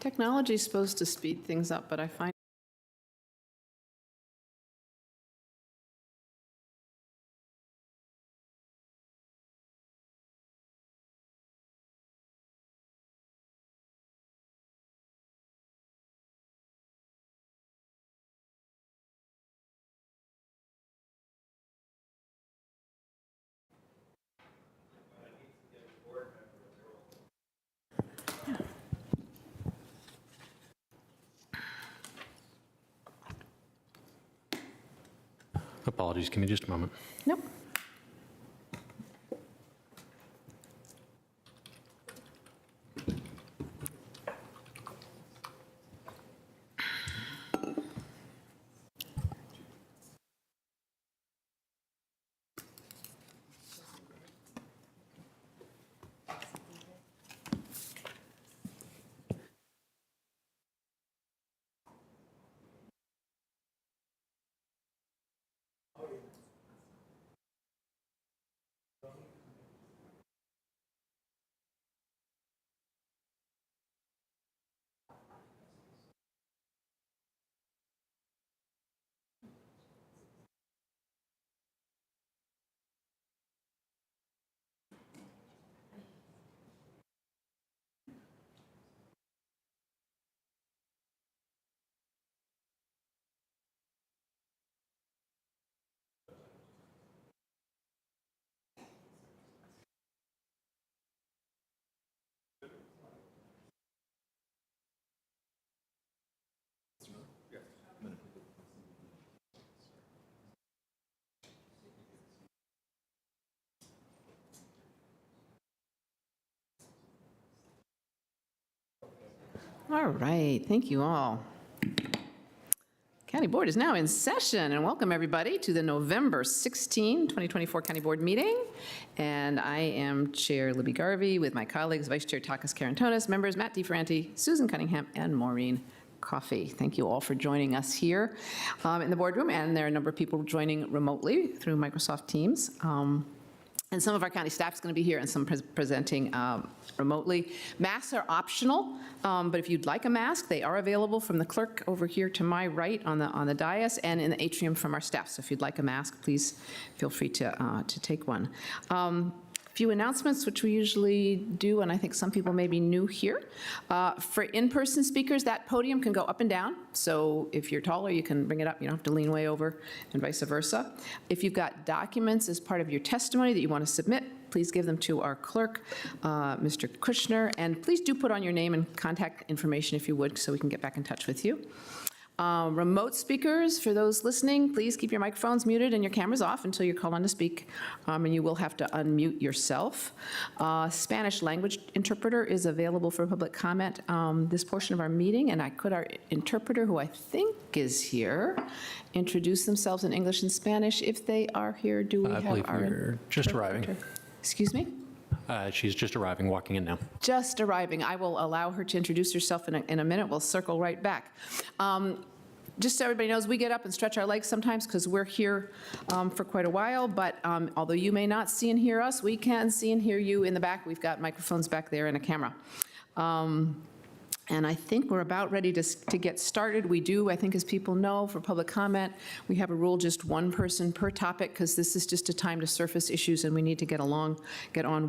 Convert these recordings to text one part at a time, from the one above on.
Technology is supposed to speed things up, but I find Apologies, give me just a moment. nope. All right, thank you all. County Board is now in session, and welcome everybody to the November 16, 2024 County Board meeting. And I am Chair Libby Garvey with my colleagues, Vice Chair Takis Karantonis, members Matt DeFerranti, Susan Cunningham, and Maureen Coffey. Thank you all for joining us here in the boardroom, and there are a number of people joining remotely through Microsoft Teams. And some of our county staff is going to be here and some presenting remotely. Masks are optional, but if you'd like a mask, they are available from the clerk over here to my right on the dais and in the atrium from our staff. So if you'd like a mask, please feel free to take one. Few announcements, which we usually do, and I think some people may be new here. For in-person speakers, that podium can go up and down. So if you're taller, you can bring it up. You don't have to lean way over, and vice versa. If you've got documents as part of your testimony that you want to submit, please give them to our clerk, Mr. Kushner, and please do put on your name and contact information if you would, so we can get back in touch with you. Remote speakers, for those listening, please keep your microphones muted and your cameras off until you're called on to speak, and you will have to unmute yourself. Spanish language interpreter is available for public comment this portion of our meeting, and I could our interpreter, who I think is here, introduce themselves in English and Spanish if they are here. Do we I have believe our we're just arriving. Excuse me? She's just arriving, walking in now. Just arriving. I will allow her to introduce herself in a minute. We'll circle right back. Just so everybody knows, we get up and stretch our legs sometimes because we're here for quite a while, but although you may not see and hear us, we can see and hear you in the back. We've got microphones back there and a camera. And I think we're about ready to get started. We do, I think as people know, for public comment, we have a rule just one person per topic because this is just a time to surface issues and we need to get on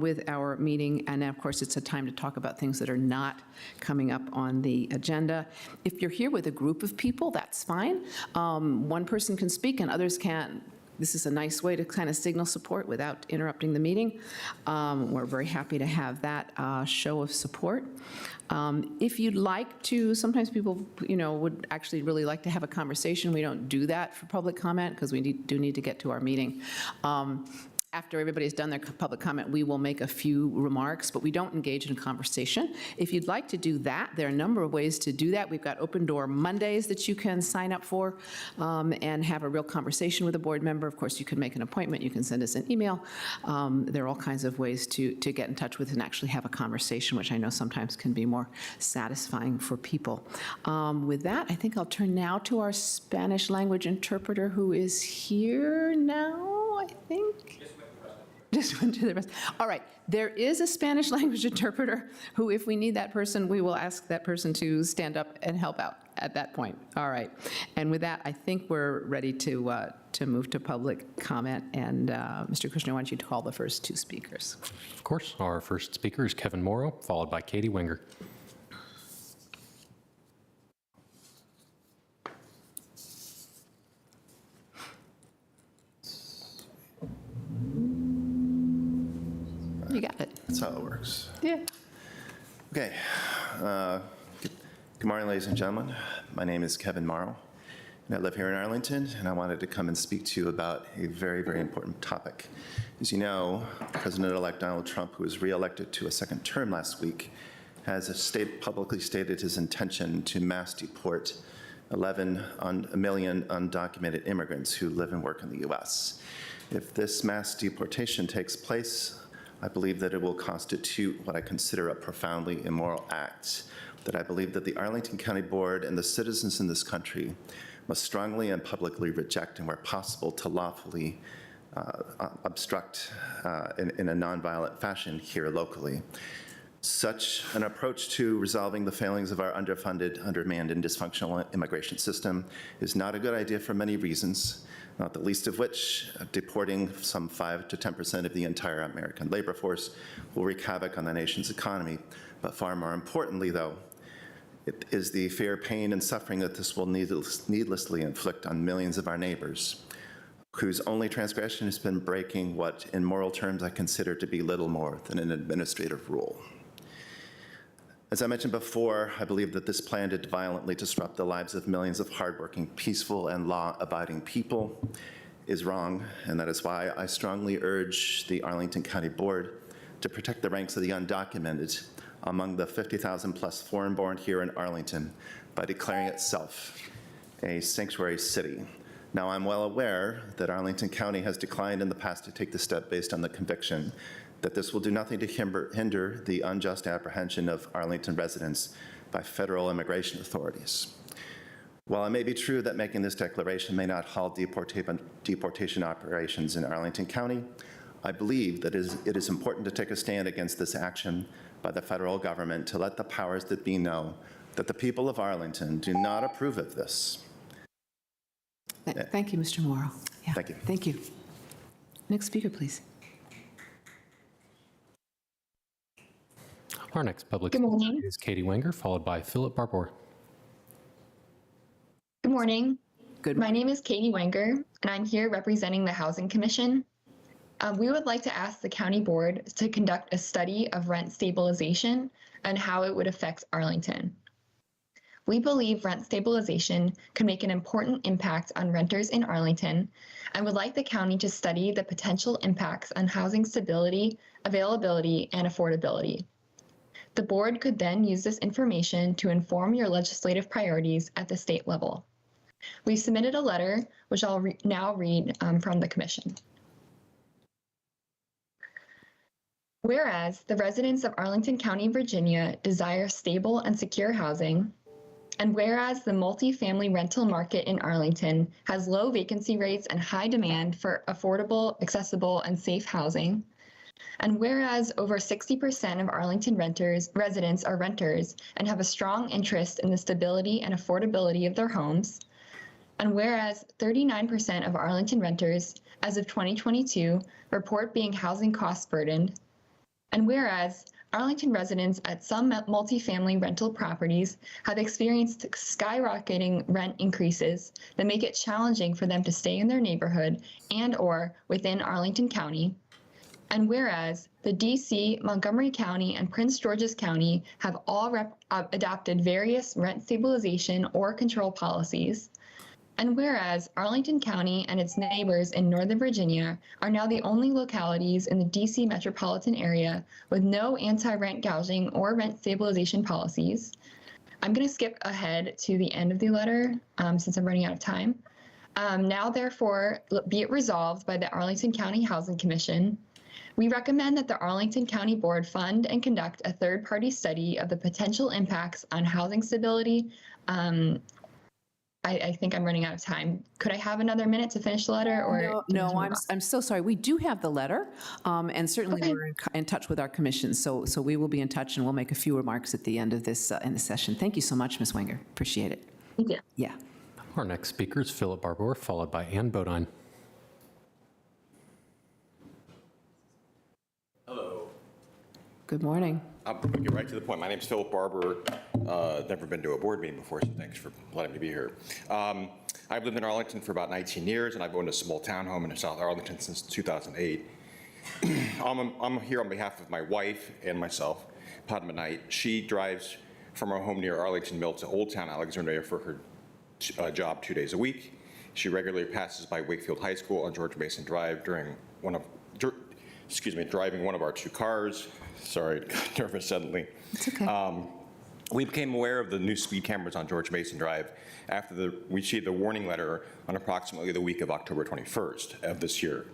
with our meeting. And of course, it's a time to talk about things that are not coming up on the agenda. If you're here with a group of people, that's fine. One person can speak and others can't. This is a nice way to kind of signal support without interrupting the meeting. We're very happy to have that show of support. If you'd like to, sometimes people, would actually really like to have a conversation. We don't do that for public comment because we do need to get to our meeting. After everybody's done their public comment, we will make a few remarks, but we don't engage in conversation. If you'd like to do that, there are a number of ways to do that. We've got open door Mondays that you can sign up for and have a real conversation with a board member. Of course, you can make an appointment. You can send us an email. There are all kinds of ways to get in touch with and actually have a conversation, which I know sometimes can be more satisfying for people. With that, I think I'll turn now to our Spanish language interpreter who is here now, I think. Just went to the rest. All right. There is a Spanish language interpreter who, if we need that person, we will ask that person to stand up and help out at that point. All right. And with that, I think we're ready to move to public comment. And Mr. Kushner, why don't you call the first two speakers? Of course, our first speaker is Kevin Morrow, followed by Katie Wenger. You got it. That's how it works. Yeah. Okay. Good morning, ladies and gentlemen. My name is Kevin Morrow, and I live here in Arlington, and I wanted to come and speak to you about a very, very important topic. As you know, President-elect Donald Trump, who was reelected to a second term last week, has publicly stated his intention to mass deport 11 million undocumented immigrants who live and work in the U.S. If this mass deportation takes place, I believe that it will constitute what I consider a profoundly immoral act, that I believe that the Arlington County Board and the citizens in this country must strongly and publicly reject, and where possible, to lawfully obstruct in a nonviolent fashion here locally. Such an approach to resolving the failings of our underfunded, undermanned, and dysfunctional immigration system is not a good idea for many reasons, not the least of which deporting some 5 to 10% of the entire American labor force will wreak havoc on the nation's economy. But far more importantly, though, it is the fear, pain, and suffering that this will needlessly inflict on millions of our neighbors, whose only transgression has been breaking what, in moral terms, I consider to be little more than an administrative rule. As I mentioned before, I believe that this plan to violently disrupt the lives of millions of hardworking, peaceful, and law-abiding people is wrong, and that is why I strongly urge the Arlington County Board to protect the ranks of the undocumented among the 50,000 plus foreign-born here in Arlington by declaring itself a sanctuary city. Now, I'm well aware that Arlington County has declined in the past to take the step based on the conviction that this will do nothing to hinder the unjust apprehension of Arlington residents by federal immigration authorities. While it may be true that making this declaration may not halt deportation operations in Arlington County, I believe that it is important to take a stand against this action by the federal government to let the powers that be know that the people of Arlington do not approve of this. Thank you, Mr. Morrow. Yeah. Thank you. Thank you. Next speaker, please. Our next public Good morning. speaker is Katie Wenger, followed by Philip Barbour. Good morning. Good. My name is Katie Wenger, and I'm here representing the Housing Commission. We would like to ask the County Board to conduct a study of rent stabilization and how it would affect Arlington. We believe rent stabilization could make an important impact on renters in Arlington and would like the county to study the potential impacts on housing stability, availability, and affordability. The board could then use this information to inform your legislative priorities at the state level. We've submitted a letter, which I'll now read from the commission. Whereas the residents of Arlington County, Virginia desire stable and secure housing, and whereas the multifamily rental market in Arlington has low vacancy rates and high demand for affordable, accessible, and safe housing, and whereas over 60% of Arlington residents are renters and have a strong interest in the stability and affordability of their homes, and whereas 39% of Arlington renters as of 2022 report being housing cost burdened, and whereas Arlington residents at some multifamily rental properties have experienced skyrocketing rent increases that make it challenging for them to stay in their neighborhood and/or within Arlington County, and whereas the DC, Montgomery County, and Prince George's County have all adopted various rent stabilization or control policies, and whereas Arlington County and its neighbors in Northern Virginia are now the only localities in the DC metropolitan area with no anti-rent gouging or rent stabilization policies. I'm going to skip ahead to the end of the letter since I'm running out of time. Now, therefore, be it resolved by the Arlington County Housing Commission, we recommend that the Arlington County Board fund and conduct a third-party study of the potential impacts on housing stability, I think I'm running out of time. Could I have another minute to finish the letter, or No, do you no, want to move I'm so sorry. We do have the letter, and certainly Okay. we're in touch with our commission, so we will be in touch, and we'll make a few remarks at the end of this, in the session. Thank you so much, Ms. Wenger. Appreciate it. on? Thank you. Yeah. Our next speaker is Philip Barbour, followed by Ann Bodine. Good morning. I'm going to get right to the point. My name's Philip Barbour. Never been to a board meeting before, so thanks for letting me be here. I've lived in Arlington for about 19 years, and I've owned a small townhome in South Arlington since 2008. I'm here on behalf of my wife and myself, Padma Knight. She drives from her home near Arlington Mill to Old Town Alexandria for her job 2 days a week. She regularly passes by Wakefield High School on George Mason Drive driving one of our two cars. Sorry, got nervous suddenly. It's okay. We became aware of the new speed cameras on George Mason Drive after we received a warning letter on approximately the week of October 21st of this year.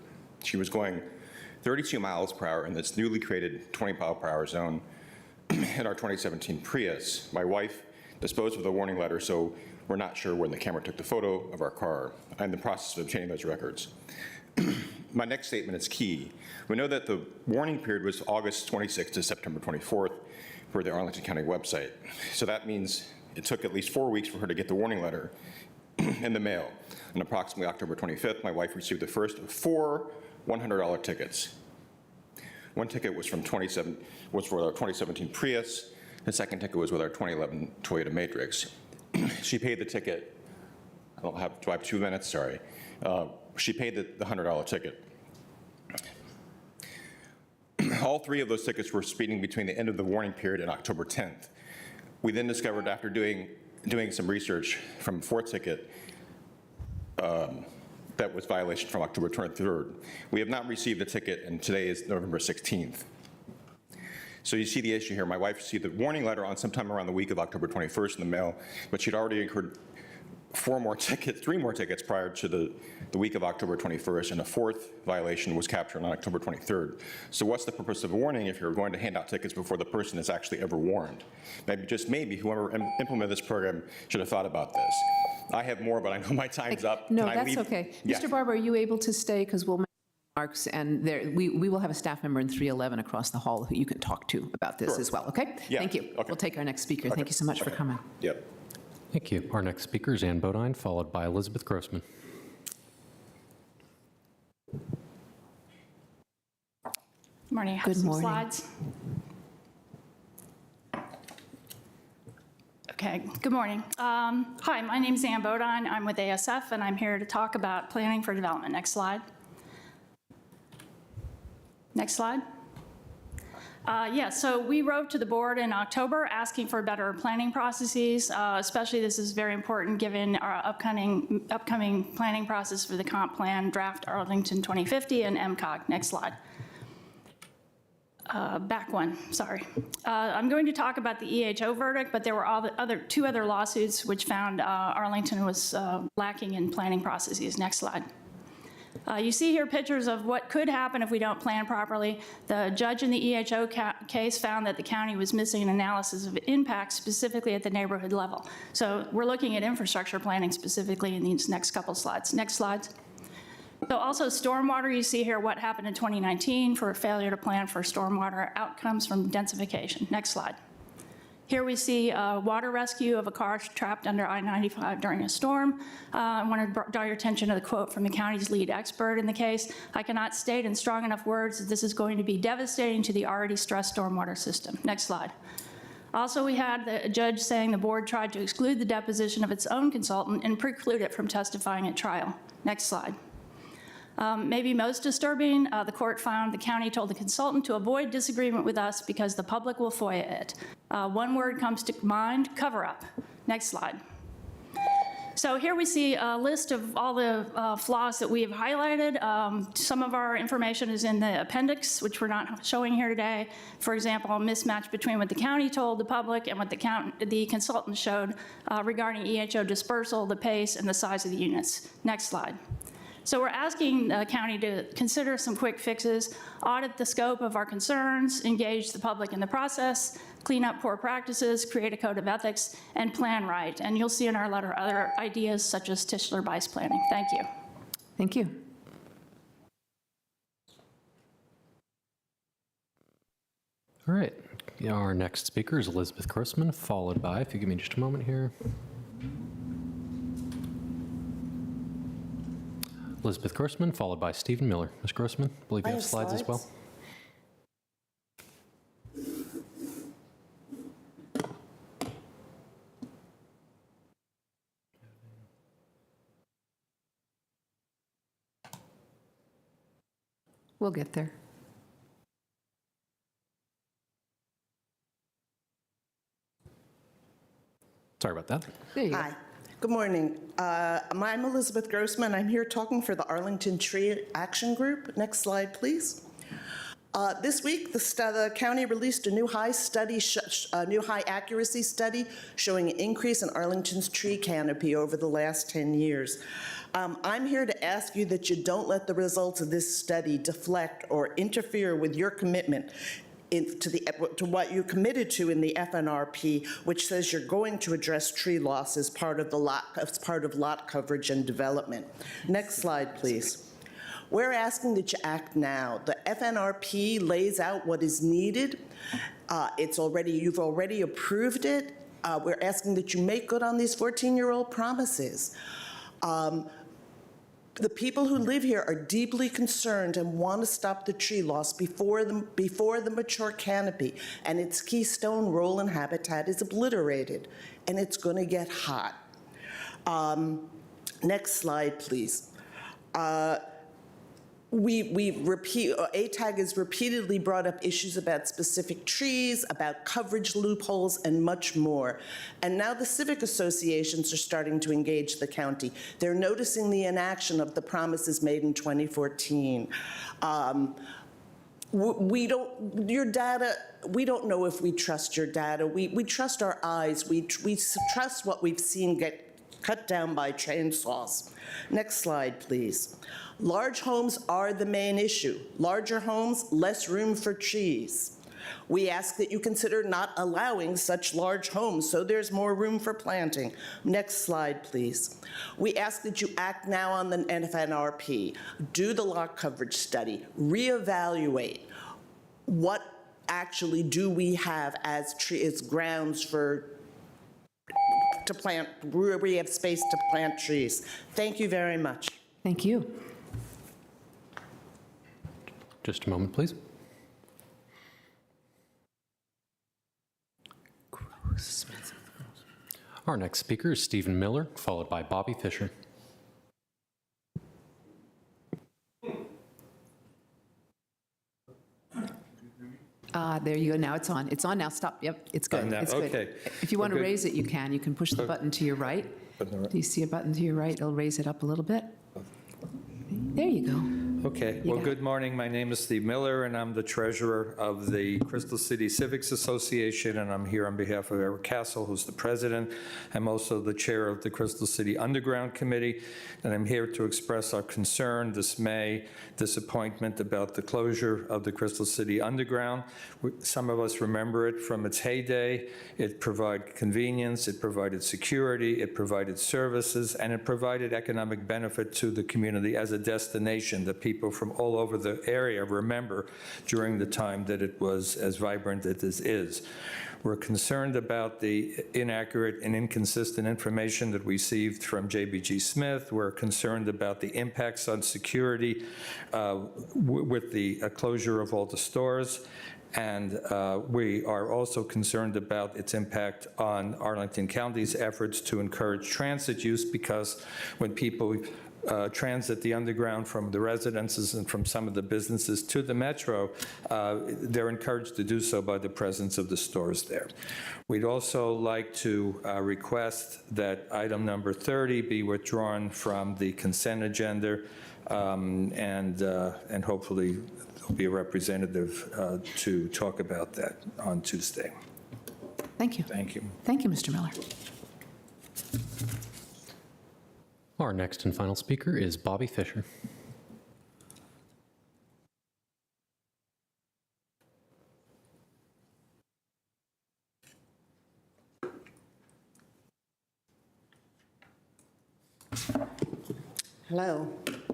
She was going 32 miles per hour in this newly created 20 mile per hour zone in our 2017 Prius. My wife disposed of the warning letter, so we're not sure when the camera took the photo of our car. I'm in the process of obtaining those records. My next statement is key. We know that the warning period was August 26th to September 24th for the Arlington County website. So that means it took at least 4 weeks for her to get the warning letter in the mail. On approximately October 25th, my wife received the first of 4 $100 tickets. One ticket was for our 2017 Prius. The second ticket was with our 2011 Toyota Matrix. She paid the ticket. Do I have 2 minutes? Sorry. She paid the $100 ticket. All 3 of those tickets were speeding between the end of the warning period and October 10th. We then discovered, after doing some research from a 4th ticket, that was violation from October 23rd. We have not received the ticket, and today is November 16th. So you see the issue here. My wife received the warning letter on sometime around the week of October 21st in the mail, but she'd already incurred 3 more tickets prior to the week of October 21st, and a 4th violation was captured on October 23rd. So what's the purpose of a warning if you're going to hand out tickets before the person is actually ever warned? Maybe, just maybe, whoever implemented this program should have thought about this. I have more, but I know my time's up. No, Can I that's leave? okay. Yeah. Mr. Barber, are you able to stay? Because we'll make remarks, and we will have a staff member in 311 across the hall who you can talk to about this Sure. as well, okay? Yeah, Thank you. okay. We'll take our next speaker. Thank you so much for coming. Yep. Thank you. Our next speaker is Ann Bodine, followed by Elizabeth Grossman. Morning. I have Good some morning. slides. Okay, good morning. Hi, my name is Ann Bodine. I'm with ASF, and I'm here to talk about planning for development. Next slide. Next slide. So we wrote to the board in October asking for better planning processes, especially this is very important given our upcoming planning process for the comp plan draft Arlington 2050 and MCOG. Next slide. Back one, sorry. I'm going to talk about the EHO verdict, but there were 2 other lawsuits which found Arlington was lacking in planning processes. Next slide. You see here pictures of what could happen if we don't plan properly. The judge in the EHO case found that the county was missing an analysis of impact specifically at the neighborhood level. So we're looking at infrastructure planning specifically in these next couple slides. Next slides. So also stormwater, you see here what happened in 2019 for a failure to plan for stormwater outcomes from densification. Next slide. Here we see water rescue of a car trapped under I-95 during a storm. I want to draw your attention to the quote from the county's lead expert in the case. I cannot state in strong enough words that this is going to be devastating to the already stressed stormwater system. Next slide. Also, we had the judge saying the board tried to exclude the deposition of its own consultant and preclude it from testifying at trial. Next slide. Maybe most disturbing, the court found the county told the consultant to avoid disagreement with us because the public will FOIA it. One word comes to mind, cover up. Next slide. So here we see a list of all the flaws that we have highlighted. Some of our information is in the appendix, which we're not showing here today. For example, a mismatch between what the county told the public and what the consultant showed regarding EHO dispersal, the pace, and the size of the units. Next slide. So we're asking the county to consider some quick fixes, audit the scope of our concerns, engage the public in the process, clean up poor practices, create a code of ethics, and plan right. And you'll see in our letter other ideas such as Tischler-Bice planning. Thank you. Thank you. All right. Our next speaker is Elizabeth Grossman, followed by, if you give me just a moment here. Elizabeth Grossman, followed by Stephen Miller. Ms. Grossman, I believe you have slides as well. We'll get there. Sorry about that. There you go. Hi, good morning. I'm Elizabeth Grossman. I'm here talking for the Arlington Tree Action Group. Next slide, please. This week, the county released a new high accuracy study showing an increase in Arlington's tree canopy over the last 10 years. I'm here to ask you that you don't let the results of this study deflect or interfere with your commitment to what you committed to in the FNRP, which says you're going to address tree loss as part of lot coverage and development. Next slide, please. We're asking that you act now. The FNRP lays out what is needed. You've already approved it. We're asking that you make good on these 14-year-old promises. The people who live here are deeply concerned and want to stop the tree loss before the mature canopy and its keystone role in habitat is obliterated, and it's going to get hot. Next slide, please. ATAG has repeatedly brought up issues about specific trees, about coverage loopholes, and much more. And now the civic associations are starting to engage the county. They're noticing the inaction of the promises made in 2014. We don't know if we trust your data. We trust our eyes. We trust what we've seen get cut down by chainsaws. Next slide, please. Large homes are the main issue. Larger homes, less room for trees. We ask that you consider not allowing such large homes so there's more room for planting. Next slide, please. We ask that you act now on the FNRP. Do the lot coverage study. Reevaluate what actually do we have as grounds to plant, where we have space to plant trees. Thank you very much. Thank you. Just a moment, please. Our next speaker is Stephen Miller, followed by Bobby Fisher. There you go. Now it's on. It's on now. Stop. Yep, it's good. Now, It's good. okay. If you want to raise it, you can. You can push the button to your right. Do you see a button to your right? It'll raise it up a little bit. There you go. Okay, You well, got good morning. My name is Steve Miller, and I'm the treasurer of the Crystal City Civics Association, and I'm here on behalf of Eric Castle, who's the president. I'm also the chair of the Crystal City Underground Committee, and I'm here to express our concern, dismay, disappointment about the closure of the Crystal City Underground. Some of us remember it from its heyday. It provided convenience, it provided security, it provided services, and it provided economic benefit to the community as a destination that people from all over the area remember during the time that it was as vibrant as it is. We're concerned about the inaccurate and inconsistent information that we received from JBG Smith. We're concerned about the impacts on security with the closure of all the stores. And we are also concerned about its impact on Arlington County's efforts to encourage transit use, because when people transit the underground from the residences and from some of the businesses to the metro, they're encouraged to do so by the presence of the stores there. We'd also like to request that item number 30 be withdrawn from the consent agenda, and hopefully there'll be a representative to talk about that on Tuesday. Thank you. Thank you. Thank you, Mr. Miller. Our next and final speaker is Bobby Fisher. Hello,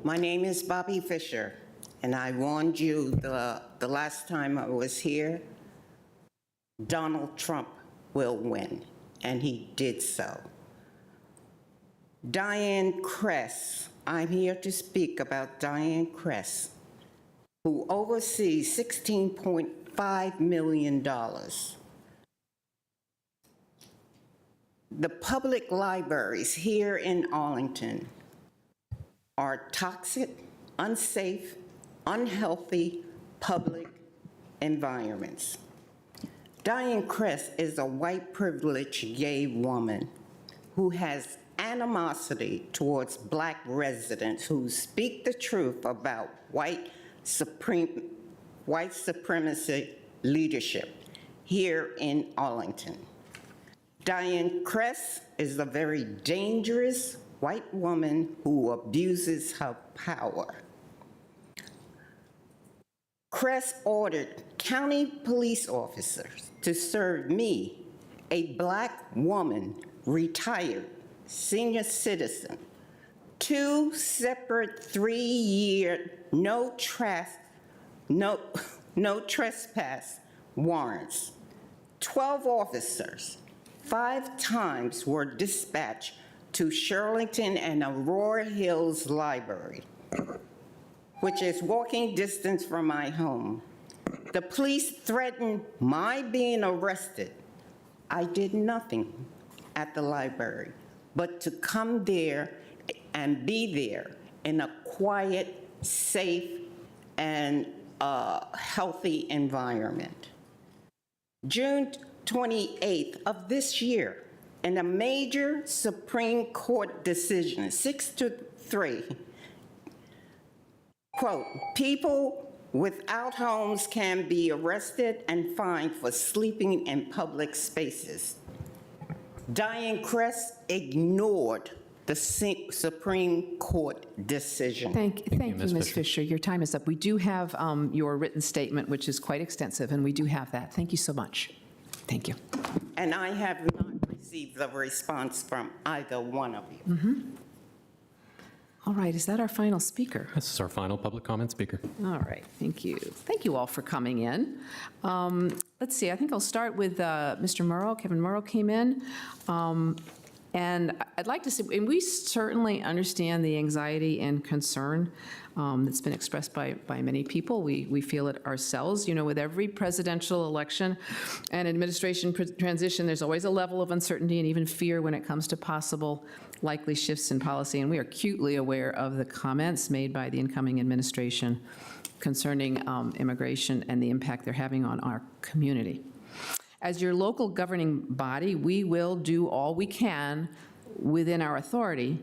my name is Bobby Fisher, and I warned you the last time I was here, Donald Trump will win, and he did so. Diane Kress, I'm here to speak about Diane Kress, who oversees $16.5 million. The public libraries here in Arlington are toxic, unsafe, unhealthy public environments. Diane Kress is a white privileged gay woman who has animosity towards Black residents who speak the truth about white supremacy leadership here in Arlington. Diane Kress is a very dangerous white woman who abuses her power. Kress ordered county police officers to serve me, a Black woman, retired senior citizen, 2 separate 3-year no trespass warrants. 12 officers, 5 times were dispatched to Shirlington and Aurora Hills Library, which is walking distance from my home. The police threatened my being arrested. I did nothing at the library but to come there and be there in a quiet, safe, and healthy environment. June 28th of this year, in a major Supreme Court decision, 6-3, quote, people without homes can be arrested and fined for sleeping in public spaces. Diane Kress ignored the Supreme Court decision. Thank you, Ms. Fisher. Your time is up. We do have your written statement, which is quite extensive, and we do have that. Thank you so much. Thank you. And I have not received a response from either one of you. Mm-hmm. All right, is that our final speaker? This is our final public comment speaker. All right, thank you. Thank you all for coming in. Let's see, I think I'll start with Mr. Murrow. Kevin Murrow came in. And I'd like to say, and we certainly understand the anxiety and concern that's been expressed by many people. We feel it ourselves. You know, with every presidential election and administration transition, there's always a level of uncertainty and even fear when it comes to possible likely shifts in policy. And we are acutely aware of the comments made by the incoming administration concerning immigration and the impact they're having on our community. As your local governing body, we will do all we can within our authority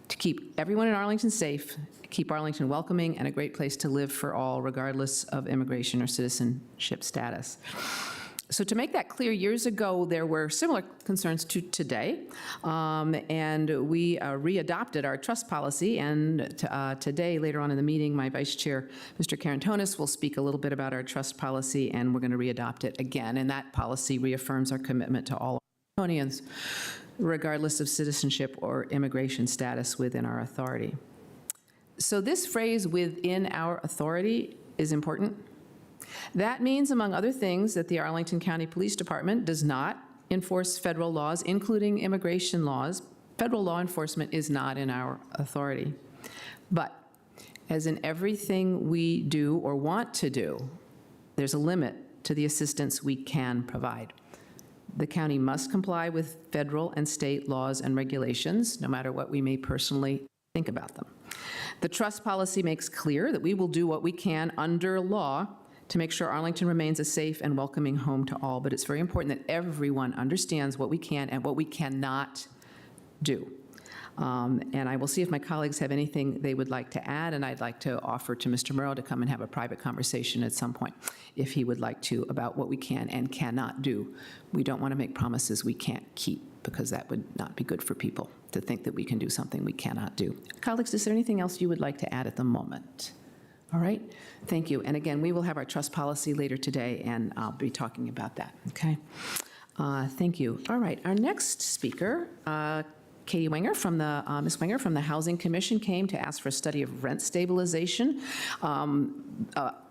to keep everyone in Arlington safe, keep Arlington welcoming and a great place to live for all, regardless of immigration or citizenship status. So to make that clear, years ago, there were similar concerns to today, and we readopted our trust policy, and today, later on in the meeting, my vice chair, Mr. Karantonis, will speak a little bit about our trust policy, and we're going to readopt it again, and that policy reaffirms our commitment to all Arlingtonians, regardless of citizenship or immigration status within our authority. So this phrase, within our authority, is important. That means, among other things, that the Arlington County Police Department does not enforce federal laws, including immigration laws. Federal law enforcement is not in our authority. But as in everything we do or want to do, there's a limit to the assistance we can provide. The county must comply with federal and state laws and regulations, no matter what we may personally think about them. The trust policy makes clear that we will do what we can under law to make sure Arlington remains a safe and welcoming home to all, but it's very important that everyone understands what we can and what we cannot do. And I will see if my colleagues have anything they would like to add, and I'd like to offer to Mr. Murrow to come and have a private conversation at some point, if he would like to, about what we can and cannot do. We don't want to make promises we can't keep, because that would not be good for people, to think that we can do something we cannot do. Colleagues, is there anything else you would like to add at the moment? All right, thank you. And again, we will have our trust policy later today, and I'll be talking about that, okay? Thank you. All right, our next speaker, Katie Wenger from the, Ms. Wenger from the Housing Commission came to ask for a study of rent stabilization,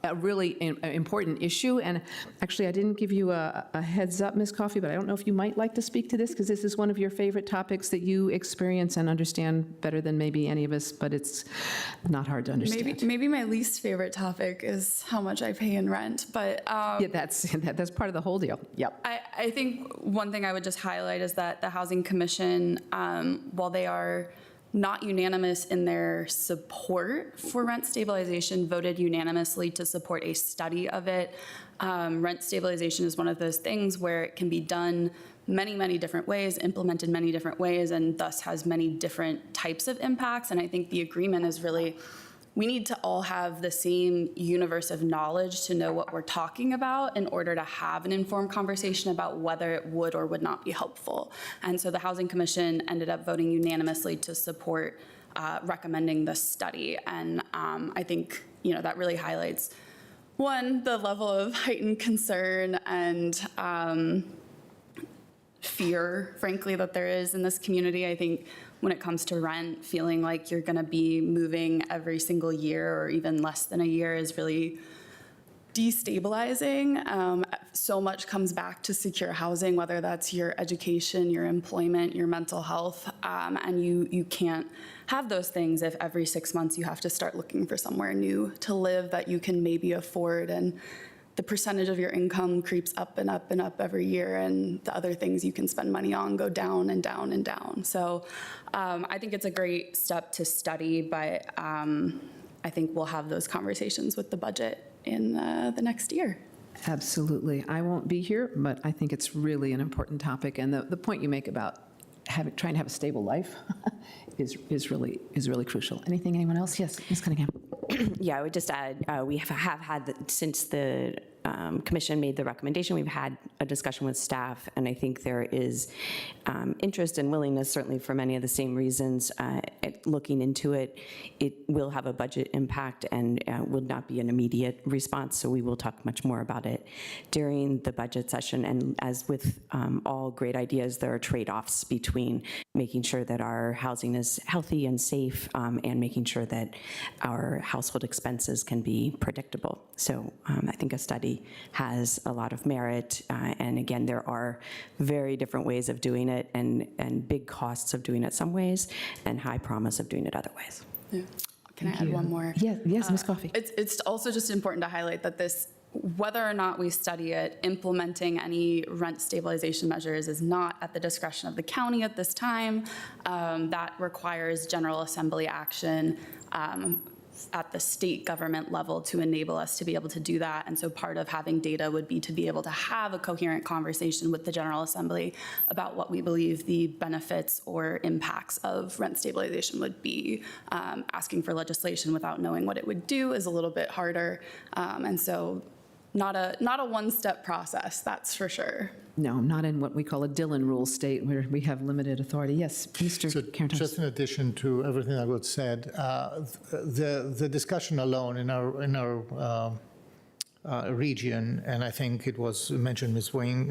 a really important issue. And actually, I didn't give you a heads up, Ms. Coffey, but I don't know if you might like to speak to this, because this is one of your favorite topics that you experience and understand better than maybe any of us, but it's not hard to understand. Maybe my least favorite topic is how much I pay in rent, but Yeah, that's part of the whole deal. Yep. I think one thing I would just highlight is that the Housing Commission, while they are not unanimous in their support for rent stabilization, voted unanimously to support a study of it. Rent stabilization is one of those things where it can be done many different ways, implemented many different ways, and thus has many different types of impacts. And I think the agreement is really, we need to all have the same universe of knowledge to know what we're talking about in order to have an informed conversation about whether it would or would not be helpful. And so the Housing Commission ended up voting unanimously to support recommending this study. And I think, that really highlights, one, the level of heightened concern and fear, frankly, that there is in this community. I think when it comes to rent, feeling like you're going to be moving every single year or even less than a year is really destabilizing. So much comes back to secure housing, whether that's your education, your employment, your mental health, and you can't have those things if every 6 months you have to start looking for somewhere new to live that you can maybe afford, and the percentage of your income creeps up and up and up every year, and the other things you can spend money on go down and down and down. So I think it's a great step to study, but I think we'll have those conversations with the budget in the next year. Absolutely. I won't be here, but I think it's really an important topic. And the point you make about trying to have a stable life is really crucial. Anyone else? Yes, Ms. Cunningham. Yeah, I would just add, we have had, since the commission made the recommendation, we've had a discussion with staff, and I think there is interest and willingness, certainly for many of the same reasons, looking into it. It will have a budget impact and will not be an immediate response, so we will talk much more about it during the budget session. And as with all great ideas, there are trade-offs between making sure that our housing is healthy and safe, and making sure that our household expenses can be predictable. So I think a study has a lot of merit, and again, there are very different ways of doing it, and big costs of doing it some ways, and high promise of doing it other ways. Yeah. Can I add one more? Yes, Ms. Coffey. It's also just important to highlight that this, whether or not we study it, implementing any rent stabilization measures is not at the discretion of the county at this time. That requires General Assembly action at the state government level to enable us to be able to do that. And so part of having data would be to be able to have a coherent conversation with the General Assembly about what we believe the benefits or impacts of rent stabilization would be. Asking for legislation without knowing what it would do is a little bit harder. And so not a one-step process, that's for sure. No, not in what we call a Dillon rule state where we have limited authority. Yes, Mr. Karentos. Just in addition to everything that was said, the discussion alone in our region, and I think it was mentioned, Ms. Wing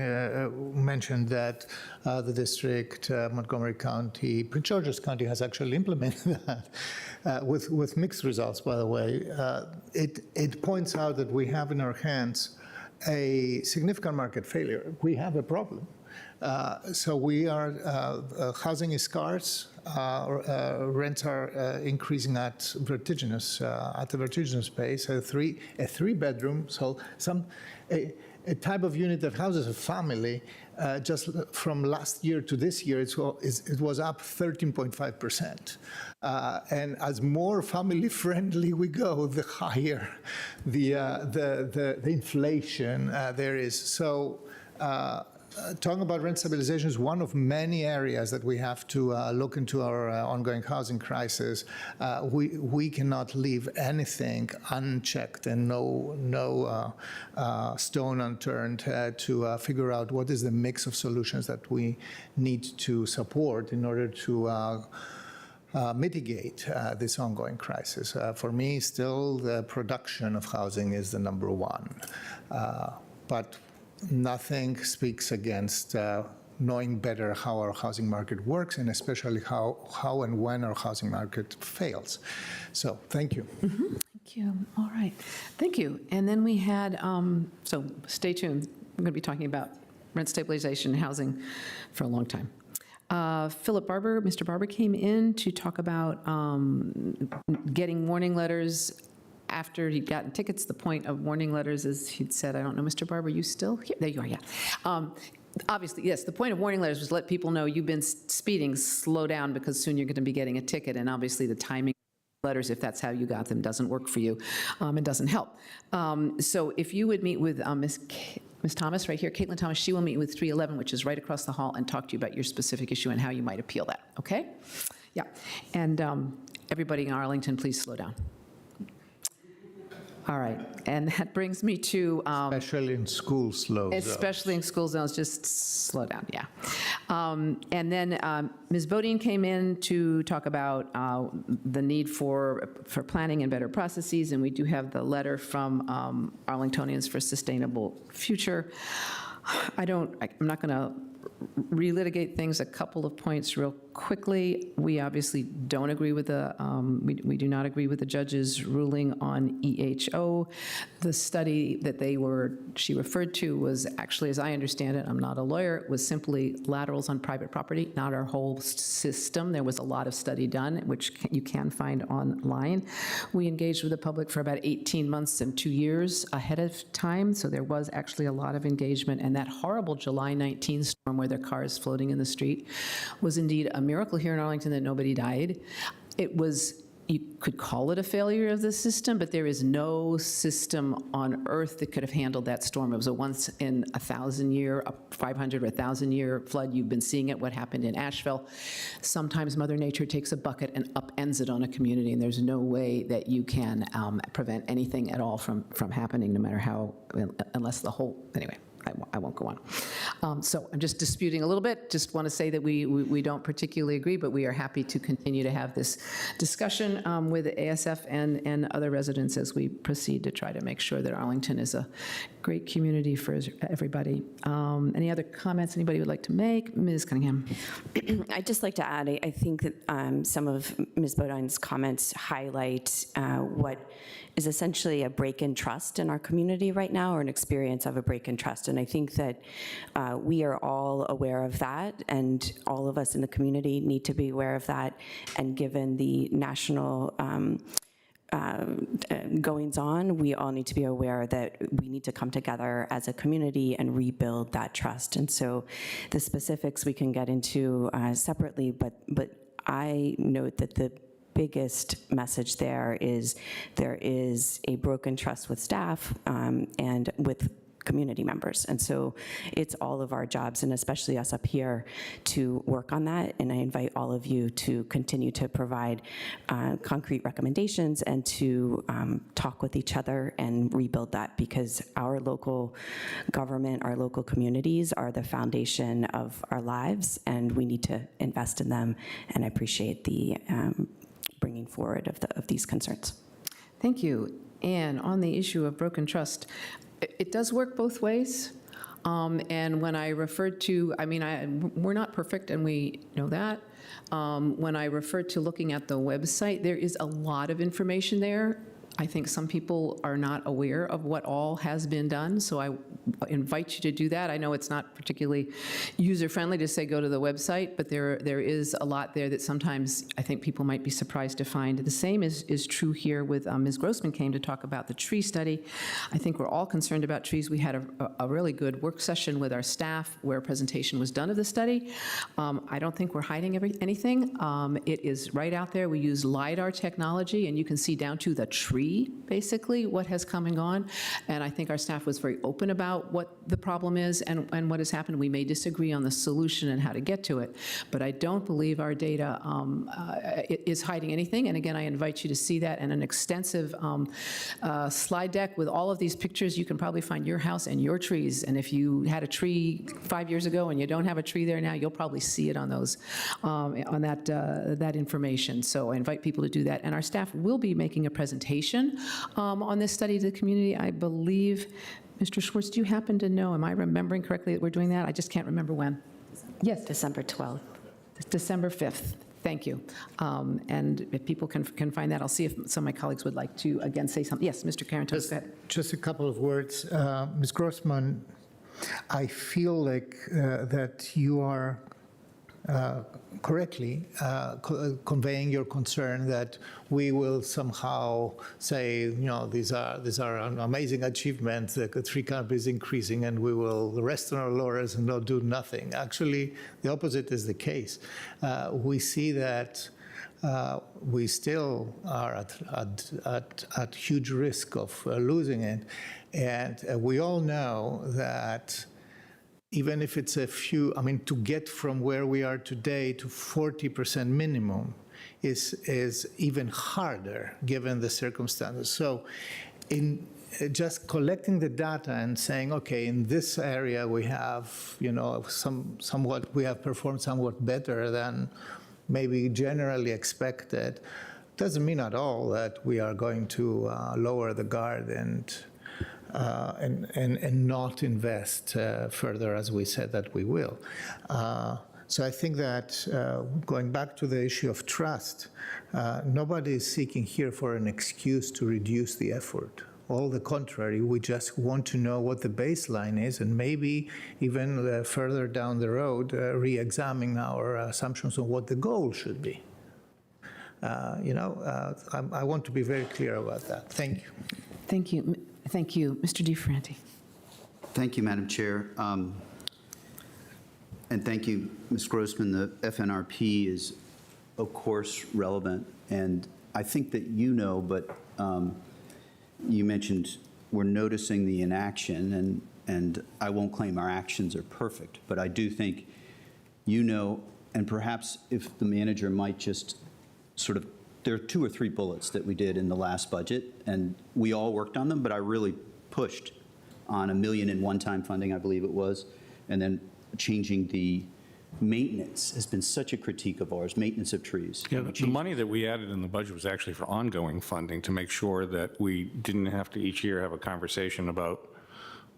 mentioned that the district, Montgomery County, Prince George's County has actually implemented that with mixed results, by the way. It points out that we have in our hands a significant market failure. We have a problem. So we are, housing is scarce, rents are increasing at a vertiginous pace. A three bedroom, so a type of unit that houses a family, just from last year to this year, it was up 13.5%. And as more family friendly we go, the higher the inflation there is. So talking about rent stabilization is one of many areas that we have to look into our ongoing housing crisis. We cannot leave anything unchecked and no stone unturned to figure out what is the mix of solutions that we need to support in order to mitigate this ongoing crisis. For me, still, the production of housing is the number one. But nothing speaks against knowing better how our housing market works and especially how and when our housing market fails. So thank you. Thank you. All right. Thank you. And then we had, so stay tuned. We're going to be talking about rent stabilization and housing for a long time. Mr. Barber came in to talk about getting warning letters after he'd gotten tickets. The point of warning letters is, he'd said, I don't know, Mr. Barber, you still here? There you are, yeah. Obviously, yes, the point of warning letters was to let people know you've been speeding, slow down, because soon you're going to be getting a ticket, and obviously the timing letters, if that's how you got them, doesn't work for you and doesn't help. So if you would meet with Ms. Thomas right here, Caitlin Thomas, she will meet with 311, which is right across the hall, and talk to you about your specific issue and how you might appeal that, okay? Yeah, and everybody in Arlington, please slow down. All right, and that brings me to... Especially in school slow zones. Especially in school zones, just slow down, yeah. And then Ms. Bodine came in to talk about the need for planning and better processes, and we do have the letter from Arlingtonians for Sustainable Future. I'm not going to relitigate things. A couple of points real quickly. We obviously don't agree with we do not agree with the judge's ruling on EHO. The study that she referred to was actually, as I understand it, I'm not a lawyer, was simply laterals on private property, not our whole system. There was a lot of study done, which you can find online. We engaged with the public for about 18 months and 2 years ahead of time, so there was actually a lot of engagement, and that horrible July 19 storm where their cars floating in the street was indeed a miracle here in Arlington that nobody died. It was, you could call it a failure of the system, but there is no system on earth that could have handled that storm. It was a once in 1,000 year, a 500 or 1,000 year flood. You've been seeing it, what happened in Asheville. Sometimes Mother Nature takes a bucket and upends it on a community, and there's no way that you can prevent anything at all from happening, no matter how, unless the whole, anyway. I won't go on. So I'm just disputing a little bit. Just want to say that we don't particularly agree, but we are happy to continue to have this discussion with ASF and other residents as we proceed to try to make sure that Arlington is a great community for everybody. Any other comments anybody would like to make? Ms. Cunningham. I'd just like to add, I think that some of Ms. Bodine's comments highlight what is essentially a break in trust in our community right now, or an experience of a break in trust. And I think that we are all aware of that, and all of us in the community need to be aware of that. And given the national goings on, we all need to be aware that we need to come together as a community and rebuild that trust. And so the specifics we can get into separately, but I note that the biggest message there is a broken trust with staff and with community members. And so it's all of our jobs, and especially us up here, to work on that. And I invite all of you to continue to provide concrete recommendations and to talk with each other and rebuild that, because our local government, our local communities are the foundation of our lives, and we need to invest in them. And I appreciate the bringing forward of these concerns. Thank you. And on the issue of broken trust, it does work both ways. And when I referred to, we're not perfect, and we know that. When I referred to looking at the website, there is a lot of information there. I think some people are not aware of what all has been done, so I invite you to do that. I know it's not particularly user-friendly to say go to the website, but there is a lot there that sometimes I think people might be surprised to find. The same is true here with Ms. Grossman came to talk about the tree study. I think we're all concerned about trees. We had a really good work session with our staff where a presentation was done of the study. I don't think we're hiding anything. It is right out there. We use LiDAR technology, and you can see down to the tree, basically, what has come and gone. And I think our staff was very open about what the problem is and what has happened. We may disagree on the solution and how to get to it, but I don't believe our data is hiding anything. And again, I invite you to see that, and an extensive slide deck with all of these pictures. You can probably find your house and your trees. And if you had a tree 5 years ago and you don't have a tree there now, you'll probably see it on those, on that information. So I invite people to do that. And our staff will be making a presentation on this study to the community. I believe, Mr. Schwartz, do you happen to know, am I remembering correctly that we're doing that? I just can't remember when. Yes. December 12th. December 5th. Thank you. And if people can find that, I'll see if some of my colleagues would like to, again, say something. Yes, Mr. Karantos, go ahead. Just a couple of words. Ms. Grossman, I feel like that you are correctly conveying your concern that we will somehow say, you know, these are an amazing achievements, the tree count is increasing, and we will rest on our laurels and not do nothing. Actually, the opposite is the case. We see that we still are at huge risk of losing it, and we all know that even if it's a few, I mean, to get from where we are today to 40% minimum is even harder given the circumstances. So in just collecting the data and saying, okay, in this area we have, you know, we have performed somewhat better than maybe generally expected, doesn't mean at all that we are going to lower the guard and not invest further, as we said that we will. So I think that going back to the issue of trust, nobody is seeking here for an excuse to reduce the effort. All the contrary, we just want to know what the baseline is, and maybe even further down the road, re-examine our assumptions on what the goal should be. I want to be very clear about that. Thank you. Thank you. Thank you. Mr. DiFranti. Thank you, Madam Chair. And thank you, Ms. Grossman. The FNRP is, of course, relevant. And I think that you know, but you mentioned we're noticing the inaction, and I won't claim our actions are perfect, but I do think you know, and perhaps if the manager might just sort of, there are 2 or 3 bullets that we did in the last budget, and we all worked on them, but I really pushed on $1 million in one-time funding, I believe it was, and then changing the maintenance has been such a critique of ours, maintenance of trees. Yeah, the money that we added in the budget was actually for ongoing funding to make sure that we didn't have to each year have a conversation about,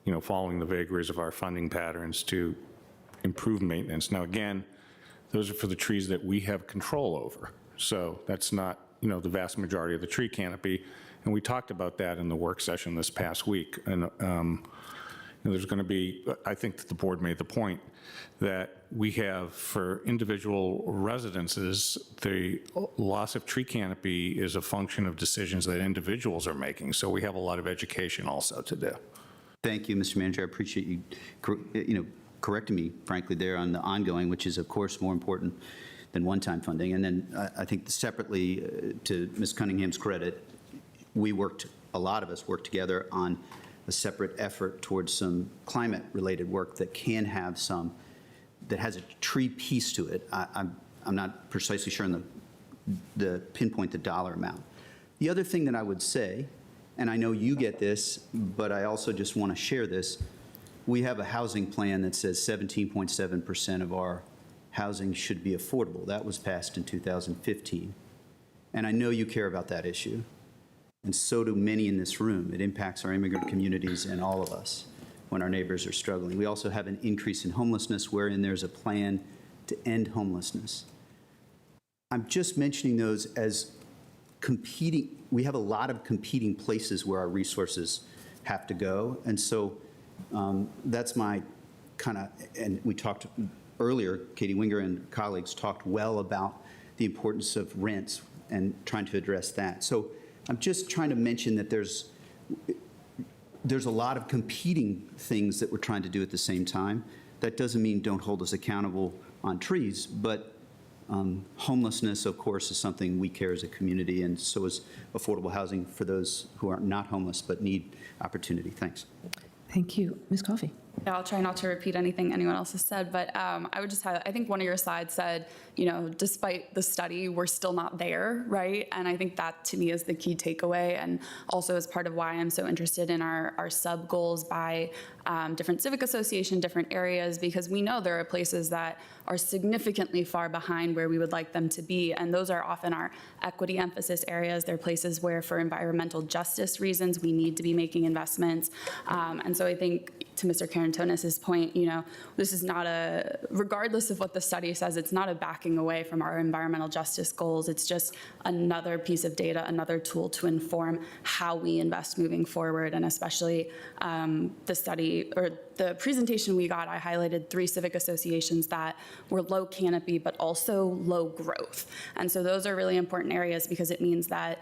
you know, following the vagaries of our funding patterns to improve maintenance. Now, again, those are for the trees that we have control over. So that's not, you know, the vast majority of the tree canopy. And we talked about that in the work session this past week. And there's going to be, I think that the board made the point that we have for individual residences, the loss of tree canopy is a function of decisions that individuals are making. So we have a lot of education also to do. Thank you, Mr. Manager. I appreciate you, correcting me, frankly, there on the ongoing, which is, of course, more important than one-time funding. And then I think separately, to Ms. Cunningham's credit, a lot of us worked together on a separate effort towards some climate-related work that can have that has a tree piece to it. I'm not precisely sure on the pinpoint the dollar amount. The other thing that I would say, and I know you get this, but I also just want to share this, we have a housing plan that says 17.7% of our housing should be affordable. That was passed in 2015. And I know you care about that issue. And so do many in this room. It impacts our immigrant communities and all of us when our neighbors are struggling. We also have an increase in homelessness wherein there's a plan to end homelessness. I'm just mentioning those as competing. We have a lot of competing places where our resources have to go. And so that's my kind of, and we talked earlier, Katie Winger and colleagues talked well about the importance of rents and trying to address that. So I'm just trying to mention that there's a lot of competing things that we're trying to do at the same time. That doesn't mean don't hold us accountable on trees, but homelessness, of course, is something we care as a community, and so is affordable housing for those who are not homeless but need opportunity. Thanks. Thank you. Ms. Coffey. Yeah, I'll try not to repeat anything anyone else has said, but I would just highlight, I think one of your slides said, you know, despite the study, we're still not there, right? And I think that to me is the key takeaway, and also is part of why I'm so interested in our sub goals by different civic association, different areas, because we know there are places that are significantly far behind where we would like them to be, and those are often our equity emphasis areas. They're places where, for environmental justice reasons, we need to be making investments. And so I think to Mr. Karantonis' point, this is not regardless of what the study says, it's not a backing away from our environmental justice goals. It's just another piece of data, another tool to inform how we invest moving forward. And especially the study or the presentation we got, I highlighted 3 civic associations that were low canopy, but also low growth. And so those are really important areas because it means that,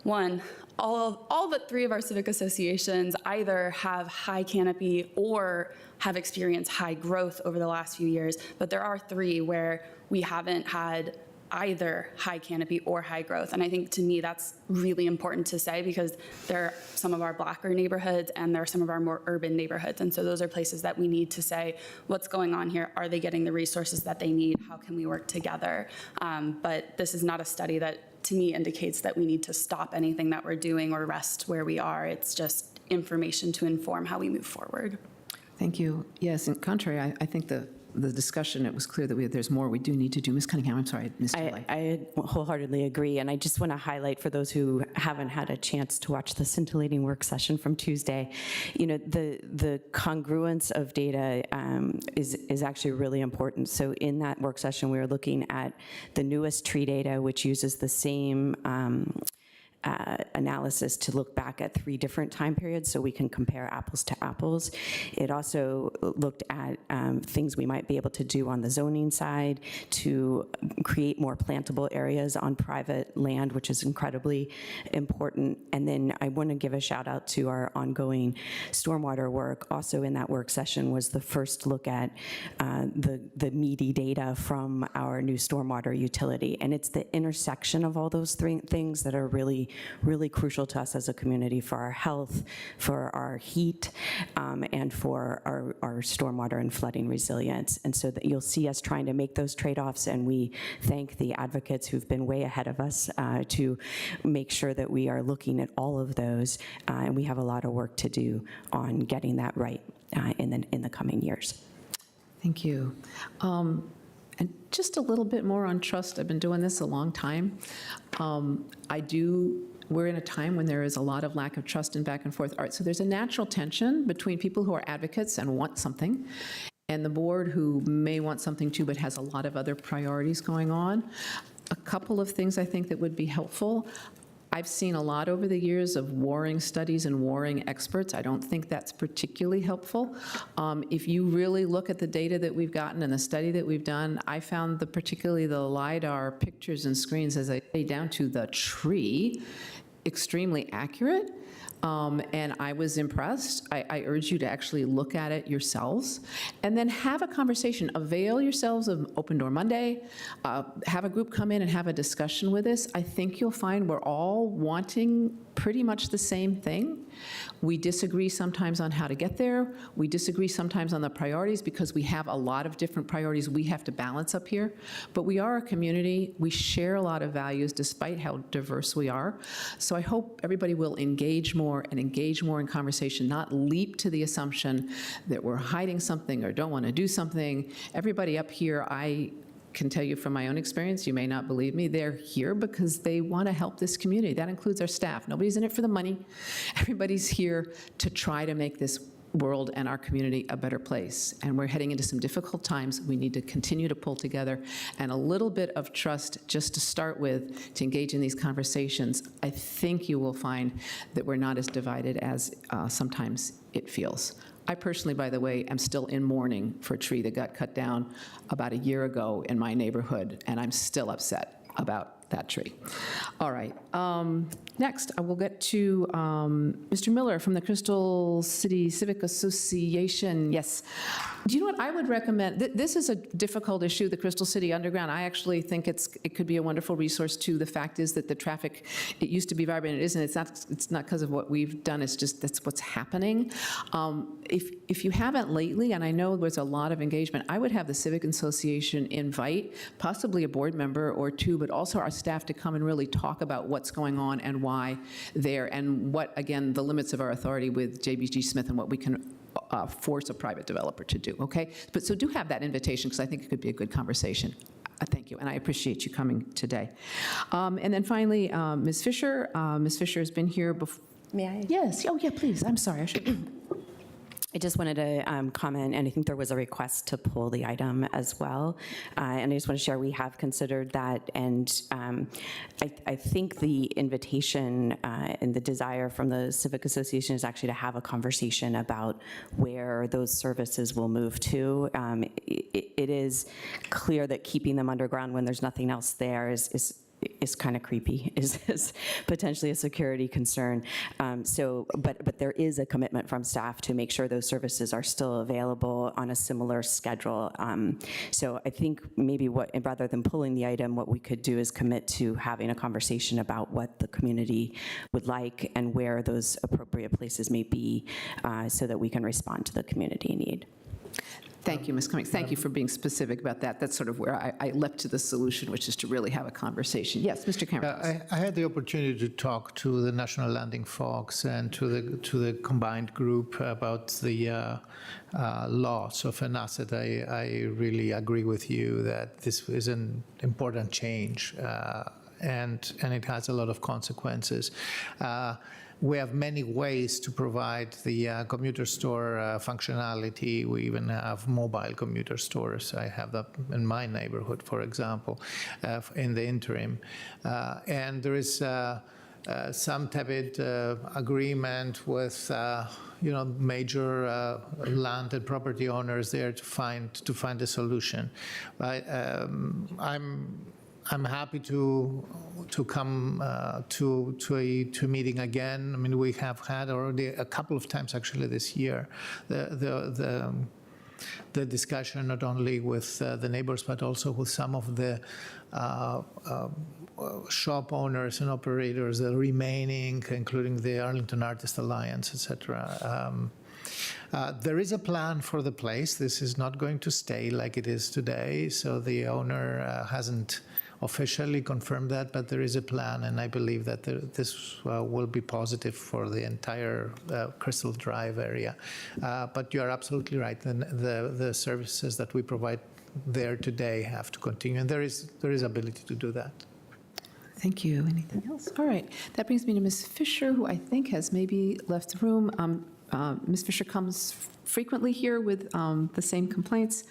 one, all but 3 of our civic associations either have high canopy or have experienced high growth over the last few years, but there are 3 where we haven't had either high canopy or high growth. And I think to me that's really important to say because they're some of our blacker neighborhoods and they're some of our more urban neighborhoods. And so those are places that we need to say, what's going on here? Are they getting the resources that they need? How can we work together? But this is not a study that to me indicates that we need to stop anything that we're doing or rest where we are. It's just information to inform how we move forward. Thank you. Yes, and contrary, I think the discussion, it was clear that there's more we do need to do. Ms. Cunningham, I'm sorry, Ms. Delay. I wholeheartedly agree, and I just want to highlight for those who haven't had a chance to watch the scintillating work session from Tuesday, the congruence of data is actually really important. So in that work session, we were looking at the newest tree data, which uses the same analysis to look back at 3 different time periods so we can compare apples to apples. It also looked at things we might be able to do on the zoning side to create more plantable areas on private land, which is incredibly important. And then I want to give a shout out to our ongoing stormwater work. Also in that work session was the first look at the meaty data from our new stormwater utility. And it's the intersection of all those 3 things that are really crucial to us as a community for our health, for our heat, and for our stormwater and flooding resilience. And so that you'll see us trying to make those trade-offs, and we thank the advocates who've been way ahead of us to make sure that we are looking at all of those, and we have a lot of work to do on getting that right in the coming years. Thank you. And just a little bit more on trust. I've been doing this a long time. We're in a time when there is a lot of lack of trust and back and forth. All right, so there's a natural tension between people who are advocates and want something, and the board who may want something too, but has a lot of other priorities going on. A couple of things I think that would be helpful. I've seen a lot over the years of warring studies and warring experts. I don't think that's particularly helpful. If you really look at the data that we've gotten and the study that we've done, I found particularly the LiDAR pictures and screens, as I say, down to the tree, extremely accurate. And I was impressed. I urge you to actually look at it yourselves and then have a conversation. Avail yourselves of Open Door Monday. Have a group come in and have a discussion with us. I think you'll find we're all wanting pretty much the same thing. We disagree sometimes on how to get there. We disagree sometimes on the priorities because we have a lot of different priorities we have to balance up here. But we are a community. We share a lot of values despite how diverse we are. So I hope everybody will engage more and engage more in conversation, not leap to the assumption that we're hiding something or don't want to do something. Everybody up here, I can tell you from my own experience, you may not believe me, they're here because they want to help this community. That includes our staff. Nobody's in it for the money. Everybody's here to try to make this world and our community a better place. And we're heading into some difficult times. We need to continue to pull together, and a little bit of trust just to start with to engage in these conversations. I think you will find that we're not as divided as sometimes it feels. I personally, by the way, am still in mourning for a tree that got cut down about a year ago in my neighborhood, and I'm still upset about that tree. All right. Next, I will get to Mr. Miller from the Crystal City Civic Association. Yes. Do you know what I would recommend? This is a difficult issue, the Crystal City Underground. I actually think it could be a wonderful resource too. The fact is that the traffic, it used to be vibrant, it isn't. It's not because of what we've done. It's just that's what's happening. If you haven't lately, and I know there's a lot of engagement, I would have the Civic Association invite possibly a board member or two, but also our staff to come and really talk about what's going on and why there, and what, again, the limits of our authority with JBG Smith and what we can force a private developer to do, okay? But so do have that invitation, because I think it could be a good conversation. Thank you, and I appreciate you coming today. And then finally, Ms. Fisher. Ms. Fisher has been here before. May I? Yes, oh yeah, please, I'm sorry, I should. I just wanted to comment, and I think there was a request to pull the item as well. And I just want to share, we have considered that, and I think the invitation and the desire from the Civic Association is actually to have a conversation about where those services will move to. It is clear that keeping them underground when there's nothing else there is kind of creepy, is potentially a security concern. But there is a commitment from staff to make sure those services are still available on a similar schedule. So I think maybe rather than pulling the item, what we could do is commit to having a conversation about what the community would like and where those appropriate places may be, so that we can respond to the community need. Thank you, Ms. Cummings. Thank you for being specific about that. That's sort of where I leapt to the solution, which is to really have a conversation. Yes, Mr. Cameron. I had the opportunity to talk to the National Landing Fox and to the combined group about the loss of an asset. I really agree with you that this is an important change, and it has a lot of consequences. We have many ways to provide the commuter store functionality. We even have mobile commuter stores. I have that in my neighborhood, for example, in the interim. And there is some tepid agreement with major land and property owners there to find a solution. But I'm happy to come to a meeting again. I mean, we have had already a couple of times actually this year the discussion, not only with the neighbors but also with some of the shop owners and operators, the remaining, including the Arlington Artist Alliance, etc. There is a plan for the place. This is not going to stay like it is today. So the owner hasn't officially confirmed that, but there is a plan, and I believe that this will be positive for the entire Crystal Drive area. But you are absolutely right. The services that we provide there today have to continue, and there is ability to do that. Thank you. Anything else? All right. That brings me to Ms. Fisher, who I think has maybe left the room. Ms. Fisher comes frequently here with the same complaints,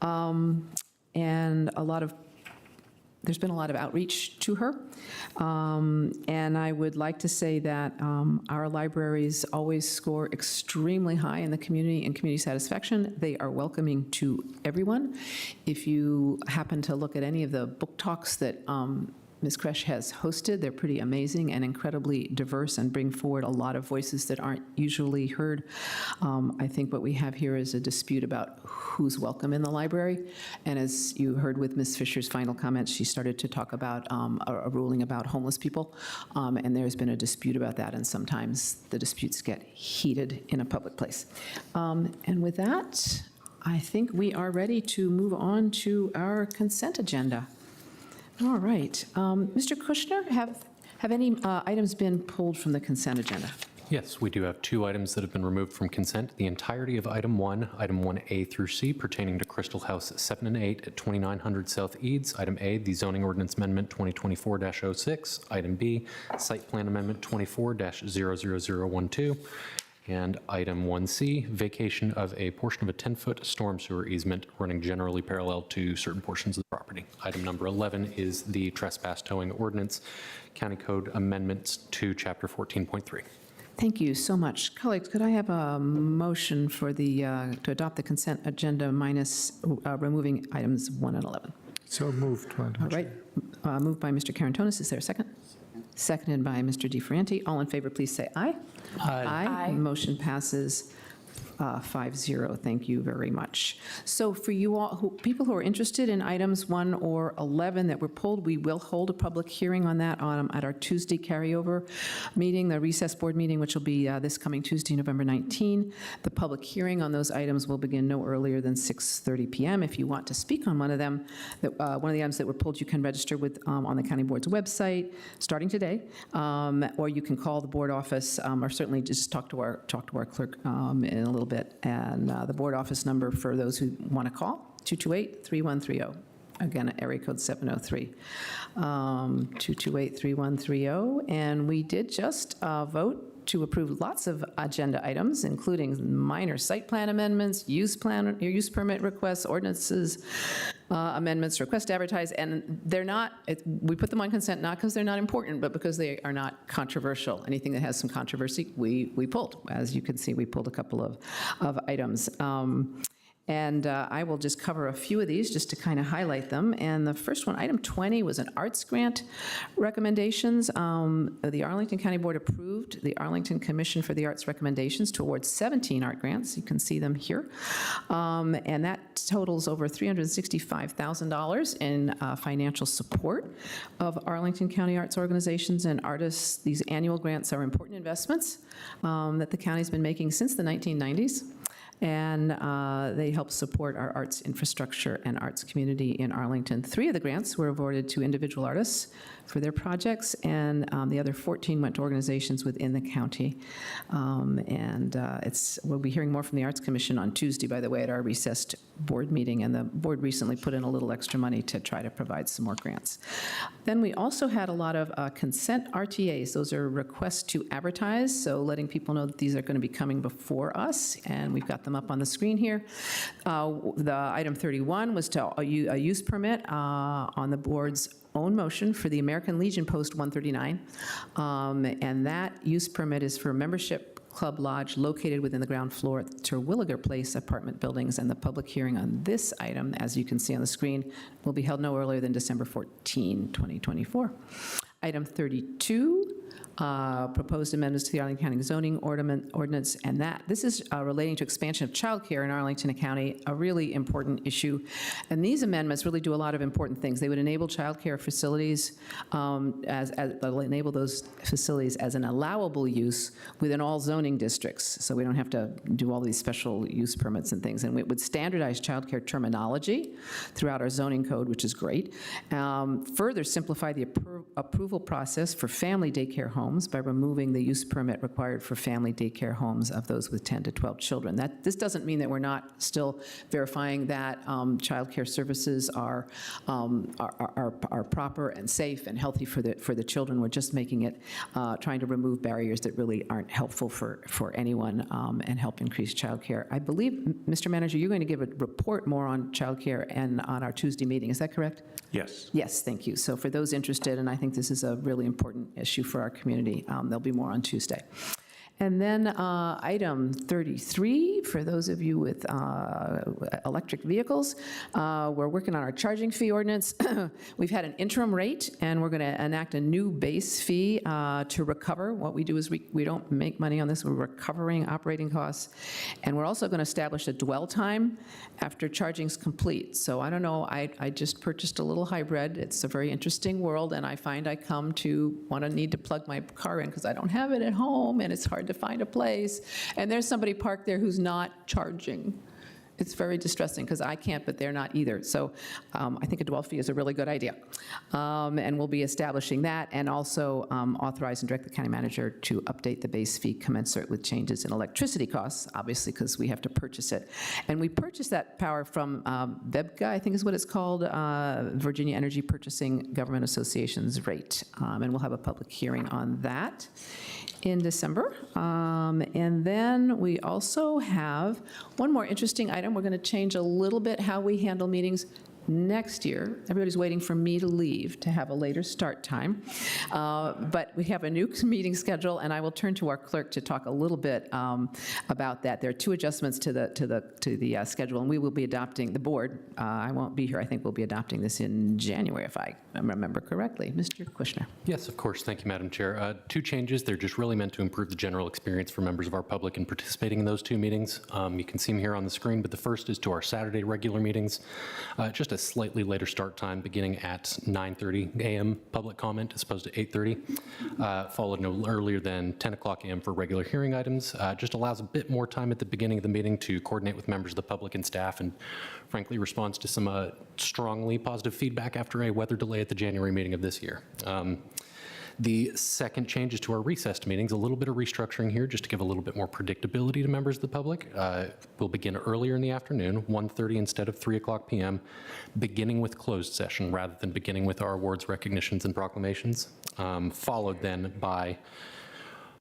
and there's been a lot of outreach to her. And I would like to say that our libraries always score extremely high in the community and community satisfaction. They are welcoming to everyone. If you happen to look at any of the book talks that Ms. Kresh has hosted, they're pretty amazing and incredibly diverse and bring forward a lot of voices that aren't usually heard. I think what we have here is a dispute about who's welcome in the library. And as you heard with Ms. Fisher's final comments, she started to talk about a ruling about homeless people. And there's been a dispute about that, and sometimes the disputes get heated in a public place. And with that, I think we are ready to move on to our consent agenda. All right. Mr. Kushner, have any items been pulled from the consent agenda? Yes, we do have 2 items that have been removed from consent. The entirety of item 1A through C pertaining to Crystal House 7 and 8 at 2900 South Eads. Item A, the zoning ordinance amendment 2024-06. Item B, site plan amendment 24-00012. And item 1C, vacation of a portion of a 10-foot storm sewer easement running generally parallel to certain portions of the property. Item number 11 is the trespass towing ordinance, County Code amendments to Chapter 14.3. Thank you so much. Colleagues, could I have a motion for to adopt the consent agenda minus removing items 1 and 11? So moved. All right. Moved by Mr. Karantonis. Is there a second? Seconded by Mr. DiFerenti. All in favor, please say aye. Aye. Motion passes 5-0. Thank you very much. So for you all, people who are interested in items 1 or 11 that were pulled, we will hold a public hearing on that at our Tuesday carryover meeting, the recess board meeting, which will be this coming Tuesday, November 19. The public hearing on those items will begin no earlier than 6:30 p.m. If you want to speak on one of them, one of the items that were pulled, you can register with on the county board's website starting today, or you can call the board office, or certainly just talk to our clerk in a little bit. And the board office number for those who want to call, 228-3130. Again, area code 703, 228-3130. And we did just vote to approve lots of agenda items, including minor site plan amendments, use permit requests, ordinances, amendments, request to advertise, and they're not, we put them on consent not because they're not important, but because they are not controversial. Anything that has some controversy, we pulled. As you can see, we pulled a couple of items. And I will just cover a few of these just to kind of highlight them. And the first one, item 20, was an arts grant recommendations. The Arlington County Board approved the Arlington Commission for the Arts recommendations to award 17 art grants. You can see them here. And that totals over $365,000 in financial support of Arlington County arts organizations and artists. These annual grants are important investments that the county's been making since the 1990s. And they help support our arts infrastructure and arts community in Arlington. 3 of the grants were awarded to individual artists for their projects, and the other 14 went to organizations within the county. We'll be hearing more from the Arts Commission on Tuesday, by the way, at our recessed board meeting, and the board recently put in a little extra money to try to provide some more grants. Then we also had a lot of consent RTAs. Those are requests to advertise, so letting people know that these are going to be coming before us, and we've got them up on the screen here. The item 31 was to a use permit on the board's own motion for the American Legion Post 139, and that use permit is for a membership club lodge located within the ground floor at Terwilliger Place apartment buildings, and the public hearing on this item, as you can see on the screen, will be held no earlier than December 14, 2024. Item 32, proposed amendments to the Arlington County zoning ordinance, and this is relating to expansion of childcare in Arlington County, a really important issue. And these amendments really do a lot of important things. They would enable childcare facilities, they'll enable those facilities as an allowable use within all zoning districts, so we don't have to do all these special use permits and things. And it would standardize childcare terminology throughout our zoning code, which is great. Further simplify the approval process for family daycare homes by removing the use permit required for family daycare homes of those with 10 to 12 children. This doesn't mean that we're not still verifying that child care services are proper and safe and healthy for the children. We're just making it, trying to remove barriers that really aren't helpful for anyone and help increase child care. I believe, Mr. Manager, you're going to give a report more on child care and on our Tuesday meeting. Is that correct? Yes. Yes, thank you. So for those interested, and I think this is a really important issue for our community, there'll be more on Tuesday. And then item 33, for those of you with electric vehicles, we're working on our charging fee ordinance. We've had an interim rate, and we're going to enact a new base fee to recover. What we do is we don't make money on this. We're recovering operating costs. And we're also going to establish a dwell time after charging's complete. So I don't know, I just purchased a little hybrid. It's a very interesting world, and I find I come to need to plug my car in because I don't have it at home, and it's hard to find a place, and there's somebody parked there who's not charging. It's very distressing because I can't, but they're not either. So I think a dwell fee is a really good idea. And we'll be establishing that, and also authorize and direct the county manager to update the base fee commensurate with changes in electricity costs, obviously because we have to purchase it. And we purchase that power from VEBGA, I think is what it's called, Virginia Energy Purchasing Government Association's rate. And we'll have a public hearing on that in December. And then we also have one more interesting item. We're going to change a little bit how we handle meetings next year. Everybody's waiting for me to leave to have a later start time. But we have a new meeting schedule, and I will turn to our clerk to talk a little bit about that. There are 2 adjustments to the schedule, and we will be adopting, the board, I won't be here, I think we'll be adopting this in January, if I remember correctly. Mr. Kushner. Yes, of course. Thank you, Madam Chair. 2 changes. They're just really meant to improve the general experience for members of our public in participating in those 2 meetings. You can see them here on the screen, but the first is to our Saturday regular meetings. Just a slightly later start time, beginning at 9:30 a.m. public comment as opposed to 8:30, followed no earlier than 10 o'clock a.m. for regular hearing items. Just allows a bit more time at the beginning of the meeting to coordinate with members of the public and staff, and frankly responds to some strongly positive feedback after a weather delay at the January meeting of this year. The second change is to our recessed meetings, a little bit of restructuring here just to give a little bit more predictability to members of the public. We'll begin earlier in the afternoon, 1:30 instead of 3 o'clock p.m., beginning with closed session rather than beginning with our awards, recognitions, and proclamations, followed then by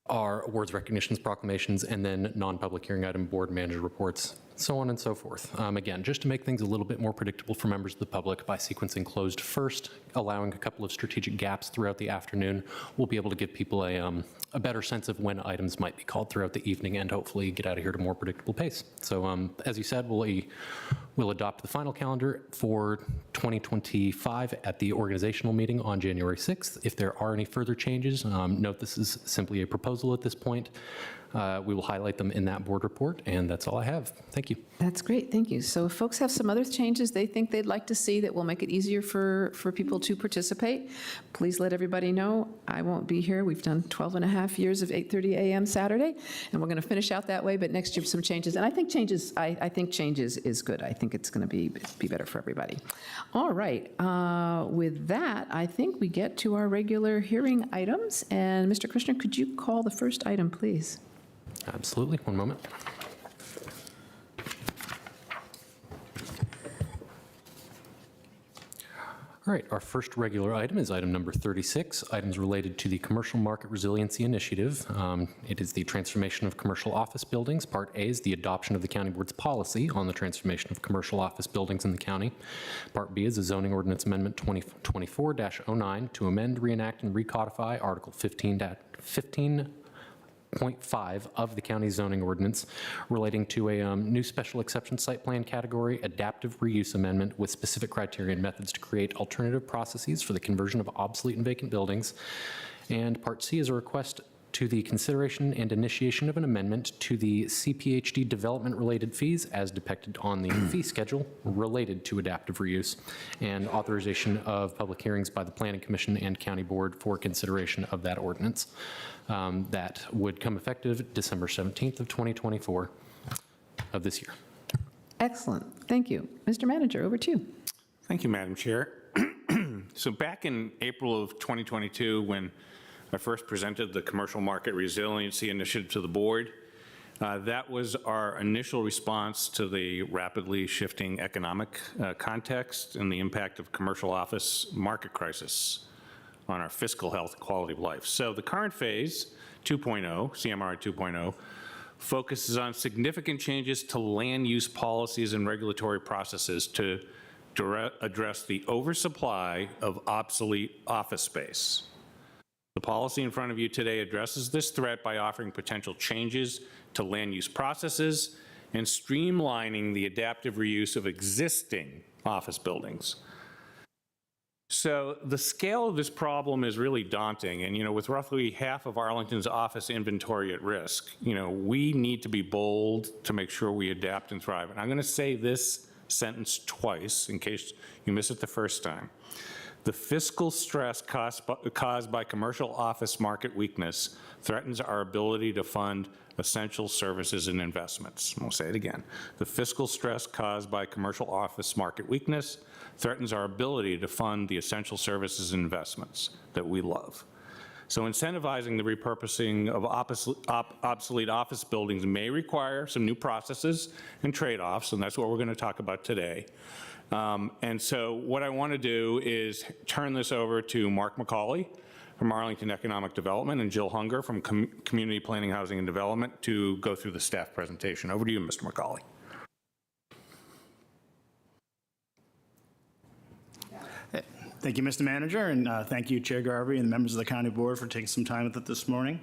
our awards, recognitions, proclamations, and then non-public hearing item, board manager reports, so on and so forth. Again, just to make things a little bit more predictable for members of the public by sequencing closed first, allowing a couple of strategic gaps throughout the afternoon, we'll be able to give people a better sense of when items might be called throughout the evening and hopefully get out of here at a more predictable pace. So as you said, we'll adopt the final calendar for 2025 at the organizational meeting on January 6th. If there are any further changes, note this is simply a proposal at this point. We will highlight them in that board report, and that's all I have. Thank you. That's great, thank you. So if folks have some other changes they think they'd like to see that will make it easier for people to participate, please let everybody know. I won't be here. We've done 12 and a half years of 8:30 a.m. Saturday, and we're going to finish out that way, but next year some changes. And I think changes is good. I think it's going to be better for everybody. All right, with that, I think we get to our regular hearing items. And Mr. Krishner, could you call the first item, please? Absolutely. One moment. All right, our first regular item is item number 36, items related to the Commercial Market Resiliency Initiative. It is the transformation of commercial office buildings. Part A is the adoption of the county board's policy on the transformation of commercial office buildings in the county. Part B is a zoning ordinance amendment 2024-09 to amend, reenact, and recodify Article 15.5 of the county zoning ordinance relating to a new special exception site plan category adaptive reuse amendment with specific criteria and methods to create alternative processes for the conversion of obsolete and vacant buildings. And Part C is a request to the consideration and initiation of an amendment to the CPHD development-related fees as depicted on the fee schedule related to adaptive reuse, and authorization of public hearings by the Planning Commission and County Board for consideration of that ordinance. That would come effective December 17th of 2024 of this year. Excellent, thank you. Mr. Manager, over to you. Thank you, Madam Chair. So back in April of 2022, when I first presented the Commercial Market Resiliency Initiative to the board, that was our initial response to the rapidly shifting economic context and the impact of commercial office market crisis on our fiscal health and quality of life. So the current phase, 2.0, CMRI 2.0, focuses on significant changes to land use policies and regulatory processes to address the oversupply of obsolete office space. The policy in front of you today addresses this threat by offering potential changes to land use processes and streamlining the adaptive reuse of existing office buildings. So the scale of this problem is really daunting, and with roughly half of Arlington's office inventory at risk, we need to be bold to make sure we adapt and thrive. And I'm going to say this sentence twice in case you miss it the first time. The fiscal stress caused by commercial office market weakness threatens our ability to fund essential services and investments. I'll say it again. The fiscal stress caused by commercial office market weakness threatens our ability to fund the essential services and investments that we love. So incentivizing the repurposing of obsolete office buildings may require some new processes and trade-offs, and that's what we're going to talk about today. And so what I want to do is turn this over to Mark McCauley from Arlington Economic Development and Jill Hunger from Community Planning, Housing, and Development to go through the staff presentation. Over to you, Mr. McCauley. Thank you, Mr. Manager, and thank you, Chair Garvey and the members of the County Board for taking some time with it this morning.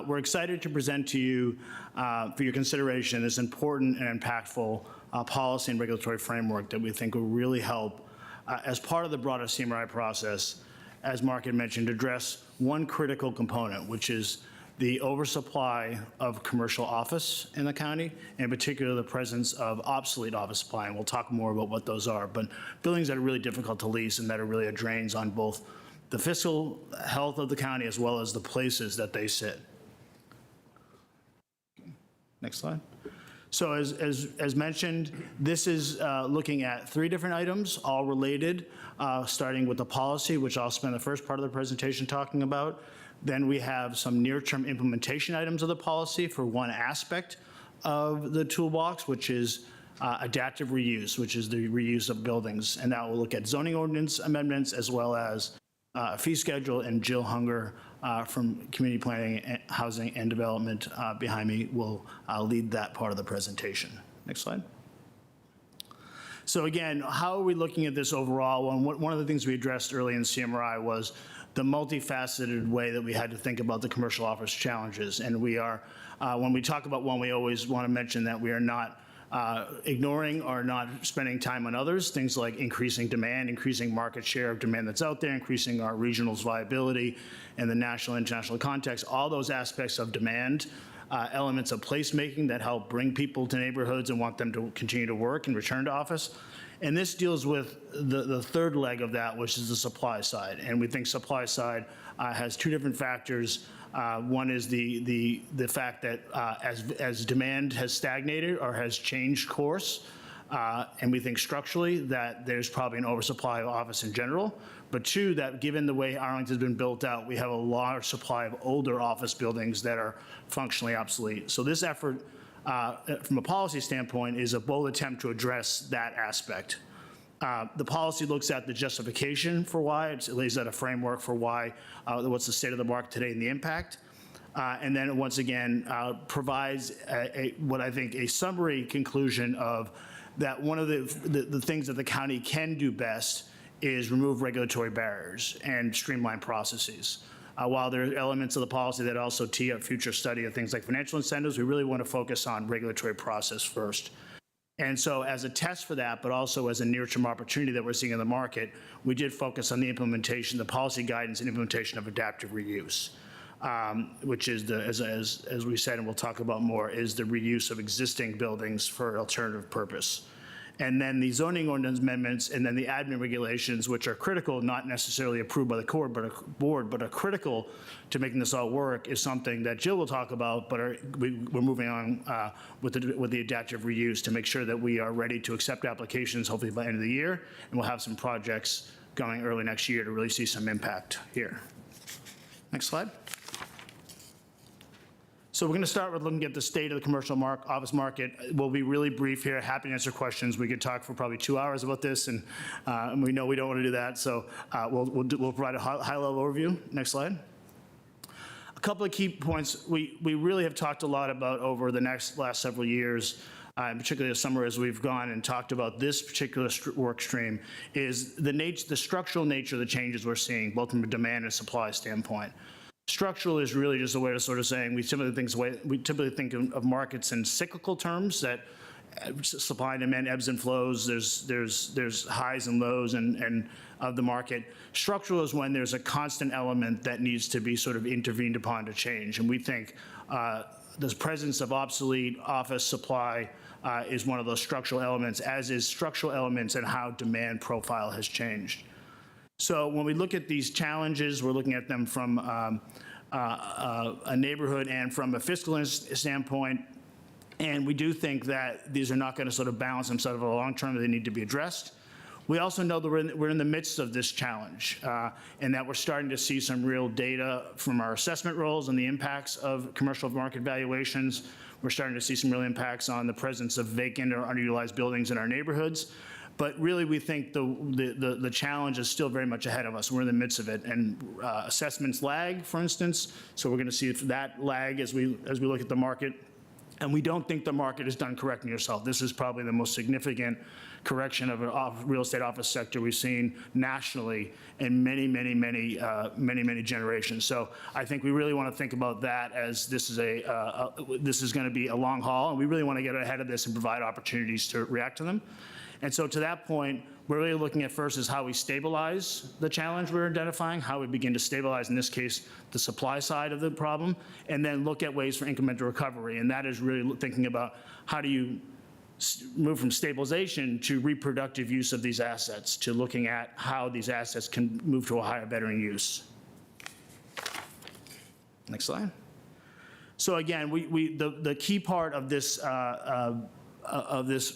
We're excited to present to you for your consideration this important and impactful policy and regulatory framework that we think will really help as part of the broader CMRI process, as Mark had mentioned, address one critical component, which is the oversupply of commercial office in the county, in particular the presence of obsolete office supply, and we'll talk more about what those are, but buildings that are really difficult to lease and that are really a drains on both the fiscal health of the county as well as the places that they sit. Next slide. So as mentioned, this is looking at 3 different items, all related, starting with the policy, which I'll spend the first part of the presentation talking about. Then we have some near-term implementation items of the policy for one aspect of the toolbox, which is adaptive reuse, which is the reuse of buildings. And that will look at zoning ordinance amendments as well as a fee schedule, and Jill Hunger from Community Planning, Housing, and Development behind me will lead that part of the presentation. Next slide. So again, how are we looking at this overall? One of the things we addressed early in CMRI was the multifaceted way that we had to think about the commercial office challenges. And we are, when we talk about one, we always want to mention that we are not ignoring or not spending time on others, things like increasing demand, increasing market share of demand that's out there, increasing our regional's viability in the national and international context, all those aspects of demand, elements of placemaking that help bring people to neighborhoods and want them to continue to work and return to office. And this deals with the third leg of that, which is the supply side. And we think supply side has 2 different factors. One is the fact that as demand has stagnated or has changed course, and we think structurally that there's probably an oversupply of office in general. But 2, that given the way Arlington's been built out, we have a large supply of older office buildings that are functionally obsolete. So this effort, from a policy standpoint, is a bold attempt to address that aspect. The policy looks at the justification for why, it lays out a framework for why, what's the state of the market today and the impact. And then once again, provides what I think a summary conclusion of that one of the things that the county can do best is remove regulatory barriers and streamline processes. While there are elements of the policy that also tee up future study of things like financial incentives, we really want to focus on regulatory process first. And so as a test for that, but also as a near-term opportunity that we're seeing in the market, we did focus on the implementation, the policy guidance and implementation of adaptive reuse, which is, as we said, and we'll talk about more, is the reuse of existing buildings for alternative purpose. And then the zoning ordinance amendments, and then the admin regulations, which are critical, not necessarily approved by the board, but are critical to making this all work, is something that Jill will talk about, but we're moving on with the adaptive reuse to make sure that we are ready to accept applications, hopefully by the end of the year, and we'll have some projects going early next year to really see some impact here. Next slide. So we're going to start with looking at the state of the commercial office market. We'll be really brief here. Happy to answer questions. We could talk for probably 2 hours about this, and we know we don't want to do that. So we'll provide a high-level overview. Next slide. A couple of key points we really have talked a lot about over the last several years, and particularly this summer as we've gone and talked about this particular work stream, is the structural nature of the changes we're seeing, both from a demand and supply standpoint. Structural is really just a way of sort of saying we typically think of markets in cyclical terms, that supply and demand ebbs and flows. There's highs and lows and of the market. Structural is when there's a constant element that needs to be sort of intervened upon to change. And we think the presence of obsolete office supply is one of those structural elements, as is structural elements and how demand profile has changed. So when we look at these challenges, we're looking at them from a neighborhood and from a fiscal standpoint. And we do think that these are not going to sort of balance themselves over the long term. They need to be addressed. We also know that we're in the midst of this challenge, and that we're starting to see some real data from our assessment roles and the impacts of commercial market valuations. We're starting to see some real impacts on the presence of vacant or underutilized buildings in our neighborhoods. But really, we think the challenge is still very much ahead of us. We're in the midst of it, and assessments lag, for instance. So we're going to see that lag as we look at the market. And we don't think the market is done correcting itself. This is probably the most significant correction of a real estate office sector we've seen nationally in many generations. So I think we really want to think about that as this is this is going to be a long haul, and we really want to get ahead of this and provide opportunities to react to them. And so to that point, we're really looking at first is how we stabilize the challenge we're identifying, how we begin to stabilize, in this case, the supply side of the problem, and then look at ways for incremental recovery. And that is really thinking about how do you move from stabilization to reproductive use of these assets, to looking at how these assets can move to a higher, better use. Next slide. So again, the key part of this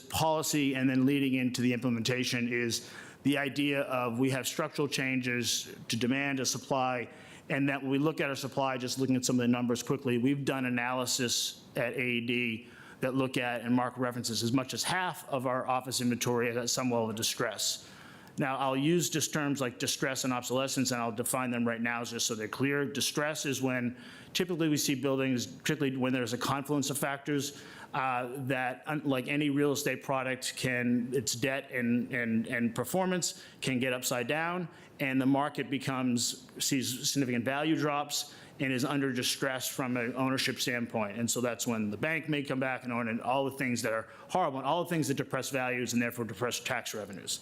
policy and then leading into the implementation is the idea of we have structural changes to demand, to supply, and that when we look at our supply, just looking at some of the numbers quickly, we've done analysis at AED that look at and market references as much as half of our office inventory at some level of distress. Now, I'll use just terms like distress and obsolescence, and I'll define them right now just so they're clear. Distress is when typically we see buildings, particularly when there's a confluence of factors that, like any real estate product, its debt and performance can get upside down, and the market sees significant value drops and is under distress from an ownership standpoint. And so that's when the bank may come back and own, and all the things that are horrible, and all the things that depress values and therefore depress tax revenues.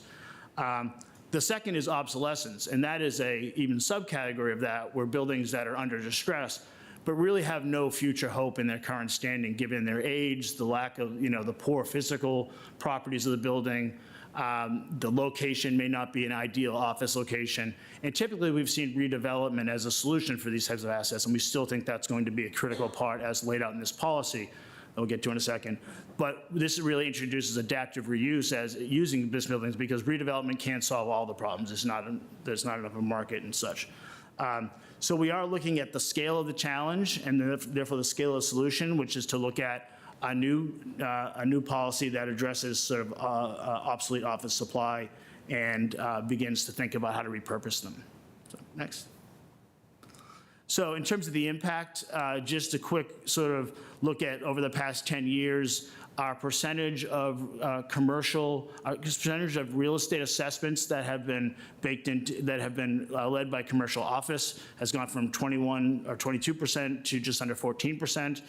The second is obsolescence, and that is a even subcategory of that, where buildings that are under distress but really have no future hope in their current standing, given their age, the lack of, the poor physical properties of the building. The location may not be an ideal office location. And typically we've seen redevelopment as a solution for these types of assets, and we still think that's going to be a critical part as laid out in this policy that we'll get to in a second. But this really introduces adaptive reuse as using this buildings, because redevelopment can't solve all the problems. There's not enough of a market and such. So we are looking at the scale of the challenge and therefore the scale of the solution, which is to look at a new policy that addresses sort of obsolete office supply and begins to think about how to repurpose them. So, next. So in terms of the impact, just a quick sort of look at over the past 10 years, our percentage of percentage of real estate assessments that have been baked into, that have been led by commercial office has gone from 21 or 22% to just under 14%.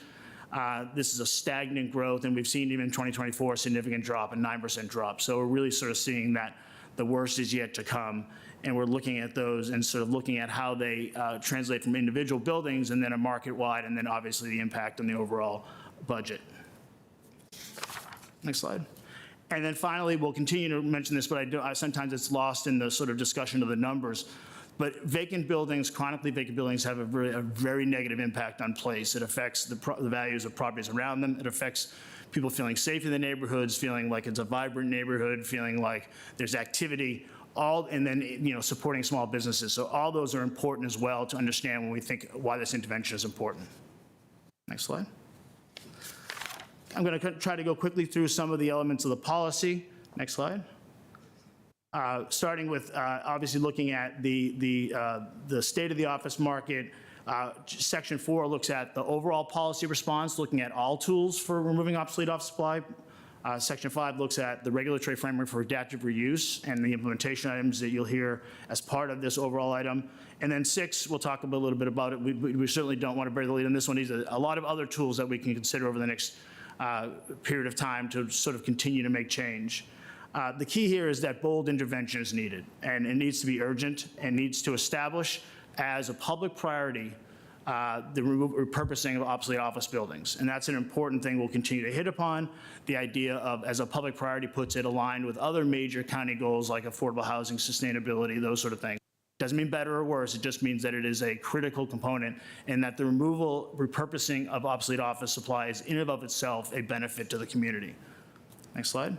This is a stagnant growth, and we've seen even in 2024 a significant drop, a 9% drop. So we're really sort of seeing that the worst is yet to come, and we're looking at those and sort of looking at how they translate from individual buildings and then a market-wide, and then obviously the impact on the overall budget. Next slide. And then finally, we'll continue to mention this, but sometimes it's lost in the sort of discussion of the numbers. But vacant buildings, chronically vacant buildings, have a very negative impact on place. It affects the values of properties around them. It affects people feeling safe in the neighborhoods, feeling like it's a vibrant neighborhood, feeling like there's activity, and then supporting small businesses. So all those are important as well to understand when we think why this intervention is important. Next slide. I'm going to try to go quickly through some of the elements of the policy. Next slide. Starting with obviously looking at the state of the office market. Section 4 looks at the overall policy response, looking at all tools for removing obsolete office supply. Section 5 looks at the regulatory framework for adaptive reuse and the implementation items that you'll hear as part of this overall item. And then 6, we'll talk a little bit about it. We certainly don't want to bury the lead on this one. These are a lot of other tools that we can consider over the next period of time to sort of continue to make change. The key here is that bold intervention is needed, and it needs to be urgent and needs to establish as a public priority the repurposing of obsolete office buildings. And that's an important thing we'll continue to hit upon. The idea of, as a public priority puts it, aligned with other major county goals like affordable housing, sustainability, those sort of things. Doesn't mean better or worse, it just means that it is a critical component and that the repurposing of obsolete office supply is in and of itself a benefit to the community. Next slide.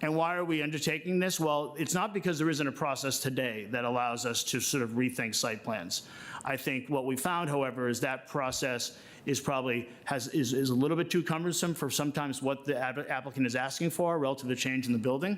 And why are we undertaking this? Well, it's not because there isn't a process today that allows us to sort of rethink site plans. I think what we found, however, is that process is probably is a little bit too cumbersome for sometimes what the applicant is asking for relative to the change in the building,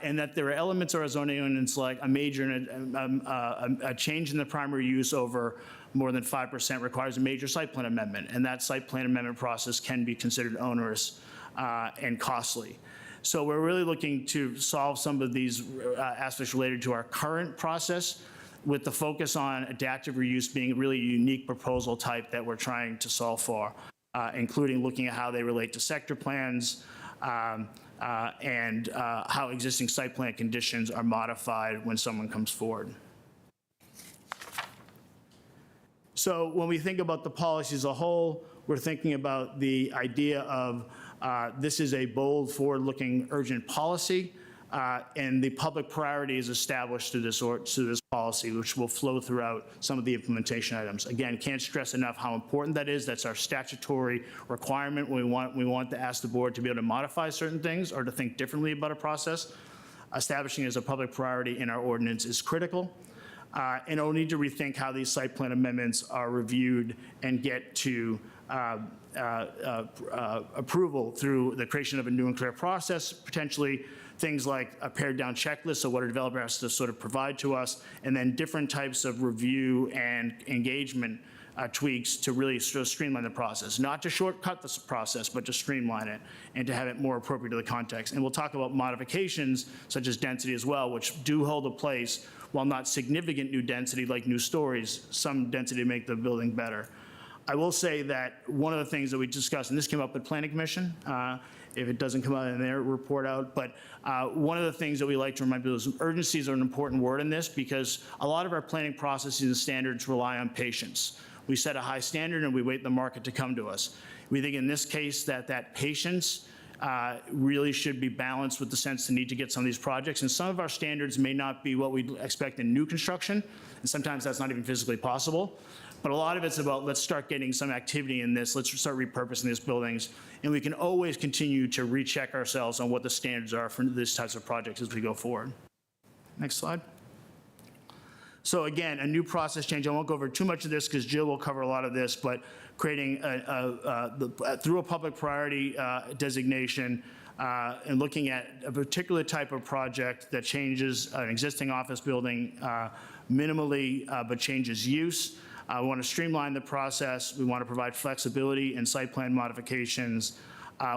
and that there are elements of our zoning ordinance like a major a change in the primary use over more than 5% requires a major site plan amendment, and that site plan amendment process can be considered onerous and costly. So we're really looking to solve some of these aspects related to our current process, with the focus on adaptive reuse being really a unique proposal type that we're trying to solve for, including looking at how they relate to sector plans and how existing site plan conditions are modified when someone comes forward. So when we think about the policy as a whole, we're thinking about the idea of this is a bold, forward-looking, urgent policy. and the public priority is established through this policy, which will flow throughout some of the implementation items. Again, can't stress enough how important that is. That's our statutory requirement. We want to ask the board to be able to modify certain things or to think differently about a process. Establishing it as a public priority in our ordinance is critical. And we'll need to rethink how these site plan amendments are reviewed and get to approval through the creation of a new and clear process, potentially things like a pared down checklist, so what a developer has to sort of provide to us, and then different types of review and engagement tweaks to really sort of streamline the process. Not to shortcut this process, but to streamline it and to have it more appropriate to the context. And we'll talk about modifications such as density as well, which do hold a place, while not significant new density like new stories, some density to make the building better. I will say that one of the things that we discussed, and this came up with Planning Commission, if it doesn't come out in their report out, but one of the things that we like to remind people is urgencies are an important word in this, because a lot of our planning processes and standards rely on patience. We set a high standard and we wait the market to come to us. We think in this case that patience really should be balanced with the sense the need to get some of these projects. And some of our standards may not be what we expect in new construction, and sometimes that's not even physically possible. But a lot of it's about, let's start getting some activity in this, let's start repurposing these buildings, and we can always continue to recheck ourselves on what the standards are for these types of projects as we go forward. Next slide. So again, a new process change. I won't go over too much of this because Jill will cover a lot of this, but creating through a public priority designation and looking at a particular type of project that changes an existing office building minimally, but changes use. We want to streamline the process. We want to provide flexibility in site plan modifications.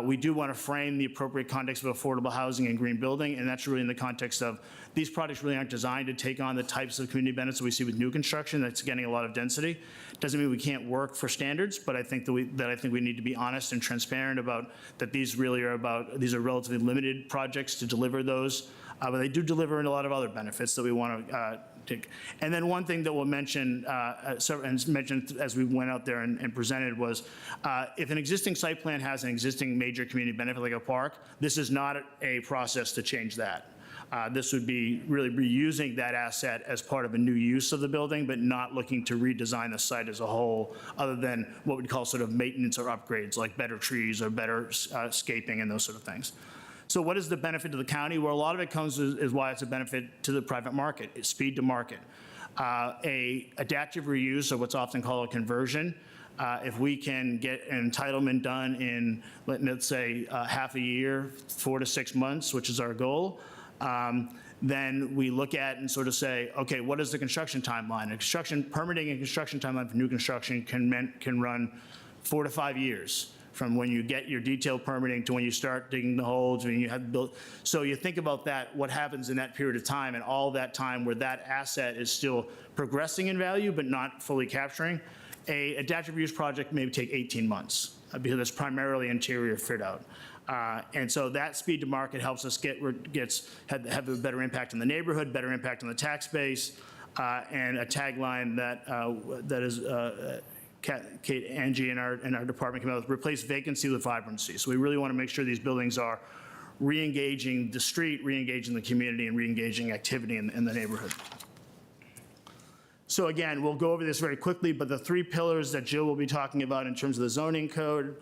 We do want to frame the appropriate context of affordable housing and green building, and that's really in the context of these projects really aren't designed to take on the types of community benefits that we see with new construction that's getting a lot of density. Doesn't mean we can't work for standards, but I think that we need to be honest and transparent about that these really are about, these are relatively limited projects to deliver those, but they do deliver in a lot of other benefits that we want to take. And then one thing that we'll mention, and mentioned as we went out there and presented was, if an existing site plan has an existing major community benefit like a park, this is not a process to change that. This would be really reusing that asset as part of a new use of the building, but not looking to redesign the site as a whole, other than what we'd call sort of maintenance or upgrades, like better trees or better scaping and those sort of things. So what is the benefit to the county? Well, a lot of it comes is why it's a benefit to the private market. It's speed to market. A adaptive reuse, or what's often called a conversion, if we can get an entitlement done in, let's say, half a year, 4 to 6 months, which is our goal, then we look at and sort of say, okay, what is the construction timeline? Permitting and construction timeline for new construction can run 4 to 5 years, from when you get your detailed permitting to when you start digging the holes, when you have built. So you think about that, what happens in that period of time, and all that time where that asset is still progressing in value but not fully capturing. A adaptive reuse project may take 18 months because it's primarily interior fit out. And so that speed to market helps us have a better impact on the neighborhood, better impact on the tax base, and a tagline that is Kate, Angie, and our department came out with, replace vacancy with vibrancy. So we really want to make sure these buildings are re-engaging the street, re-engaging the community, and re-engaging activity in the neighborhood. So again, we'll go over this very quickly, but the 3 pillars that Jill will be talking about in terms of the zoning code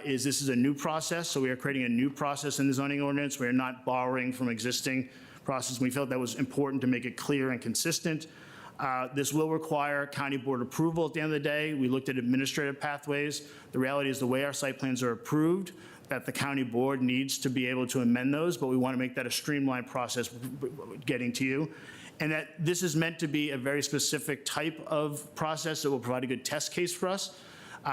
is this is a new process. So we are creating a new process in the zoning ordinance. We are not borrowing from existing process. We felt that was important to make it clear and consistent. This will require county board approval at the end of the day. We looked at administrative pathways. The reality is the way our site plans are approved, that the county board needs to be able to amend those, but we want to make that a streamlined process getting to you. And that this is meant to be a very specific type of process that will provide a good test case for us.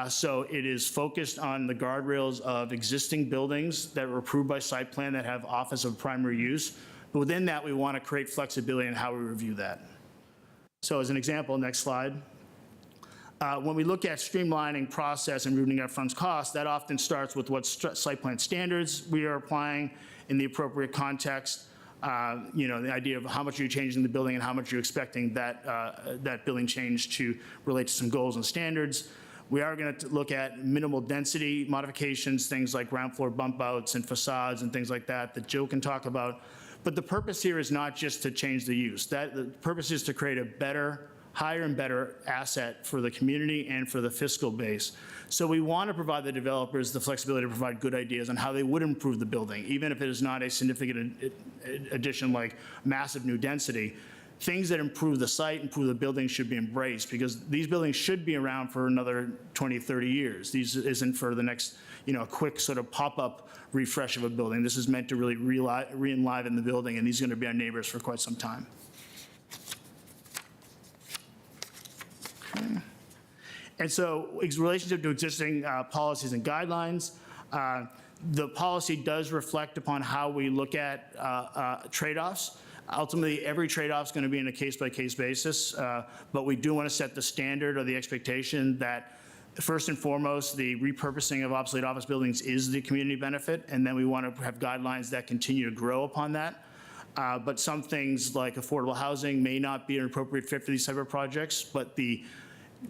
So it is focused on the guardrails of existing buildings that were approved by site plan that have office of primary use. But within that, we want to create flexibility in how we review that. So as an example, next slide. When we look at streamlining process and rooting out funds costs, that often starts with what site plan standards we are applying in the appropriate context. The idea of how much are you changing the building and how much you're expecting that building change to relate to some goals and standards. We are going to look at minimal density modifications, things like ground floor bump outs and facades and things like that Jill can talk about. But the purpose here is not just to change the use. The purpose is to create a better, higher and better asset for the community and for the fiscal base. So we want to provide the developers the flexibility to provide good ideas on how they would improve the building, even if it is not a significant addition like massive new density. Things that improve the site, improve the building should be embraced, because these buildings should be around for another 20, 30 years. These isn't for the next, quick sort of pop-up refresh of a building. This is meant to really re-enliven the building, and these are going to be our neighbors for quite some time. Okay. And so, in relationship to existing policies and guidelines, the policy does reflect upon how we look at trade-offs. Ultimately, every trade-off is going to be in a case-by-case basis, but we do want to set the standard or the expectation that, first and foremost, the repurposing of obsolete office buildings is the community benefit, and then we want to have guidelines that continue to grow upon that. But some things like affordable housing may not be an appropriate fit for these type of projects, but the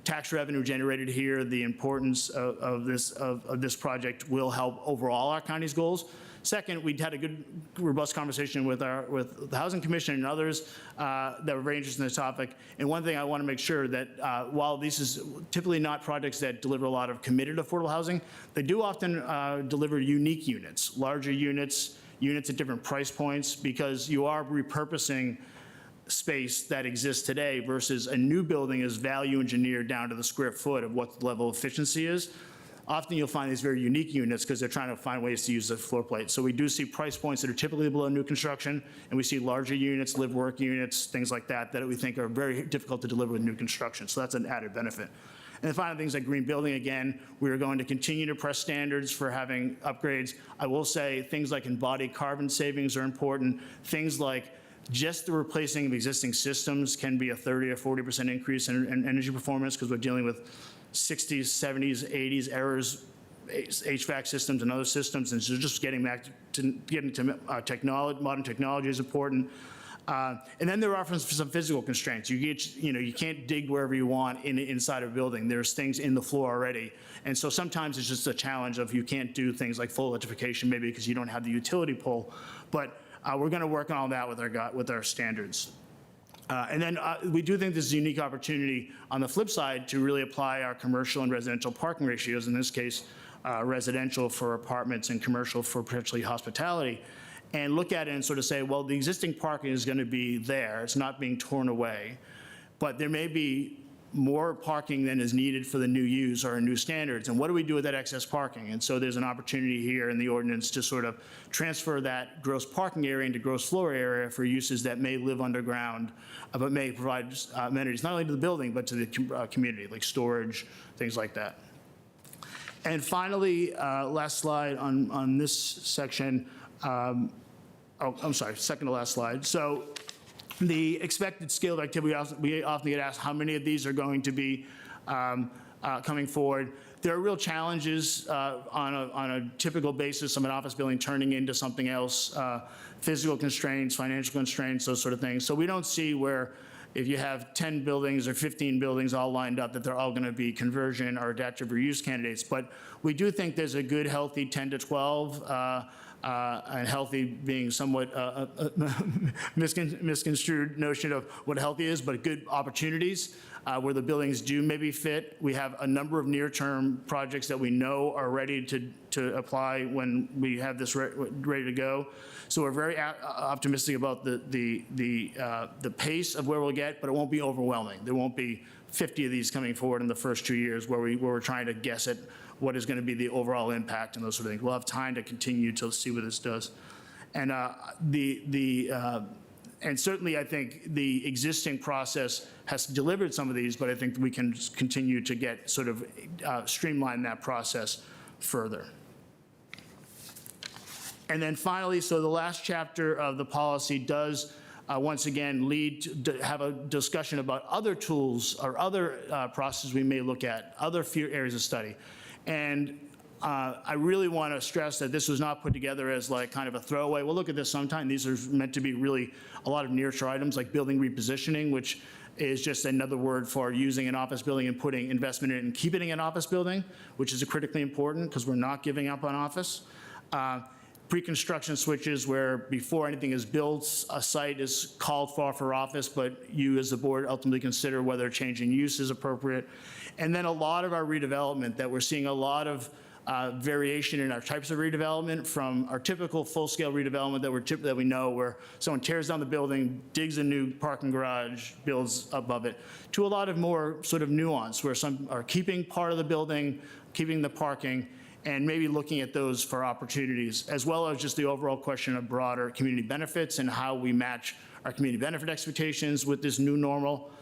tax revenue generated here, the importance of this project will help overall our county's goals. Second, we had a good, robust conversation with the Housing Commission and others that were very interested in this topic. And one thing I want to make sure that while this is typically not projects that deliver a lot of committed affordable housing, they do often deliver unique units, larger units, units at different price points, because you are repurposing space that exists today versus a new building is value engineered down to the square foot of what the level of efficiency is. Often you'll find these very unique units because they're trying to find ways to use the floor plate. So we do see price points that are typically below new construction, and we see larger units, live-work units, things like that, that we think are very difficult to deliver with new construction. So that's an added benefit. And the final things like green building, again, we are going to continue to press standards for having upgrades. I will say things like embodied carbon savings are important. Things like just the replacing of existing systems can be a 30 or 40% increase in energy performance, because we're dealing with 60s, 70s, 80s errors, HVAC systems and other systems, and so just getting back to technology, modern technology is important. And then there are some physical constraints. You can't dig wherever you want inside a building. There's things in the floor already, and so sometimes it's just a challenge of you can't do things like full electrification, maybe because you don't have the utility pole. But we're going to work on all that with our standards. And then we do think this is a unique opportunity on the flip side to really apply our commercial and residential parking ratios, in this case, residential for apartments and commercial for potentially hospitality, and look at it and sort of say, well, the existing parking is going to be there. It's not being torn away. But there may be more parking than is needed for the new use or new standards. And what do we do with that excess parking? And so there's an opportunity here in the ordinance to sort of transfer that gross parking area into gross floor area for uses that may live underground, but may provide amenities not only to the building, but to the community, like storage, things like that. And finally, last slide on this section. I'm sorry, second to last slide. So the expected scale of activity, we often get asked how many of these are going to be coming forward. There are real challenges on a typical basis of an office building turning into something else, physical constraints, financial constraints, those sort of things. So we don't see where if you have 10 buildings or 15 buildings all lined up that they're all going to be conversion or adaptive reuse candidates. But we do think there's a good, healthy 10 to 12, and healthy being somewhat misconstrued notion of what healthy is, but good opportunities where the buildings do maybe fit. We have a number of near-term projects that we know are ready to apply when we have this ready to go. So we're very optimistic about the pace of where we'll get, but it won't be overwhelming. There won't be 50 of these coming forward in the first 2 years where we're trying to guess at what is going to be the overall impact and those sort of things. We'll have time to continue to see what this does. And and certainly I think the existing process has delivered some of these, but I think we can continue to get sort of streamline that process further. And then finally, so the last chapter of the policy does once again lead to have a discussion about other tools or other processes we may look at, other few areas of study. And I really want to stress that this was not put together as like kind of a throwaway. We'll look at this sometime. These are meant to be really a lot of near-term items like building repositioning, which is just another word for using an office building and putting investment in it and keeping an office building, which is critically important because we're not giving up on office. pre-construction switches where before anything is built, a site is called for office, but you as the board ultimately consider whether changing use is appropriate. And then a lot of our redevelopment that we're seeing a lot of variation in our types of redevelopment, from our typical full-scale redevelopment that we know where someone tears down the building, digs a new parking garage, builds above it, to a lot of more sort of nuance where some are keeping part of the building, keeping the parking, and maybe looking at those for opportunities, as well as just the overall question of broader community benefits and how we match our community benefit expectations with this new normal.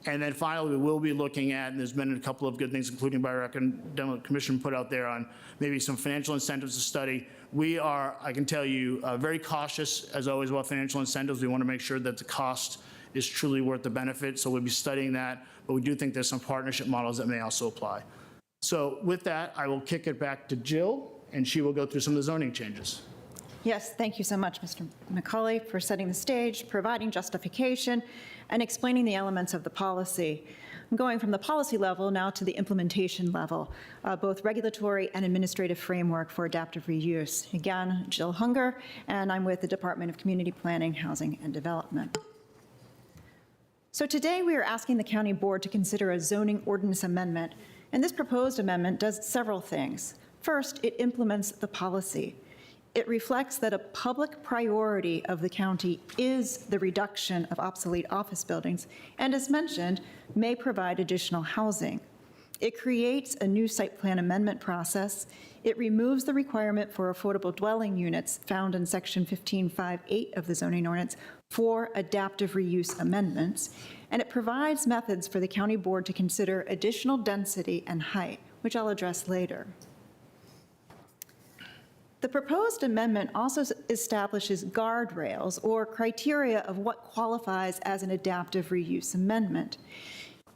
And then finally, we will be looking at, and there's been a couple of good things, including by our academic commission put out there on maybe some financial incentives to study. We are, I can tell you, very cautious, as always, about financial incentives. We want to make sure that the cost is truly worth the benefit, so we'll be studying that. But we do think there's some partnership models that may also apply. So with that, I will kick it back to Jill, and she will go through some of the zoning changes. Yes, thank you so much, Mr. McCauley, for setting the stage, providing justification, and explaining the elements of the policy. I'm going from the policy level now to the implementation level, both regulatory and administrative framework for adaptive reuse. Again, Jill Hunger, and I'm with the Department of Community Planning, Housing, and Development. So today we are asking the county board to consider a zoning ordinance amendment, and this proposed amendment does several things. First, it implements the policy. It reflects that a public priority of the county is the reduction of obsolete office buildings, and as mentioned, may provide additional housing. It creates a new site plan amendment process. It removes the requirement for affordable dwelling units found in section 1558 of the zoning ordinance for adaptive reuse amendments, and it provides methods for the county board to consider additional density and height, which I'll address later. The proposed amendment also establishes guardrails or criteria of what qualifies as an adaptive reuse amendment.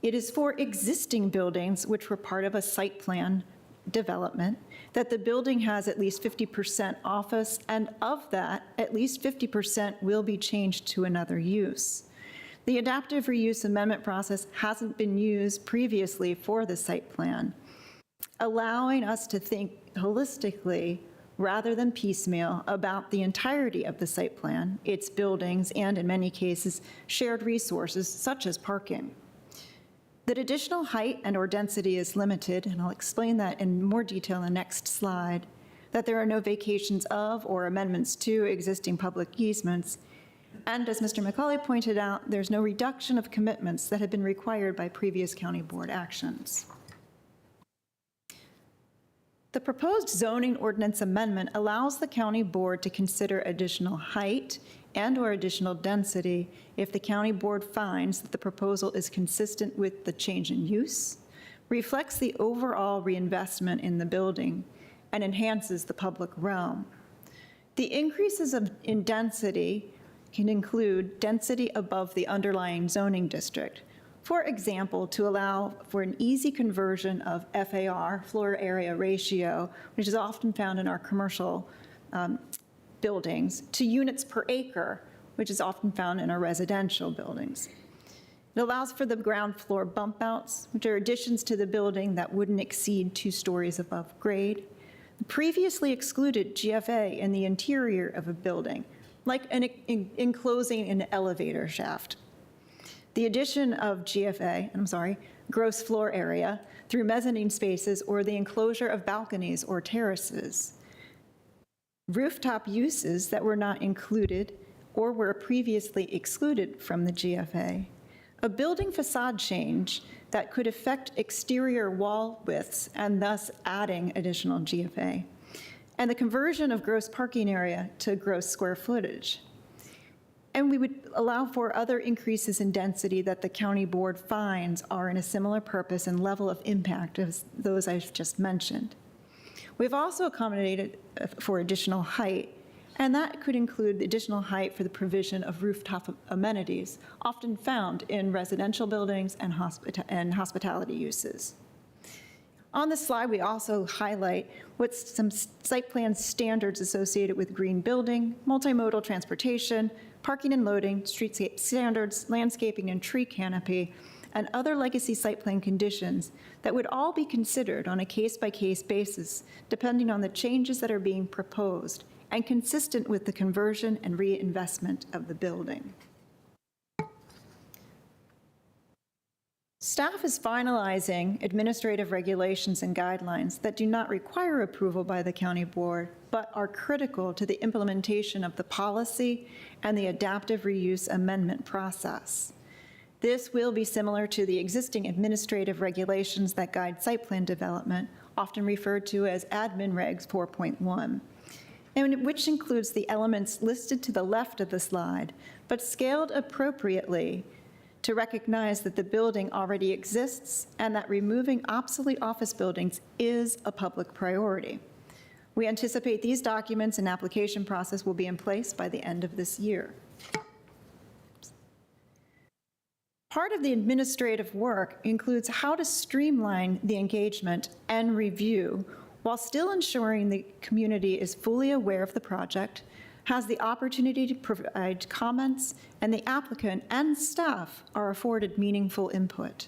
It is for existing buildings which were part of a site plan development, that the building has at least 50% office, and of that, at least 50% will be changed to another use. The adaptive reuse amendment process hasn't been used previously for the site plan, allowing us to think holistically rather than piecemeal about the entirety of the site plan, its buildings, and in many cases, shared resources such as parking. That additional height and or density is limited, and I'll explain that in more detail in the next slide, that there are no vacations of or amendments to existing public easements, and as Mr. McCauley pointed out, there's no reduction of commitments that had been required by previous county board actions. The proposed zoning ordinance amendment allows the county board to consider additional height and or additional density if the county board finds that the proposal is consistent with the change in use, reflects the overall reinvestment in the building, and enhances the public realm. The increases in density can include density above the underlying zoning district. For example, to allow for an easy conversion of FAR, floor area ratio, which is often found in our commercial buildings, to units per acre, which is often found in our residential buildings. It allows for the ground floor bump outs, which are additions to the building that wouldn't exceed 2 stories above grade. Previously excluded GFA in the interior of a building, like enclosing an elevator shaft. The addition of gross floor area, through mezzanine spaces or the enclosure of balconies or terraces. Rooftop uses that were not included or were previously excluded from the GFA. A building facade change that could affect exterior wall widths and thus adding additional GFA. And the conversion of gross parking area to gross square footage. And we would allow for other increases in density that the county board finds are in a similar purpose and level of impact as those I've just mentioned. We've also accommodated for additional height, and that could include the additional height for the provision of rooftop amenities, often found in residential buildings and hospitality uses. On this slide, we also highlight what's some site plan standards associated with green building, multimodal transportation, parking and loading, streetscape standards, landscaping and tree canopy, and other legacy site plan conditions that would all be considered on a case-by-case basis, depending on the changes that are being proposed and consistent with the conversion and reinvestment of the building. Staff is finalizing administrative regulations and guidelines that do not require approval by the county board, but are critical to the implementation of the policy and the adaptive reuse amendment process. This will be similar to the existing administrative regulations that guide site plan development, often referred to as Admin Regs 4.1, and which includes the elements listed to the left of the slide, but scaled appropriately to recognize that the building already exists and that removing obsolete office buildings is a public priority. We anticipate these documents and application process will be in place by the end of this year. Part of the administrative work includes how to streamline the engagement and review while still ensuring the community is fully aware of the project, has the opportunity to provide comments, and the applicant and staff are afforded meaningful input.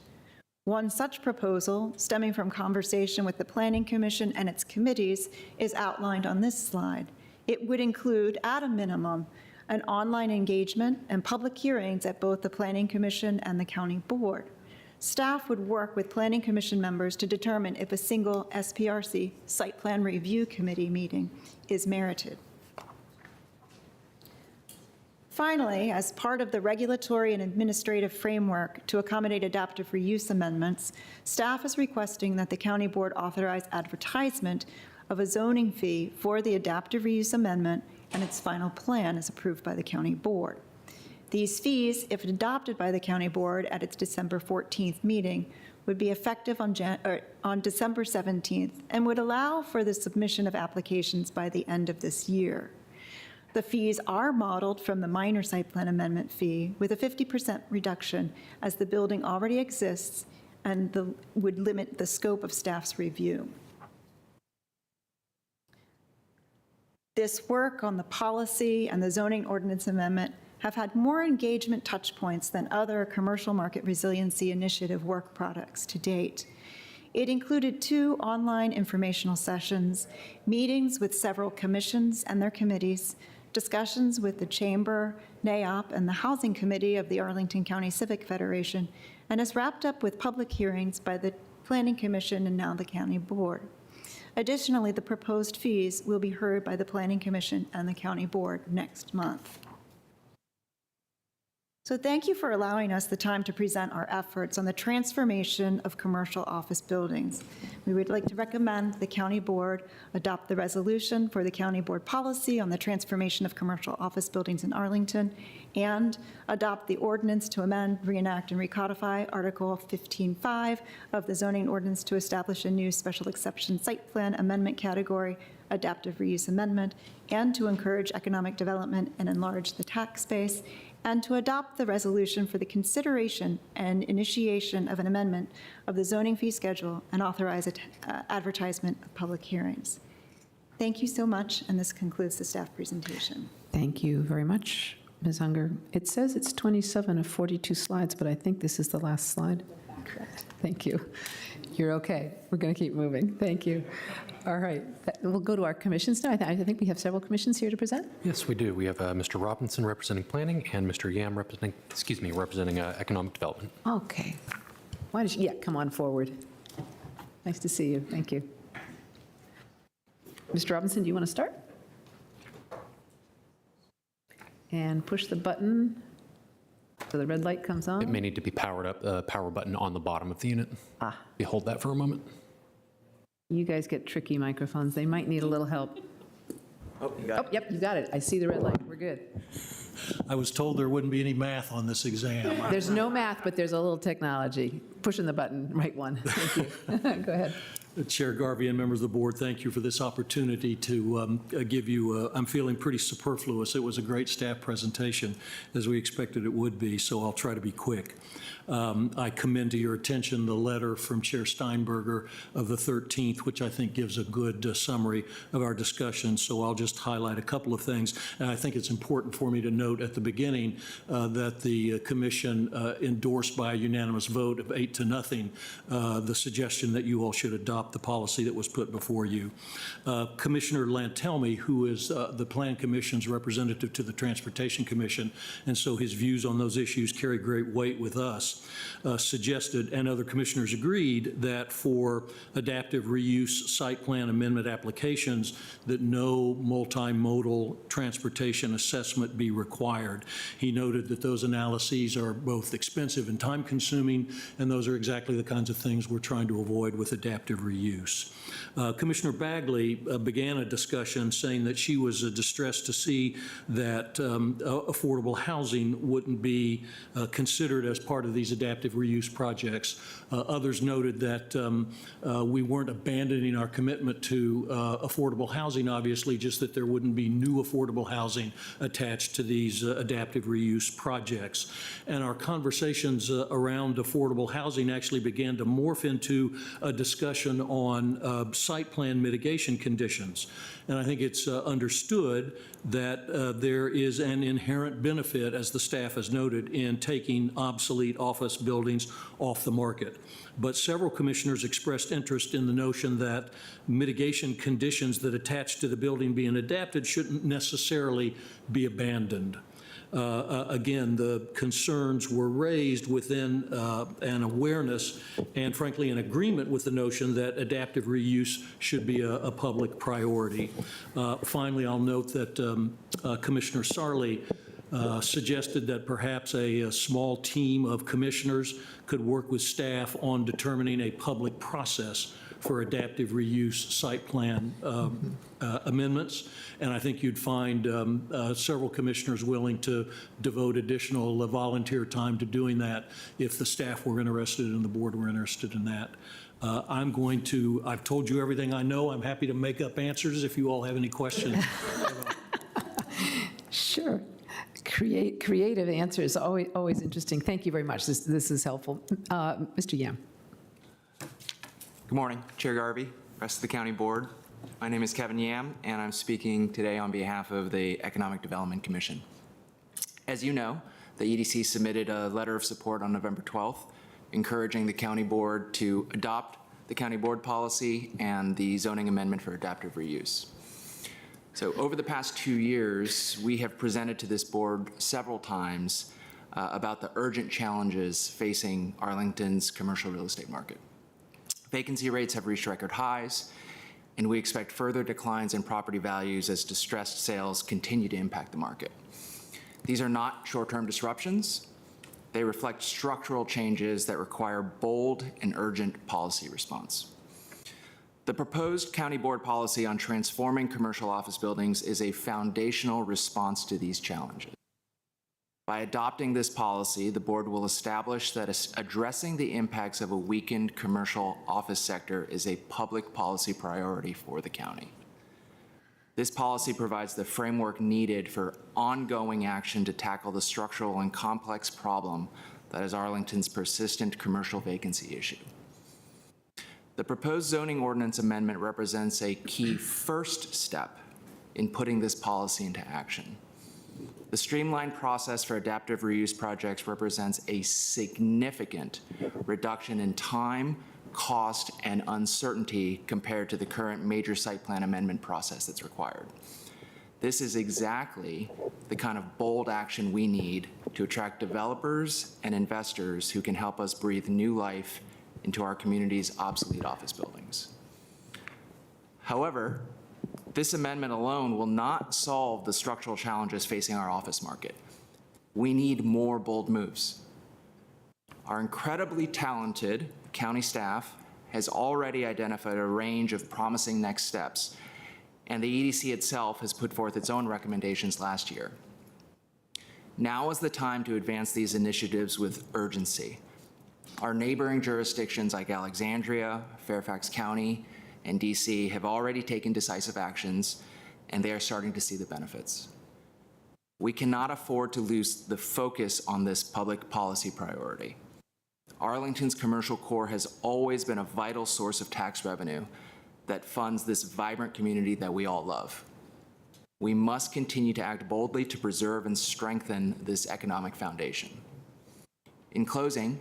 One such proposal, stemming from conversation with the Planning Commission and its committees, is outlined on this slide. It would include, at a minimum, an online engagement and public hearings at both the Planning Commission and the County Board. Staff would work with Planning Commission members to determine if a single SPRC, Site Plan Review Committee meeting, is merited. Finally, as part of the regulatory and administrative framework to accommodate adaptive reuse amendments, staff is requesting that the County Board authorize advertisement of a zoning fee for the adaptive reuse amendment, and its final plan is approved by the County Board. These fees, if adopted by the County Board at its December 14th meeting, would be effective on December 17th and would allow for the submission of applications by the end of this year. The fees are modeled from the minor site plan amendment fee with a 50% reduction as the building already exists and would limit the scope of staff's review. This work on the policy and the zoning ordinance amendment have had more engagement touch points than other commercial market resiliency initiative work products to date. It included 2 online informational sessions, meetings with several commissions and their committees, discussions with the Chamber, NAIOP, and the Housing Committee of the Arlington County Civic Federation, and is wrapped up with public hearings by the Planning Commission and now the County Board. Additionally, the proposed fees will be heard by the Planning Commission and the County Board next month. So thank you for allowing us the time to present our efforts on the transformation of commercial office buildings. We would like to recommend the County Board adopt the resolution for the County Board policy on the transformation of commercial office buildings in Arlington and adopt the ordinance to amend, reenact, and recodify Article 15.5 of the zoning ordinance to establish a new special exception site plan amendment category, adaptive reuse amendment, and to encourage economic development and enlarge the tax base, and to adopt the resolution for the consideration and initiation of an amendment of the zoning fee schedule and authorize advertisement of public hearings. Thank you so much, and this concludes the staff presentation. Thank you very much, Ms. Unger. It says it's 27 of 42 slides, but I think this is the last slide. Correct. Thank you. You're okay. We're going to keep moving. Thank you. All right. We'll go to our commissions now. I think we have several commissions here to present. Yes, we do. We have Mr. Robinson representing planning and Mr. Yam representing economic development. Okay. Why don't you, yeah, come on forward. Nice to see you. Thank you. Mr. Robinson, do you want to start? And push the button so the red light comes on. It may need to be powered up, power button on the bottom of the unit. You hold that for a moment. You guys get tricky microphones. They might need a little help. Oh, yep, you got it. I see the red light. We're good. I was told there wouldn't be any math on this exam. There's no math, but there's a little technology. Pushing the button, right one. Thank you. Go ahead. Chair Garvey and members of the board, thank you for this opportunity to give you, I'm feeling pretty superfluous. It was a great staff presentation, as we expected it would be, so I'll try to be quick. I commend to your attention the letter from Chair Steinberger of the 13th, which I think gives a good summary of our discussion, so I'll just highlight a couple of things. And I think it's important for me to note at the beginning that the commission endorsed by a unanimous vote of 8-0 the suggestion that you all should adopt adopt the policy that was put before you. Commissioner Lantelmi, who is the Plan Commission's representative to the Transportation Commission, and so his views on those issues carry great weight with us, suggested, and other commissioners agreed, that for adaptive reuse site plan amendment applications, that no multimodal transportation assessment be required. He noted that those analyses are both expensive and time-consuming, and those are exactly the kinds of things we're trying to avoid with adaptive reuse. Commissioner Bagley began a discussion saying that she was distressed to see that affordable housing wouldn't be considered as part of these adaptive reuse projects. Others noted that we weren't abandoning our commitment to affordable housing, obviously, just that there wouldn't be new affordable housing attached to these adaptive reuse projects. And our conversations around affordable housing actually began to morph into a discussion on site plan mitigation conditions. And I think it's understood that there is an inherent benefit, as the staff has noted, in taking obsolete office buildings off the market. But several commissioners expressed interest in the notion that mitigation conditions that attach to the building being adapted shouldn't necessarily be abandoned. Again, the concerns were raised within an awareness and, frankly, an agreement with the notion that adaptive reuse should be a public priority. Finally, I'll note that Commissioner Sarli suggested that perhaps a small team of commissioners could work with staff on determining a public process for adaptive reuse site plan amendments. And I think you'd find several commissioners willing to devote additional volunteer time to doing that if the staff were interested and the board were interested in that. I've told you everything I know. I'm happy to make up answers if you all have any questions. Sure. Creative answers, always interesting. Thank you very much. This is helpful. Mr. Yam. Good morning, Chair Garvey, rest of the County Board. My name is Kevin Yam, and I'm speaking today on behalf of the Economic Development Commission. As you know, the EDC submitted a letter of support on November 12th, encouraging the County Board to adopt the County Board policy and the zoning amendment for adaptive reuse. So over the past 2 years, we have presented to this board several times about the urgent challenges facing Arlington's commercial real estate market. Vacancy rates have reached record highs, and we expect further declines in property values as distressed sales continue to impact the market. These are not short-term disruptions. They reflect structural changes that require bold and urgent policy response. The proposed County Board policy on transforming commercial office buildings is a foundational response to these challenges. By adopting this policy, the board will establish that addressing the impacts of a weakened commercial office sector is a public policy priority for the county. This policy provides the framework needed for ongoing action to tackle the structural and complex problem that is Arlington's persistent commercial vacancy issue. The proposed zoning ordinance amendment represents a key first step in putting this policy into action. The streamlined process for adaptive reuse projects represents a significant reduction in time, cost, and uncertainty compared to the current major site plan amendment process that's required. This is exactly the kind of bold action we need to attract developers and investors who can help us breathe new life into our community's obsolete office buildings. However, this amendment alone will not solve the structural challenges facing our office market. We need more bold moves. Our incredibly talented county staff has already identified a range of promising next steps, and the EDC itself has put forth its own recommendations last year. Now is the time to advance these initiatives with urgency. Our neighboring jurisdictions like Alexandria, Fairfax County, and DC have already taken decisive actions, and they are starting to see the benefits. We cannot afford to lose the focus on this public policy priority. Arlington's commercial core has always been a vital source of tax revenue that funds this vibrant community that we all love. We must continue to act boldly to preserve and strengthen this economic foundation. In closing,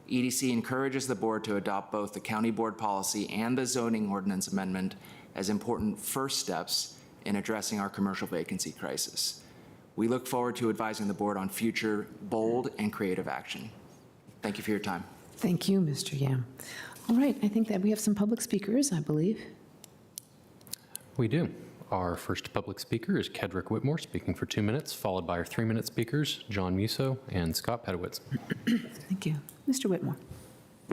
EDC encourages the board to adopt both the county board policy and the zoning ordinance amendment as important first steps in addressing our commercial vacancy crisis. We look forward to advising the board on future bold and creative action. Thank you for your time. Thank you, Mr. Yam. All right, I think that we have some public speakers, I believe. We do. Our first public speaker is Kedrick Whitmore, speaking for 2 minutes, followed by our 3-minute speakers, John Musso and Scott Pedowitz. Thank you. Mr. Whitmore.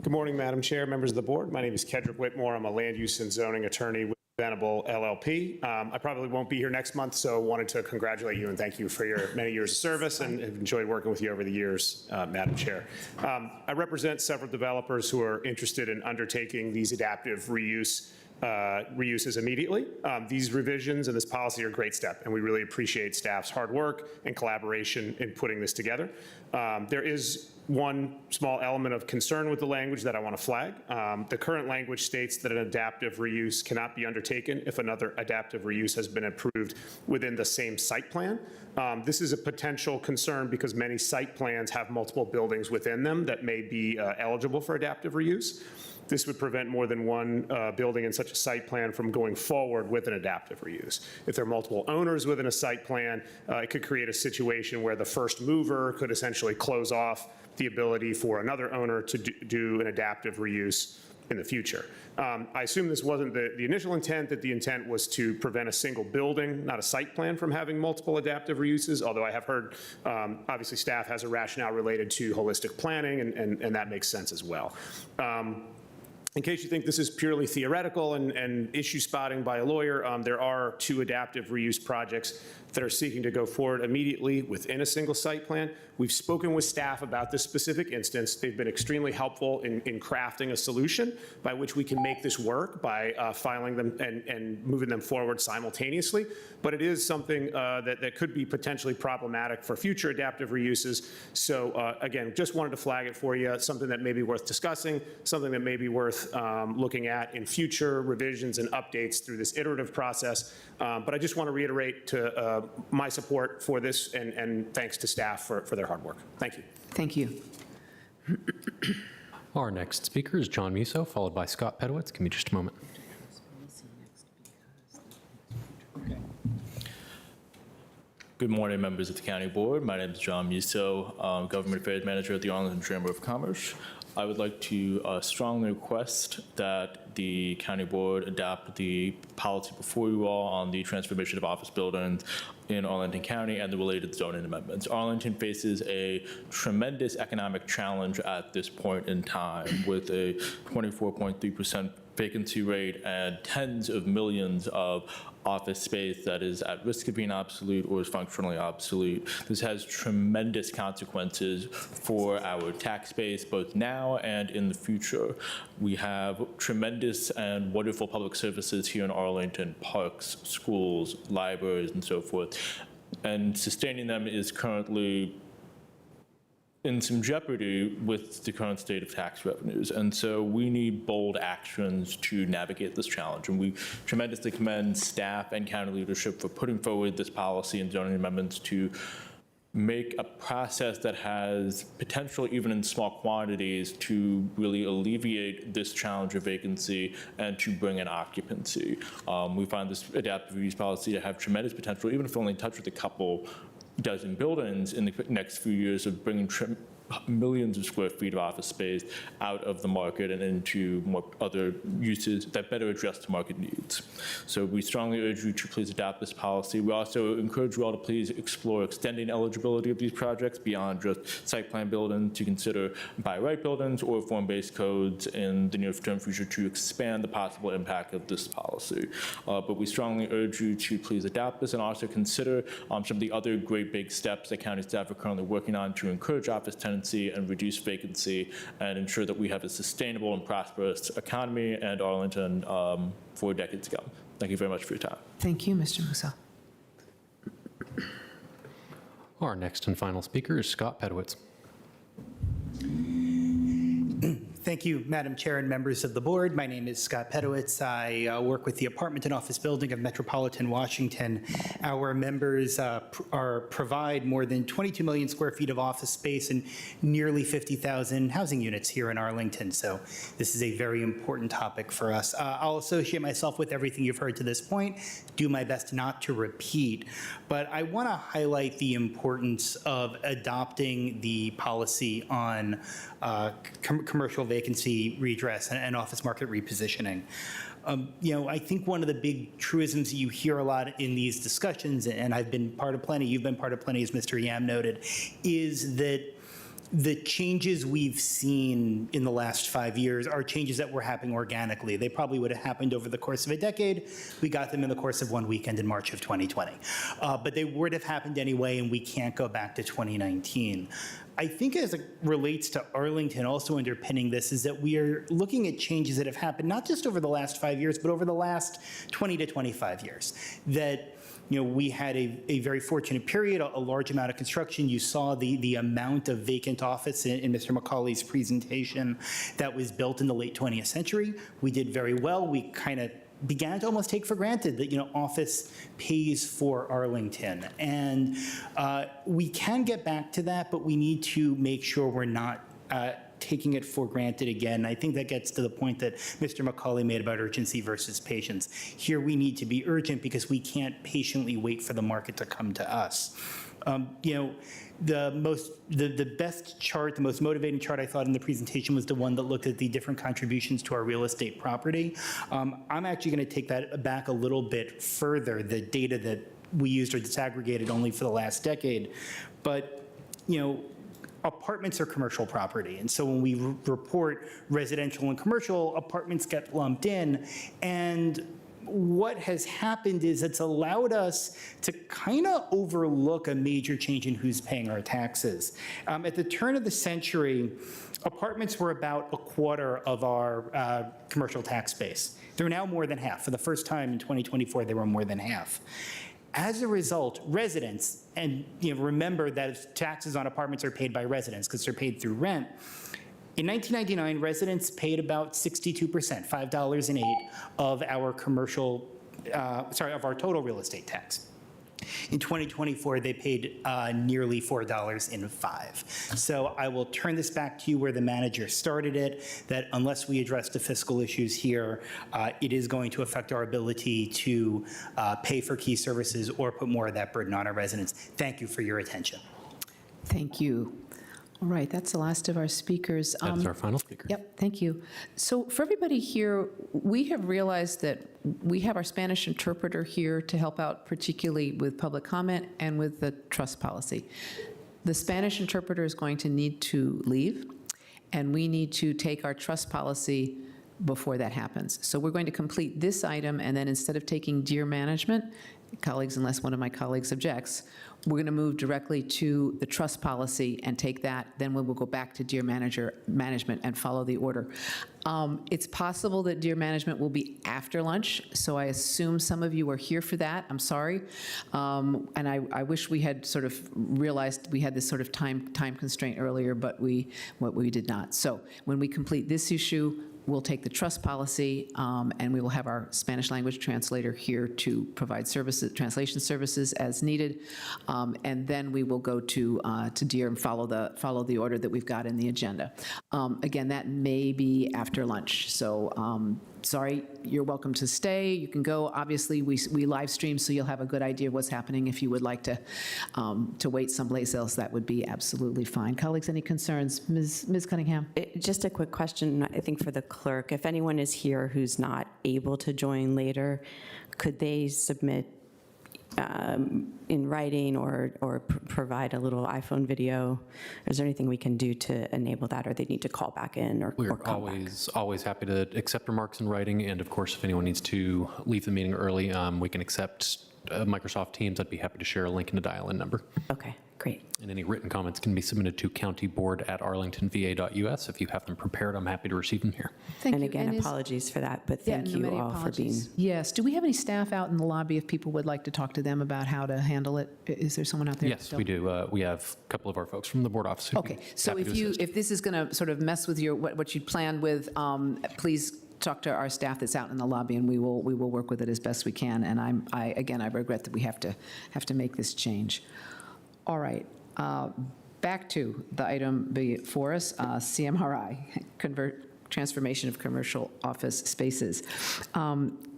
Good morning, Madam Chair, members of the board. My name is Kedrick Whitmore. I'm a land use and zoning attorney with Venable LLP. I probably won't be here next month, so wanted to congratulate you and thank you for your many years of service, and have enjoyed working with you over the years, Madam Chair. I represent several developers who are interested in undertaking these adaptive reuses immediately. These revisions and this policy are a great step, and we really appreciate staff's hard work and collaboration in putting this together. There is one small element of concern with the language that I want to flag. The current language states that an adaptive reuse cannot be undertaken if another adaptive reuse has been approved within the same site plan. This is a potential concern because many site plans have multiple buildings within them that may be eligible for adaptive reuse. This would prevent more than one building in such a site plan from going forward with an adaptive reuse. If there are multiple owners within a site plan, it could create a situation where the first mover could essentially close off the ability for another owner to do an adaptive reuse in the future. I assume this wasn't the initial intent, that the intent was to prevent a single building, not a site plan, from having multiple adaptive reuses, although I have heard, obviously staff has a rationale related to holistic planning, and that makes sense as well. In case you think this is purely theoretical and issue spotting by a lawyer, there are 2 adaptive reuse projects that are seeking to go forward immediately within a single site plan. We've spoken with staff about this specific instance. They've been extremely helpful in crafting a solution by which we can make this work by filing them and moving them forward simultaneously. But it is something that could be potentially problematic for future adaptive reuses. So again, just wanted to flag it for you, something that may be worth discussing, something that may be worth looking at in future revisions and updates through this iterative process. But I just want to reiterate to my support for this, and thanks to staff for their hard work. Thank you. Thank you. Our next speaker is John Musso, followed by Scott Pedowitz. Give me just a moment. Good morning, members of the County Board. My name is John Musso, Government Affairs Manager at the Arlington Chamber of Commerce. I would like to strongly request that the County Board adopt the policy before you all on the transformation of office buildings in Arlington County and the related zoning amendments. Arlington faces a tremendous economic challenge at this point in time, with a 24.3% vacancy rate and tens of millions of office space that is at risk of being obsolete or is functionally obsolete. This has tremendous consequences for our tax base, both now and in the future. We have tremendous and wonderful public services here in Arlington: parks, schools, libraries, and so forth. And sustaining them is currently in some jeopardy with the current state of tax revenues. And so we need bold actions to navigate this challenge. And we tremendously commend staff and county leadership for putting forward this policy and zoning amendments to make a process that has potential, even in small quantities, to really alleviate this challenge of vacancy and to bring in occupancy. We find this adaptive reuse policy to have tremendous potential, even if we only touch with a couple dozen buildings in the next few years, of bringing millions of square feet of office space out of the market and into more other uses that better address the market needs. So we strongly urge you to please adopt this policy. We also encourage you all to please explore extending eligibility of these projects beyond just site plan buildings, to consider by right buildings or form-based codes in the near-term future to expand the possible impact of this policy. But we strongly urge you to please adopt this and also consider some of the other great big steps that county staff are currently working on to encourage office tenants and reduce vacancy and ensure that we have a sustainable and prosperous economy and Arlington for decades to come. Thank you very much for your time. Thank you, Mr. Musso. Our next and final speaker is Scott Pedowitz. Thank you, Madam Chair and members of the board. My name is Scott Pedowitz. I work with the Apartment and Office Building of Metropolitan Washington. Our members provide more than 22 million square feet of office space and nearly 50,000 housing units here in Arlington. So this is a very important topic for us. I'll associate myself with everything you've heard to this point, do my best not to repeat, but I want to highlight the importance of adopting the policy on commercial vacancy redress and office market repositioning. I think one of the big truisms that you hear a lot in these discussions, and I've been part of plenty, you've been part of plenty, as Mr. Yam noted, is that the changes we've seen in the last 5 years are changes that were happening organically. They probably would have happened over the course of a decade. We got them in the course of one weekend in March of 2020. But they would have happened anyway, and we can't go back to 2019. I think as it relates to Arlington, also underpinning this is that we are looking at changes that have happened not just over the last 5 years, but over the last 20 to 25 years. That we had a very fortunate period, a large amount of construction. You saw the amount of vacant office in Mr. McCauley's presentation that was built in the late 20th century. We did very well. We kind of began to almost take for granted that, office pays for Arlington. And we can get back to that, but we need to make sure we're not taking it for granted again. I think that gets to the point that Mr. McCauley made about urgency versus patience. Here we need to be urgent because we can't patiently wait for the market to come to us. The best chart, the most motivating chart I thought in the presentation was the one that looked at the different contributions to our real estate property. I'm actually going to take that back a little bit further, the data that we used are disaggregated only for the last decade. But, apartments are commercial property. And so when we report residential and commercial, apartments get lumped in. And what has happened is it's allowed us to kind of overlook a major change in who's paying our taxes. At the turn of the century, apartments were about a quarter of our commercial tax base. They're now more than half. For the first time in 2024, they were more than half. As a result, residents, and remember that taxes on apartments are paid by residents because they're paid through rent. In 1999, residents paid about 62%, $5.08 of our of our total real estate tax. In 2024, they paid nearly $4.05. So I will turn this back to you where the manager started it, that unless we address the fiscal issues here, it is going to affect our ability to pay for key services or put more of that burden on our residents. Thank you for your attention. Thank you. All right, that's the last of our speakers. That's our final speaker. Yep, thank you. So for everybody here, we have realized that we have our Spanish interpreter here to help out, particularly with public comment and with the trust policy. The Spanish interpreter is going to need to leave, and we need to take our trust policy before that happens. So we're going to complete this item, and then instead of taking Dear Management, colleagues, unless one of my colleagues objects, we're going to move directly to the trust policy and take that. Then we will go back to Dear Management and follow the order. It's possible that Dear Management will be after lunch, so I assume some of you are here for that. I'm sorry. And I wish we had sort of realized we had this sort of time constraint earlier, but we did not. So when we complete this issue, we'll take the trust policy, and we will have our Spanish language translator here to provide translation services as needed, and then we will go to Dear and follow the order that we've got in the agenda. Again, that may be after lunch, so sorry, you're welcome to stay. You can go. Obviously, we live stream, so you'll have a good idea of what's happening. If you would like to wait someplace else, that would be absolutely fine. Colleagues, any concerns? Ms. Cunningham? Just a quick question, I think, for the clerk. If anyone is here who's not able to join later, could they submit in writing or provide a little iPhone video? Is there anything we can do to enable that, or they need to call back in or We're call back? always happy to accept remarks in writing, and of course, if anyone needs to leave the meeting early, we can accept Microsoft Teams. I'd be happy to share a link and a dial-in number. Okay, Great. And any written comments can be submitted to countyboard@arlingtonva.us. If you have them prepared, I'm happy to receive them here. Thank And you. again, is- apologies for that, but Yeah, thank no, you many all for being. apologies. Yes. Do we have any staff out in the lobby if people would like to talk to them about how to handle it? Is there someone out there? Yes, still? we do. We have a couple of our folks from the board office. who'd be Okay, so happy to if assist. this is going to sort of mess with what you planned with, please talk to our staff that's out in the lobby, and we will work with it as best we can. And I regret that we have to make this change. All right, back to the item before us, CMRI, transformation of commercial office spaces.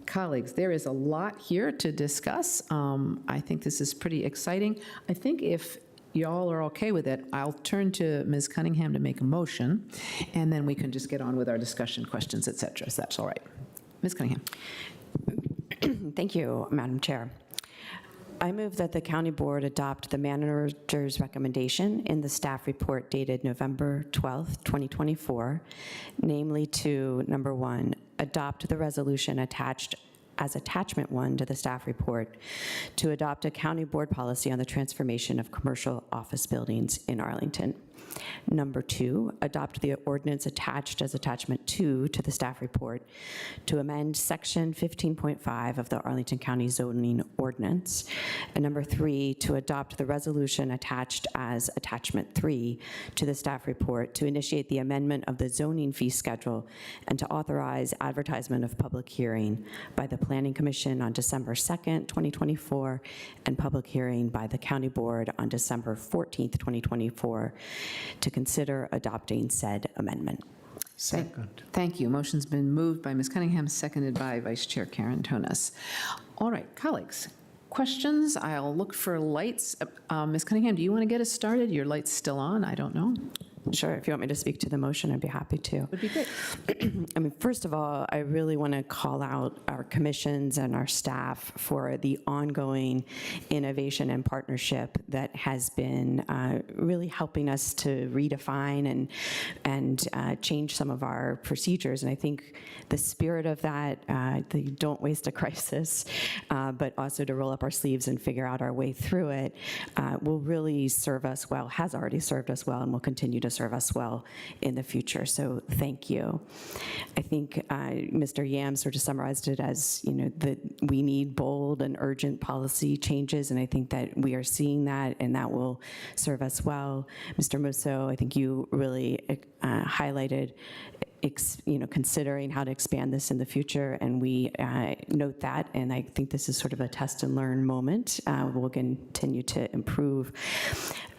Colleagues, there is a lot here to discuss. I think this is pretty exciting. I think if y'all are okay with it, I'll turn to Ms. Cunningham to make a motion, and then we can just get on with our discussion, questions, et cetera, so that's all right. Ms. Cunningham. Thank you, Madam Chair. I move that the county board adopt the manager's recommendation in the staff report dated November 12th, 2024, namely to, number one, adopt the resolution attached as attachment 1 to the staff report to adopt a county board policy on the transformation of commercial office buildings in Arlington. Number 2, adopt the ordinance attached as attachment 2 to the staff report to amend section 15.5 of the Arlington County zoning ordinance. And number 3, to adopt the resolution attached as attachment 3 to the staff report to initiate the amendment of the zoning fee schedule and to authorize advertisement of public hearing by the Planning Commission on December 2nd, 2024, and public hearing by the County Board on December 14th, 2024, to consider adopting said amendment. Second. Thank you. Motion's been moved by Ms. Cunningham, seconded by Vice Chair Karen Tonas. All right, colleagues, questions? I'll look for lights. Ms. Cunningham, do you want to get us started? Your light's still on, I don't know. Sure, if you want me to speak to the motion, I'd be happy to. Would be great. I mean, first of all, I really want to call out our commissions and our staff for the ongoing innovation and partnership that has been really helping us to redefine and change some of our procedures. And I think the spirit of that, the don't waste a crisis, but also to roll up our sleeves and figure out our way through it, will really serve us well, has already served us well, and will continue to serve us well in the future. So thank you. I think Mr. Yam sort of summarized it as, that we need bold and urgent policy changes, and I think that we are seeing that, and that will serve us well. Mr. Musso, I think you really highlighted considering how to expand this in the future, and we note that, and I think this is sort of a test and learn moment. We'll continue to improve,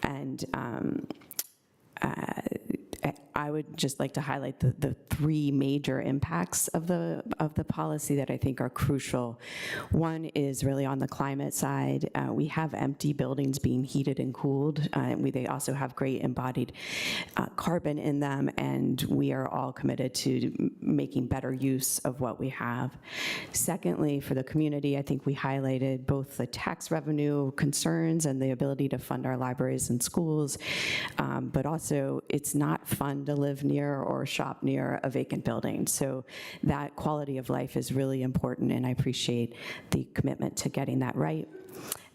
and I would just like to highlight the three major impacts of the policy that I think are crucial. One is really on the climate side. We have empty buildings being heated and cooled. They also have great embodied carbon in them, and we are all committed to making better use of what we have. Secondly, for the community, I think we highlighted both the tax revenue concerns and the ability to fund our libraries and schools, but also it's not fun to live near or shop near a vacant building. So that quality of life is really important, and I appreciate the commitment to getting that right.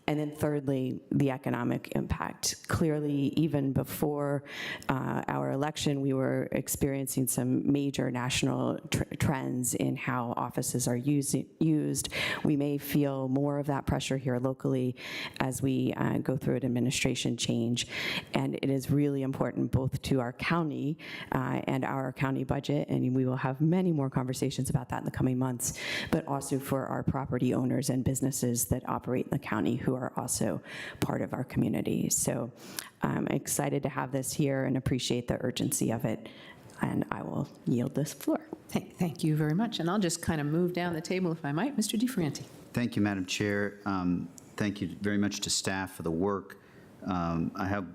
And then thirdly, the economic impact. Clearly, even before our election, we were experiencing some major national trends in how offices are used. We may feel more of that pressure here locally as we go through an administration change. And it is really important both to our county and our county budget, and we will have many more conversations about that in the coming months, but also for our property owners and businesses that operate in the county who are also part of our community. So I'm excited to have this here and appreciate the urgency of it, and I will yield this floor. Thank you very much, and I'll just kind of move down the table if I might. Mr. DiFrienti. Thank you, Madam Chair. Thank you very much to staff for the work. I have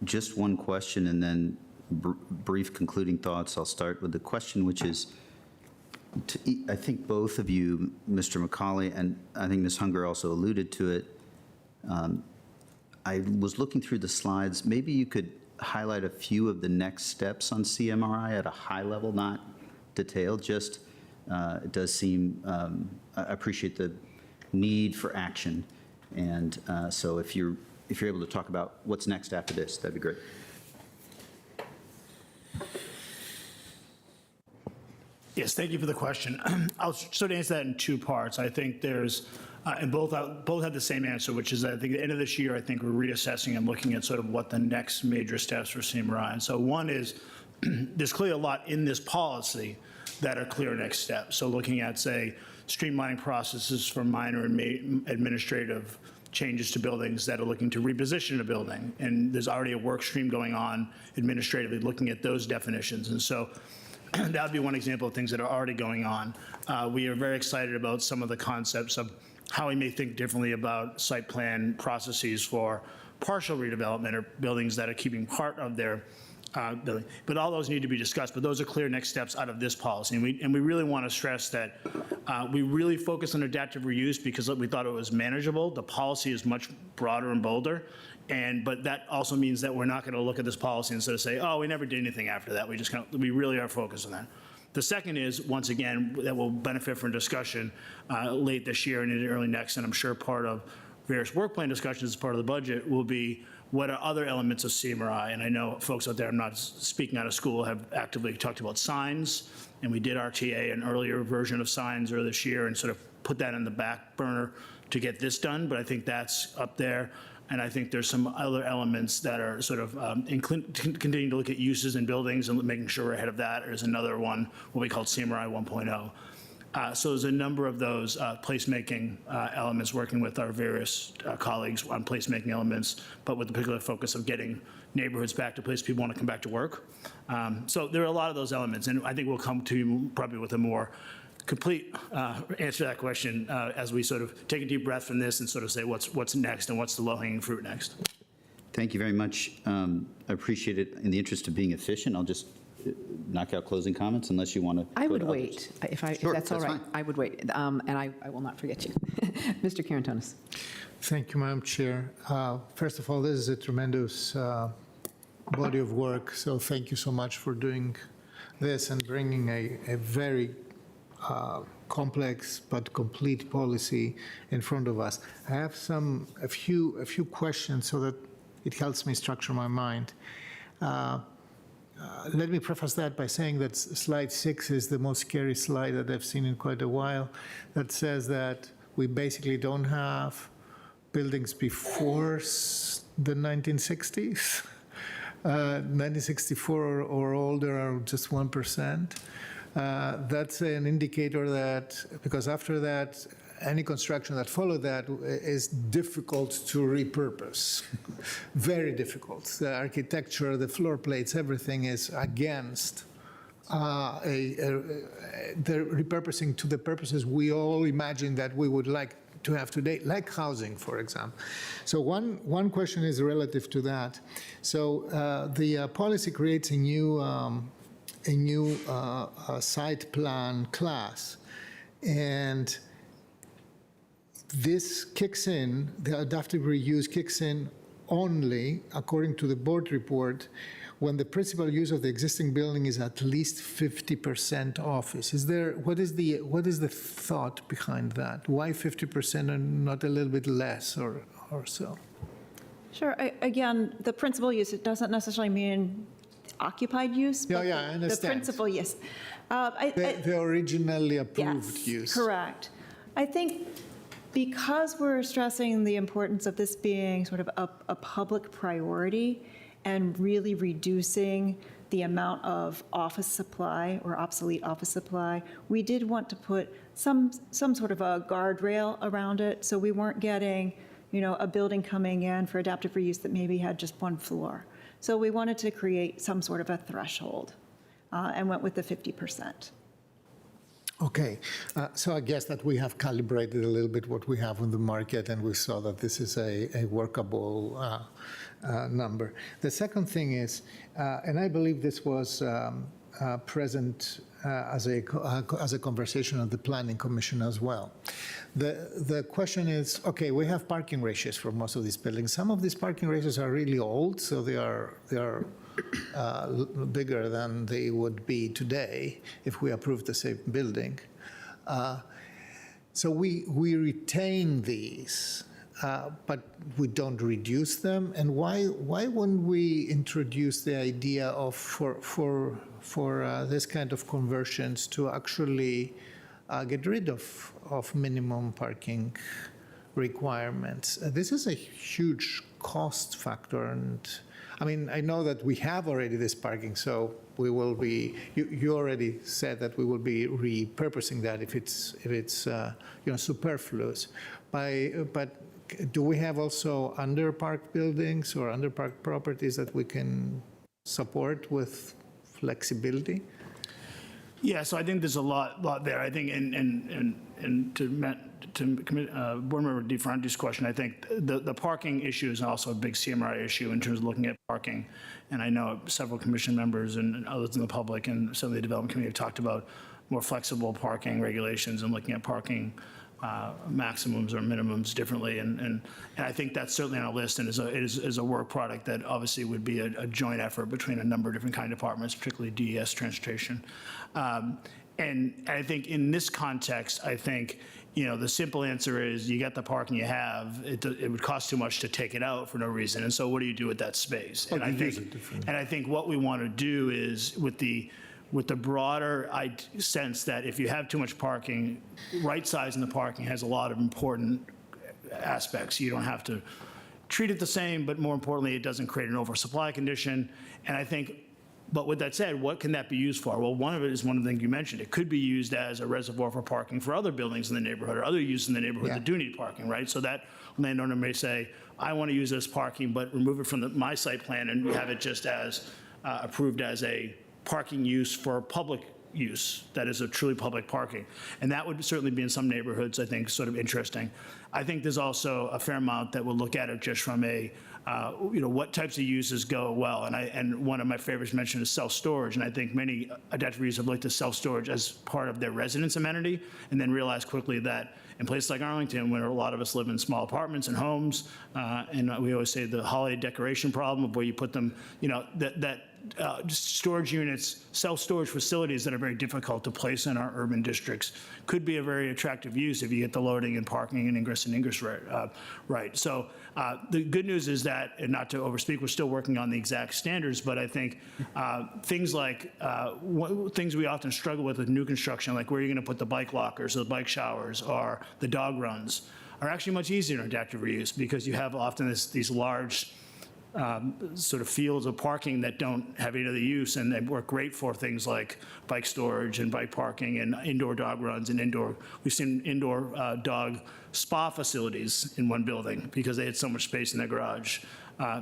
just one question and then brief concluding thoughts. I'll start with the question, which is, I think both of you, Mr. McCauley, and I think Ms. Hunger also alluded to it. I was looking through the slides. Maybe you could highlight a few of the next steps on CMRI at a high level, not detailed, just it does seem, I appreciate the need for action. And so if you're if you're able to talk about what's next after this, that'd be great. Yes, thank you for the question. I'll sort of answer that in two parts. I think there's, and both have the same answer, which is I think at the end of this year, I think we're reassessing and looking at sort of what the next major steps for CMRI. And so one is, there's clearly a lot in this policy that are clear next steps. So looking at, say, streamlining processes for minor and administrative changes to buildings that are looking to reposition a building. And there's already a work stream going on administratively looking at those definitions. And so that would be one example of things that are already going on. We are very excited about some of the concepts of how we may think differently about site plan processes for partial redevelopment or buildings that are keeping part of their building. But all those need to be discussed, but those are clear next steps out of this policy. And we really want to stress that we really focus on adaptive reuse because we thought it was manageable. The policy is much broader and bolder. But that also means that we're not going to look at this policy and sort of say, oh, we never did anything after that. We really are focused on that. The second is, once again, that will benefit from discussion late this year and into early next, and I'm sure part of various work plan discussions as part of the budget will be what are other elements of CMRI. And I know folks out there, I'm not speaking out of school, have actively talked about signs, and we did RTA, an earlier version of signs earlier this year, and sort of put that in the back burner to get this done, but I think that's up there. And I think there's some other elements that are sort of continuing to look at uses in buildings and making sure we're ahead of that. There's another one, what we call CMRI 1.0. So there's a number of those placemaking elements, working with our various colleagues on placemaking elements, but with the particular focus of getting neighborhoods back to places people want to come back to work. So there are a lot of those elements, and I think we'll come to you probably with a more complete answer to that question as we sort of take a deep breath from this and sort of say what's next and what's the low-hanging fruit next. Thank you very much. I appreciate it. In the interest of being efficient, I'll just knock out closing comments unless you want to. I would wait, if Sure, that's all right. fine. I would wait, and I will not forget you. Mr. Karantonis. Thank you, Madam Chair. First of all, this is a tremendous body of work, so thank you so much for doing this and bringing a very complex but complete policy in front of us. I have a few questions so that it helps me structure my mind. Let me preface that by saying that slide 6 is the most scary slide that I've seen in quite a while. That says that we basically don't have buildings before the 1960s. 1964 or older are just 1%. That's an indicator that, because after that, any construction that followed that is difficult to repurpose. Very difficult. The architecture, the floor plates, everything is against the repurposing to the purposes we all imagine that we would like to have today, like housing, for example. So one question is relative to that. So the policy creates a new site plan class, and this kicks in, the adaptive reuse kicks in only, according to the board report, when the principal use of the existing building is at least 50% office. What is the thought behind that? Why 50% and not a little bit less or so? Sure. Again, the principal use, it doesn't necessarily mean occupied use. Yeah, but I understand. The principal use. The originally approved use. Correct. I think because we're stressing the importance of this being sort of a public priority and really reducing the amount of office supply or obsolete office supply, we did want to put some sort of a guardrail around it, so we weren't getting, a building coming in for adaptive reuse that maybe had just one floor. So we wanted to create some sort of a threshold and went with the 50%. Okay, so I guess that we have calibrated a little bit what we have on the market, and we saw that this is a workable number. The second thing is, and I believe this was present as a conversation at the Planning Commission as well. The question is, okay, we have parking ratios for most of these buildings. Some of these parking ratios are really old, so they are bigger than they would be today if we approved the same building. So we retain these but we don't reduce them? And why wouldn't we introduce the idea of for this kind of conversions to actually get rid of minimum parking requirements? This is a huge cost factor, and I mean, I know that we have already this parking, so we will be. You already said that we will be repurposing that if it's superfluous. But do we have also underparked buildings or underparked properties that we can support with flexibility? Yeah, so I think there's a lot there. I think, and to Board Member DeFranti's question, I think the parking issue is also a big CMRI issue in terms of looking at parking. And I know several commission members and others in the public and some of the development committee have talked about more flexible parking regulations and looking at parking maximums or minimums differently. And I think that's certainly on our list and is a work product that obviously would be a joint effort between a number of different kind of departments, particularly DES, transportation. And I think in this context, I think, the simple answer is you got the parking you have. It would cost too much to take it out for no reason. And so what do you do with that space? And I think what we want to do is with the broader sense that if you have too much parking, right sizing the parking has a lot of important aspects. You don't have to treat it the same, but more importantly, it doesn't create an oversupply condition. And I think, but with that said, what can that be used for? Well, one of it is one of the things you mentioned. It could be used as a reservoir for parking for other buildings in the neighborhood or other uses in the neighborhood that do need parking, right? So that landowner may say, I want to use this parking, but remove it from my site plan and have it just as approved as a parking use for public use that is a truly public parking. And that would certainly be in some neighborhoods, I think, sort of interesting. I think there's also a fair amount that will look at it just from a, what types of uses go well. And one of my favorites mentioned is self-storage. And I think many adaptive reuse have looked at self-storage as part of their residence amenity and then realized quickly that in places like Arlington, where a lot of us live in small apartments and homes, and we always say the holiday decoration problem of where you put them, storage units, self-storage facilities that are very difficult to place in our urban districts could be a very attractive use if you get the loading and parking and ingress right. So the good news is that, and not to overspeak, we're still working on the exact standards, but I think things like things we often struggle with new construction, like where you're going to put the bike lockers or the bike showers or the dog runs, are actually much easier in adaptive reuse because you have often these large sort of fields of parking that don't have any other use, and they work great for things like bike storage and bike parking and indoor dog runs and we've seen indoor dog spa facilities in one building because they had so much space in their garage.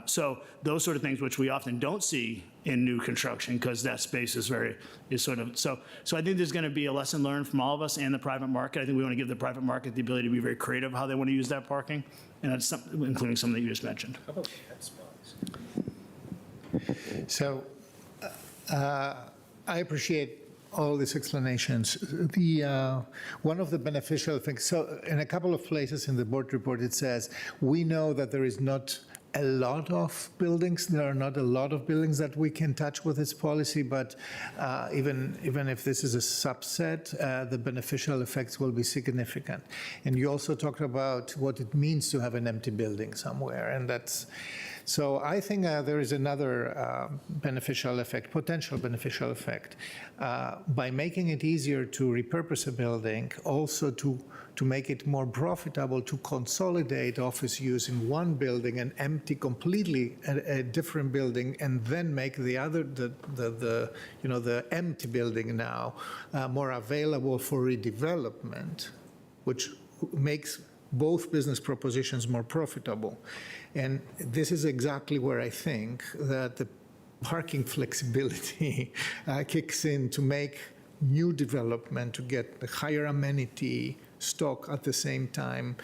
So those sort of things which we often don't see in new construction because that space is so I think there's going to be a lesson learned from all of us and the private market. I think we want to give the private market the ability to be very creative how they want to use that parking, and that's including some that you just mentioned. How about pet spas? So I appreciate all these explanations. One of the beneficial things, so in a couple of places in the board report, it says, we know that there is not a lot of buildings. There are not a lot of buildings that we can touch with this policy, but even if this is a subset, the beneficial effects will be significant. And you also talked about what it means to have an empty building somewhere, and that's, so I think there is another beneficial effect, potential beneficial effect, by making it easier to repurpose a building, also to make it more profitable to consolidate office use in one building and empty completely a different building, and then make the other, the empty building now more available for redevelopment, which makes both business propositions more profitable. And this is exactly where I think that the parking flexibility kicks in to make new development, to get the higher amenity stock at the same time,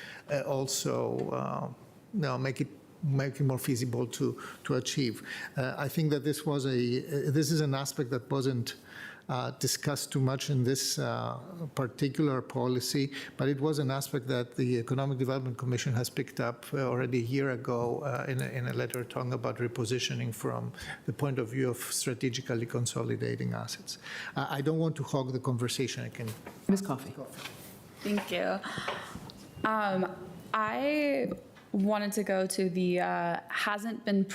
also make it more feasible to achieve. I think that this is an aspect that wasn't discussed too much in this particular policy, but it was an aspect that the Economic Development Commission has picked up already a year ago in a letter talking about repositioning from the point of view of strategically consolidating assets. I don't want to hog the conversation. I can. Ms. Coffey. Thank you. I wanted to go to the hasn't been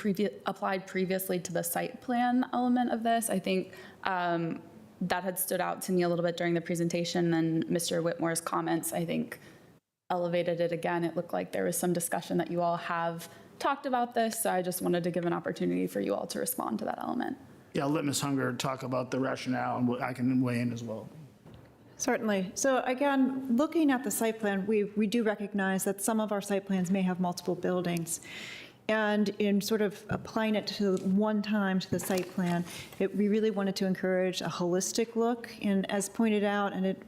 applied previously to the site plan element of this. I think that had stood out to me a little bit during the presentation, and Mr. Whitmore's comments, I think, elevated it again. It looked like there was some discussion that you all have talked about this, so I just wanted to give an opportunity for you all to respond to that element. Yeah, I'll let Ms. Hunger talk about the rationale, and I can weigh in as well. Certainly. So again, looking at the site plan, we do recognize that some of our site plans may have multiple buildings. And in sort of applying it to one time to the site plan, we really wanted to encourage a holistic look. And as pointed out, and it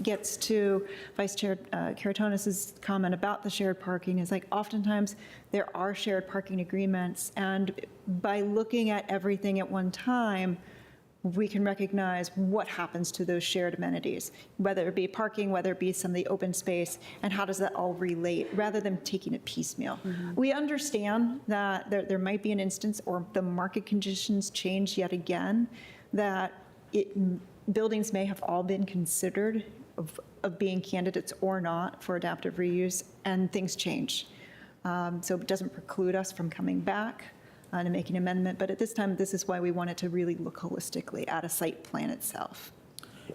gets to Vice Chair Karatonis' comment about the shared parking, is like oftentimes there are shared parking agreements. And by looking at everything at one time, we can recognize what happens to those shared amenities, whether it be parking, whether it be some of the open space, and how does that all relate, rather than taking it piecemeal. We understand that there might be an instance, or the market conditions change yet again, that buildings may have all been considered of being candidates or not for adaptive reuse, and things change. So it doesn't preclude us from coming back to make an amendment, but at this time, this is why we wanted to really look holistically at a site plan itself.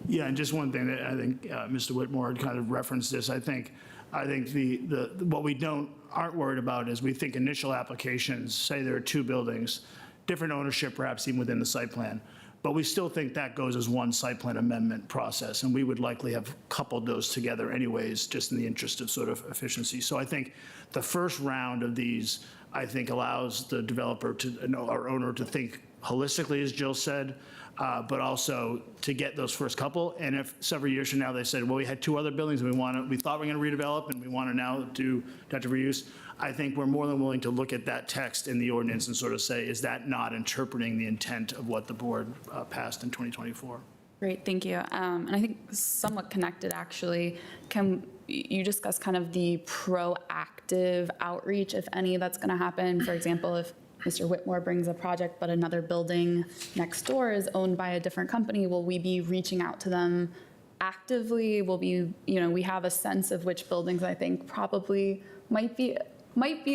Yeah, and just one thing that I think Mr. Whitmore had kind of referenced this. I think what we aren't worried about is we think initial applications, say there are two buildings, different ownership perhaps even within the site plan, but we still think that goes as one site plan amendment process, and we would likely have coupled those together anyways, just in the interest of sort of efficiency. So I think the first round of these, I think, allows the developer our owner to think holistically, as Jill said, but also to get those first couple. And if several years from now they said, well, we had two other buildings and we thought we were going to redevelop and we want to now do adaptive reuse, I think we're more than willing to look at that text in the ordinance and sort of say, is that not interpreting the intent of what the board passed in 2024? Great, thank you. And I think somewhat connected, actually, can you discuss kind of the proactive outreach, if any, that's going to happen? For example, if Mr. Whitmore brings a project, but another building next door is owned by a different company, will we be reaching out to them actively? Will we have a sense of which buildings I think probably might be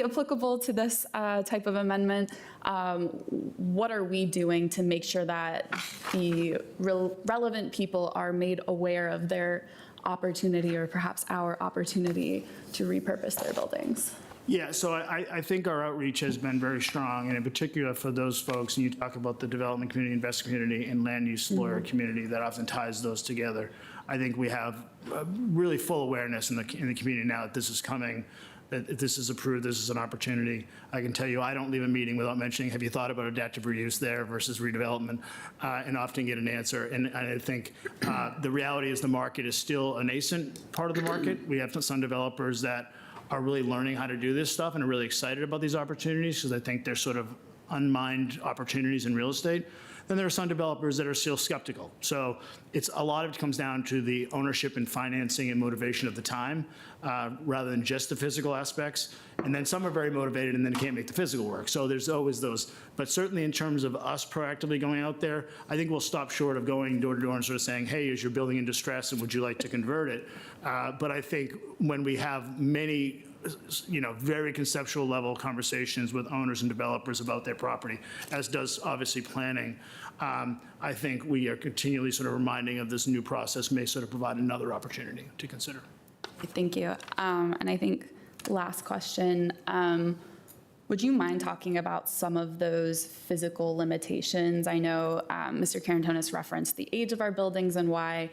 applicable to this type of amendment. What are we doing to make sure that the relevant people are made aware of their opportunity, or perhaps our opportunity, to repurpose their buildings? Yeah, so I think our outreach has been very strong, and in particular for those folks, and you talk about the development community, investment community, and land use lawyer community that often ties those together. I think we have really full awareness in the community now that this is coming, that if this is approved, this is an opportunity. I can tell you, I don't leave a meeting without mentioning, have you thought about adaptive reuse there versus redevelopment, and often get an answer. And I think the reality is the market is still a nascent part of the market. We have some developers that are really learning how to do this stuff and are really excited about these opportunities, because I think they're sort of unmined opportunities in real estate. Then there are some developers that are still skeptical. So a lot of it comes down to the ownership and financing and motivation of the time, rather than just the physical aspects. And then some are very motivated and then can't make the physical work. So there's always those. But certainly in terms of us proactively going out there, I think we'll stop short of going door to door and sort of saying, hey, is your building in distress and would you like to convert it? But I think when we have many very conceptual level conversations with owners and developers about their property, as does obviously planning, I think we are continually sort of reminding of this new process may sort of provide another opportunity to consider. Thank you. And I think last question, would you mind talking about some of those physical limitations? I know Mr. Karantonis referenced the age of our buildings and why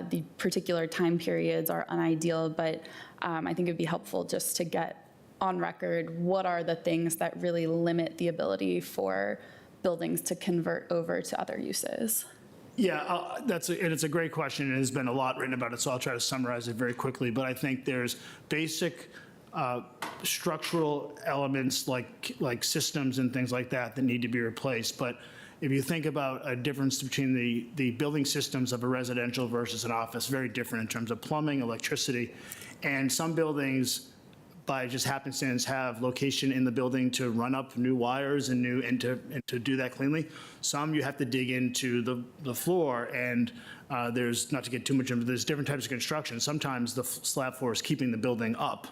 the particular time periods are unideal, but I think it'd be helpful just to get on record, what are the things that really limit the ability for buildings to convert over to other uses? Yeah, and it's a great question, and there's been a lot written about it, so I'll try to summarize it very quickly. But I think there's basic structural elements like systems and things like that need to be replaced. But if you think about a difference between the building systems of a residential versus an office, very different in terms of plumbing, electricity, and some buildings by just happenstance have location in the building to run up new wires and to do that cleanly. Some you have to dig into the floor, and there's, not to get too much into, there's different types of construction. Sometimes the slab floor is keeping the building up.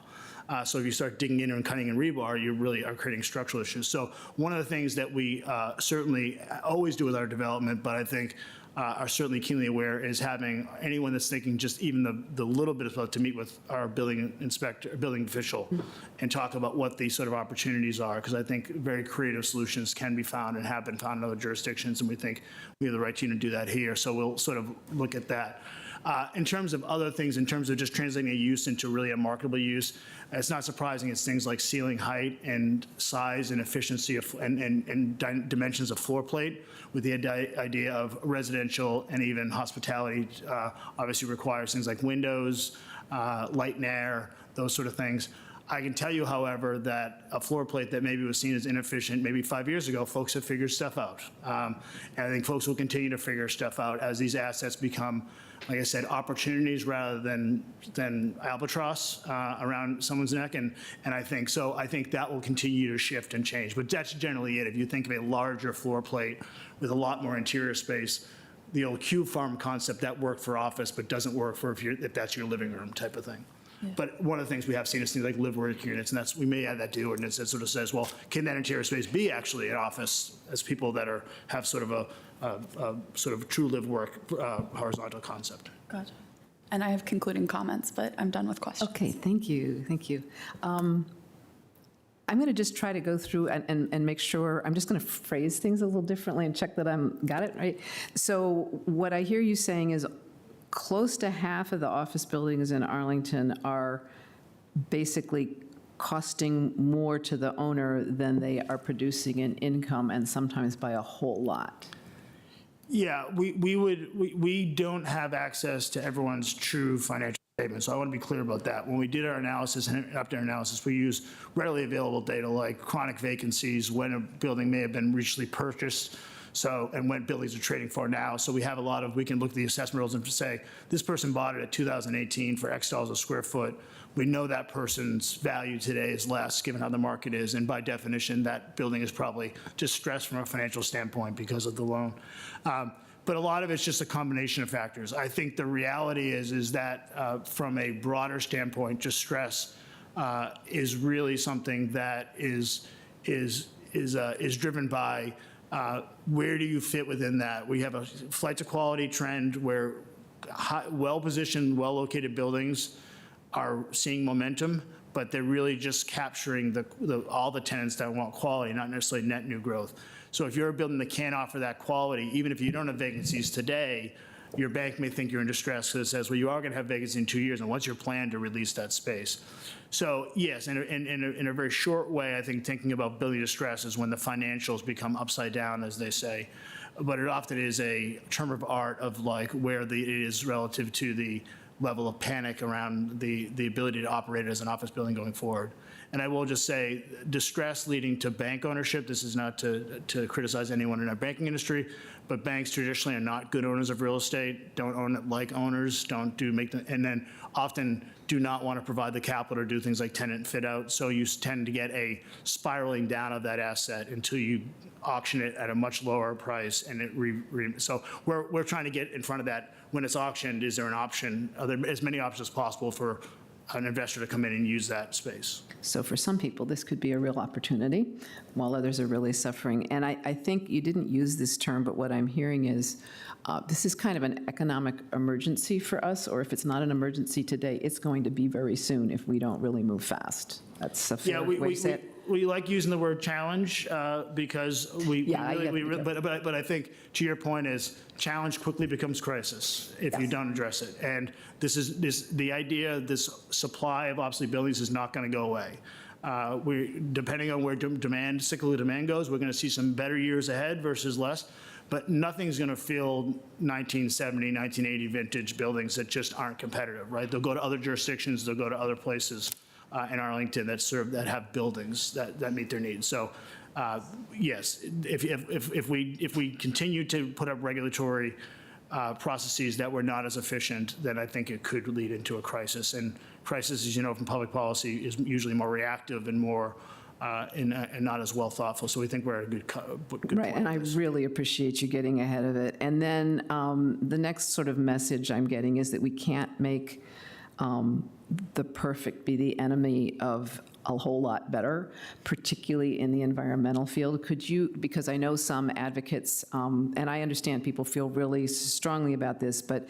So if you start digging in and cutting in rebar, you really are creating structural issues. So one of the things that we certainly always do with our development, but I think are certainly keenly aware, is having anyone that's thinking just even the little bit of to meet with our building inspector, building official, and talk about what the sort of opportunities are, because I think very creative solutions can be found and have been found in other jurisdictions, and we think we have the right team to do that here. So we'll sort of look at that. In terms of other things, in terms of just translating a use into really a marketable use, it's not surprising it's things like ceiling height and size and efficiency of, and dimensions of floor plate, with the idea of residential and even hospitality obviously requires things like windows, light and air, those sort of things. I can tell you, however, that a floor plate that maybe was seen as inefficient maybe 5 years ago, folks have figured stuff out. And I think folks will continue to figure stuff out as these assets become, like I said, opportunities rather than albatross around someone's neck. And I think so. I think that will continue to shift and change. But that's generally it. If you think of a larger floor plate with a lot more interior space, the old cube farm concept, that worked for office but doesn't work for if that's your living room type of thing. Yeah. But one of the things we have seen is things like live work units, and we may add that to the ordinance that sort of says, well, can that interior space be actually an office as people that have sort of a sort of true live work horizontal concept. Gotcha. And I have concluding comments, but I'm done with questions. Okay, thank you, thank you. I'm going to just try to go through and make sure, I'm just going to phrase things a little differently and check that got it right. So what I hear you saying is close to half of the office buildings in Arlington are basically costing more to the owner than they are producing in income, and sometimes by a whole lot. Yeah, we don't have access to everyone's true financial statements, so I want to be clear about that. When we did our analysis and updated analysis, we used readily available data like chronic vacancies, when a building may have been recently purchased, and when buildings are trading for now. So we have we can look at the assessment rules and say, this person bought it at 2018 for X dollars a square foot. We know that person's value today is less given how the market is, and by definition, that building is probably distressed from a financial standpoint because of the loan. But a lot of it's just a combination of factors. I think the reality is that from a broader standpoint, distress is really something that is driven by where do you fit within that? We have a flight to quality trend where well-positioned, well-located buildings are seeing momentum, but they're really just capturing all the tenants that want quality, not necessarily net new growth. So if you're a building that can't offer that quality, even if you don't have vacancies today, your bank may think you're in distress because it says, well, you are going to have vacancy in 2 years, and what's your plan to release that space? So yes, in a very short way, I think thinking about building distress is when the financials become upside down, as they say. But it often is a term of art of like where it is relative to the level of panic around the ability to operate as an office building going forward. And I will just say, distress leading to bank ownership, this is not to criticize anyone in our banking industry, but banks traditionally are not good owners of real estate, don't own it like owners, and then often do not want to provide the capital to do things like tenant fit out. So you tend to get a spiraling down of that asset until you auction it at a much lower price. And so we're trying to get in front of that. When it's auctioned, is there an option? Are there as many options as possible for an investor to come in and use that space? So for some people, this could be a real opportunity, while others are really suffering. And I think you didn't use this term, but what I'm hearing is this is kind of an economic emergency for us, or if it's not an emergency today, it's going to be very soon if we don't really move fast. That's a fair way to say it. We like using the word challenge because but I think to your point is challenge quickly becomes crisis if you don't address it. And the idea this supply of obsolete buildings is not going to go away. Depending on where cyclical demand goes, we're going to see some better years ahead versus less. But nothing's going to fill 1970, 1980 vintage buildings that just aren't competitive, right? They'll go to other jurisdictions, they'll go to other places in Arlington that have buildings that meet their needs. So yes, if we continue to put up regulatory processes that were not as efficient, then I think it could lead into a crisis. And crisis, as you know, from public policy is usually more reactive and more and not as well thoughtful. So we think we're at a good Right, point. and I really appreciate you getting ahead of it. And then the next sort of message I'm getting is that we can't make the perfect be the enemy of a whole lot better, particularly in the environmental field. Could you, because I know some advocates, and I understand people feel really strongly about this, but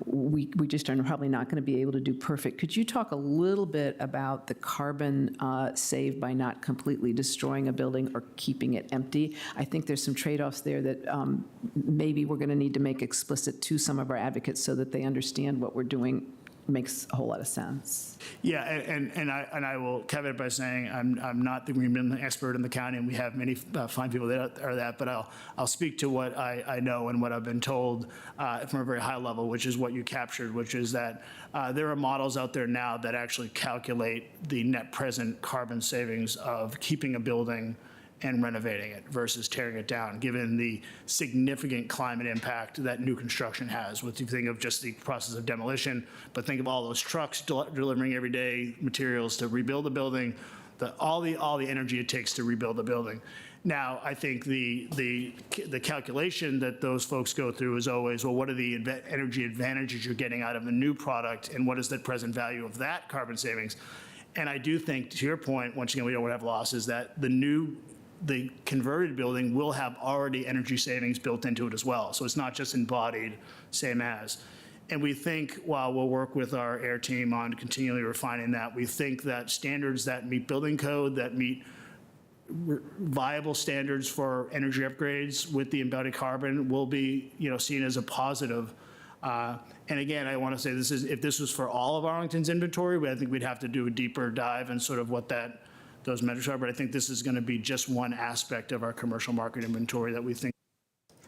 we just are probably not going to be able to do perfect. Could you talk a little bit about the carbon saved by not completely destroying a building or keeping it empty? I think there's some trade-offs there that maybe we're going to need to make explicit to some of our advocates so that they understand what we're doing makes a whole lot of sense. Yeah, and I will caveat it by saying I'm not the green building expert in the county, and we have many fine people that are that, but I'll speak to what I know and what I've been told from a very high level, which is what you captured, which is that there are models out there now that actually calculate the net present carbon savings of keeping a building and renovating it versus tearing it down, given the significant climate impact that new construction has. If you think of just the process of demolition, but think of all those trucks delivering everyday materials to rebuild the building, all the energy it takes to rebuild the building. Now, I think the calculation that those folks go through is always, well, what are the energy advantages you're getting out of a new product, and what is the present value of that carbon savings? And I do think, to your point, once again, we don't have losses, that the converted building will have already energy savings built into it as well. So it's not just embodied, same as. And we think, while we'll work with our AIR team on continually refining that, we think that standards that meet building code, that meet viable standards for energy upgrades with the embodied carbon will be, seen as a positive. And again, I want to say if this was for all of Arlington's inventory, I think we'd have to do a deeper dive in sort of what those measures are, but I think this is going to be just one aspect of our commercial market inventory that we think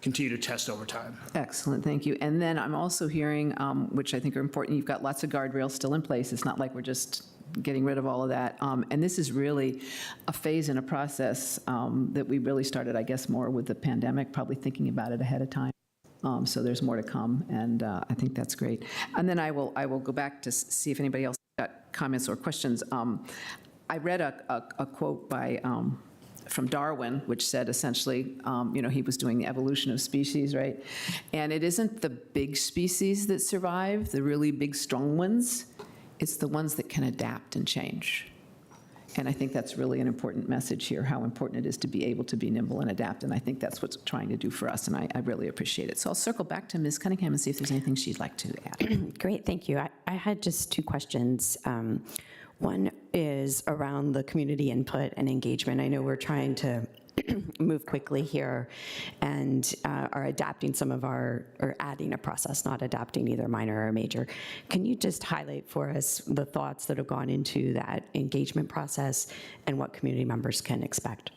continue to test over time. Excellent, thank you. And then I'm also hearing, which I think are important, you've got lots of guardrails still in place. It's not like we're just getting rid of all of that. And this is really a phase in a process that we really started, I guess, more with the pandemic, probably thinking about it ahead of time. So there's more to come, and I think that's great. And then I will go back to see if anybody else got comments or questions. I read a quote from Darwin, which said essentially, he was doing the evolution of species, right? And it isn't the big species that survive, the really big, strong ones. It's the ones that can adapt and change. And I think that's really an important message here, how important it is to be able to be nimble and adapt. And I think that's what's trying to do for us, and I really appreciate it. So I'll circle back to Ms. Cunningham and see if there's anything she'd like to add. Great, thank you. I had just two questions. One is around the community input and engagement. I know we're trying to move quickly here and are adapting or adding a process, not adapting either minor or major. Can you just highlight for us the thoughts that have gone into that engagement process and what community members can expect?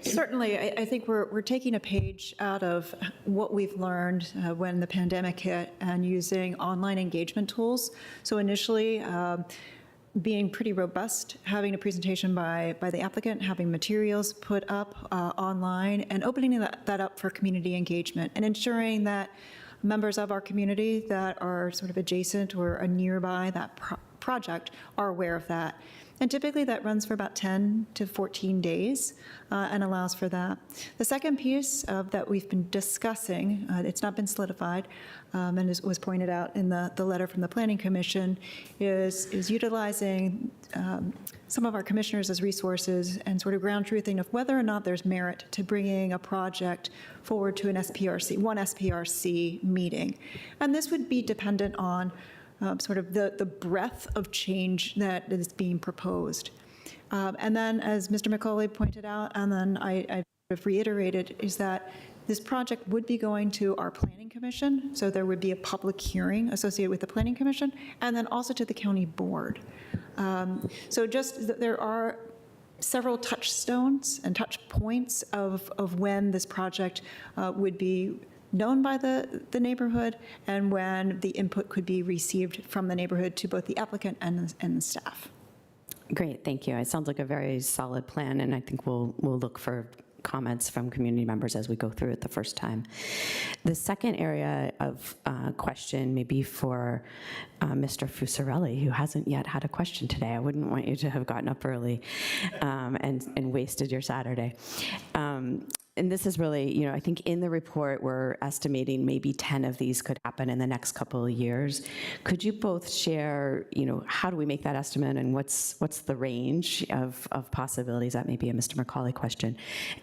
Certainly, I think we're taking a page out of what we've learned when the pandemic hit and using online engagement tools. So initially, being pretty robust, having a presentation by the applicant, having materials put up online, and opening that up for community engagement, and ensuring that members of our community that are sort of adjacent or nearby that project are aware of that. And typically that runs for about 10 to 14 days and allows for that. The second piece that we've been discussing, it's not been solidified, and was pointed out in the letter from the Planning Commission, is utilizing some of our commissioners as resources and sort of ground truthing of whether or not there's merit to bringing a project forward to one SPRC meeting. And this would be dependent on sort of the breadth of change that is being proposed. And then, as Mr. McCauley pointed out, and then I sort of reiterated, is that this project would be going to our Planning Commission, so there would be a public hearing associated with the Planning Commission, and then also to the County Board. So just there are several touchstones and touch points of when this project would be known by the neighborhood and when the input could be received from the neighborhood to both the applicant and the staff. Great, thank you. It sounds like a very solid plan, and I think we'll look for comments from community members as we go through it the first time. The second area of question may be for Mr. Fusarelli, who hasn't yet had a question today. I wouldn't want you to have gotten up early and wasted your Saturday. And this is really, I think in the report, we're estimating maybe 10 of these could happen in the next couple of years. Could you both share, how do we make that estimate and what's the range of possibilities? That may be a Mr. McCauley question.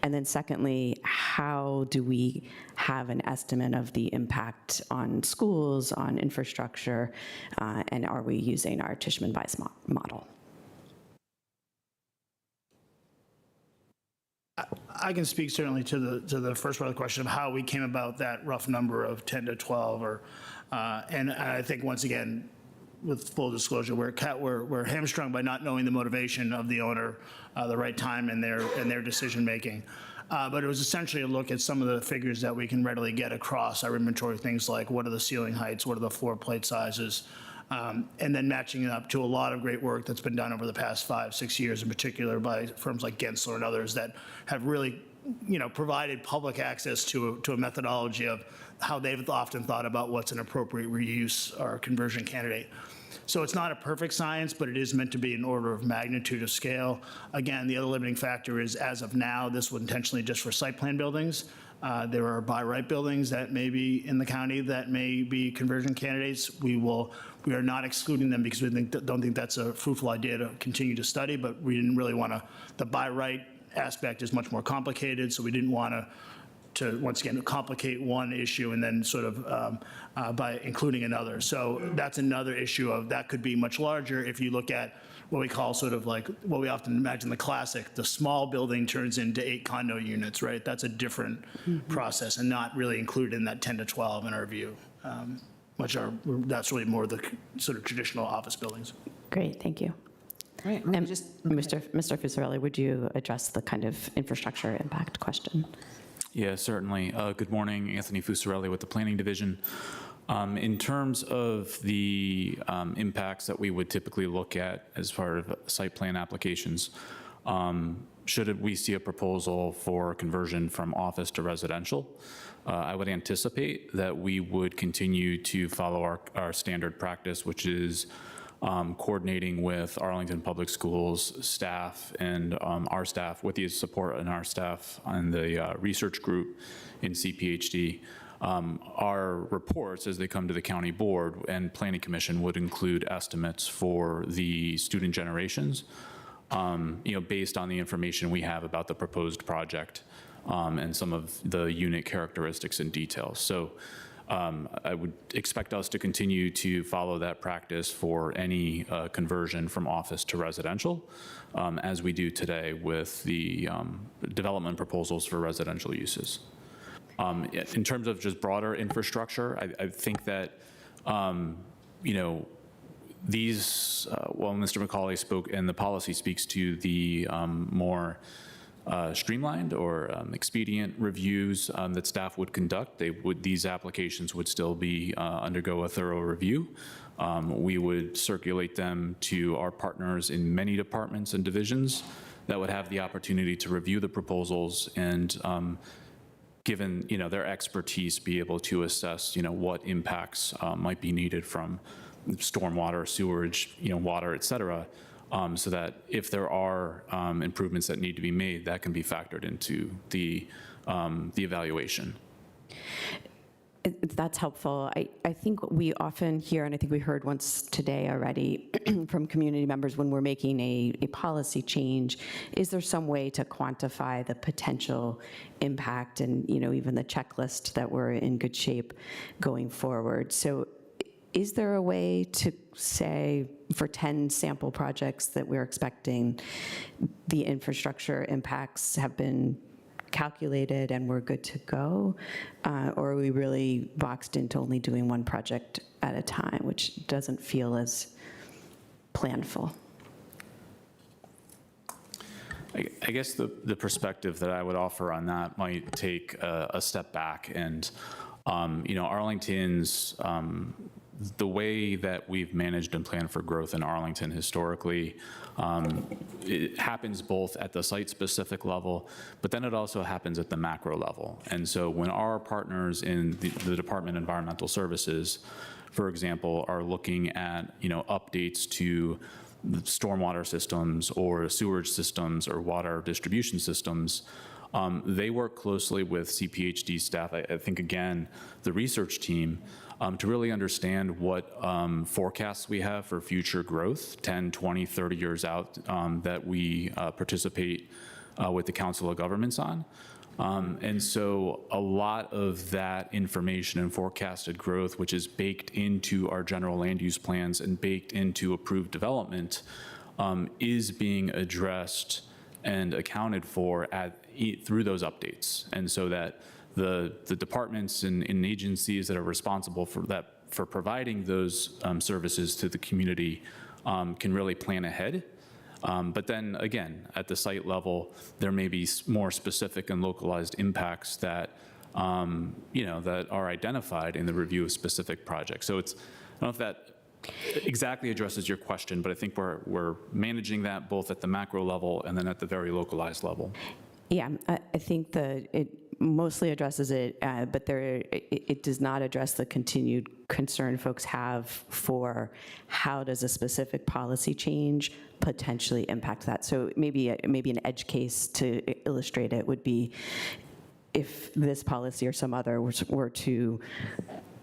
And then secondly, how do we have an estimate of the impact on schools, on infrastructure, and are we using our Tishman-Weiss model? I can speak certainly to the first part of the question of how we came about that rough number of 10 to 12, and I think once again, with full disclosure, we're hamstrung by not knowing the motivation of the owner, the right time in their decision making. But it was essentially a look at some of the figures that we can readily get across our inventory, things like what are the ceiling heights, what are the floor plate sizes, and then matching it up to a lot of great work that's been done over the past 5-6 years, in particular by firms like Gensler and others that have really, provided public access to a methodology of how they've often thought about what's an appropriate reuse or conversion candidate. So it's not a perfect science, but it is meant to be an order of magnitude of scale. Again, the other limiting factor is, as of now, this was intentionally just for site plan buildings. There are by right buildings that may be in the county that may be conversion candidates. We are not excluding them because we don't think that's a fruitful idea to continue to study, but we didn't really want to, the by right aspect is much more complicated, so we didn't want to once again complicate one issue and then sort of by including another. So that's another issue of that could be much larger if you look at what we call sort of like what we often imagine the classic, the small building turns into 8 condo units, right? That's a different process and not really included in that 10 to 12 in our view, that's really more the sort of traditional office buildings. Great, thank you. All right, and Mr. Fusarelli, would you address the kind of infrastructure impact question? Yeah, certainly. Good morning, Anthony Fusarelli with the Planning Division. In terms of the impacts that we would typically look at as part of site plan applications, should we see a proposal for conversion from office to residential, I would anticipate that we would continue to follow our standard practice, which is coordinating with Arlington Public Schools staff and our staff, with the support and our staff and the research group in CPHD. Our reports, as they come to the county board and planning commission, would include estimates for the student generations, based on the information we have about the proposed project and some of the unit characteristics and details. So I would expect us to continue to follow that practice for any conversion from office to residential, as we do today with the development proposals for residential uses. In terms of just broader infrastructure, I think that, these, Mr. McCauley spoke and the policy speaks to the more streamlined or expedient reviews that staff would conduct. These applications would still be undergo a thorough review. We would circulate them to our partners in many departments and divisions that would have the opportunity to review the proposals and given their expertise, be able to assess what impacts might be needed from stormwater, sewerage, water, et cetera, so that if there are improvements that need to be made, that can be factored into the evaluation. That's helpful. I think we often hear, and I think we heard once today already from community members when we're making a policy change, is there some way to quantify the potential impact and even the checklist that we're in good shape going forward? So is there a way to say for 10 sample projects that we're expecting the infrastructure impacts have been calculated and we're good to go? Or are we really boxed into only doing one project at a time, which doesn't feel as planful? I guess the perspective that I would offer on that might take a step back and, Arlington's the way that we've managed and planned for growth in Arlington historically, it happens both at the site-specific level, but then it also happens at the macro level. And so when our partners in the Department of Environmental Services, for example, are looking at, updates to the stormwater systems or sewerage systems or water distribution systems, they work closely with CPHD staff, I think, again, the research team, to really understand what forecasts we have for future growth, 10, 20, 30 years out, that we participate with the Council of Governments on. And so a lot of that information and forecasted growth, which is baked into our general land use plans and baked into approved development, is being addressed and accounted for through those updates. And so that the departments and agencies that are responsible for providing those services to the community can really plan ahead. But then again, at the site level, there may be more specific and localized impacts that, that are identified in the review of specific projects. So I don't know if that exactly addresses your question, but I think we're managing that both at the macro level and then at the very localized level. Yeah, I think it mostly addresses it, but it does not address the continued concern folks have for how does a specific policy change potentially impact that. So maybe an edge case to illustrate it would be if this policy or some other were to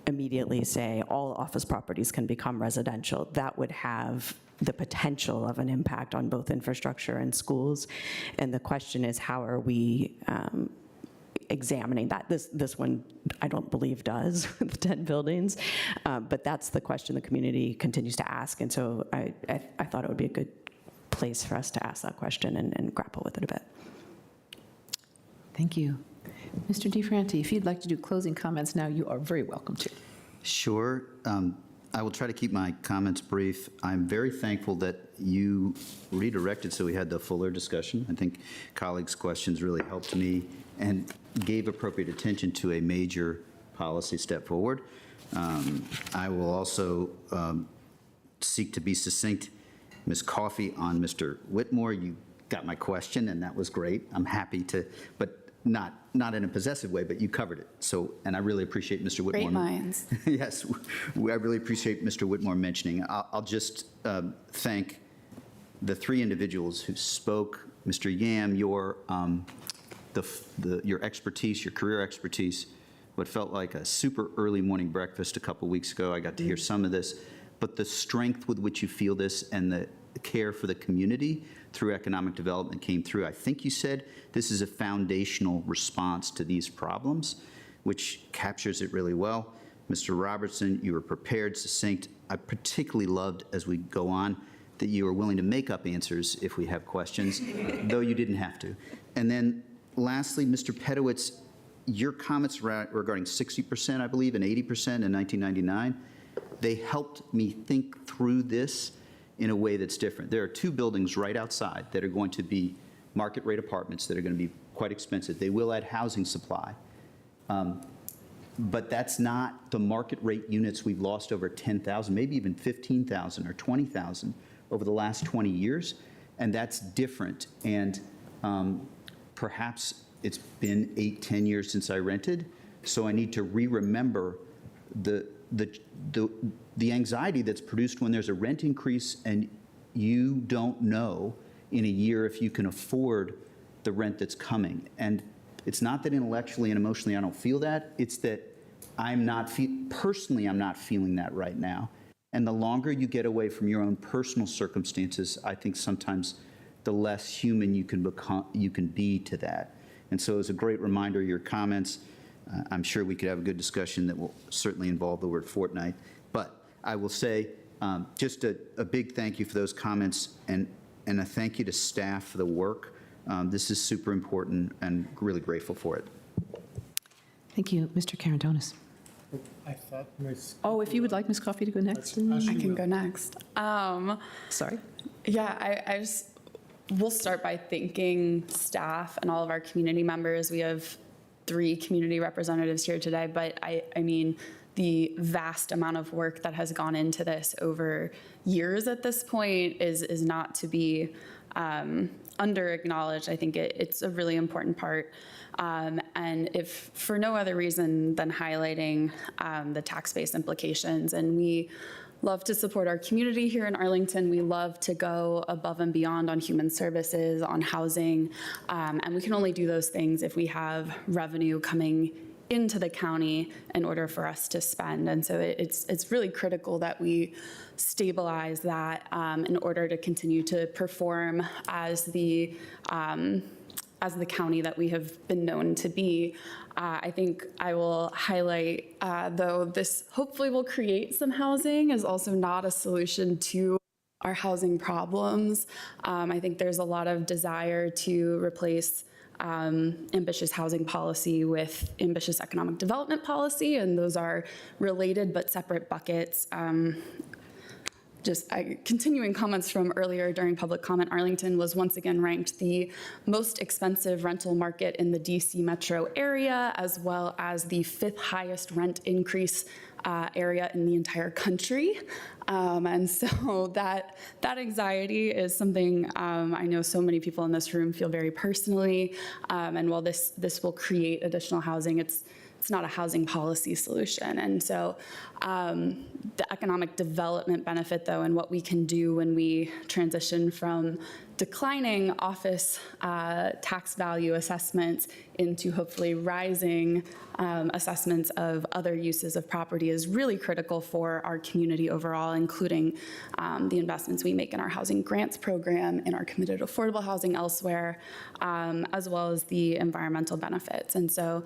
immediately say all office properties can become residential, that would have the potential of an impact on both infrastructure and schools. And the question is, how are we examining that? This one, I don't believe does with 10 buildings, but that's the question the community continues to ask. And so I thought it would be a good place for us to ask that question and grapple with it a bit. Thank you. Mr. DeFranti, if you'd like to do closing comments now, you are very welcome to. Sure. I will try to keep my comments brief. I'm very thankful that you redirected so we had the fuller discussion. I think colleagues' questions really helped me and gave appropriate attention to a major policy step forward. I will also seek to be succinct. Ms. Coffey, on Mr. Whitmore, you got my question, and that was great. I'm happy to, but not in a possessive way, but you covered it. So, and I really appreciate Mr. Whitmore. Great minds. Yes, I really appreciate Mr. Whitmore mentioning. I'll just thank the three individuals who spoke. Mr. Yam, your expertise, your career expertise, what felt like a super early morning breakfast a couple weeks ago. I got to hear some of this, but the strength with which you feel this and the care for the community through economic development came through. I think you said this is a foundational response to these problems, which captures it really well. Mr. Robertson, you were prepared, succinct. I particularly loved, as we go on, that you are willing to make up answers if we have questions, though you didn't have to. And then lastly, Mr. Pedowitz, your comments regarding 60%, I believe, and 80% in 1999, they helped me think through this in a way that's different. There are two buildings right outside that are going to be market rate apartments that are going to be quite expensive. They will add housing supply. But that's not the market rate units we've lost over 10,000, maybe even 15,000 or 20,000 over the last 20 years. And that's different. And perhaps it's been 8, 10 years since I rented. So I need to remember the anxiety that's produced when there's a rent increase and you don't know in a year if you can afford the rent that's coming. And it's not that intellectually and emotionally I don't feel that, it's that personally I'm not feeling that right now. And the longer you get away from your own personal circumstances, I think sometimes the less human you can be to that. And so it's a great reminder, your comments. I'm sure we could have a good discussion that will certainly involve the word fortnight. But I will say just a big thank you for those comments and a thank you to staff for the work. This is super important and really grateful for it. Thank you. Mr. Karandonis. I thought Ms. Oh, if you would like Ms. Coffey to go next. I can go next. Sorry. Yeah, we'll start by thanking staff and all of our community members. We have 3 community representatives here today, but I mean, the vast amount of work that has gone into this over years at this point is not to be under-acknowledged. I think it's a really important part. And if for no other reason than highlighting the tax-based implications. And we love to support our community here in Arlington. We love to go above and beyond on human services, on housing, and we can only do those things if we have revenue coming into the county in order for us to spend. And so it's really critical that we stabilize that in order to continue to perform as the county that we have been known to be. I think I will highlight, though this hopefully will create some housing, is also not a solution to our housing problems. I think there's a lot of desire to replace ambitious housing policy with ambitious economic development policy, and those are related but separate buckets. Continuing comments from earlier during public comment, Arlington was once again ranked the most expensive rental market in the DC metro area, as well as the 5th highest rent increase area in the entire country. And so that anxiety is something I know so many people in this room feel very personally. And while this will create additional housing, it's not a housing policy solution. And so the economic development benefit, though, and what we can do when we transition from declining office tax value assessments into hopefully rising assessments of other uses of property is really critical for our community overall, including the investments we make in our housing grants program, in our committed affordable housing elsewhere, as well as the environmental benefits. And so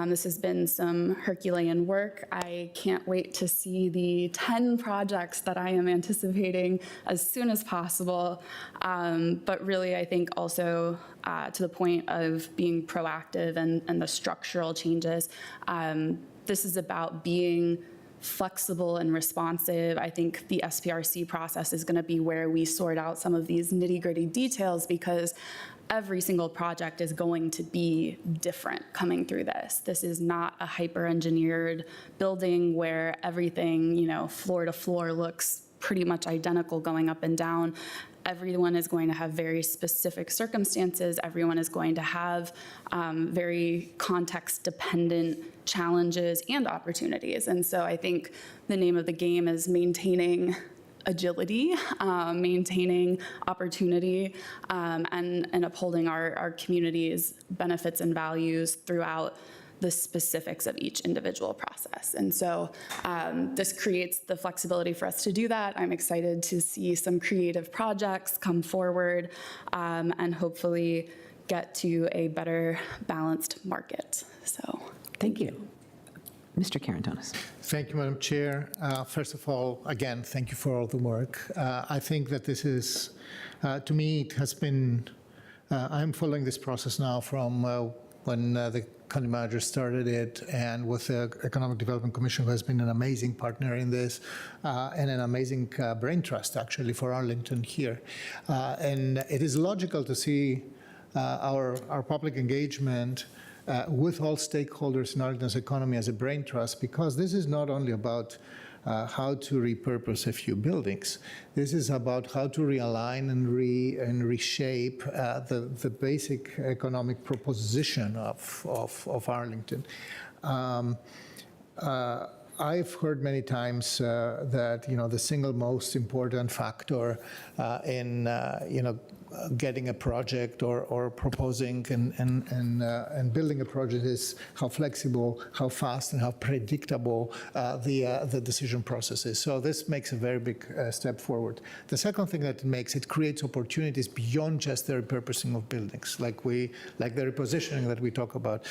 this has been some Herculean work. I can't wait to see the 10 projects that I am anticipating as soon as possible. But really, I think also to the point of being proactive and the structural changes, this is about being flexible and responsive. I think the SPRC process is going to be where we sort out some of these nitty-gritty details, because every single project is going to be different coming through this. This is not a hyper-engineered building where everything, floor to floor looks pretty much identical going up and down. Everyone is going to have very specific circumstances. Everyone is going to have very context-dependent challenges and opportunities. And so I think the name of the game is maintaining agility, maintaining opportunity, and upholding our community's benefits and values throughout the specifics of each individual process. And so this creates the flexibility for us to do that. I'm excited to see some creative projects come forward and hopefully get to a better balanced market. So thank you. Mr. Carantonis. Thank you, Madam Chair. First of all, again, thank you for all the work. I think that this is, to me, it has been, I'm following this process now from when the county manager started it, and with the Economic Development Commission, who has been an amazing partner in this, and an amazing brain trust, actually, for Arlington here. And it is logical to see our public engagement with all stakeholders in Arlington's economy as a brain trust, because this is not only about how to repurpose a few buildings. This is about how to realign and reshape the basic economic proposition of Arlington. I've heard many times that the single most important factor in getting a project or proposing and building a project is how flexible, how fast, and how predictable the decision process is. So this makes a very big step forward. The second thing that it makes, it creates opportunities beyond just the repurposing of buildings, like the repositioning that we talk about.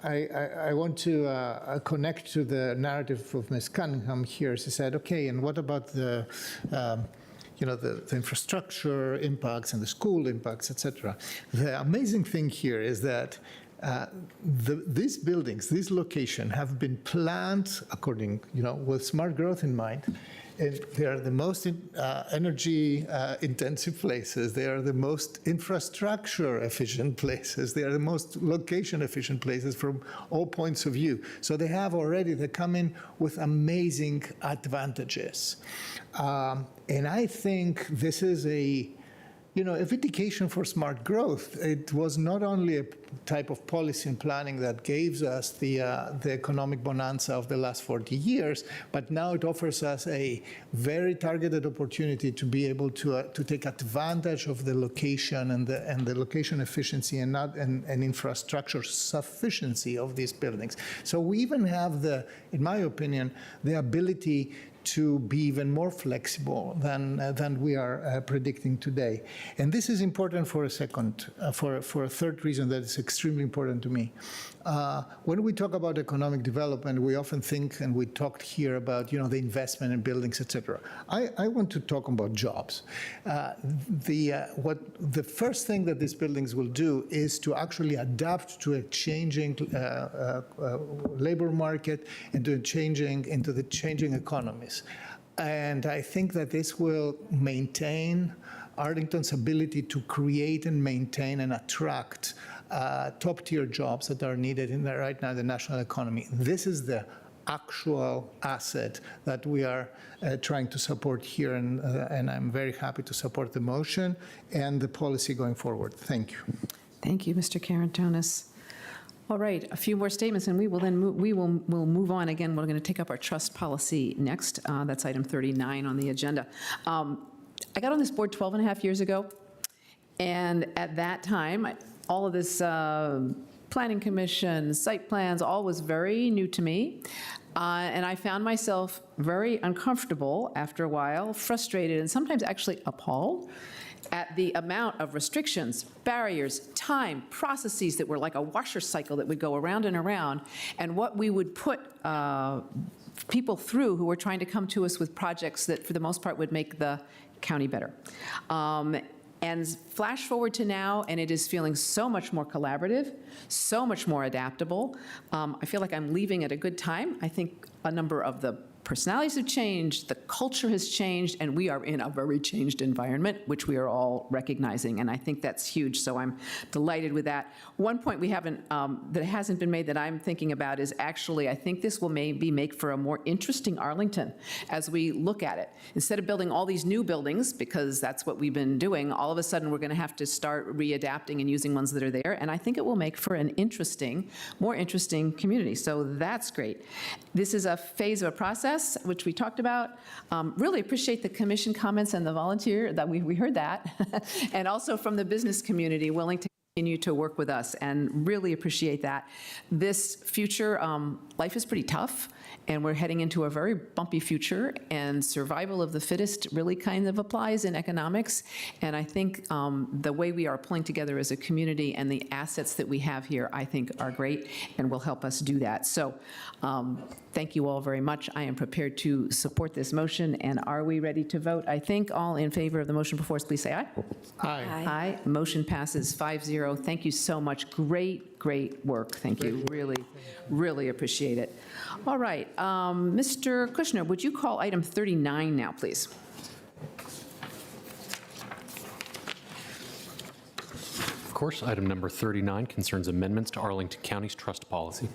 I want to connect to the narrative of Ms. Cunningham here. She said, okay, and what about the infrastructure impacts and the school impacts, etc. The amazing thing here is that these buildings, this location, have been planned according, with smart growth in mind, And they are the most energy intensive places. They are the most infrastructure efficient places. They are the most location efficient places from all points of view. So they come in with amazing advantages. And I think this is a vindication for smart growth. It was not only a type of policy and planning that gave us the economic bonanza of the last 40 years, but now it offers us a very targeted opportunity to be able to take advantage of the location and the location efficiency and infrastructure sufficiency of these buildings. So we even have in my opinion, the ability to be even more flexible than we are predicting today. And this is important for a third reason that is extremely important to me. When we talk about economic development, we often think, and we talked here about, the investment in buildings, et cetera. I want to talk about jobs. The first thing that these buildings will do is to actually adapt to a changing labor market and into the changing economies. And I think that this will maintain Arlington's ability to create and maintain and attract top-tier jobs that are needed right now in the national economy. This is the actual asset that we are trying to support here, and I'm very happy to support the motion and the policy going forward. Thank you. Thank you, Mr. Karantonis. All right, a few more statements, and we will then we'll move on again. We're going to take up our trust policy next. That's item 39 on the agenda. I got on this board 12 and a half years ago, and at that time, all of this planning commission, site plans, all was very new to me. And I found myself very uncomfortable after a while, frustrated, and sometimes actually appalled at the amount of restrictions, barriers, time, processes that were like a washer cycle that would go around and around, and what we would put people through who were trying to come to us with projects that, for the most part, would make the county better. And flash forward to now, and it is feeling so much more collaborative, so much more adaptable. I feel like I'm leaving at a good time. I think a number of the personalities have changed, the culture has changed, and we are in a very changed environment, which we are all recognizing, and I think that's huge, so I'm delighted with that. One point we haven't, that hasn't been made that I'm thinking about is actually, I think this will maybe make for a more interesting Arlington as we look at it. Instead of building all these new buildings, because that's what we've been doing, all of a sudden we're going to have to start readapting and using ones that are there, and I think it will make for an interesting, more interesting community, so that's great. This is a phase of a process, which we talked about. Really appreciate the commission comments and the volunteer, that we heard that, and also from the business community willing to continue to work with us, and really appreciate that. This future, life is pretty tough, and we're heading into a very bumpy future, and survival of the fittest really kind of applies in economics, and I think the way we are pulling together as a community and the assets that we have here, I think are great and will help us do that. So thank you all very much. I am prepared to support this motion, and are we ready to vote? I think all in favor of the motion before us, please say aye. Aye. Aye. Motion passes 5-0. Thank you so much. Great, great work. Thank you. Really, really appreciate it. All right. Mr. Kushner, would you call item 39 now, please? Of course, item number 39 concerns amendments to Arlington County's trust policy.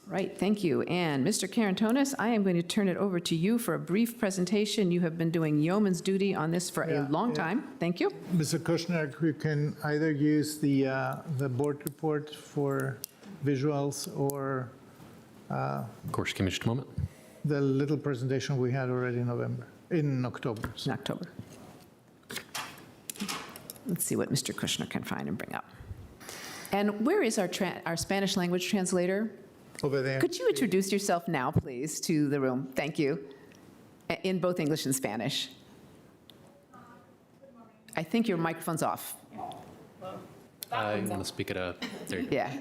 Right, thank you. And Mr. Karantonis, I am going to turn it over to you for a brief presentation. You have been doing yeoman's duty on this for a long time. Thank you. Mr. Kushner, you can either use the board report for visuals or of course, give me just a moment. The little presentation we had already in October. In October. Let's see what Mr. Kushner can find and bring up. And where is our Spanish language translator? Over there. Could you introduce yourself now, please, to the room? Thank you. In both English and Spanish. I think your microphone's off. I want to speak at a, there you go. Yeah.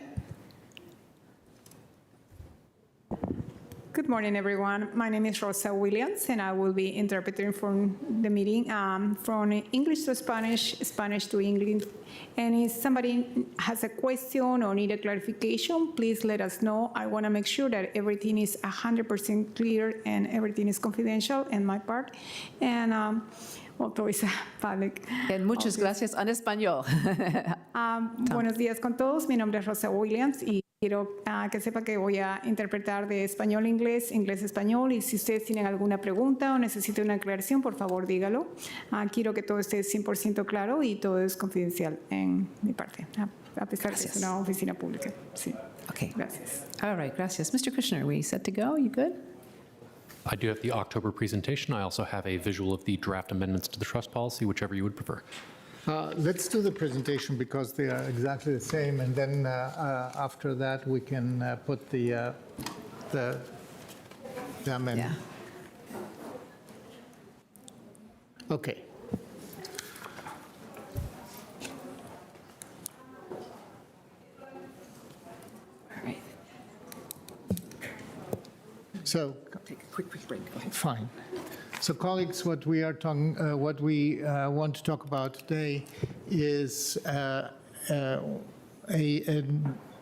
Good morning, everyone. My name is Rosa Williams, and I will be interpreting from the meeting from English to Spanish, Spanish to English. And if somebody has a question or need a clarification, please let us know. I want to make sure that everything is 100% clear and everything is confidential on my part. And well, todo es public. And muchas gracias en español. Buenos días con todos. Mi nombre es Rosa Williams y quiero que sepa que voy a interpretar de español a inglés, inglés a español. Y si ustedes tienen alguna pregunta o necesitan una aclaración, por favor, dígalo. Quiero que todo esté 100% claro y todo es confidencial en mi parte, a pesar de que es una oficina pública. Sí. Okay. Gracias. All right, gracias. Mr. Kushner, are we set to go? You good? I do have the October presentation. I also have a visual of the draft amendments to the trust policy, whichever you would prefer. Let's do the presentation because they are exactly the same, and then after that we can put the amendment. Yeah. Okay. All right. So, Take a quick break. Go ahead. fine. So, colleagues, what we want to talk about today is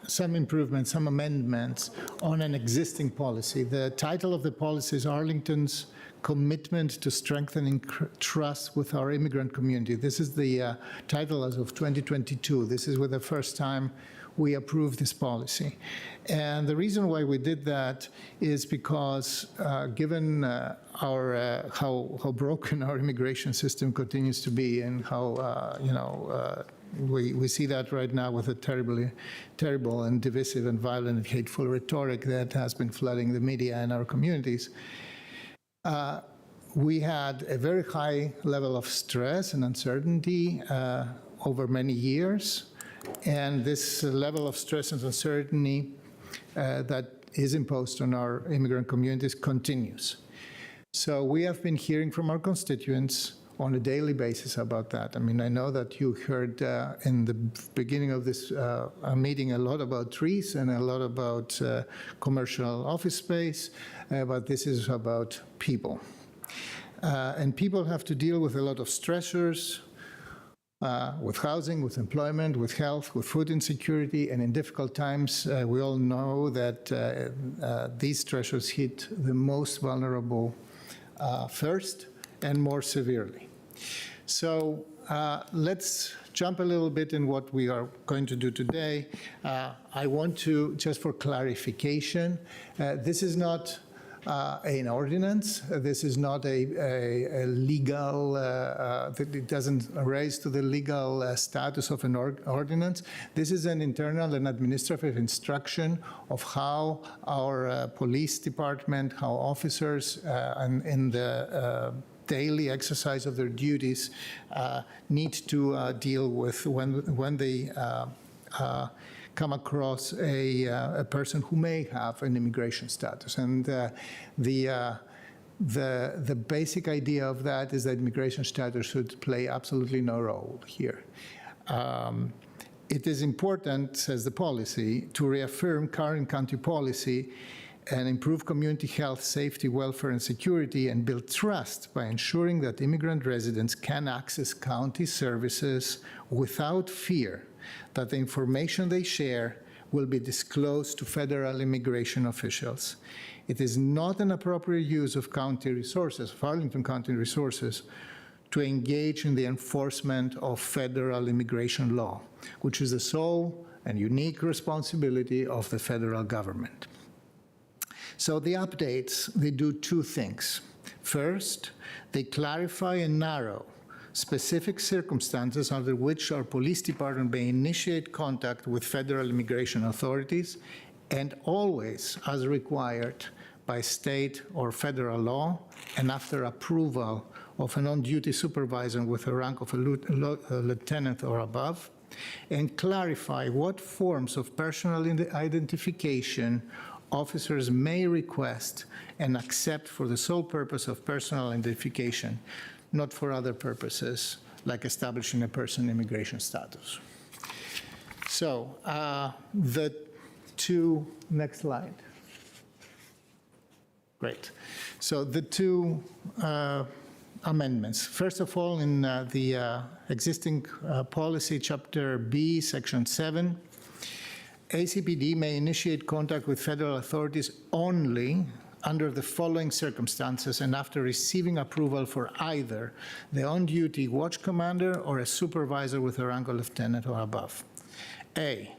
some improvements, some amendments on an existing policy. The title of the policy is Arlington's Commitment to Strengthening Trust with Our Immigrant Community. This is the title as of 2022. This is the first time we approved this policy. And the reason why we did that is because given how broken our immigration system continues to be and how, we see that right now with a terrible and divisive and violent and hateful rhetoric that has been flooding the media and our communities. We had a very high level of stress and uncertainty over many years. And this level of stress and uncertainty that is imposed on our immigrant communities continues. So we have been hearing from our constituents on a daily basis about that. I mean, I know that you heard in the beginning of this meeting a lot about trees and a lot about commercial office space, but this is about people. And people have to deal with a lot of stressors, with housing, with employment, with health, with food insecurity, and in difficult times, we all know that these stressors hit the most vulnerable first and more severely. So let's jump a little bit in what we are going to do today. I want to, just for clarification, this is not an ordinance. This is not a legal, it doesn't raise to the legal status of an ordinance. This is an internal and administrative instruction of how our police department, how officers in the daily exercise of their duties need to deal with when they come across a person who may have an immigration status. And the basic idea of that is that immigration status should play absolutely no role here. It is important, says the policy, to reaffirm current county policy and improve community health, safety, welfare, and security, and build trust by ensuring that immigrant residents can access county services without fear that the information they share will be disclosed to federal immigration officials. It is not an appropriate use of county resources, of Arlington County resources, to engage in the enforcement of federal immigration law, which is the sole and unique responsibility of the federal government. So the updates, they do two things. First, they clarify and narrow specific circumstances under which our police department may initiate contact with federal immigration authorities, and always as required by state or federal law, and after approval of an on-duty supervisor with a rank of a lieutenant or above, and clarify what forms of personal identification officers may request and accept for the sole purpose of personal identification, not for other purposes like establishing a person immigration status. So the two, next slide. Great. So the two amendments. First of all, in the existing policy, Chapter B, Section 7, ACPD may initiate contact with federal authorities only under the following circumstances and after receiving approval for either the on-duty watch commander or a supervisor with a rank of lieutenant or above. A,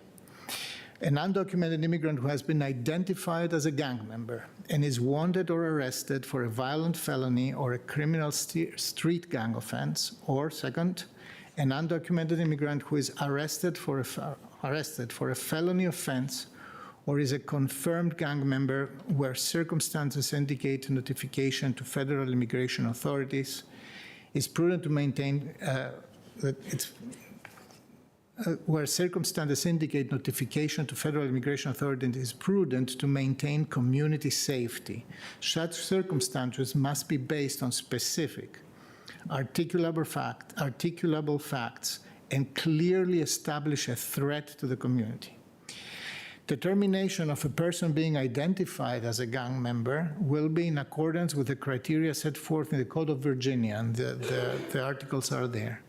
an undocumented immigrant who has been identified as a gang member and is wanted or arrested for a violent felony or a criminal street gang offense, or second, an undocumented immigrant who is arrested for a felony offense or is a confirmed gang member where circumstances indicate notification to federal immigration authorities, is prudent to maintain where circumstances indicate notification to federal immigration authorities is prudent to maintain community safety. Such circumstances must be based on specific, articulable facts and clearly establish a threat to the community. Determination of a person being identified as a gang member will be in accordance with the criteria set forth in the Code of Virginia, and the articles are there.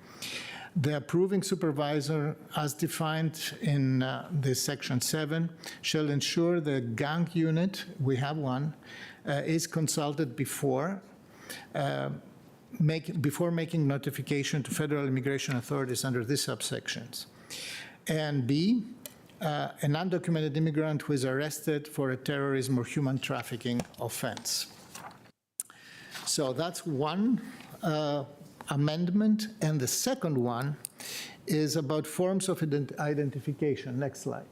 The approving supervisor, as defined in this Section 7, shall ensure the gang unit, we have one, is consulted before making notification to federal immigration authorities under these subsections. And B, an undocumented immigrant who is arrested for a terrorism or human trafficking offense. So that's one amendment, and the second one is about forms of identification. Next slide.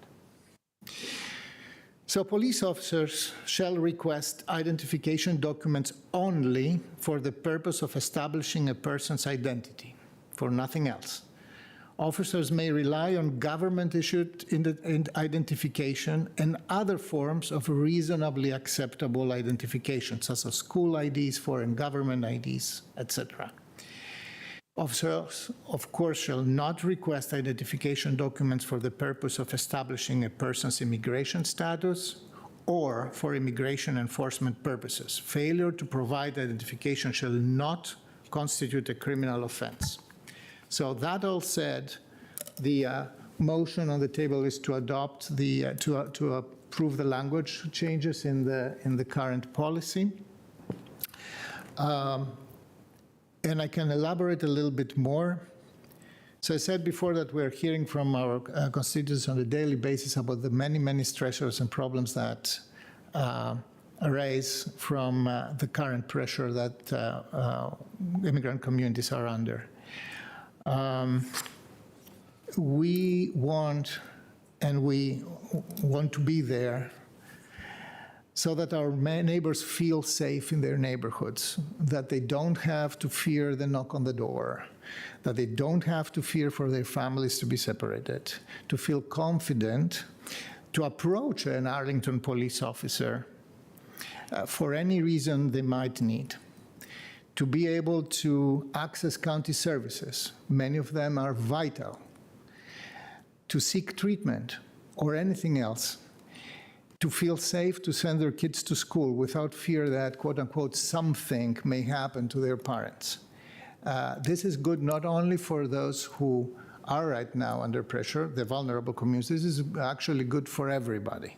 So police officers shall request identification documents only for the purpose of establishing a person's identity, for nothing else. Officers may rely on government-issued identification and other forms of reasonably acceptable identification, such as school IDs, foreign government IDs, etc. Officers, of course, shall not request identification documents for the purpose of establishing a person's immigration status or for immigration enforcement purposes. Failure to provide identification shall not constitute a criminal offense. So that all said, the motion on the table is to adopt to approve the language changes in the current policy. And I can elaborate a little bit more. So I said before that we're hearing from our constituents on a daily basis about the many, many stressors and problems that arise from the current pressure that immigrant communities are under. We want to be there so that our neighbors feel safe in their neighborhoods, that they don't have to fear the knock on the door, that they don't have to fear for their families to be separated, to feel confident to approach an Arlington police officer for any reason they might need, to be able to access county services. Many of them are vital, to seek treatment or anything else, to feel safe to send their kids to school without fear that, quote unquote, something may happen to their parents. This is good not only for those who are right now under pressure, the vulnerable communities, this is actually good for everybody.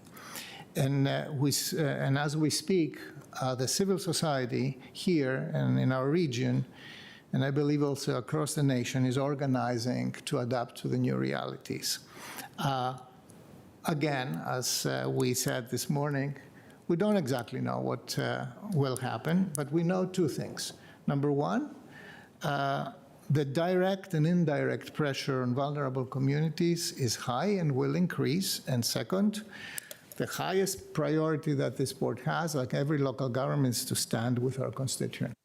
And as we speak, the civil society here and in our region, and I believe also across the nation, is organizing to adapt to the new realities. Again, as we said this morning, we don't exactly know what will happen, but we know two things. Number one, the direct and indirect pressure on vulnerable communities is high and will increase. And second, the highest priority that this board has, like every local government, is to stand with our constituents.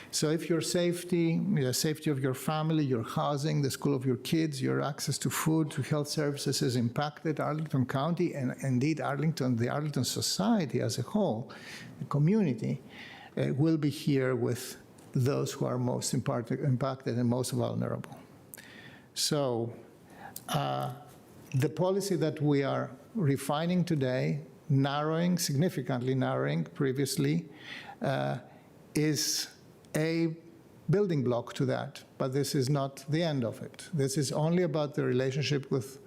So if your safety, the safety of your family, your housing, the school of your kids, your access to food, to health services is impacted, Arlington County, and indeed Arlington, the Arlington society as a whole, the community, will be here with those who are most impacted and most vulnerable. So the policy that we are refining today narrowing, significantly narrowing previously, is a building block to that, but this is not the end of it. This is only about the relationship with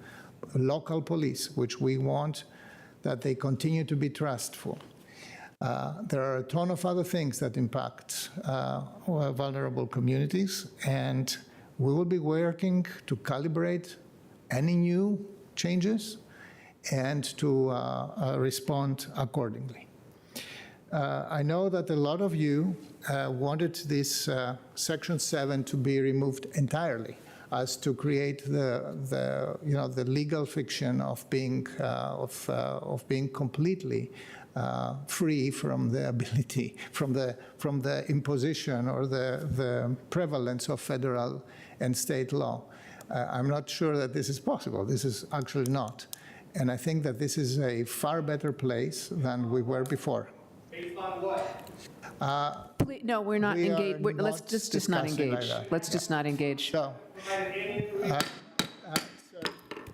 local police, which we want that they continue to be trustful. There are a ton of other things that impact vulnerable communities, and we will be working to calibrate any new changes and to respond accordingly. I know that a lot of you wanted this Section 7 to be removed entirely, as to create the legal fiction of being completely free from the ability, from the imposition or the prevalence of federal and state law. I'm not sure that this is possible. This is actually not. And I think that this is a far better place than we were before. Based on what? No, we're not engaged. Let's just not engage. Let's just not engage.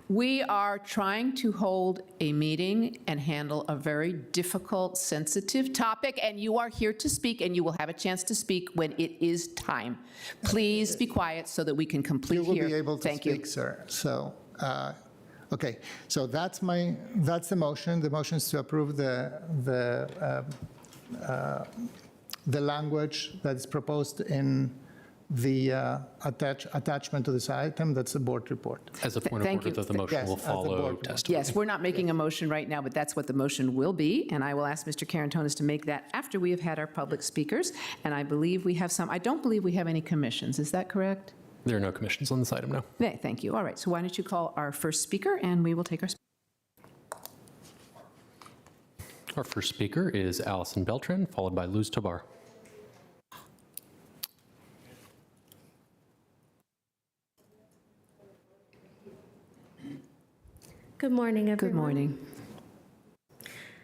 We are trying to hold a meeting and handle a very difficult, sensitive topic, and you are here to speak, and you will have a chance to speak when it is time. Please be quiet so that we can complete here. You will be able to speak, sir. So, okay. So that's the motion. The motion is to approve the language that's proposed in the attachment to this item. That's the board report. As a point of order, that the motion will follow testimony. Yes, we're not making a motion right now, but that's what the motion will be, and I will ask Mr. Karantonis to make that after we have had our public speakers, and I believe we have some. I don't believe we have any commissions. Is that correct? There are no commissions on this item, no. Okay, thank you. All right, so why don't you call our first speaker, and we will take our speaker. Our first speaker is Allison Beltran, followed by Luz Tobar. Good morning, everyone. Good morning.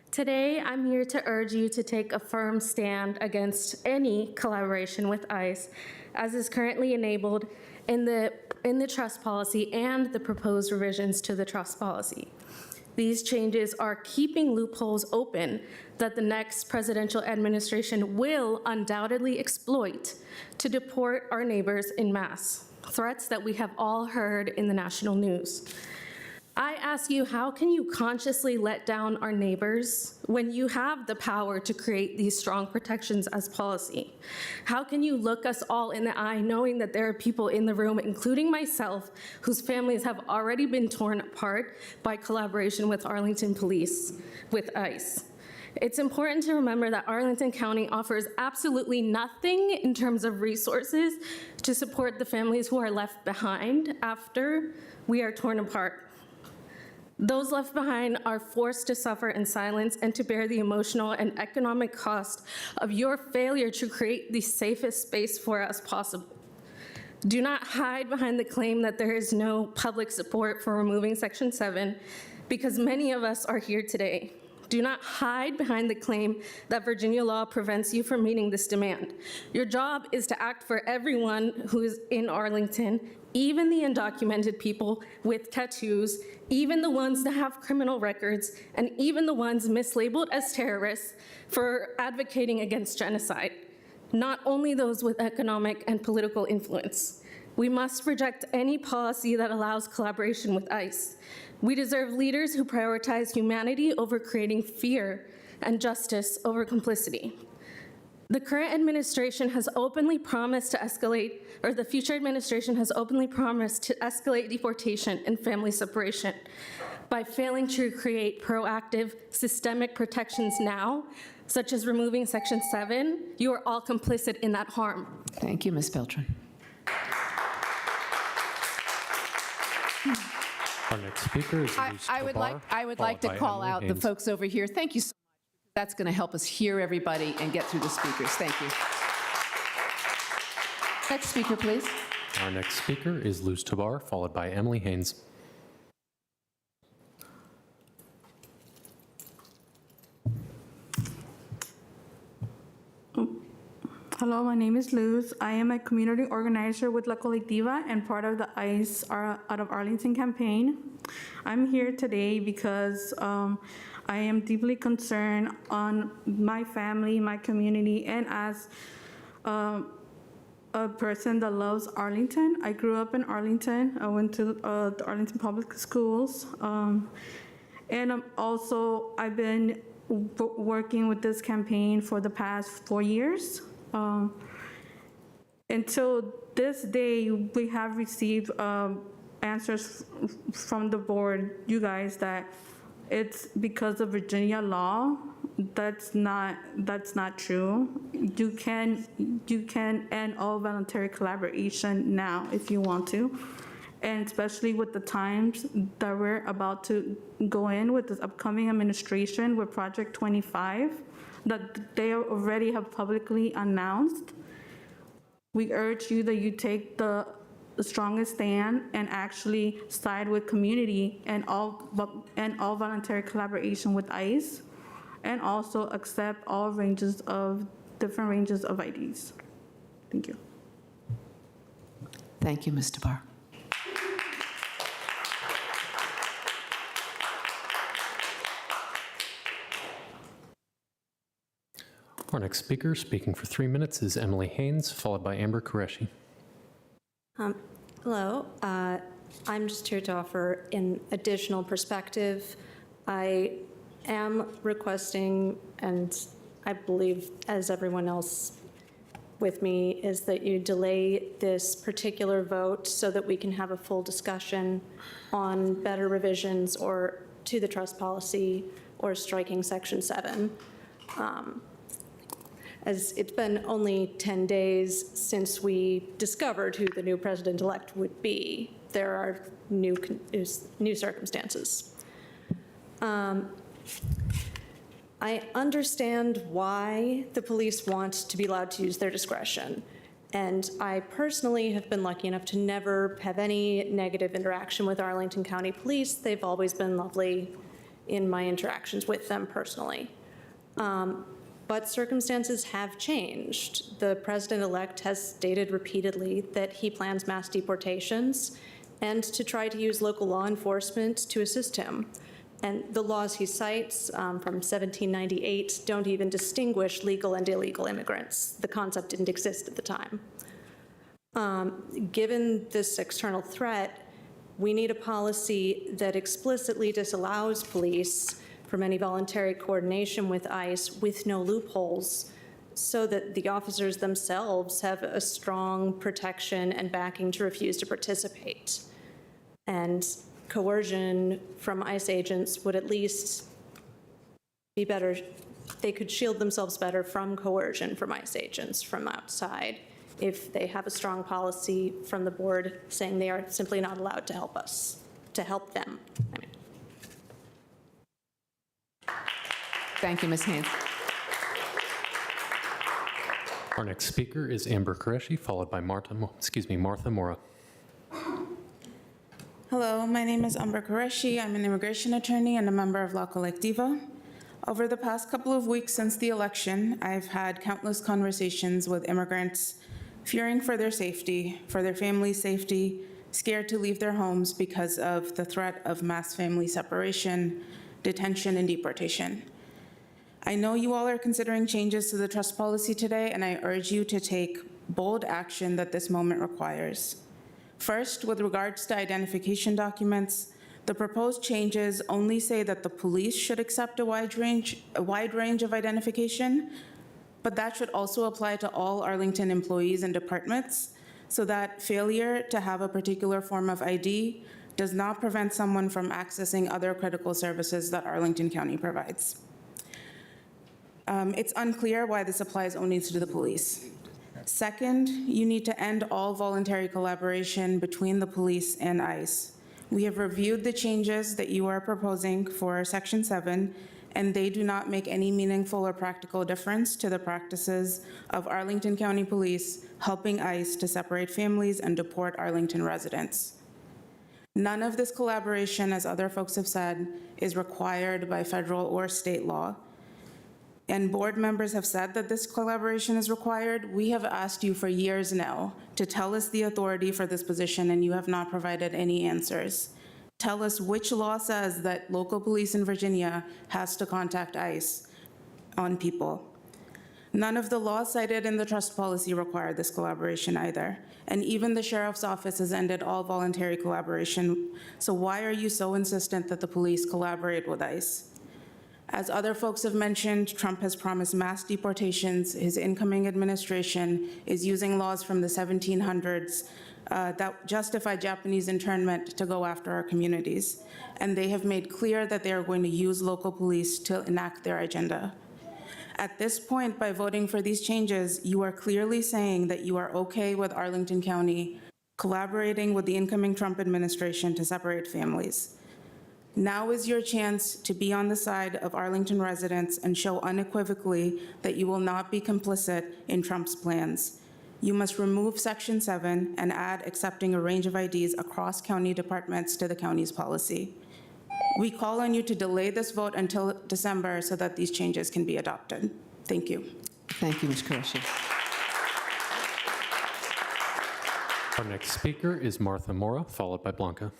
Today, I'm here to urge you to take a firm stand against any collaboration with ICE, as is currently enabled in the trust policy and the proposed revisions to the trust policy. These changes are keeping loopholes open that the next presidential administration will undoubtedly exploit to deport our neighbors en masse, threats that we have all heard in the national news. I ask you, how can you consciously let down our neighbors when you have the power to create these strong protections as policy? How can you look us all in the eye knowing that there are people in the room, including myself, whose families have already been torn apart by collaboration with Arlington Police, with ICE? It's important to remember that Arlington County offers absolutely nothing in terms of resources to support the families who are left behind after we are torn apart. Those left behind are forced to suffer in silence and to bear the emotional and economic cost of your failure to create the safest space for us possible. Do not hide behind the claim that there is no public support for removing Section 7, because many of us are here today. Do not hide behind the claim that Virginia law prevents you from meeting this demand. Your job is to act for everyone who is in Arlington, even the undocumented people with tattoos, even the ones that have criminal records, and even the ones mislabeled as terrorists for advocating against genocide. Not only those with economic and political influence. We must reject any policy that allows collaboration with ICE. We deserve leaders who prioritize humanity over creating fear and justice over complicity. The current administration has openly promised to escalate, or the future administration has openly promised to escalate deportation and family separation. By failing to create proactive, systemic protections now, such as removing Section 7, you are all complicit in that harm. Thank you, Ms. Beltran. Our next speaker is Luz Tobar, I would like to call out the folks over here. Thank you so much. That's going to help us hear everybody and get through the speakers. Thank you. Next speaker, please. Our next speaker is Luz Tobar, followed by Emily Haynes. Hello, Hello, my name is Luz. I am a community organizer with La Colectiva and part of the ICE Out of Arlington campaign. I'm here today because I am deeply concerned on my family, my community, and as a person that loves Arlington. I grew up in Arlington. I went to the Arlington Public Schools. And I've been working with this campaign for the past 4 years. Until this day, we have received answers from the board, you guys, that it's because of Virginia law. That's not true. You can end all voluntary collaboration now if you want to. And especially with the times that we're about to go in with this upcoming administration with Project 25, that they already have publicly announced. We urge you that you take the strongest stand and actually side with community and all voluntary collaboration with ICE, and also accept all different ranges of IDs. Thank you. Thank you, Ms. Tabar. Our next speaker, speaking for 3 minutes, is Emily Haynes, followed by Amber Qureshi. Hello. I'm just here to offer an additional perspective. I am requesting, and I believe as everyone else with me, is that you delay this particular vote so that we can have a full discussion on better revisions or to the trust policy or striking Section 7. As it's been only 10 days since we discovered who the new president-elect would be, there are new circumstances. I understand why the police want to be allowed to use their discretion. And I personally have been lucky enough to never have any negative interaction with Arlington County Police. They've always been lovely in my interactions with them personally. But circumstances have changed. The president-elect has stated repeatedly that he plans mass deportations and to try to use local law enforcement to assist him. And the laws he cites from 1798 don't even distinguish legal and illegal immigrants. The concept didn't exist at the time. Given this external threat, we need a policy that explicitly disallows police from any voluntary coordination with ICE with no loopholes, so that the officers themselves have a strong protection and backing to refuse to participate. And coercion from ICE agents would at least be better. They could shield themselves better from coercion from ICE agents from outside if they have a strong policy from the board saying they are simply not allowed to help them. Thank you, Ms. Haynes. Our next speaker is Amber Qureshi, followed by Martha Mora. Hello, my name is Amber Qureshi. I'm an immigration attorney and a member of La Colectiva. Over the past couple of weeks since the election, I've had countless conversations with immigrants fearing for their safety, for their family's safety, scared to leave their homes because of the threat of mass family separation, detention, and deportation. I know you all are considering changes to the trust policy today, and I urge you to take bold action that this moment requires. First, with regards to identification documents, the proposed changes only say that the police should accept a wide range of identification, but that should also apply to all Arlington employees and departments, so that failure to have a particular form of ID does not prevent someone from accessing other critical services that Arlington County provides. It's unclear why this applies only to the police. Second, you need to end all voluntary collaboration between the police and ICE. We have reviewed the changes that you are proposing for Section 7, and they do not make any meaningful or practical difference to the practices of Arlington County Police helping ICE to separate families and deport Arlington residents. None of this collaboration, as other folks have said, is required by federal or state law. and board members have said that this collaboration is required. We have asked you for years now to tell us the authority for this position, and you have not provided any answers. Tell us which law says that local police in Virginia has to contact ICE on people. None of the laws cited in the trust policy require this collaboration either. And even the sheriff's office has ended all voluntary collaboration. So why are you so insistent that the police collaborate with ICE? As other folks have mentioned, Trump has promised mass deportations. His incoming administration is using laws from the 1700s that justify Japanese internment to go after our communities. And they have made clear that they are going to use local police to enact their agenda. At this point, by voting for these changes, you are clearly saying that you are okay with Arlington County collaborating with the incoming Trump administration to separate families. Now is your chance to be on the side of Arlington residents and show unequivocally that you will not be complicit in Trump's plans. You must remove Section 7 and add accepting a range of IDs across county departments to the county's policy. We call on you to delay this vote until December so that these changes can be adopted. Thank you. Thank you, Ms. Qureshi. Our next speaker is Martha Mora, followed by Blanca.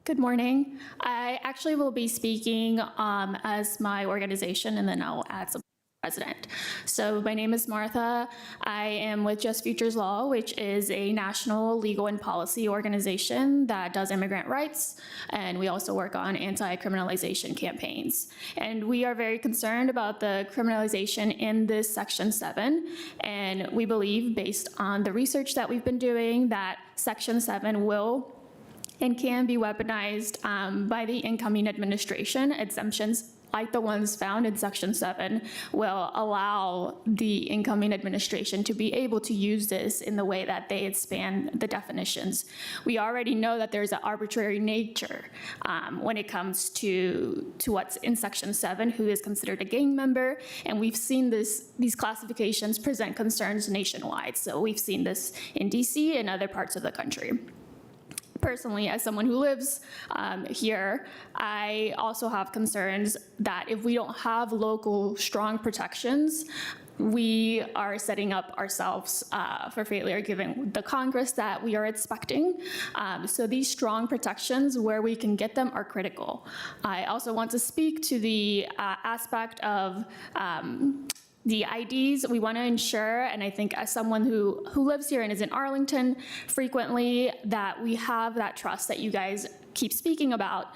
Good morning. I actually will be speaking as my organization, and then I'll add some president. So my name is Martha. I am with Just Futures Law, which is a national legal and policy organization that does immigrant rights, and we also work on anti-criminalization campaigns. And we are very concerned about the criminalization in this Section 7, and we believe, based on the research that we've been doing, that Section 7 will and can be weaponized by the incoming administration. Exemptions like the ones found in Section 7 will allow the incoming administration to be able to use this in the way that they expand the definitions. We already know that there's an arbitrary nature when it comes to what's in Section 7, who is considered a gang member, and we've seen these classifications present concerns nationwide. So we've seen this in DC and other parts of the country. Personally, as someone who lives here, I also have concerns that if we don't have local strong protections, we are setting up ourselves for failure given the Congress that we are expecting. So these strong protections, where we can get them, are critical. I also want to speak to the aspect of the IDs. We want to ensure, and I think as someone who lives here and is in Arlington frequently, that we have that trust that you guys keep speaking about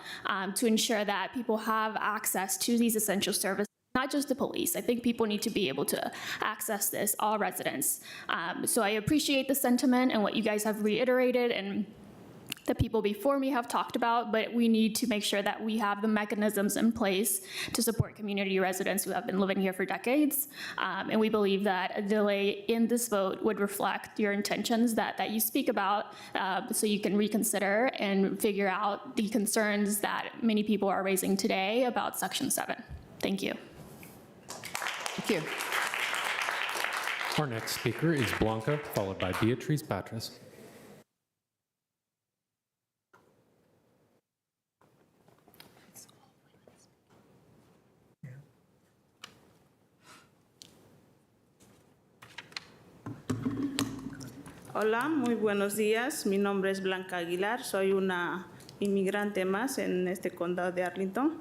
to ensure that people have access to these essential services, not just the police. I think people need to be able to access this, all residents. So I appreciate the sentiment and what you guys have reiterated and the people before me have talked about, but we need to make sure that we have the mechanisms in place to support community residents who have been living here for decades. And we believe that a delay in this vote would reflect your intentions that you speak about, so you can reconsider and figure out the concerns that many people are raising today about Section 7. Thank you. Thank you. Our next speaker is Blanca, followed by Beatriz Batres. Hola, muy buenos días. Mi nombre es Blanca Aguilar. Soy una inmigrante más en este condado de Arlington.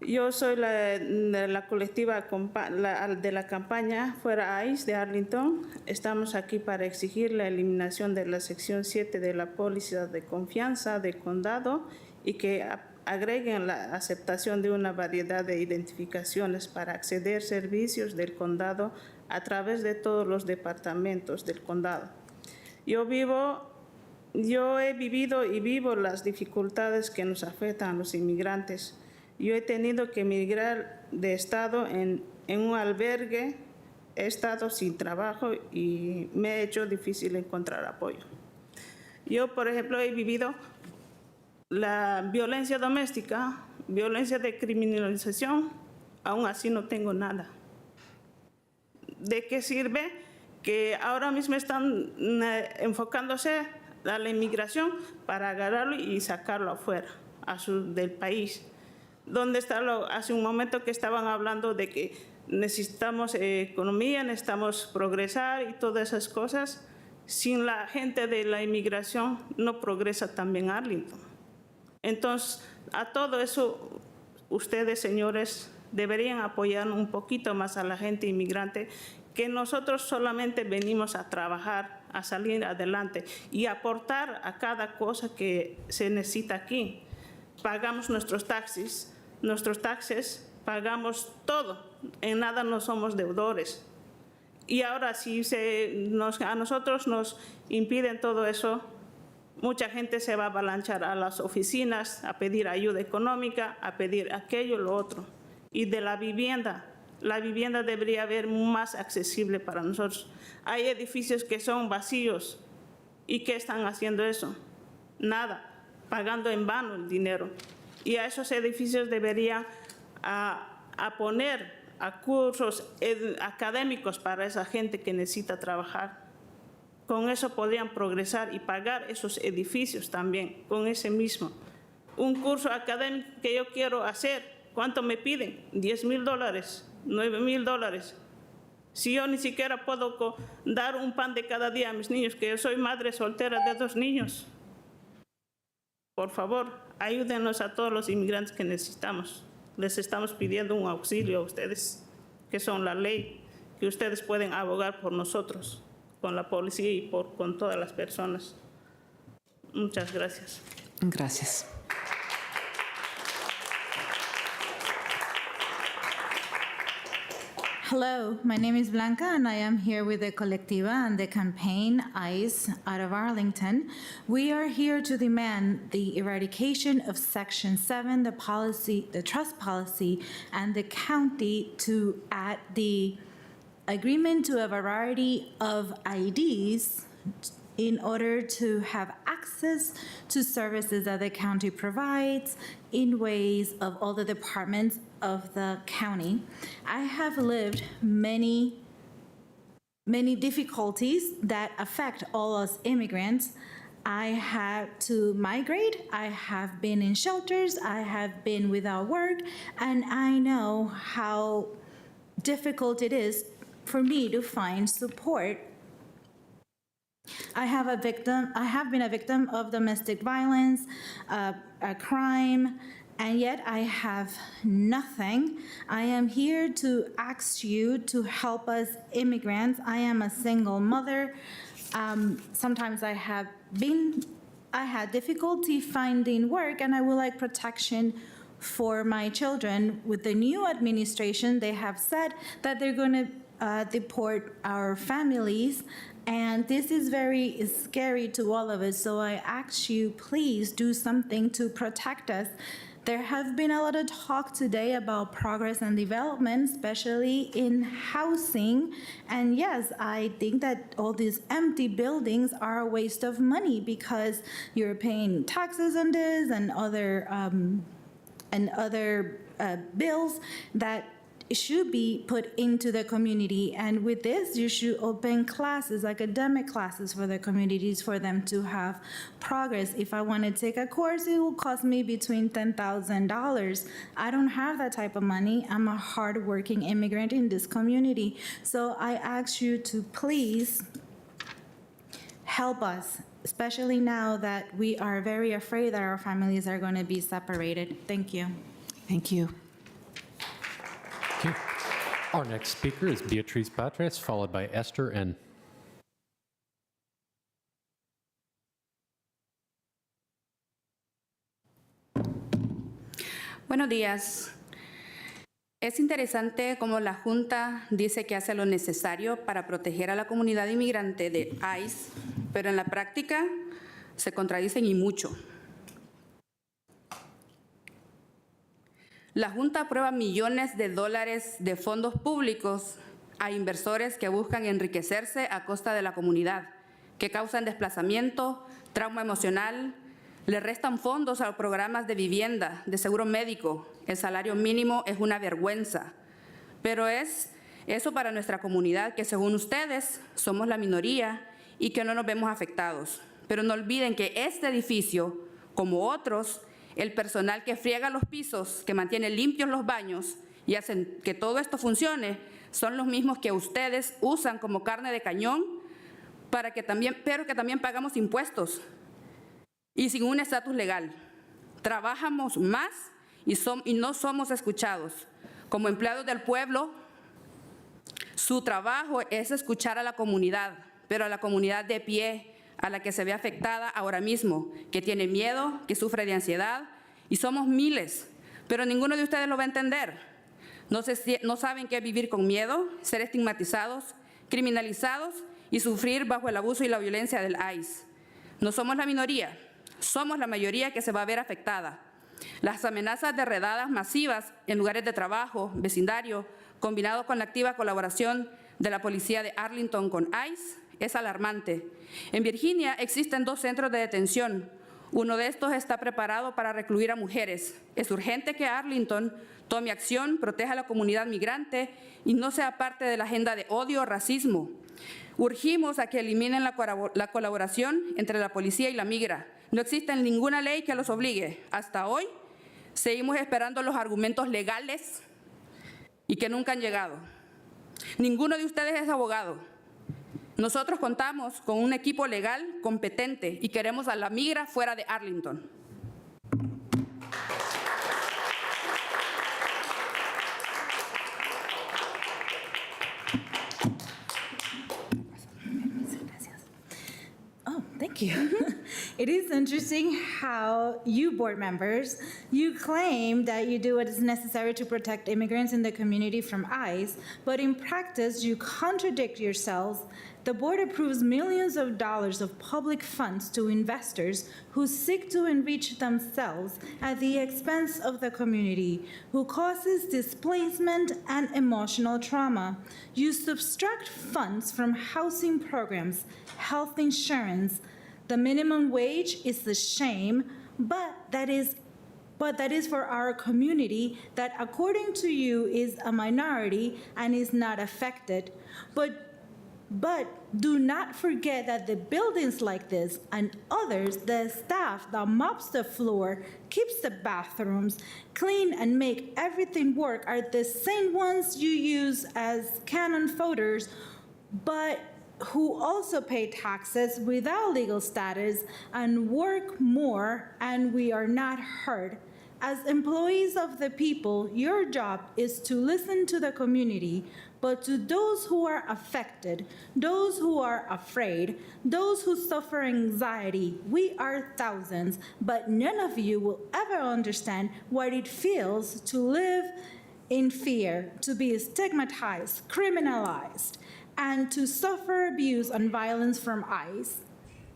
Yo soy de la colectiva de la campaña Fuera ICE de Arlington. Estamos aquí para exigir la eliminación de la sección 7 de la póliza de confianza del condado y que agreguen la aceptación de una variedad de identificaciones para acceder a servicios del condado a través de todos los departamentos del condado. Yo he vivido y vivo las dificultades que nos afectan a los inmigrantes. Yo he tenido que emigrar de estado en un albergue, he estado sin trabajo y me ha hecho difícil encontrar apoyo. Yo, por ejemplo, he vivido la violencia doméstica, violencia de criminalización, aún así no tengo nada. ¿De qué sirve que ahora mismo están enfocándose a la inmigración para agarrarlo y sacarlo afuera? del país. ¿Dónde está hace un momento que estaban hablando de que necesitamos economía, necesitamos progresar y todas esas cosas? Sin la gente de la inmigración no progresa también Arlington. Entonces, a todo eso, ustedes, señores, deberían apoyar un poquito más a la gente inmigrante, que nosotros solamente venimos a trabajar, a salir adelante y aportar a cada cosa que se necesita aquí. Pagamos nuestros taxis, pagamos todo, en nada no somos deudores. Y ahora si a nosotros nos impiden todo eso, mucha gente se va a avalanchar a las oficinas a pedir ayuda económica, a pedir aquello, lo otro. Y de la vivienda debería haber más accesible para nosotros. Hay edificios que son vacíos. ¿Y qué están haciendo eso? Nada, pagando en vano el dinero. Y a esos edificios deberían poner a cursos académicos para esa gente que necesita trabajar. Con eso podrían progresar y pagar esos edificios también, con ese mismo. Un curso académico que yo quiero hacer, ¿cuánto me piden? $10,000, $9,000. Si yo ni siquiera puedo dar un pan de cada día a mis niños, que yo soy madre soltera de 2 niños. Por favor, ayúdenos a todos los inmigrantes que necesitamos. Les estamos pidiendo un auxilio a ustedes, que son la ley, que ustedes pueden abogar por nosotros, con la policía y con todas las personas. Muchas gracias. Gracias. Hello, my name is Blanca, and I am here with the Colectiva and the campaign ICE out of Arlington. We are here to demand the eradication of Section 7, the trust policy, and the county to add the agreement to a variety of IDs in order to have access to services that the county provides in ways of all the departments of the county. I have lived many difficulties that affect all us immigrants. I had to migrate, I have been in shelters, I have been without work, and I know how difficult it is for me to find support. I have been a victim of domestic violence, a crime, and yet I have nothing. I am here to ask you to help us immigrants. I am a single mother. Sometimes I had difficulty finding work, and I would like protection for my children. With the new administration, they have said that they're going to deport our families, and this is very scary to all of us. So I ask you, please do something to protect us. There has been a lot of talk today about progress and development, especially in housing. And yes, I think that all these empty buildings are a waste of money because you're paying taxes on this and other bills that should be put into the community. And with this, you should open classes, academic classes for the communities, for them to have progress. If I want to take a course, it will cost me between $10,000. I don't have that type of money. I'm a hardworking immigrant in this community. So I ask you to please help us, especially now that we are very afraid that our families are going to be separated. Thank you. Thank you. Thank you. Our next speaker is Beatriz Patres, followed by Esther N. Buenos días. Es interesante cómo la Junta dice que hace lo necesario para proteger a la comunidad inmigrante de ICE, pero en la práctica se contradicen y mucho. La Junta aprueba millones de dólares de fondos públicos a inversores que buscan enriquecerse a costa de la comunidad, que causan desplazamiento, trauma emocional, le restan fondos a los programas de vivienda, de seguro médico. El salario mínimo es una vergüenza. Pero es eso para nuestra comunidad, que según ustedes somos la minoría y que no nos vemos afectados. Pero no olviden que este edificio, como otros, el personal que friega los pisos, que mantiene limpios los baños y hacen que todo esto funcione, son los mismos que ustedes usan como carne de cañón, pero que también pagamos impuestos y sin un estatus legal. Trabajamos más y no somos escuchados. Como empleados del pueblo, su trabajo es escuchar a la comunidad, pero a la comunidad de pie, a la que se ve afectada ahora mismo, que tiene miedo, que sufre de ansiedad, y somos miles, pero ninguno de ustedes lo va a entender. No saben qué es vivir con miedo, ser estigmatizados, criminalizados y sufrir bajo el abuso y la violencia del ICE. No somos la minoría, somos la mayoría que se va a ver afectada. Las amenazas de redadas masivas en lugares de trabajo, vecindario, combinado con la activa colaboración de la policía de Arlington con ICE, es alarmante. En Virginia existen 2 centros de detención. Uno de estos está preparado para recluir a mujeres. Es urgente que Arlington tome acción, proteja a la comunidad migrante y no sea parte de la agenda de odio o racismo. Urgimos a que eliminen la colaboración entre la policía y la migra. No existe ninguna ley que los obligue. Hasta hoy seguimos esperando los argumentos legales y que nunca han llegado. Ninguno de ustedes es abogado. Nosotros contamos con un equipo legal competente y queremos a la migra fuera de Arlington. Oh, thank you. It is interesting how you board members, you claim that you do what is necessary to protect immigrants in the community from ICE, but in practice you contradict yourselves. The board approves millions of dollars of public funds to investors who seek to enrich themselves at the expense of the community, who causes displacement and emotional trauma. You subtract funds from housing programs, health insurance. The minimum wage is a shame, but that is for our community that, according to you, is a minority and is not affected. But do not forget that the buildings like this and others, the staff that mops the floor, keeps the bathrooms clean and make everything work are the same ones you use as cannon voters, but who also pay taxes without legal status and work more, and we are not heard. As employees of the people, your job is to listen to the community, but to those who are affected, those who are afraid, those who suffer anxiety, we are thousands, but none of you will ever understand what it feels to live in fear, to be stigmatized, criminalized, and to suffer abuse and violence from ICE.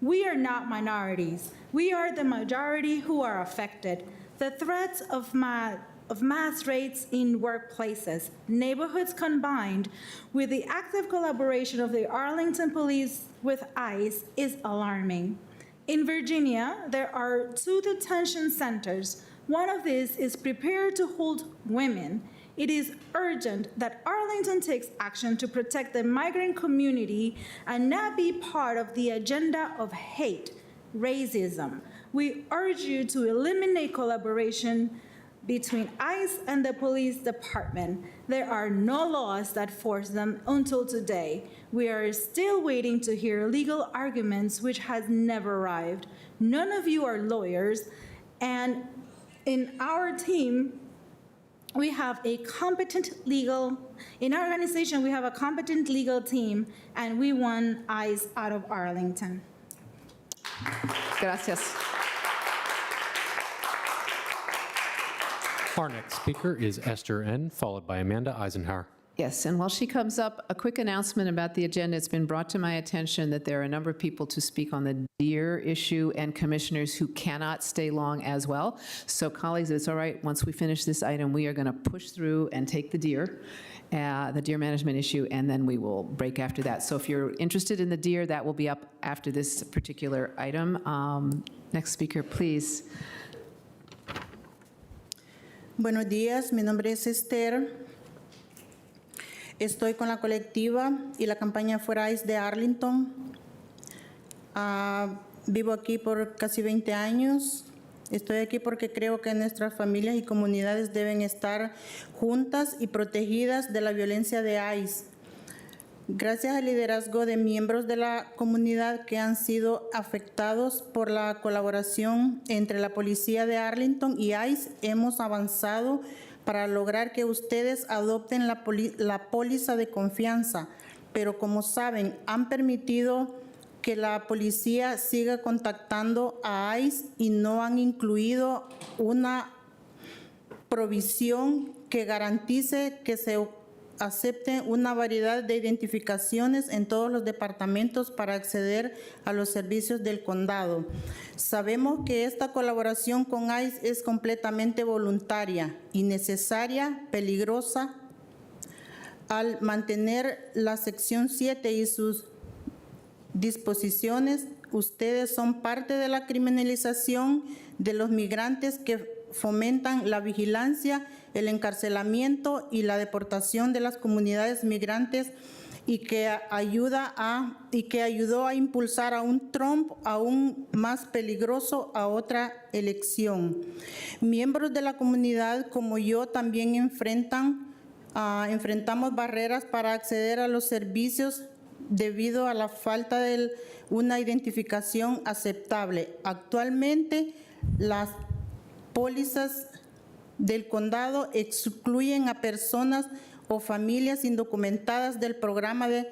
We are not minorities. We are the majority who are affected. The threats of mass raids in workplaces, neighborhoods combined with the active collaboration of the Arlington police with ICE is alarming. In Virginia, there are 2 detention centers. One of these is prepared to hold women. It is urgent that Arlington takes action to protect the migrant community and not be part of the agenda of hate, racism. We urge you to eliminate collaboration between ICE and the police department. There are no laws that force them until today. We are still waiting to hear legal arguments which has never arrived. None of you are lawyers, and in our team, we have a competent legal, in our organization, we have a competent legal team, and we want ICE out of Arlington. Gracias. Our next speaker is Esther N., followed by Amanda Eisenhower. Yes, and while she comes up, a quick announcement about the agenda. It's been brought to my attention that there are a number of people to speak on the deer issue and commissioners who cannot stay long as well. So colleagues, if it's all right, once we finish this item, we are going to push through and take the deer management issue, and then we will break after that. So if you're interested in the deer, that will be up after this particular item. Next speaker, please. Buenos días, mi nombre es Esther. Estoy con la colectiva y la campaña Fuera ICE de Arlington. Vivo aquí por casi 20 años. Estoy aquí porque creo que nuestras familias y comunidades deben estar juntas y protegidas de la violencia de ICE. Gracias al liderazgo de miembros de la comunidad que han sido afectados por la colaboración entre la policía de Arlington y ICE, hemos avanzado para lograr que ustedes adopten la póliza de confianza. Pero como saben, han permitido que la policía siga contactando a ICE y no han incluido una provisión que garantice que se acepte una variedad de identificaciones en todos los departamentos para acceder a los servicios del condado. Sabemos que esta colaboración con ICE es completamente voluntaria, innecesaria, peligrosa. Al mantener la sección 7 y sus disposiciones, ustedes son parte de la criminalización de los migrantes que fomentan la vigilancia, el encarcelamiento y la deportación de las comunidades migrantes y que ayudó a impulsar a un Trump aún más peligroso a otra elección. Miembros de la comunidad como yo también enfrentamos barreras para acceder a los servicios debido a la falta de una identificación aceptable. Actualmente, las pólizas del condado excluyen a personas o familias indocumentadas del programa de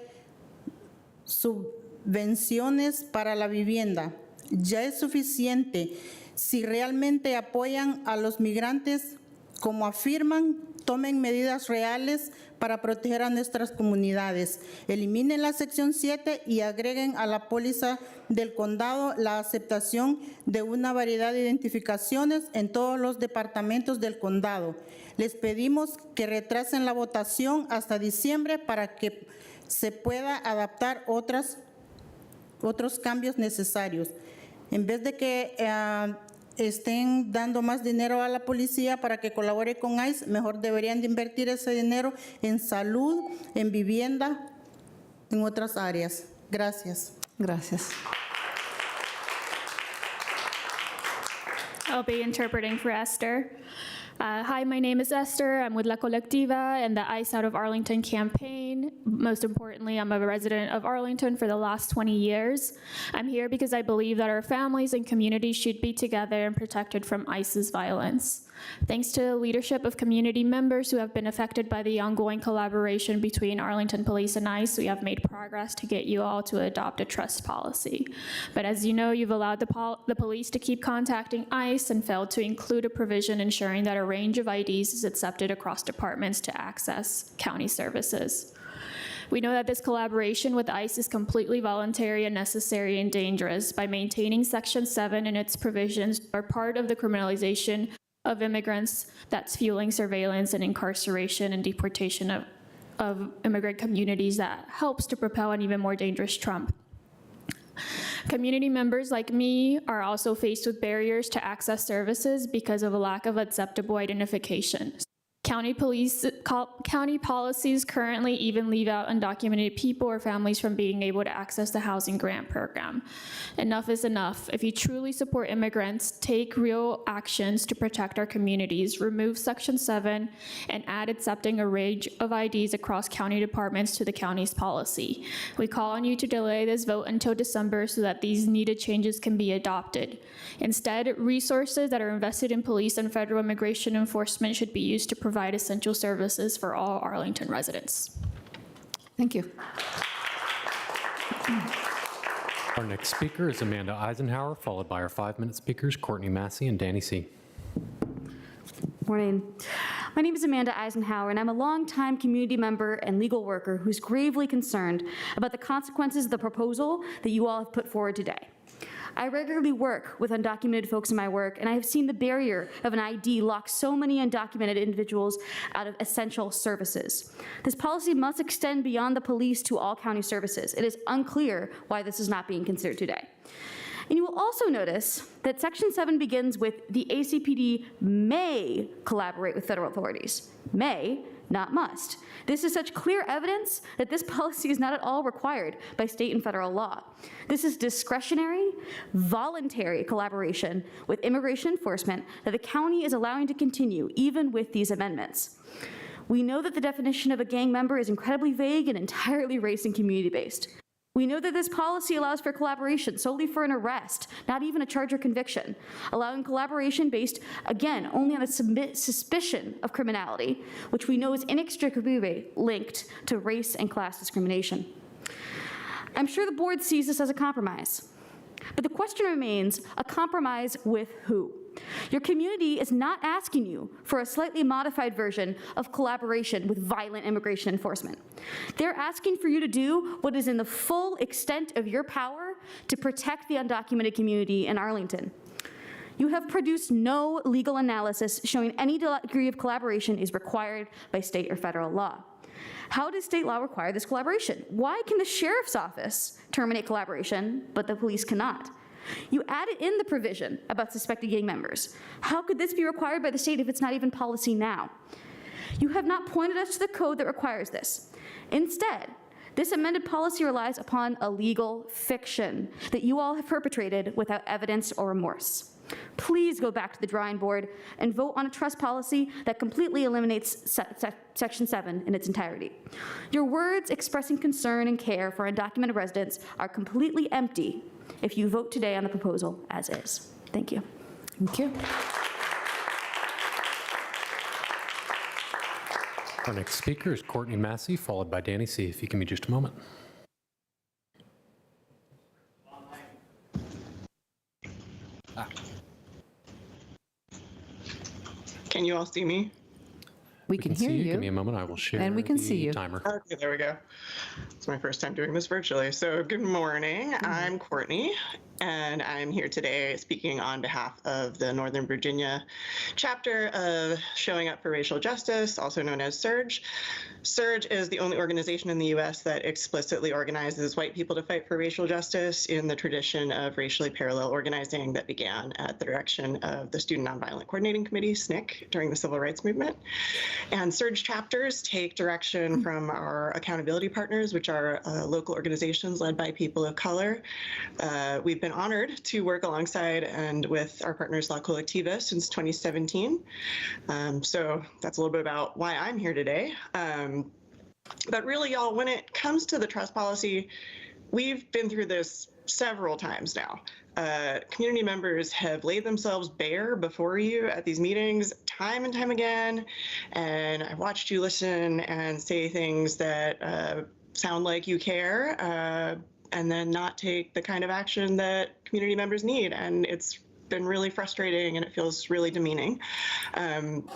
subvenciones para la vivienda. Ya es suficiente. Si realmente apoyan a los migrantes, como afirman, tomen medidas reales para proteger a nuestras comunidades. Eliminen la sección 7 y agreguen a la póliza del condado la aceptación de una variedad de identificaciones en todos los departamentos del condado. Les pedimos que retrasen la votación hasta diciembre para que se pueda adaptar otros cambios necesarios. En vez de que estén dando más dinero a la policía para que colabore con ICE, mejor deberían de invertir ese dinero en salud, en vivienda, en otras áreas. Gracias. Gracias. I'll be interpreting for Esther. Hi, my name is Esther. I'm with La Colectiva and the ICE Out of Arlington campaign. Most importantly, I'm a resident of Arlington for the last 20 years. I'm here because I believe that our families and communities should be together and protected from ICE's violence. Thanks to the leadership of community members who have been affected by the ongoing collaboration between Arlington Police and ICE, we have made progress to get you all to adopt a trust policy. But as you know, you've allowed the police to keep contacting ICE and failed to include a provision ensuring that a range of IDs is accepted across departments to access county services. We know that this collaboration with ICE is completely voluntary, unnecessary, and dangerous. By maintaining Section 7 and its provisions are part of the criminalization of immigrants that's fueling surveillance and incarceration and deportation of immigrant communities that helps to propel an even more dangerous Trump. Community members like me are also faced with barriers to access services because of a lack of acceptable identification. County policies currently even leave out undocumented people or families from being able to access the housing grant program. Enough is enough. If you truly support immigrants, take real actions to protect our communities. Remove Section 7 and add accepting a range of IDs across county departments to the county's policy. We call on you to delay this vote until December so that these needed changes can be adopted. Instead, resources that are invested in police and federal immigration enforcement should be used to provide essential services for all Arlington residents. Thank you. Our next speaker is Amanda Eisenhower, followed by our 5-minute speakers, Courtney Massey and Danny C. Morning. My name is Amanda Eisenhower, and I'm a longtime community member and legal worker who's gravely concerned about the consequences of the proposal that you all have put forward today. I regularly work with undocumented folks in my work, and I have seen the barrier of an ID lock so many undocumented individuals out of essential services. This policy must extend beyond the police to all county services. It is unclear why this is not being considered today. And you will also notice that Section 7 begins with the ACPD may collaborate with federal authorities. May not must. This is such clear evidence that this policy is not at all required by state and federal law. This is discretionary, voluntary collaboration with immigration enforcement that the county is allowing to continue even with these amendments. We know that the definition of a gang member is incredibly vague and entirely race and community-based. We know that this policy allows for collaboration solely for an arrest, not even a charge or conviction, allowing collaboration based, again, only on a suspicion of criminality, which we know is inextricably linked to race and class discrimination. I'm sure the board sees this as a compromise, but the question remains, a compromise with who? Your community is not asking you for a slightly modified version of collaboration with violent immigration enforcement. They're asking for you to do what is in the full extent of your power to protect the undocumented community in Arlington. You have produced no legal analysis showing any degree of collaboration is required by state or federal law. How does state law require this collaboration? Why can the sheriff's office terminate collaboration, but the police cannot? You added in the provision about suspected gang members. How could this be required by the state if it's not even policy now? You have not pointed us to the code that requires this. Instead, this amended policy relies upon a legal fiction that you all have perpetrated without evidence or remorse. Please go back to the drawing board and vote on a trust policy that completely eliminates Section 7 in its entirety. Your words expressing concern and care for undocumented residents are completely empty if you vote today on the proposal as is. Thank you. Thank you. Our next speaker is Courtney Massey, followed by Danny C. If you give me just a moment. Can you all see me? We can hear you. Give me a moment. I will share And we can see you. Timer. Okay, there we go. It's my first time doing this virtually. So good morning. I'm Courtney, and I'm here today speaking on behalf of the Northern Virginia chapter of Showing Up for Racial Justice, also known as SURJ. SURJ is the only organization in the U.S. that explicitly organizes white people to fight for racial justice in the tradition of racially parallel organizing that began at the direction of the Student Nonviolent Coordinating Committee, SNCC, during the Civil Rights Movement. And SURJ chapters take direction from our accountability partners, which are local organizations led by people of color. We've been honored to work alongside and with our partners La Colectiva since 2017. So that's a little bit about why I'm here today. But really, y'all, when it comes to the trust policy, we've been through this several times now. Community members have laid themselves bare before you at these meetings time and time again, and I've watched you listen and say things that sound like you care, and then not take the kind of action that community members need, and it's been really frustrating and it feels really demeaning.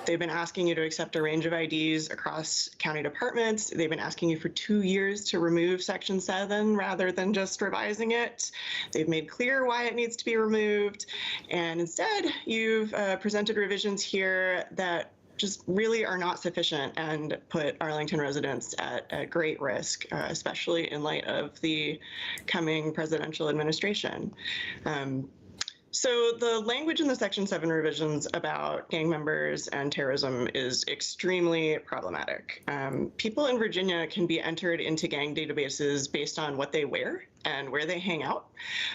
They've been asking you to accept a range of IDs across county departments. They've been asking you for 2 years to remove Section 7 rather than just revising it. They've made clear why it needs to be removed. And instead, you've presented revisions here that just really are not sufficient and put Arlington residents at great risk, especially in light of the coming presidential administration. So the language in the Section 7 revisions about gang members and terrorism is extremely problematic. People in Virginia can be entered into gang databases based on what they wear and where they hang out.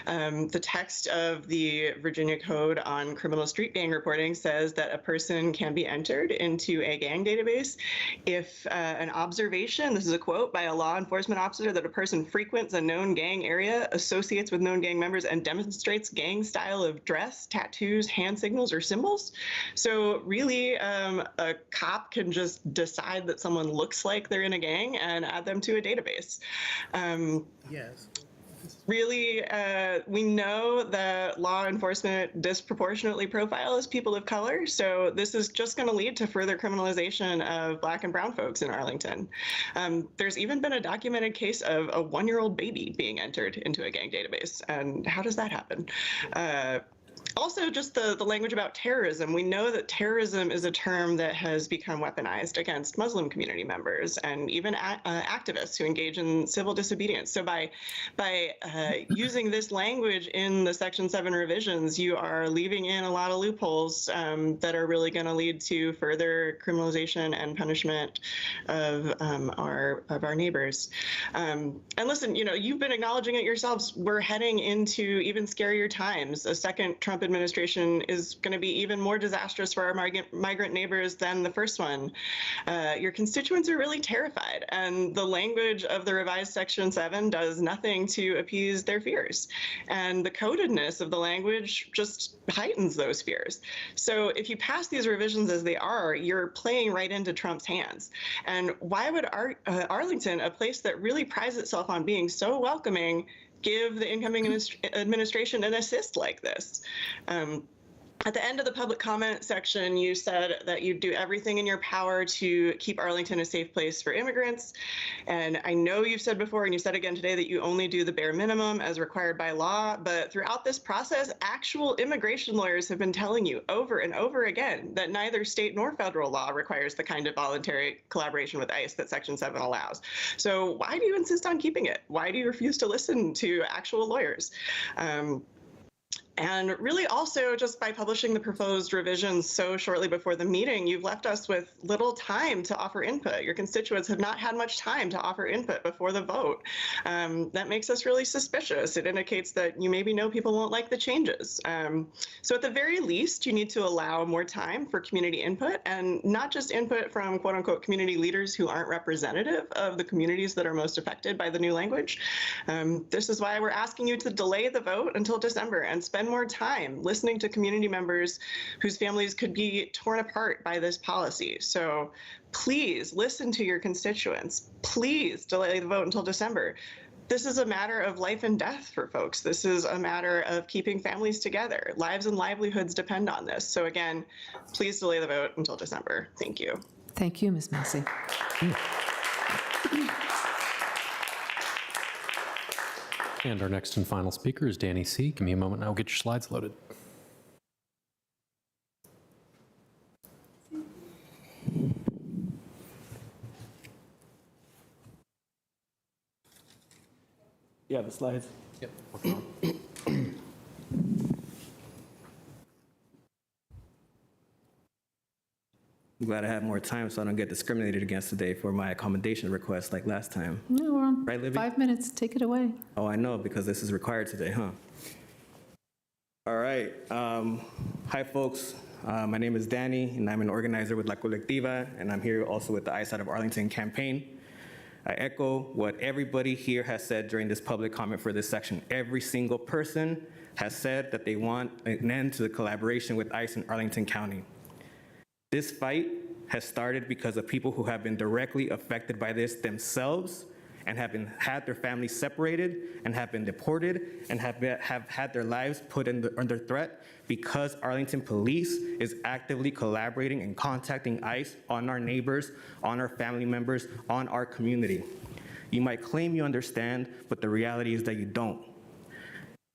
The text of the Virginia Code on Criminal Street Gang Reporting says that a person can be entered into a gang database if an observation, this is a quote, by a law enforcement officer that a person frequents a known gang area, associates with known gang members, and demonstrates gang style of dress, tattoos, hand signals, or symbols. So really, a cop can just decide that someone looks like they're in a gang and add them to a database. Yes. Really, we know that law enforcement disproportionately profiles people of color, so this is just going to lead to further criminalization of Black and brown folks in Arlington. There's even been a documented case of a 1-year-old baby being entered into a gang database, and how does that happen? Also, just the language about terrorism. We know that terrorism is a term that has become weaponized against Muslim community members and even activists who engage in civil disobedience. So by using this language in the Section 7 revisions, you are leaving in a lot of loopholes that are really going to lead to further criminalization and punishment of our neighbors. And listen, you've been acknowledging it yourselves. We're heading into even scarier times. A second Trump administration is going to be even more disastrous for our migrant neighbors than the first one. Your constituents are really terrified, and the language of the revised Section 7 does nothing to appease their fears. And the codedness of the language just heightens those fears. So if you pass these revisions as they are, you're playing right into Trump's hands. And why would Arlington, a place that really prides itself on being so welcoming, give the incoming administration an assist like this? At the end of the public comment section, you said that you'd do everything in your power to keep Arlington a safe place for immigrants. And I know you've said before, and you said again today, that you only do the bare minimum as required by law. But throughout this process, actual immigration lawyers have been telling you over and over again that neither state nor federal law requires the kind of voluntary collaboration with ICE that Section 7 allows. So why do you insist on keeping it? Why do you refuse to listen to actual lawyers? And really also, just by publishing the proposed revisions so shortly before the meeting, you've left us with little time to offer input. Your constituents have not had much time to offer input before the vote. That makes us really suspicious. It indicates that you maybe know people won't like the changes. So at the very least, you need to allow more time for community input, and not just input from quote unquote community leaders who aren't representative of the communities that are most affected by the new language. This is why we're asking you to delay the vote until December and spend more time listening to community members whose families could be torn apart by this policy. So please listen to your constituents. Please delay the vote until December. This is a matter of life and death for folks. This is a matter of keeping families together. Lives and livelihoods depend on this. So again, please delay the vote until December. Thank you. Thank you, Ms. Massey. And our next and final speaker is Danny C. Give me a moment and I'll get your slides loaded. Yeah, the slides. Yep. I'm glad I have more time so I don't get discriminated against today for my accommodation request like last time. No, we're on Right, Libby? 5 minutes. Take it away. Oh, I know, because this is required today, huh? All right. Hi, folks. My name is Danny, and I'm an organizer with La Colectiva, and I'm here also with the Eyesight of Arlington campaign. I echo what everybody here has said during this public comment for this section. Every single person has said that they want an end to the collaboration with ICE in Arlington County. This fight has started because of people who have been directly affected by this themselves and have had their families separated and have been deported and have had their lives put under threat because Arlington police is actively collaborating and contacting ICE on our neighbors, on our family members, on our community. You might claim you understand, but the reality is that you don't.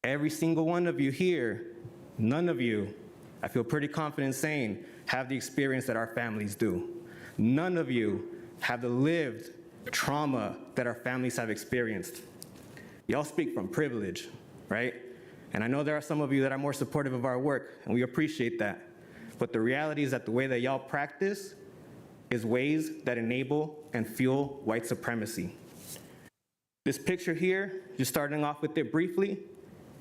Every single one of you here, none of you, I feel pretty confident saying, have the experience that our families do. None of you have the lived trauma that our families have experienced. Y'all speak from privilege, right? And I know there are some of you that are more supportive of our work, and we appreciate that. But the reality is that the way that y'all practice is ways that enable and fuel white supremacy. This picture here, just starting off with it briefly,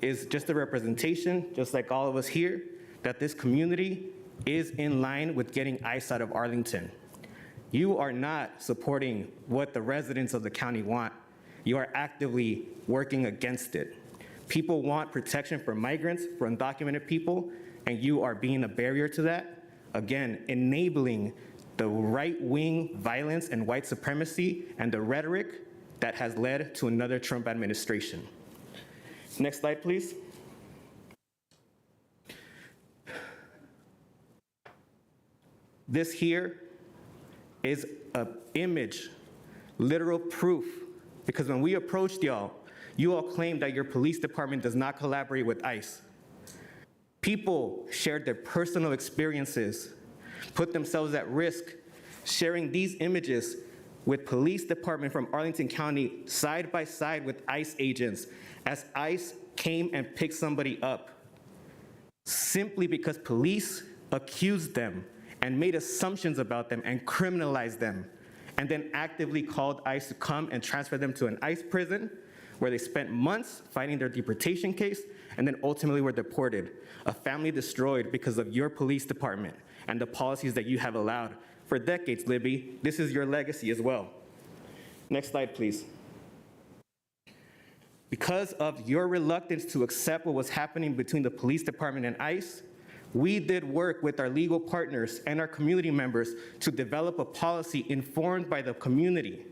is just a representation, just like all of us here, that this community is in line with getting ICE out of Arlington. You are not supporting what the residents of the county want. You are actively working against it. People want protection for migrants, for undocumented people, and you are being a barrier to that. Again, enabling the right-wing violence and white supremacy and the rhetoric that has led to another Trump administration. Next slide, please. This here is an image, literal proof, because when we approached y'all, you all claimed that your police department does not collaborate with ICE. People shared their personal experiences, put themselves at risk, sharing these images with police department from Arlington County side by side with ICE agents as ICE came and picked somebody up, simply because police accused them and made assumptions about them and criminalized them, and then actively called ICE to come and transfer them to an ICE prison where they spent months fighting their deportation case and then ultimately were deported. A family destroyed because of your police department and the policies that you have allowed for decades, Libby. This is your legacy as well. Next slide, please. Because of your reluctance to accept what was happening between the police department and ICE, we did work with our legal partners and our community members to develop a policy informed by the community.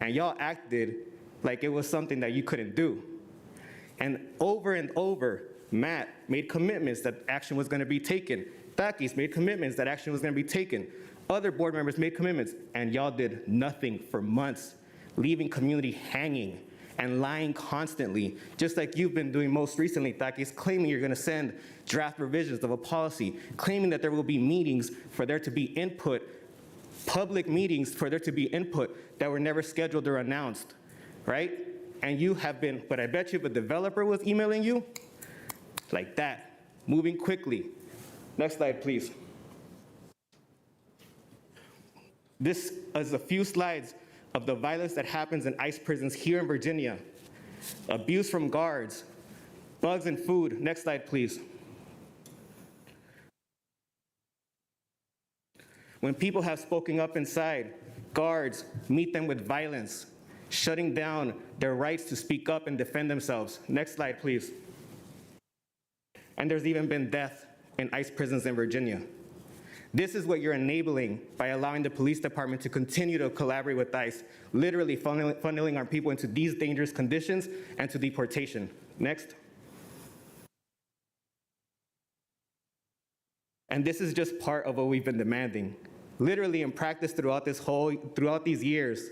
And y'all acted like it was something that you couldn't do. And over, Matt made commitments that action was gonna be taken. Takis made commitments that action was gonna be taken. Other board members made commitments, and y'all did nothing for months, leaving community hanging and lying constantly, just like you've been doing most recently, Takis, claiming you're gonna send draft revisions of a policy, claiming that there will be meetings for there to be input, public meetings for there to be input that were never scheduled or announced, right? And you have been, but I bet you if a developer was emailing you, like that, moving quickly. Next slide, please. This is a few slides of the violence that happens in ICE prisons here in Virginia. Abuse from guards, bugs in food. Next slide, please. When people have spoken up inside, guards meet them with violence, shutting down their rights to speak up and defend themselves. Next slide, please. And there's even been death in ICE prisons in Virginia. This is what you're enabling by allowing the police department to continue to collaborate with ICE, literally funneling our people into these dangerous conditions and to deportation. Next. And this is just part of what we've been demanding. Literally in practice throughout these years,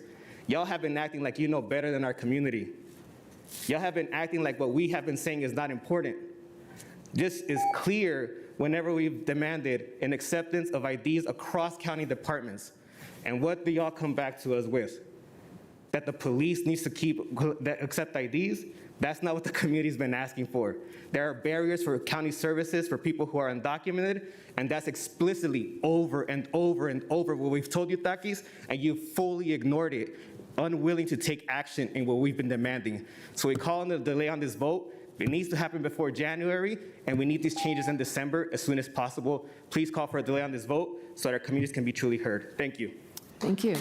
y'all have been acting like you know better than our community. Y'all have been acting like what we have been saying is not important. This is clear whenever we've demanded an acceptance of IDs across county departments. And what do y'all come back to us with? That the police needs to accept IDs? That's not what the community's been asking for. There are barriers for county services for people who are undocumented, and that's explicitly over and over and over what we've told you, Takis, and you fully ignored it, unwilling to take action in what we've been demanding. So we call on the delay on this vote. It needs to happen before January, and we need these changes in December as soon as possible. Please call for a delay on this vote so that our communities can be truly heard. Thank you. Thank you.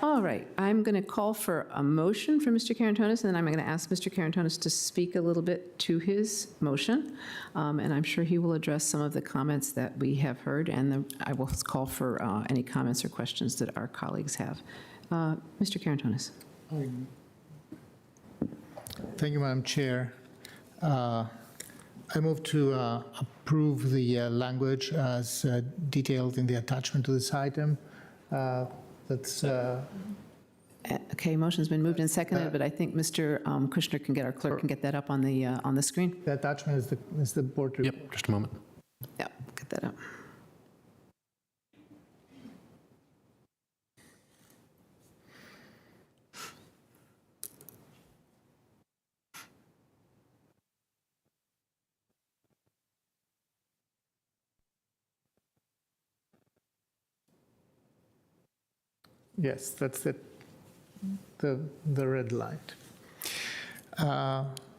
All right, I'm going to call for a motion from Mr. Carantonis, and then I'm going to ask Mr. Carantonis to speak a little bit to his motion, and I'm sure he will address some of the comments that we have heard, and I will call for any comments or questions that our colleagues have. Mr. Carantonis. Thank you, Madam Chair. I move to approve the language as detailed in the attachment to this item. That's okay. Motion's been moved and seconded, but I think Mr. Kushner can get our clerk can get that up on the screen. The attachment is the board report. Yep, just a moment. Yep, get that up. Yes, that's it. The red light.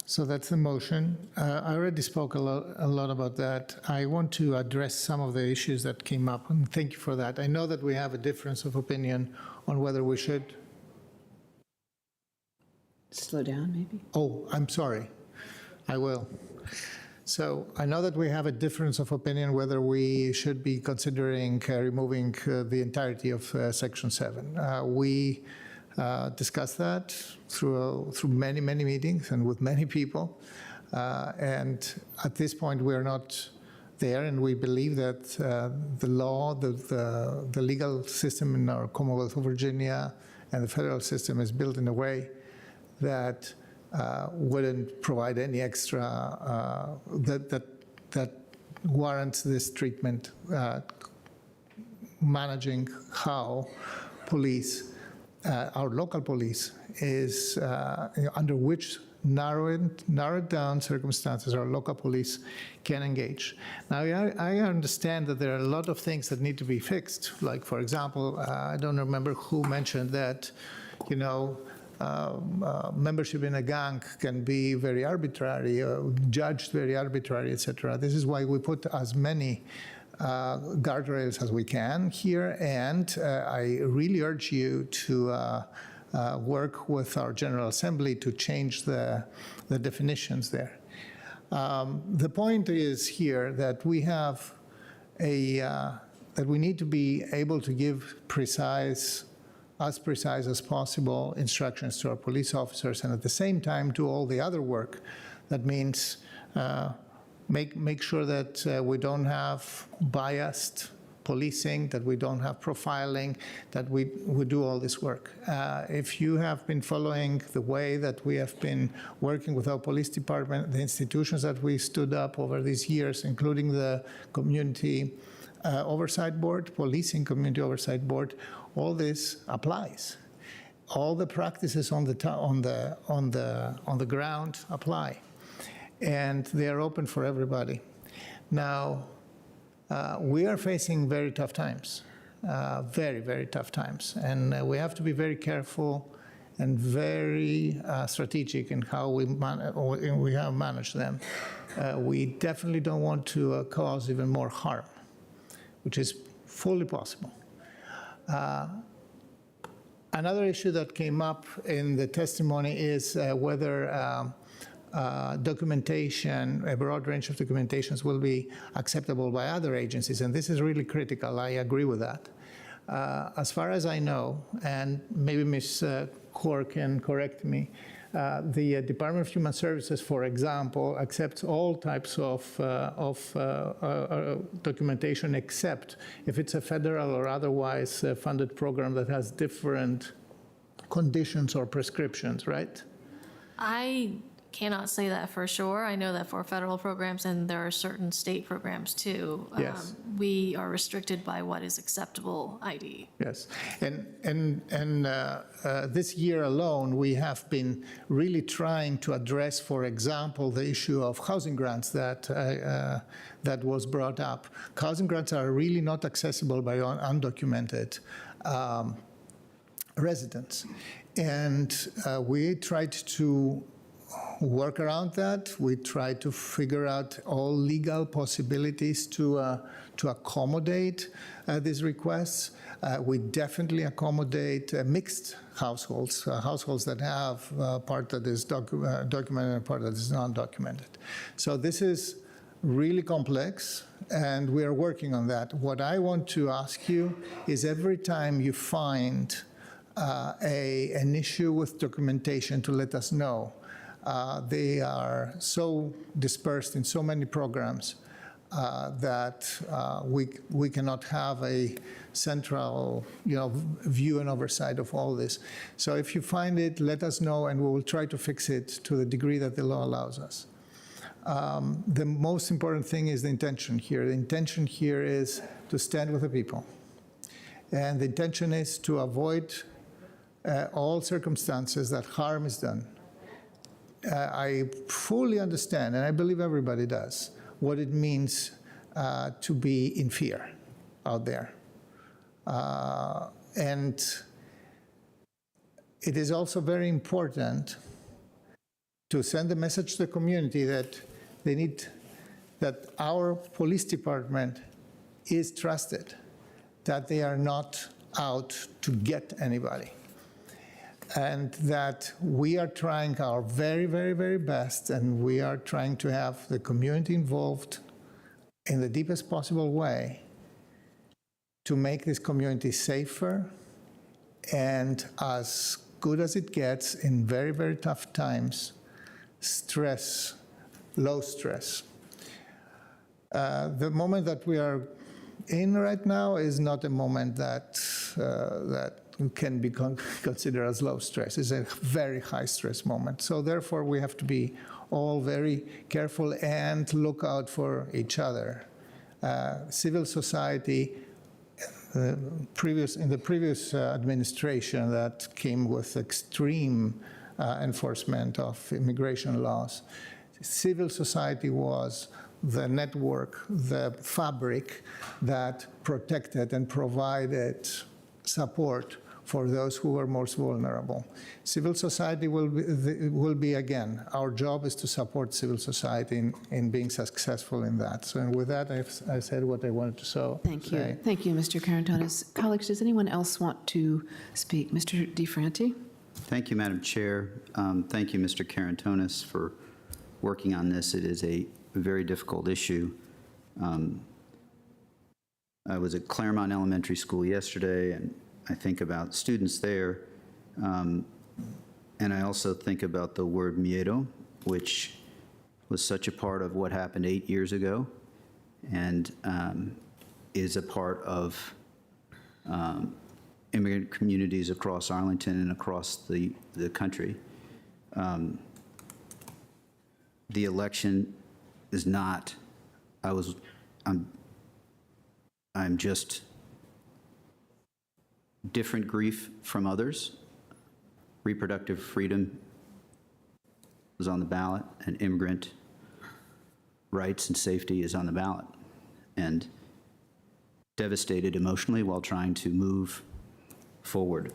So that's the motion. I already spoke a lot about that. I want to address some of the issues that came up, and thank you for that. I know that we have a difference of opinion on whether we should. Slow down, maybe? Oh, I'm sorry. I will. So I know that we have a difference of opinion whether we should be considering removing the entirety of Section 7. We discussed that through many meetings and with many people. And at this point, we're not there, and we believe that the law, the legal system in our Commonwealth of Virginia and the federal system is built in a way that wouldn't provide any extra, that warrants this treatment, managing how police, our local police, is under which narrowed down circumstances our local police can engage. Now, I understand that there are a lot of things that need to be fixed. Like, for example, I don't remember who mentioned that, you know, membership in a gang can be very arbitrary, judged very arbitrary, etc. This is why we put as many guardrails as we can here, and I really urge you to work with our General Assembly to change the definitions there. The point is here that we have that we need to be able to give as precise as possible instructions to our police officers, and at the same time do all the other work. That means make sure that we don't have biased policing, that we don't have profiling, that we do all this work. If you have been following the way that we have been working with our police department, the institutions that we stood up over these years, including the Community Oversight Board, Policing Community Oversight Board, all this applies. All the practices on the ground apply, and they are open for everybody. Now, we are facing very tough times, very, very tough times, and we have to be very careful and very strategic in how we have managed them. We definitely don't want to cause even more harm, which is fully possible. Another issue that came up in the testimony is whether documentation, a broad range of documentations, will be acceptable by other agencies, and this is really critical. I agree with that. As far as I know, and maybe Ms. Kaur can correct me, the Department of Human Services, for example, accepts all types of documentation, except if it's a federal or otherwise funded program that has different conditions or prescriptions, right? I cannot say that for sure. I know that for federal programs, and there are certain state programs too, Yes. we are restricted by what is acceptable ID. Yes, and this year alone, we have been really trying to address, for example, the issue of housing grants that was brought up. Housing grants are really not accessible by undocumented residents, and we tried to work around that. We try to figure out all legal possibilities to accommodate these requests. We definitely accommodate mixed households, households that have a part that is documented and a part that is non-documented. So this is really complex, and we are working on that. What I want to ask you is, every time you find an issue with documentation, to let us know. They are so dispersed in so many programs that we cannot have a central, view and oversight of all this. So if you find it, let us know, and we will try to fix it to the degree that the law allows us. The most important thing is the intention here. The intention here is to stand with the people, and the intention is to avoid all circumstances that harm is done. I fully understand, and I believe everybody does, what it means to be in fear out there. And it is also very important to send a message to the community that that our police department is trusted, that they are not out to get anybody, and that we are trying our very, very, very best, and we are trying to have the community involved in the deepest possible way to make this community safer and as good as it gets in very, very tough times, low stress. The moment that we are in right now is not a moment that can be considered as low stress. It's a very high stress moment. So therefore, we have to be all very careful and look out for each other. Civil society, in the previous administration that came with extreme enforcement of immigration laws, civil society was the network, the fabric that protected and provided support for those who were most vulnerable. Civil society will be again, our job is to support civil society in being successful in that. So and with that, I said what I wanted to say. Thank you. Thank you, Mr. Karantonis. Colleagues, does anyone else want to speak? Mr. DiFranti? Thank you, Madam Chair. Thank you, Mr. Karantonis, for working on this. It is a very difficult issue. I was at Claremont Elementary School yesterday, and I think about students there, and I also think about the word miedo, which was such a part of what happened 8 years ago, and is a part of immigrant communities across Arlington and across the country. The election is not, I'm just different grief from others. Reproductive freedom is on the ballot, and immigrant rights and safety is on the ballot. And devastated emotionally while trying to move forward.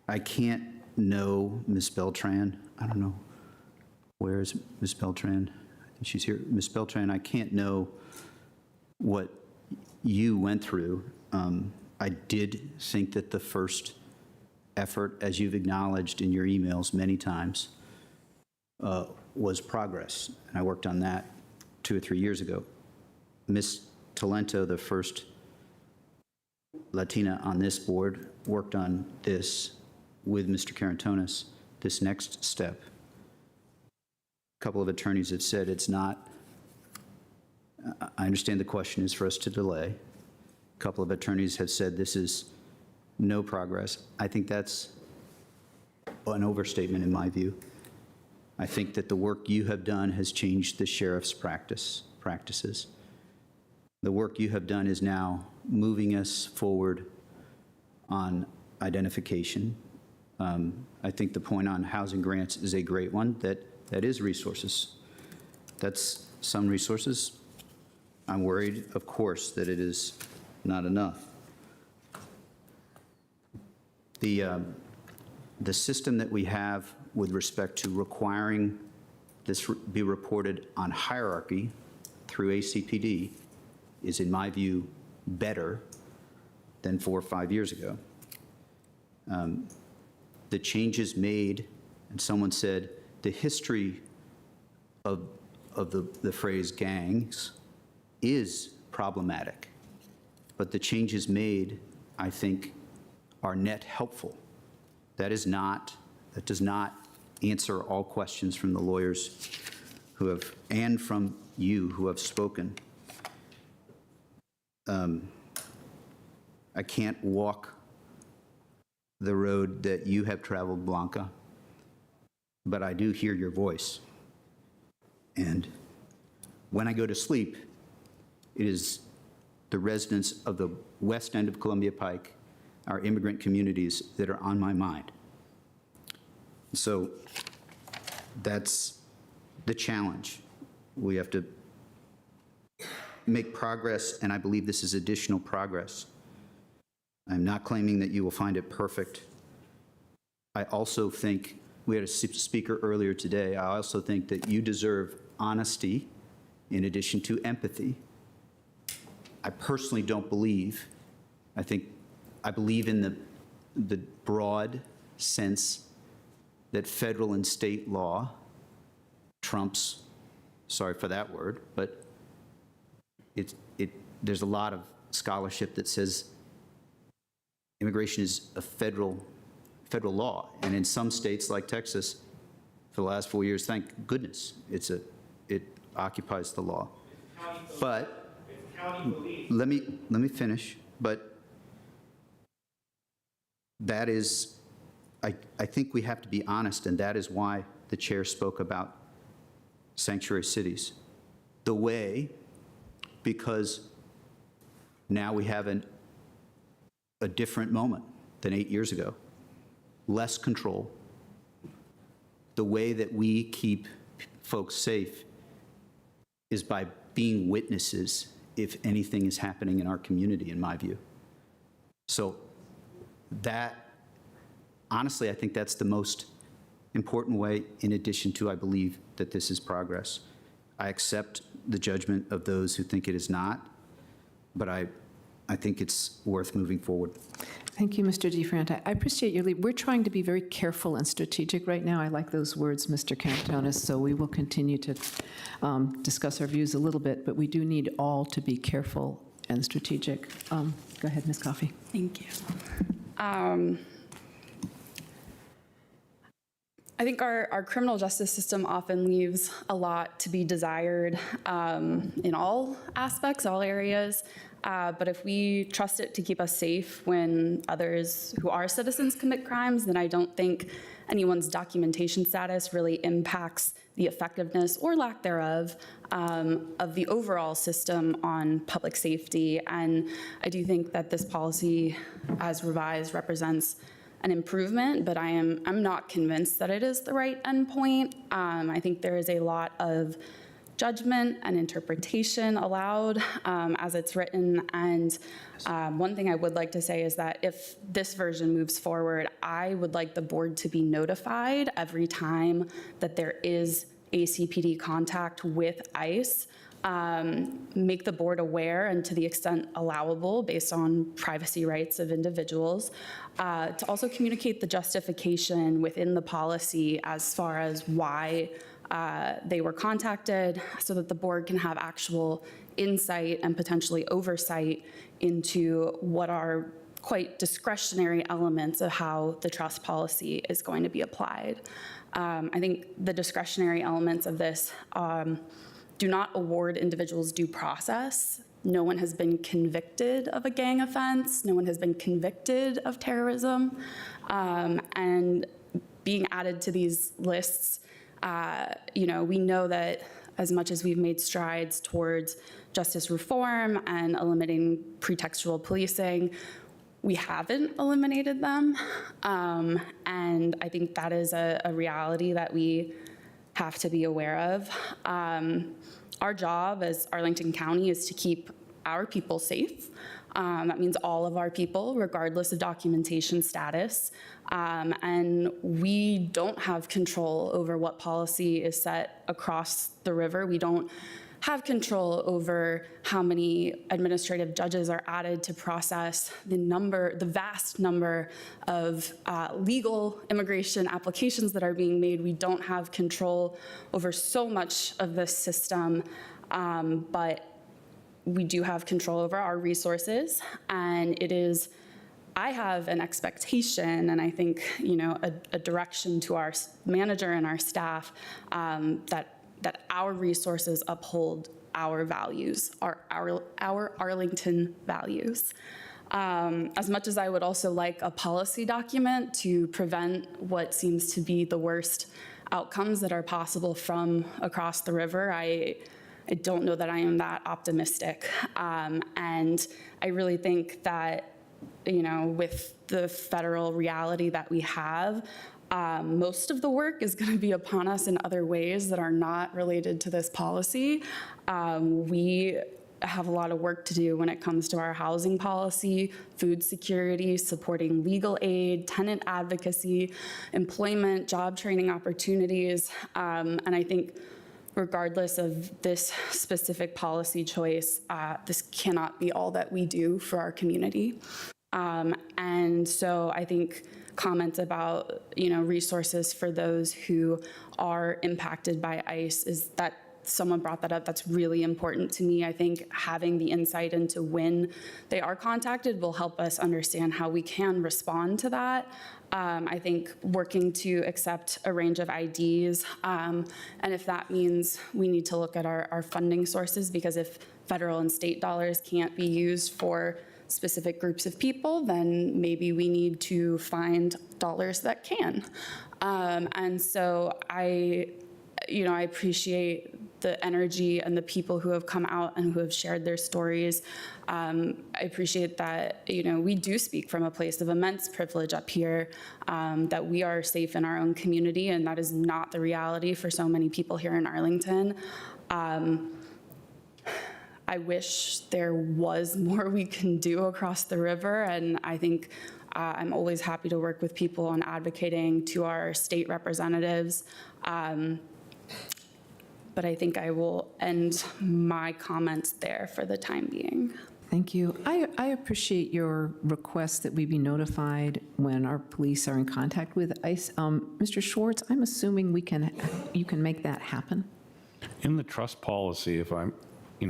I can't know Ms. Beltran. I don't know. Where is Ms. Beltran? I think she's here. Ms. Beltran, I can't know what you went through. I did think that the first effort, as you've acknowledged in your emails many times, was progress. And I worked on that 2 or 3 years ago. Ms. Talento, the first Latina on this board, worked on this with Mr. Karantonis, this next step. A couple of attorneys have said it's not, I understand the question is for us to delay. A couple of attorneys have said this is no progress. I think that's an overstatement in my view. I think that the work you have done has changed the sheriff's practices. The work you have done is now moving us forward on identification. I think the point on housing grants is a great one, that is resources. That's some resources. I'm worried, of course, that it is not enough. The system that we have with respect to requiring this be reported on hierarchy through ACPD is, in my view, better than 4 or 5 years ago. The changes made, and someone said, the history of the phrase gangs is problematic, but the changes made, I think, are net helpful. That does not answer all questions from the lawyers who have, and from you who have spoken. I can't walk the road that you have traveled, Blanca, but I do hear your voice. And when I go to sleep, it is the residents of the west end of Columbia Pike, our immigrant communities, that are on my mind. So that's the challenge. We have to make progress, and I believe this is additional progress. I'm not claiming that you will find it perfect. I also think, we had a speaker earlier today, I also think that you deserve honesty in addition to empathy. I personally don't believe, I believe in the broad sense that federal and state law trumps, sorry for that word, but there's a lot of scholarship that says immigration is a federal law, and in some states like Texas, for the last 4 years, thank goodness, it occupies the law. But let me finish. But that is, I think we have to be honest, and that is why the chair spoke about sanctuary cities. The way, because now we have a different moment than 8 years ago, less control. The way that we keep folks safe is by being witnesses if anything is happening in our community, in my view. So that, honestly, I think that's the most important way, in addition to, I believe, that this is progress. I accept the judgment of those who think it is not, but I think it's worth moving forward. Thank you, Mr. DeFrant. I appreciate your lead. We're trying to be very careful and strategic right now. I like those words, Mr. Cantonis, so we will continue to discuss our views a little bit, but we do need all to be careful and strategic. Go ahead, Ms. Coffey. Thank you. I think our criminal justice system often leaves a lot to be desired in all aspects, all areas. But if we trust it to keep us safe when others who are citizens commit crimes, then I don't think anyone's documentation status really impacts the effectiveness or lack thereof of the overall system on public safety. And I do think that this policy, as revised, represents an improvement, but I'm not convinced that it is the right endpoint. I think there is a lot of judgment and interpretation allowed as it's written. And one thing I would like to say is that if this version moves forward, I would like the board to be notified every time that there is ACPD contact with ICE. Make the board aware, and to the extent allowable based on privacy rights of individuals, to also communicate the justification within the policy as far as why they were contacted, so that the board can have actual insight and potentially oversight into what are quite discretionary elements of how the trust policy is going to be applied. I think the discretionary elements of this do not award individuals due process. No one has been convicted of a gang offense. No one has been convicted of terrorism. And being added to these lists, we know that as much as we've made strides towards justice reform and eliminating pretextual policing, we haven't eliminated them. And I think that is a reality that we have to be aware of. Our job as Arlington County is to keep our people safe. That means all of our people, regardless of documentation status. And we don't have control over what policy is set across the river. We don't have control over how many administrative judges are added to process the vast number of legal immigration applications that are being made. We don't have control over so much of this system, but we do have control over our resources, and I have an expectation, and I think, a direction to our manager and our staff that our resources uphold our values, our Arlington values. As much as I would also like a policy document to prevent what seems to be the worst outcomes that are possible from across the river, I don't know that I am that optimistic. And I really think that, with the federal reality that we have, most of the work is going to be upon us in other ways that are not related to this policy. We have a lot of work to do when it comes to our housing policy, food security, supporting legal aid, tenant advocacy, employment, job training opportunities. And I think regardless of this specific policy choice, this cannot be all that we do for our community. And so I think comments about, resources for those who are impacted by ICE, is that someone brought that up. That's really important to me. I think having the insight into when they are contacted will help us understand how we can respond to that. I think working to accept a range of IDs, and if that means we need to look at our funding sources, because if federal and state dollars can't be used for specific groups of people, then maybe we need to find dollars that can. And so I appreciate the energy and the people who have come out and who have shared their stories. I appreciate that, we do speak from a place of immense privilege up here, that we are safe in our own community, and that is not the reality for so many people here in Arlington. I wish there was more we can do across the river, and I think I'm always happy to work with people on advocating to our state representatives. But I think I will end my comments there for the time being. Thank you. I appreciate your request that we be notified when our police are in contact with ICE. Mr. Schwartz, I'm assuming you can make that happen? In the trust policy, if I'm,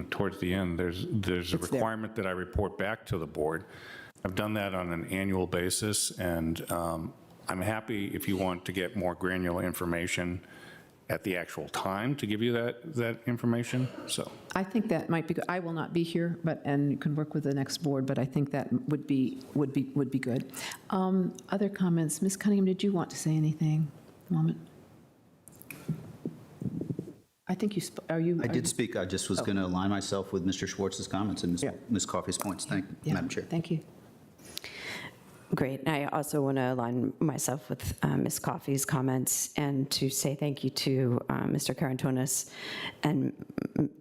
towards the end, there's a requirement that I report back to the board. I've done that on an annual basis, and I'm happy if you want to get more granular information at the actual time to give you that information. So I think that might be good. I will not be here, and you can work with the next board, but I think that would be good. Other comments? Ms. Cunningham, did you want to say anything? A moment. I think I did speak. I just was going to align myself with Mr. Schwartz's comments and Ms. Coffey's points. Thank you, Madam Chair. Thank you. Great. I also want to align myself with Ms. Coffey's comments and to say thank you to Mr. Carantonis and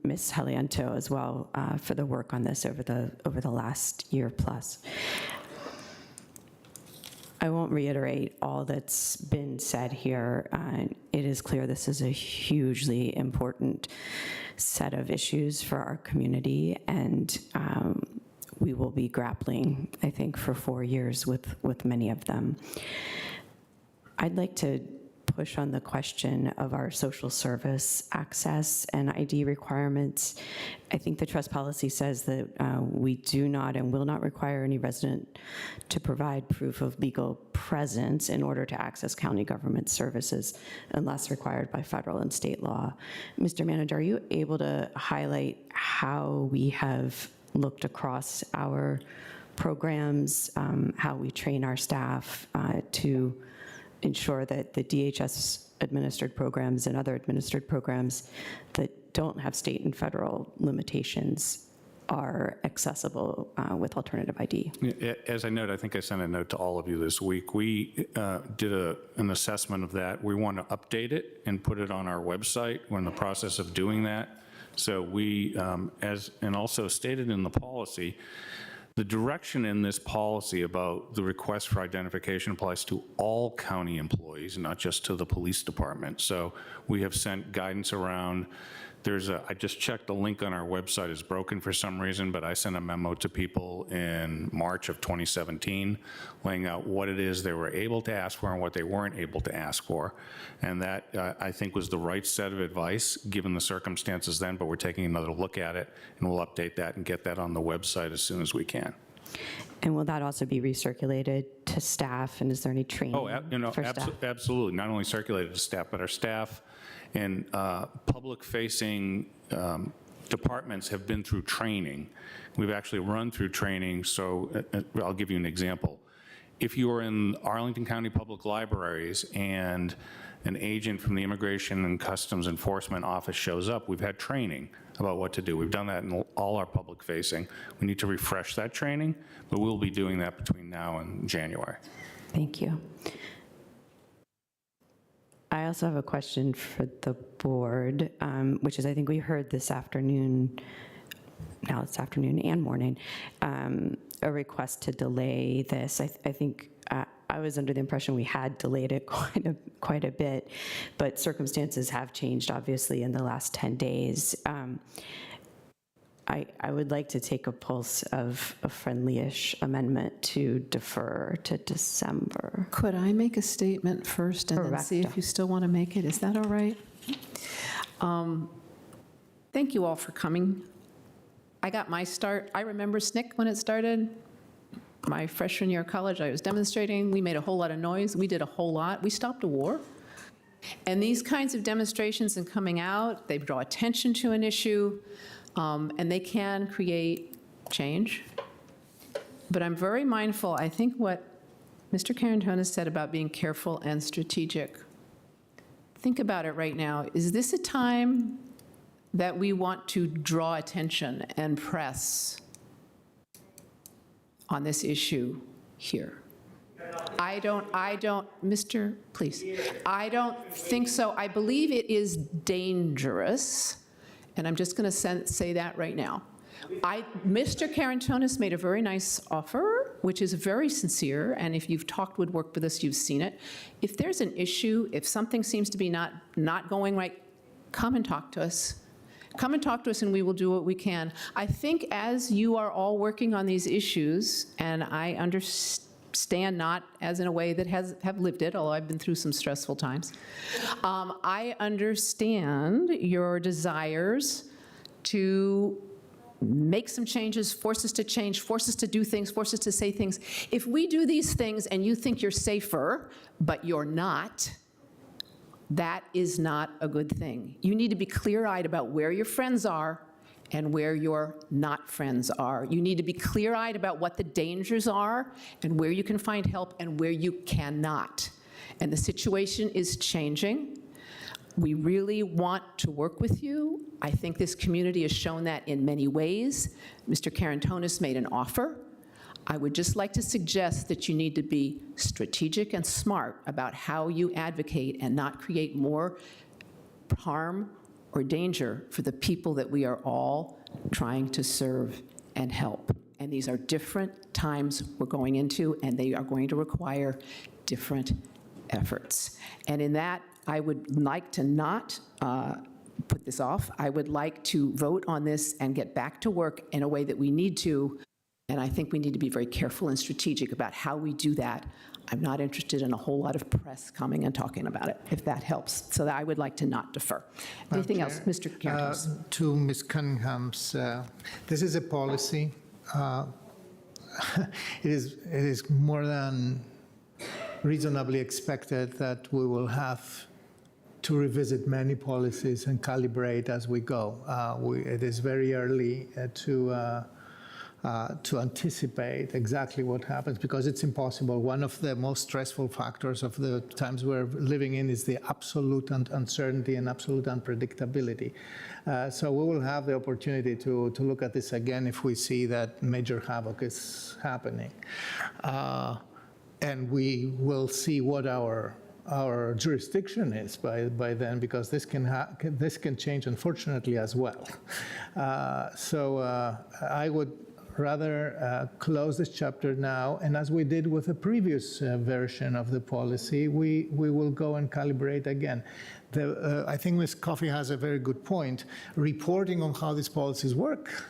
Ms. Helianto as well for the work on this over the last year plus. I won't reiterate all that's been said here. It is clear this is a hugely important set of issues for our community, and we will be grappling, I think, for 4 years with many of them. I'd like to push on the question of our social service access and ID requirements. I think the trust policy says that we do not and will not require any resident to provide proof of legal presence in order to access county government services unless required by federal and state law. Mr. Manager, are you able to highlight how we have looked across our programs, how we train our staff to ensure that the DHS administered programs and other administered programs that don't have state and federal limitations are accessible with alternative ID? As I noted, I think I sent a note to all of you this week. We did an assessment of that. We want to update it and put it on our website. We're in the process of doing that. So we, and also stated in the policy, the direction in this policy about the request for identification applies to all county employees, not just to the police department. So we have sent guidance around. I just checked, the link on our website is broken for some reason, but I sent a memo to people in March of 2017 laying out what it is they were able to ask for and what they weren't able to ask for. And that, I think, was the right set of advice given the circumstances then, but we're taking another look at it, and we'll update that and get that on the website as soon as we can. And will that also be recirculated to staff, and is there any training for staff? Absolutely. Not only circulated to staff, but our staff and public-facing departments have been through training. We've actually run through training, so I'll give you an example. If you are in Arlington County Public Libraries and an agent from the Immigration and Customs Enforcement Office shows up, we've had training about what to do. We've done that in all our public-facing. We need to refresh that training, but we'll be doing that between now and January. Thank you. I also have a question for the board, which is, I think we heard this afternoon, now it's afternoon and morning, a request to delay this. I think I was under the impression we had delayed it quite a bit, but circumstances have changed, obviously, in the last 10 days. I would like to take a pulse of a friendly-ish amendment to defer to December. Could I make a statement first and then see if you still want to make it? Is that all right? Thank you all for coming. I got my start. I remember SNCC when it started. My freshman year of college, I was demonstrating. We made a whole lot of noise. We did a whole lot. We stopped a war. And these kinds of demonstrations and coming out, they draw attention to an issue, and they can create change. but I'm very mindful, I think what Mr. Carantonis said about being careful and strategic. Think about it right now. Is this a time that we want to draw attention and press on this issue here? I don't, Mr., please. I don't think so. I believe it is dangerous, and I'm just going to say that right now. Mr. Carantonis made a very nice offer, which is very sincere, and if you've would work with us, you've seen it. If there's an issue, if something seems to be not going right, come and talk to us. Come and talk to us and we will do what we can. I think as you are all working on these issues, and I understand not as in a way that have lived it, although I've been through some stressful times, I understand your desires to make some changes, force us to change, force us to do things, force us to say things. If we do these things and you think you're safer, but you're not, that is not a good thing. You need to be clear-eyed about where your friends are and where your not friends are. You need to be clear-eyed about what the dangers are and where you can find help and where you cannot. And the situation is changing. We really want to work with you. I think this community has shown that in many ways. Mr. Carantonis made an offer. I would just like to suggest that you need to be strategic and smart about how you advocate and not create more harm or danger for the people that we are all trying to serve and help. And these are different times we're going into, and they are going to require different efforts. And in that, I would like to not put this off. I would like to vote on this and get back to work in a way that we need to. And I think we need to be very careful and strategic about how we do that. I'm not interested in a whole lot of press coming and talking about it, if that helps. So that I would like to not defer. Anything else, Mr. Carantonis? To Ms. Cunningham's, this is a policy. It is more than reasonably expected that we will have to revisit many policies and calibrate as we go. It is very early to anticipate exactly what happens because it's impossible. One of the most stressful factors of the times we're living in is the absolute uncertainty and absolute unpredictability. So we will have the opportunity to look at this again if we see that major havoc is happening. And we will see what our jurisdiction is by then, because this can change, unfortunately, as well. So I would rather close this chapter now, and as we did with the previous version of the policy, we will go and calibrate again. I think Ms. Coffey has a very good point. Reporting on how these policies work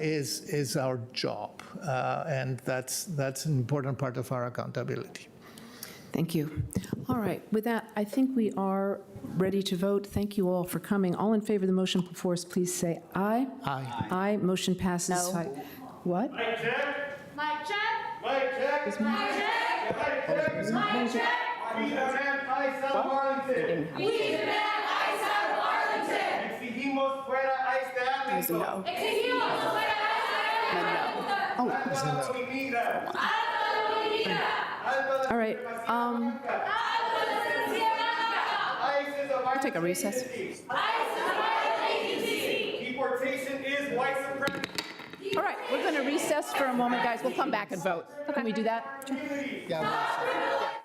is our job, and that's an important part of our accountability. Thank you. All right, with that, I think we are ready to vote. Thank you all for coming. All in favor of the motion before us, please say aye. Aye. Aye, motion passes. No. What? Mic check. Mic check. Mic check. Is my- Mic check. Mic check. We demand ICE out of Arlington. We demand ICE out of Arlington. Exigimos fuera ICE de Arlington. No. Exigimos fuera ICE de Arlington. Alto lo inmigra. Alto lo inmigra. All right, Alto ICE is a we'll take a recess. ICE is a violent agency. Deportation is white supremacy. All right, we're going to recess for a moment, guys. We'll come back and vote. Can we do that? Yeah.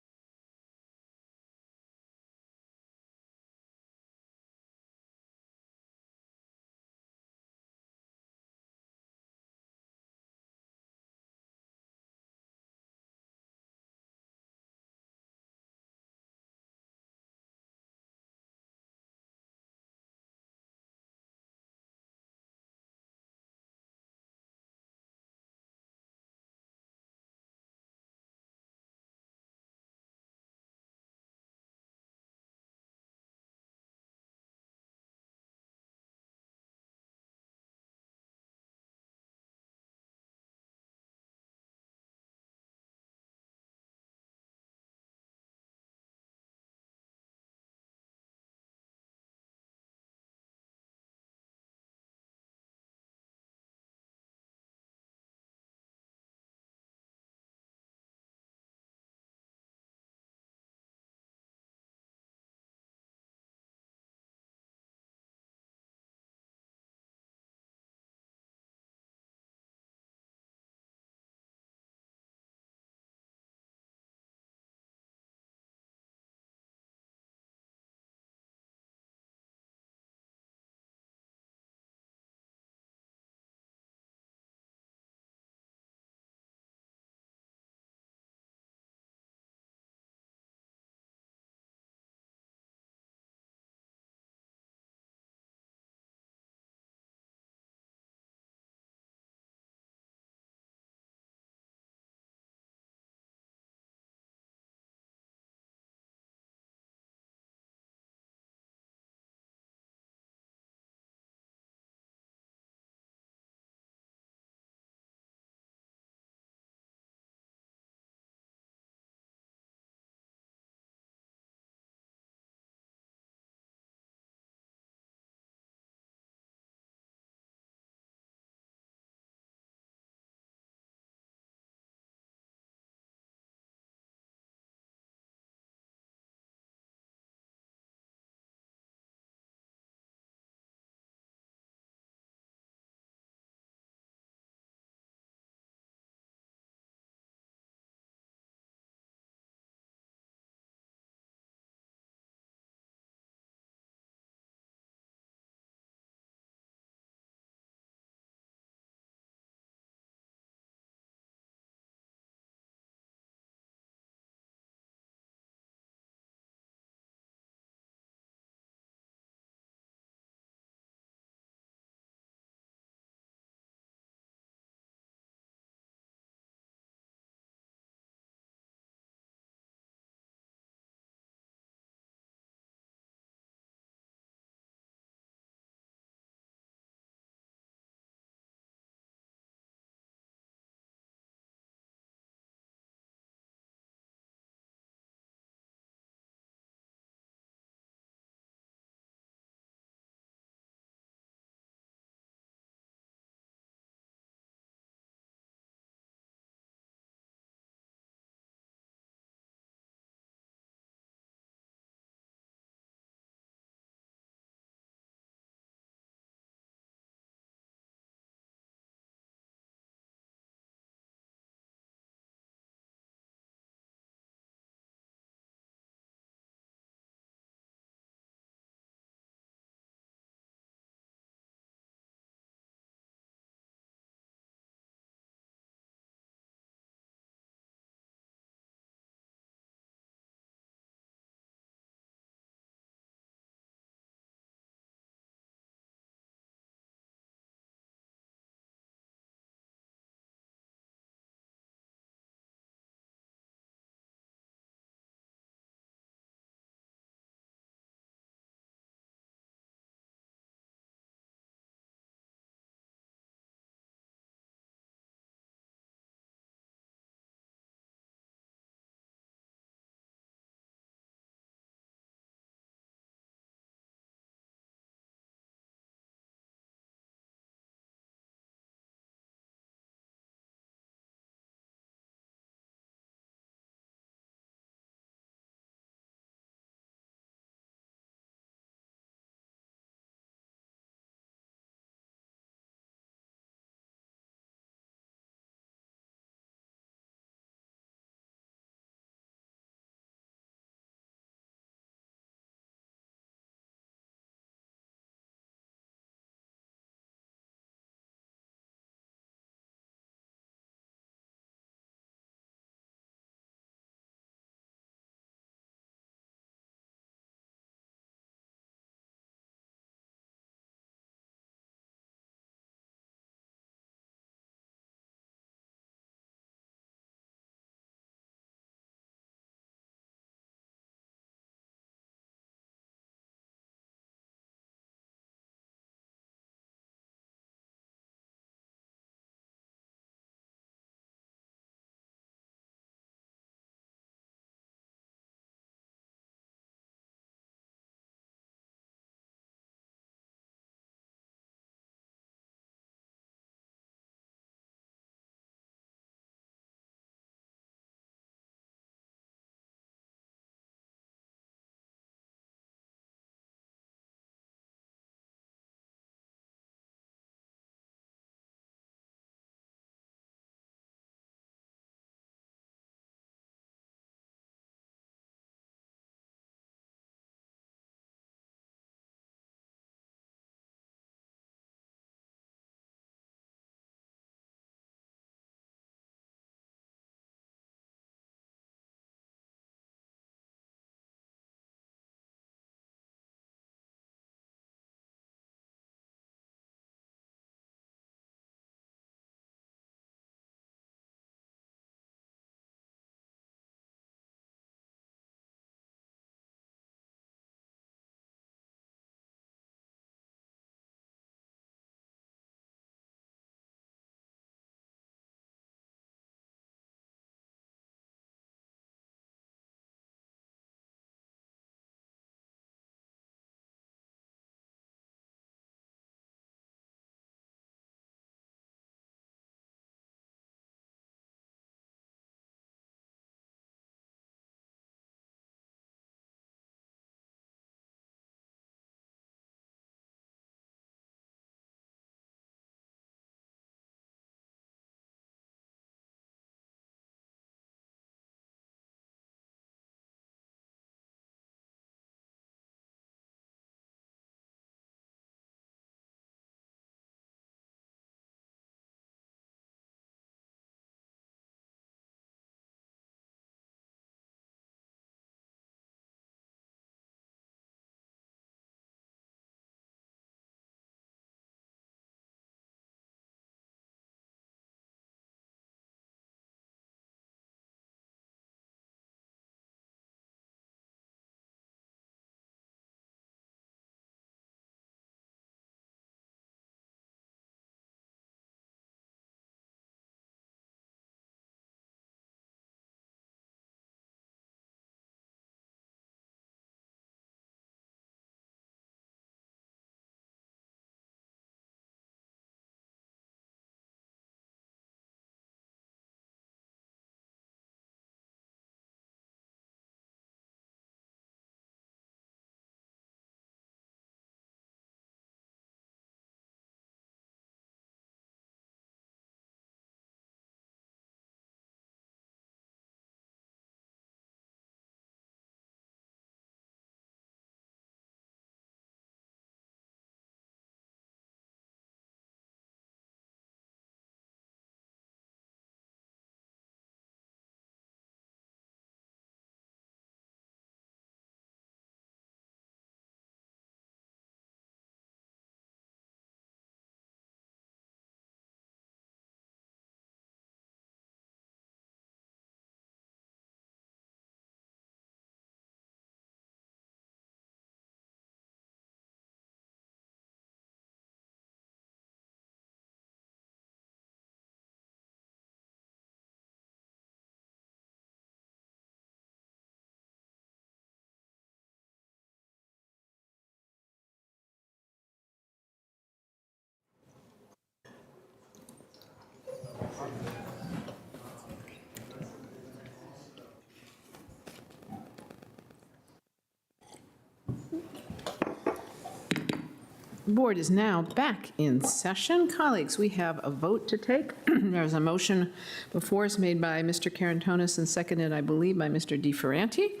Board is now back in session. Colleagues, we have a vote to take. There's a motion before us made by Mr. Carantonis and seconded, I believe, by Mr. DeFerranti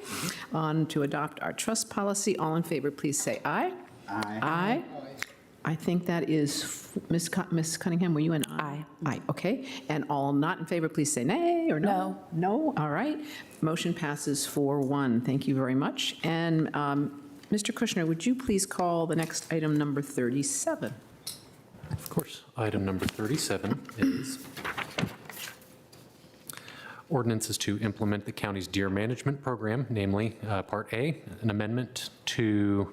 on to adopt our trust policy. All in favor, please say aye. Aye. Aye. I think that is, Ms. Cunningham, were you an aye? Aye, okay. And all not in favor, please say nay or no? No, all right. Motion passes 4-1. Thank you very much. And Mr. Kushner, would you please call the next item number 37? Of course. Item number 37 is ordinances to implement the county's deer management program, namely Part A, an amendment to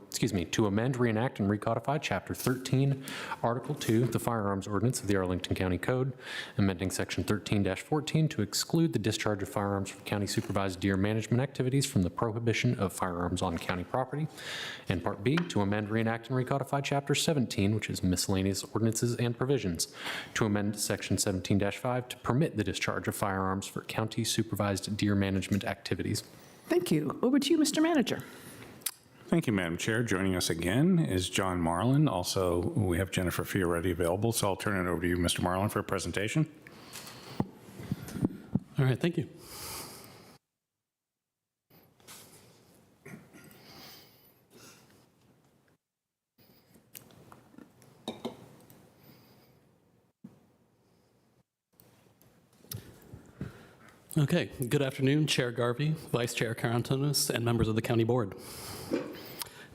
amend, reenact, and recodify Chapter 13, Article 2, the Firearms Ordinance of the Arlington County Code, amending Section 13-14 to exclude the discharge of firearms from county-supervised deer management activities from the prohibition of firearms on county property, and Part B, to amend, reenact, and recodify Chapter 17, which is miscellaneous ordinances and provisions, to amend Section 17-5 to permit the discharge of firearms for county-supervised deer management activities. Thank you. Over to you, Mr. Manager. Thank you, Madam Chair. Joining us again is John Marlin. Also, we have Jennifer Fioretti available, so I'll turn it over to you, Mr. Marlin, for a presentation. All right, thank you. Okay, good afternoon, Chair Garvey, Vice Chair Carantonis, and members of the County Board.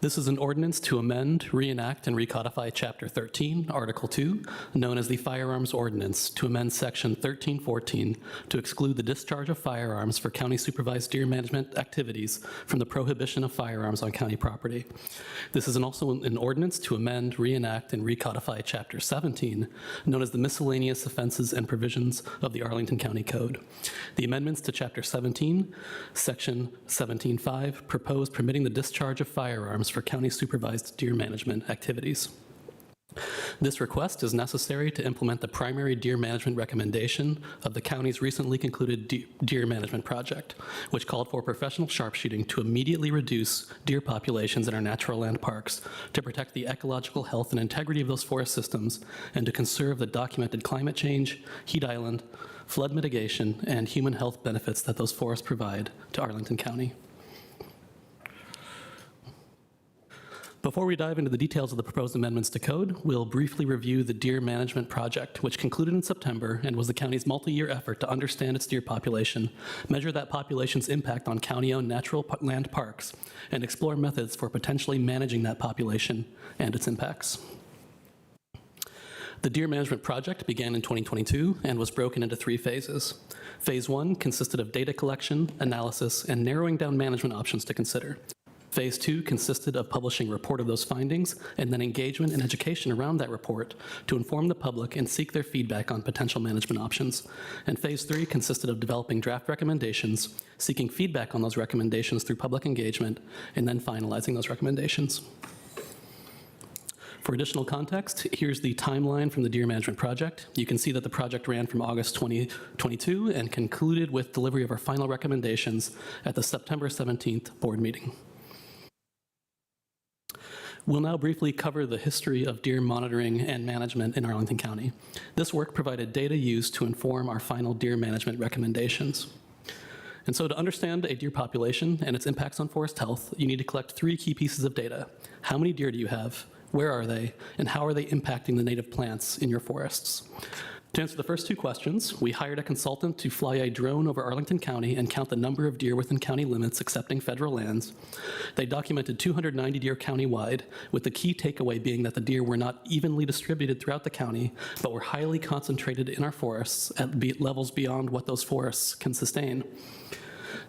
This is an ordinance to amend, reenact, and recodify Chapter 13, Article 2, known as the Firearms Ordinance, to amend Section 1314 to exclude the discharge of firearms for county-supervised deer management activities from the prohibition of firearms on county property. This is also an ordinance to amend, reenact, and recodify Chapter 17, known as the Miscellaneous Offenses and Provisions of the Arlington County Code. The amendments to Chapter 17, Section 17.5, propose permitting the discharge of firearms for county-supervised deer management activities. This request is necessary to implement the primary deer management recommendation of the county's recently concluded deer management project, which called for professional sharpshooting to immediately reduce deer populations in our natural land parks, to protect the ecological health and integrity of those forest systems, and to conserve the documented climate change, heat island, flood mitigation, and human health benefits that those forests provide to Arlington County. Before we dive into the details of the proposed amendments to code, we'll briefly review the deer management project, which concluded in September and was the county's multi-year effort to understand its deer population, measure that population's impact on county-owned natural land parks, and explore methods for potentially managing that population and its impacts. The deer management project began in 2022 and was broken into 3 phases. Phase 1 consisted of data collection, analysis, and narrowing down management options to consider. Phase 2 consisted of publishing a report of those findings and then engagement and education around that report to inform the public and seek their feedback on potential management options. And Phase 3 consisted of developing draft recommendations, seeking feedback on those recommendations through public engagement, and then finalizing those recommendations. For additional context, here's the timeline from the deer management project. You can see that the project ran from August 2022 and concluded with delivery of our final recommendations at the September 17th board meeting. We'll now briefly cover the history of deer monitoring and management in Arlington County. This work provided data used to inform our final deer management recommendations. And so to understand a deer population and its impacts on forest health, you need to collect 3 key pieces of data. How many deer do you have? Where are they? And how are they impacting the native plants in your forests? To answer the first 2 questions, we hired a consultant to fly a drone over Arlington County and count the number of deer within county limits accepting federal lands. They documented 290 deer countywide, with the key takeaway being that the deer were not evenly distributed throughout the county, but were highly concentrated in our forests at levels beyond what those forests can sustain.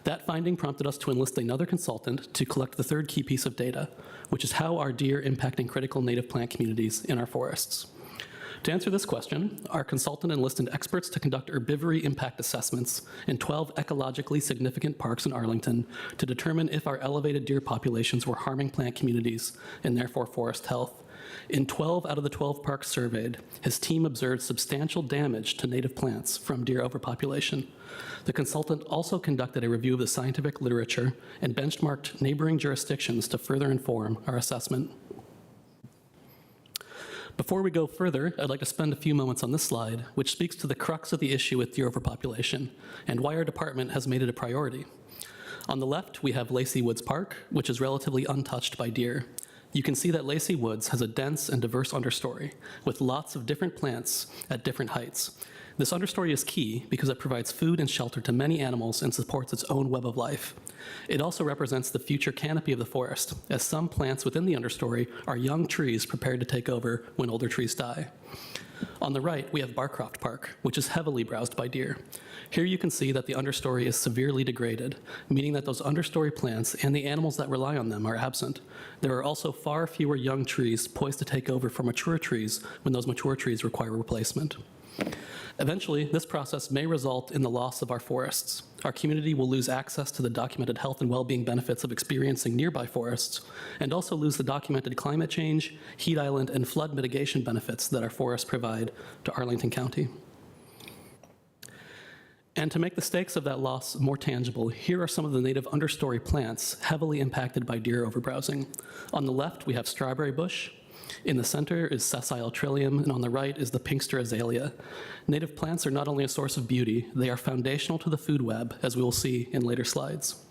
That finding prompted us to enlist another consultant to collect the 3rd key piece of data, which is how are deer impacting critical native plant communities in our forests. To answer this question, our consultant enlisted experts to conduct herbivory impact assessments in 12 ecologically significant parks in Arlington to determine if our elevated deer populations were harming plant communities and therefore forest health. In 12 out of the 12 parks surveyed, his team observed substantial damage to native plants from deer overpopulation. The consultant also conducted a review of the scientific literature and benchmarked neighboring jurisdictions to further inform our assessment. Before we go further, I'd like to spend a few moments on this slide, which speaks to the crux of the issue with deer overpopulation and why our department has made it a priority. On the left, we have Lacey Woods Park, which is relatively untouched by deer. You can see that Lacey Woods has a dense and diverse understory with lots of different plants at different heights. This understory is key because it provides food and shelter to many animals and supports its own web of life. It also represents the future canopy of the forest, as some plants within the understory are young trees prepared to take over when older trees die. On the right, we have Barcroft Park, which is heavily browsed by deer. Here you can see that the understory is severely degraded, meaning that those understory plants and the animals that rely on them are absent. There are also far fewer young trees poised to take over for mature trees when those mature trees require replacement. Eventually, this process may result in the loss of our forests. Our community will lose access to the documented health and well-being benefits of experiencing nearby forests, and also lose the documented climate change, heat island, and flood mitigation benefits that our forests provide to Arlington County. And to make the stakes of that loss more tangible, here are some of the native understory plants heavily impacted by deer overbrowsing. On the left, we have strawberry bush. In the center is sessile trillium, and on the right is the pinkster azalea. Native plants are not only a source of beauty, they are foundational to the food web, as we will see in later slides.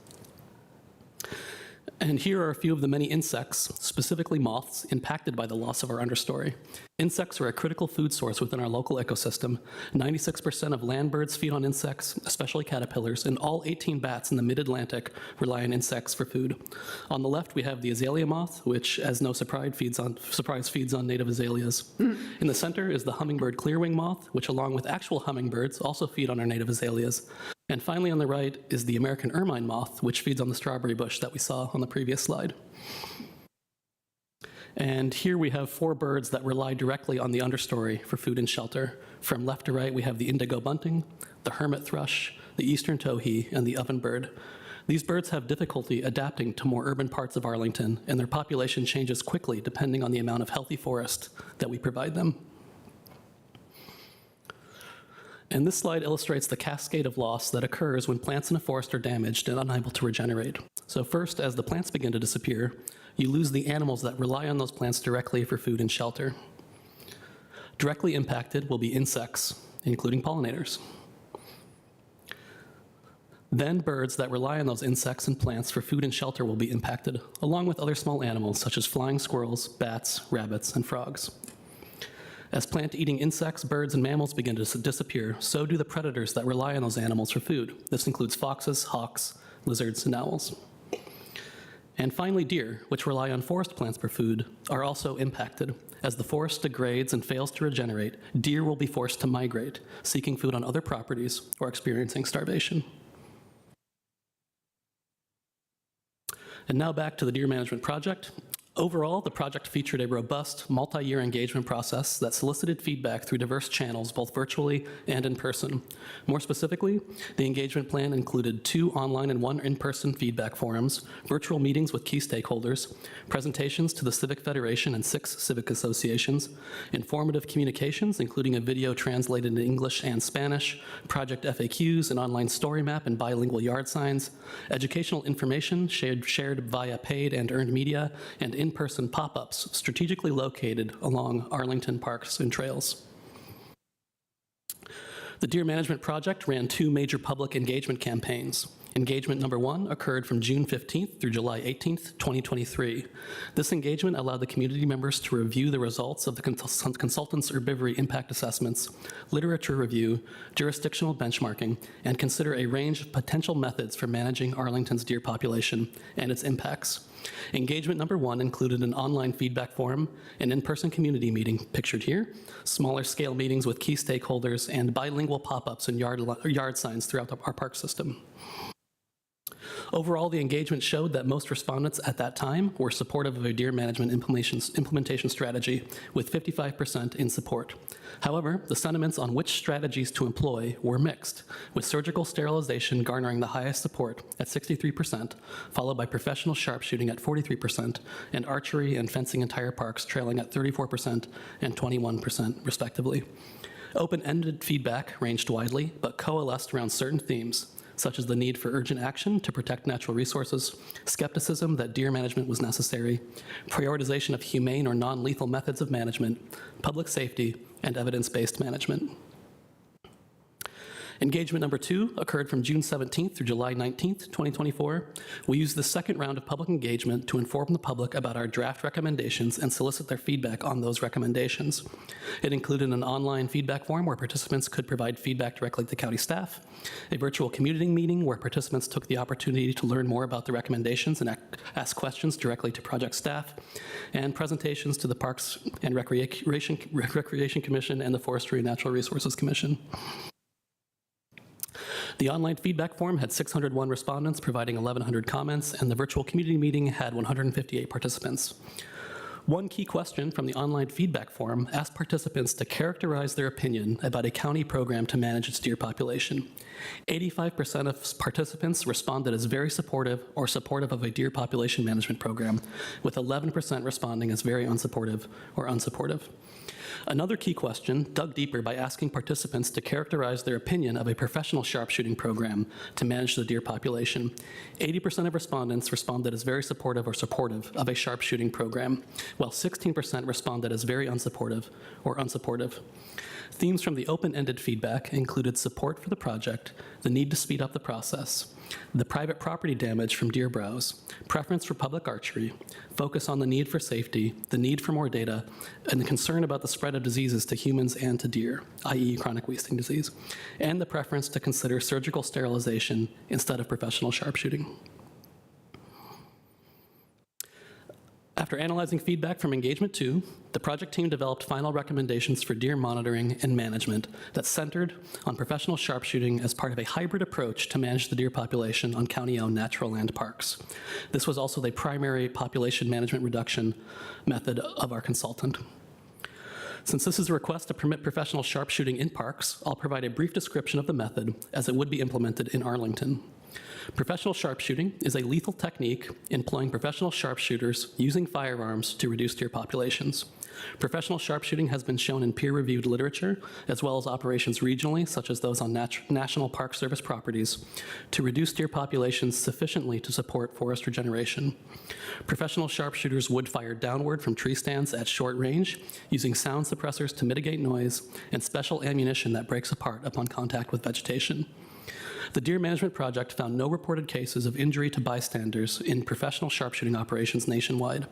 And here are a few of the many insects, specifically moths, impacted by the loss of our understory. Insects are a critical food source within our local ecosystem. 96% of land birds feed on insects, especially caterpillars, and all 18 bats in the mid-Atlantic rely on insects for food. On the left, we have the azalea moth, which, as no surprise, feeds on native azaleas. In the center is the hummingbird clearwing moth, which, along with actual hummingbirds, also feed on our native azaleas. And finally, on the right is the American ermine moth, which feeds on the strawberry bush that we saw on the previous slide. And here we have 4 birds that rely directly on the understory for food and shelter. From left to right, we have the indigo bunting, the hermit thrush, the eastern towhee, and the ovenbird. These birds have difficulty adapting to more urban parts of Arlington, and their population changes quickly depending on the amount of healthy forest that we provide them. And this slide illustrates the cascade of loss that occurs when plants in a forest are damaged and unable to regenerate. So first, as the plants begin to disappear, you lose the animals that rely on those plants directly for food and shelter. Directly impacted will be insects, including pollinators. Then birds that rely on those insects and plants for food and shelter will be impacted, along with other small animals such as flying squirrels, bats, rabbits, and frogs. As plant-eating insects, birds, and mammals begin to disappear, so do the predators that rely on those animals for food. This includes foxes, hawks, lizards, and owls. And finally, deer, which rely on forest plants for food, are also impacted. As the forest degrades and fails to regenerate, deer will be forced to migrate, seeking food on other properties or experiencing starvation. And now back to the deer management project. Overall, the project featured a robust, multi-year engagement process that solicited feedback through diverse channels, both virtually and in person. More specifically, the engagement plan included 2 online and 1 in-person feedback forums, virtual meetings with key stakeholders, presentations to the Civic Federation and 6 civic associations, informative communications, including a video translated into English and Spanish, project FAQs, an online story map, and bilingual yard signs, educational information shared via paid and earned media, and in-person pop-ups strategically located along Arlington parks and trails. The Deer Management Project ran 2 major public engagement campaigns. Engagement number 1 occurred from June 15th through July 18th, 2023. This engagement allowed the community members to review the results of the consultant's herbivory impact assessments, literature review, jurisdictional benchmarking, and consider a range of potential methods for managing Arlington's deer population and its impacts. Engagement number 1 included an online feedback forum, an in-person community meeting pictured here, smaller scale meetings with key stakeholders, and bilingual pop-ups and yard signs throughout our park system. Overall, the engagement showed that most respondents at that time were supportive of a deer management implementation strategy, with 55% in support. However, the sentiments on which strategies to employ were mixed, with surgical sterilization garnering the highest support at 63%, followed by professional sharpshooting at 43%, and archery and fencing entire parks trailing at 34% and 21%, respectively. Open-ended feedback ranged widely, but coalesced around certain themes: such as the need for urgent action to protect natural resources, skepticism that deer management was necessary, prioritization of humane or non-lethal methods of management, public safety, and evidence-based management. Engagement number 2 occurred from June 17th through July 19th, 2024. We used the second round of public engagement to inform the public about our draft recommendations and solicit their feedback on those recommendations. It included an online feedback form where participants could provide feedback directly to county staff, a virtual community meeting where participants took the opportunity to learn more about the recommendations and ask questions directly to project staff, and presentations to the Parks and Recreation Commission and the Forestry and Natural Resources Commission. The online feedback form had 601 respondents providing 1,100 comments, and the virtual community meeting had 158 participants. One key question from the online feedback form asked participants to characterize their opinion about a county program to manage its deer population. 85% of participants responded as very supportive or supportive of a deer population management program, with 11% responding as very unsupportive or unsupportive. Another key question dug deeper by asking participants to characterize their opinion of a professional sharpshooting program to manage the deer population. 80% of respondents responded as very supportive or supportive of a sharpshooting program, while 16% responded as very unsupportive or unsupportive. Themes from the open-ended feedback included support for the project, the need to speed up the process, the private property damage from deer browse, preference for public archery, focus on the need for safety, the need for more data, and the concern about the spread of diseases to humans and to deer, i.e. chronic wasting disease, and the preference to consider surgical sterilization instead of professional sharpshooting. After analyzing feedback from Engagement 2, the project team developed final recommendations for deer monitoring and management that centered on professional sharpshooting as part of a hybrid approach to manage the deer population on county-owned natural land parks. This was also the primary population management reduction method of our consultant. Since this is a request to permit professional sharpshooting in parks, I'll provide a brief description of the method as it would be implemented in Arlington. Professional sharpshooting is a lethal technique employing professional sharpshooters using firearms to reduce deer populations. Professional sharpshooting has been shown in peer-reviewed literature, as well as operations regionally, such as those on National Park Service properties, to reduce deer populations sufficiently to support forest regeneration. Professional sharpshooters would fire downward from tree stands at short range, using sound suppressors to mitigate noise, and special ammunition that breaks apart upon contact with vegetation. The Deer Management Project found no reported cases of injury to bystanders in professional sharpshooting operations nationwide.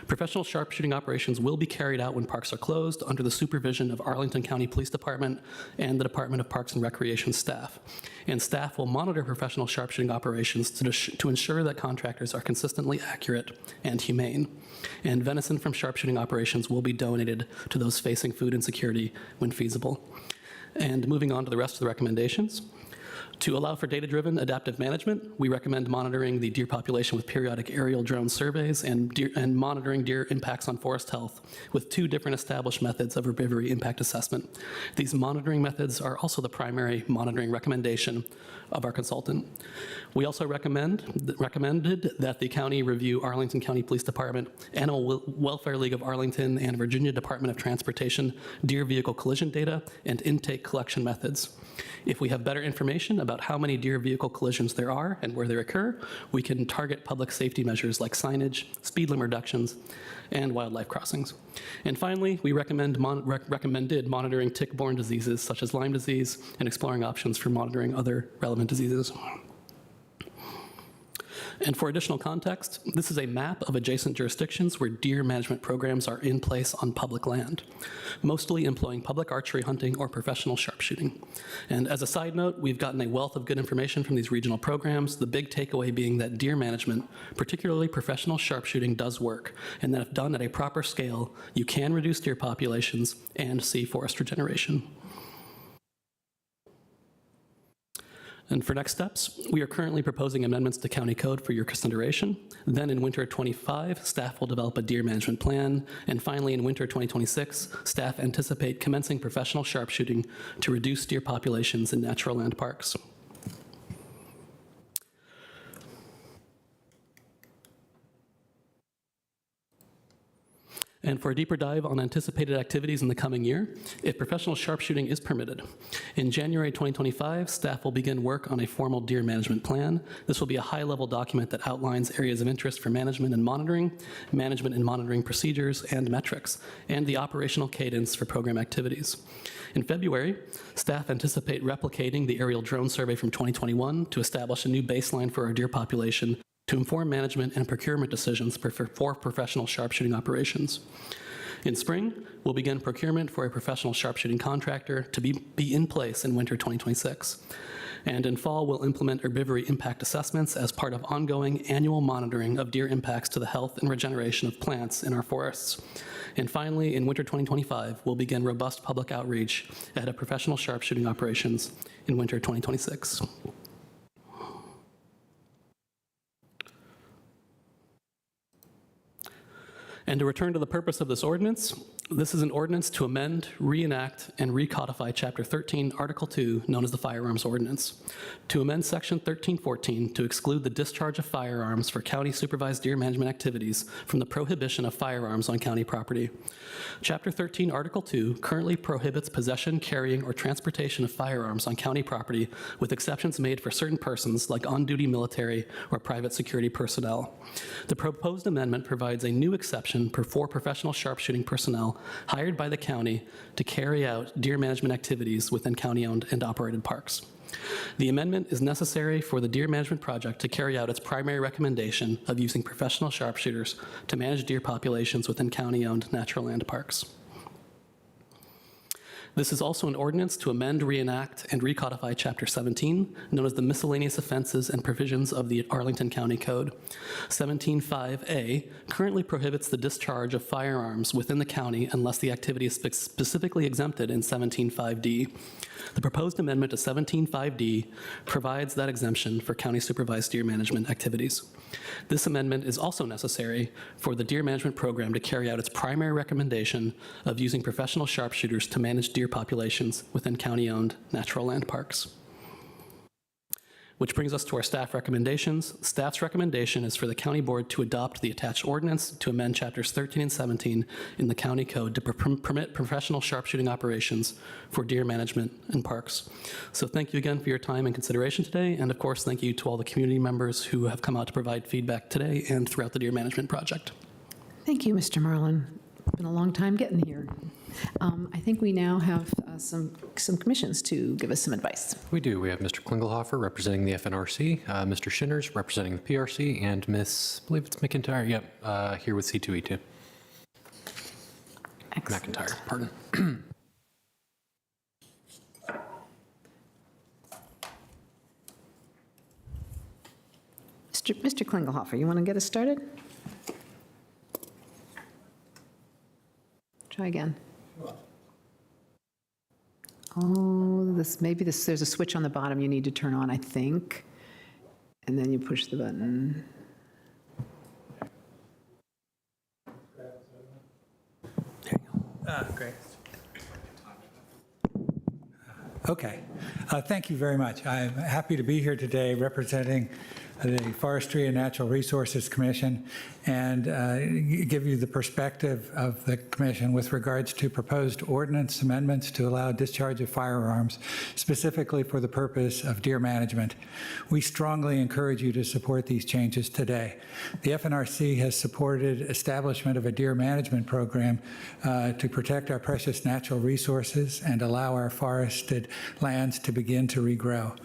Professional sharpshooting operations will be carried out when parks are closed under the supervision of Arlington County Police Department and the Department of Parks and Recreation staff. And staff will monitor professional sharpshooting operations to ensure that contractors are consistently accurate and humane. And venison from sharpshooting operations will be donated to those facing food insecurity when feasible. And moving on to the rest of the recommendations. To allow for data-driven adaptive management, we recommend monitoring the deer population with periodic aerial drone surveys and monitoring deer impacts on forest health with 2 different established methods of herbivory impact assessment. These monitoring methods are also the primary monitoring recommendation of our consultant. We also recommended that the county review Arlington County Police Department, Animal Welfare League of Arlington, and Virginia Department of Transportation deer vehicle collision data and intake collection methods. If we have better information about how many deer vehicle collisions there are and where they occur, we can target public safety measures like signage, speed limit reductions, and wildlife crossings. And finally, we recommended monitoring tick-borne diseases such as Lyme disease and exploring options for monitoring other relevant diseases. And for additional context, this is a map of adjacent jurisdictions where deer management programs are in place on public land, mostly employing public archery hunting or professional sharpshooting. And as a side note, we've gotten a wealth of good information from these regional programs, the big takeaway being that deer management, particularly professional sharpshooting, does work, and that if done at a proper scale, you can reduce deer populations and see forest regeneration. And for next steps, we are currently proposing amendments to county code for your consideration. Then in winter 25, staff will develop a deer management plan. And finally, in winter 2026, staff anticipate commencing professional sharpshooting to reduce deer populations in natural land parks. and for a deeper dive on anticipated activities in the coming year, if professional sharpshooting is permitted. In January 2025, staff will begin work on a formal deer management plan. This will be a high-level document that outlines areas of interest for management and monitoring procedures and metrics, and the operational cadence for program activities. In February, staff anticipate replicating the aerial drone survey from 2021 to establish a new baseline for our deer population to inform management and procurement decisions for professional sharpshooting operations. In spring, we'll begin procurement for a professional sharpshooting contractor to be in place in winter 2026. And in fall, we'll implement herbivory impact assessments as part of ongoing annual monitoring of deer impacts to the health and regeneration of plants in our forests. And finally, in winter 2025, we'll begin robust public outreach ahead of professional sharpshooting operations in winter 2026. And to return to the purpose of this ordinance, this is an ordinance to amend, reenact, and recodify Chapter 13, Article 2, known as the Firearms Ordinance, to amend Section 1314 to exclude the discharge of firearms for county-supervised deer management activities from the prohibition of firearms on county property. Chapter 13, Article 2 currently prohibits possession, carrying, or transportation of firearms on county property, with exceptions made for certain persons like on-duty military or private security personnel. The proposed amendment provides a new exception for professional sharpshooting personnel hired by the county to carry out deer management activities within county-owned and operated parks. The amendment is necessary for the deer management project to carry out its primary recommendation of using professional sharpshooters to manage deer populations within county-owned natural land parks. This is also an ordinance to amend, reenact, and recodify Chapter 17, known as the Miscellaneous Offenses and Provisions of the Arlington County Code. 17.5A currently prohibits the discharge of firearms within the county unless the activity is specifically exempted in 17.5D. The proposed amendment to 17.5D provides that exemption for county-supervised deer management activities. This amendment is also necessary for the deer management program to carry out its primary recommendation of using professional sharpshooters to manage deer populations within county-owned natural land parks. Which brings us to our staff recommendations. Staff's recommendation is for the county board to adopt the attached ordinance to amend chapters 13 and 17 in the county code to permit professional sharpshooting operations for deer management in parks. So thank you again for your time and consideration today. And of course, thank you to all the community members who have come out to provide feedback today and throughout the deer management project. Thank you, Mr. Merlin. It's been a long time getting here. I think we now have some commissions to give us some advice. We do. We have Mr. Klingelhofer representing the FNRC, Mr. Shinners representing the PRC, and Miss, I believe it's McIntyre, yep, here with C2E2. Excellent. McIntyre, pardon. Mr. Klingelhofer, you want to get us started? Try again. Oh, there's a switch on the bottom you need to turn on, I think. And then you push the button. Great. Okay. Thank you very much. I'm happy to be here today representing the Forestry and Natural Resources Commission and give you the perspective of the Commission with regards to proposed ordinance amendments to allow discharge of firearms, specifically for the purpose of deer management. We strongly encourage you to support these changes today. The FNRC has supported establishment of a deer management program to protect our precious natural resources and allow our forested lands to begin to regrow.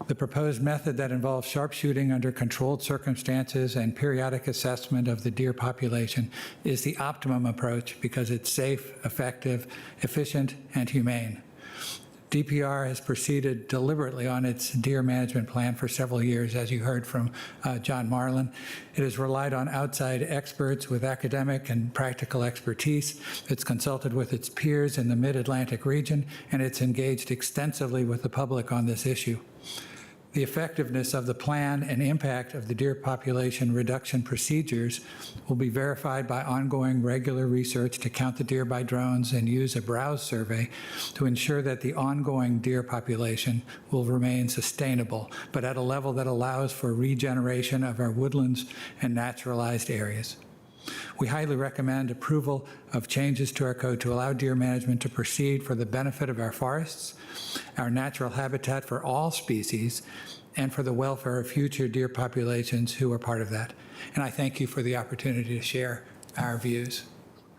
The proposed method that involves sharpshooting under controlled circumstances and periodic assessment of the deer population is the optimum approach because it's safe, effective, efficient, and humane. DPR has proceeded deliberately on its deer management plan for several years, as you heard from John Marlin. It has relied on outside experts with academic and practical expertise. It's consulted with its peers in the Mid-Atlantic region, and it's engaged extensively with the public on this issue. The effectiveness of the plan and impact of the deer population reduction procedures will be verified by ongoing regular research to count the deer by drones and use a browse survey to ensure that the ongoing deer population will remain sustainable, but at a level that allows for regeneration of our woodlands and naturalized areas. We highly recommend approval of changes to our code to allow deer management to proceed for the benefit of our forests, our natural habitat for all species, and for the welfare of future deer populations who are part of that. And I thank you for the opportunity to share our views.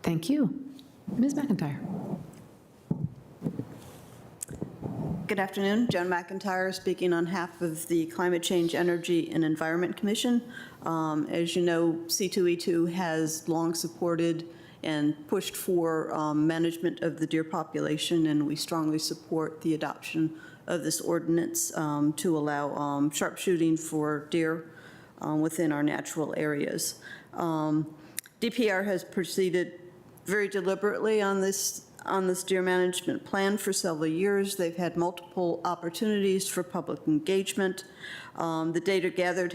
Thank you. Ms. McIntyre. Good afternoon. Joan McIntyre speaking on behalf of the Climate Change, Energy, and Environment Commission. As you know, C2E2 has long supported and pushed for management of the deer population, and we strongly support the adoption of this ordinance to allow sharpshooting for deer within our natural areas. DPR has proceeded very deliberately on this deer management plan for several years. They've had multiple opportunities for public engagement. The data gathered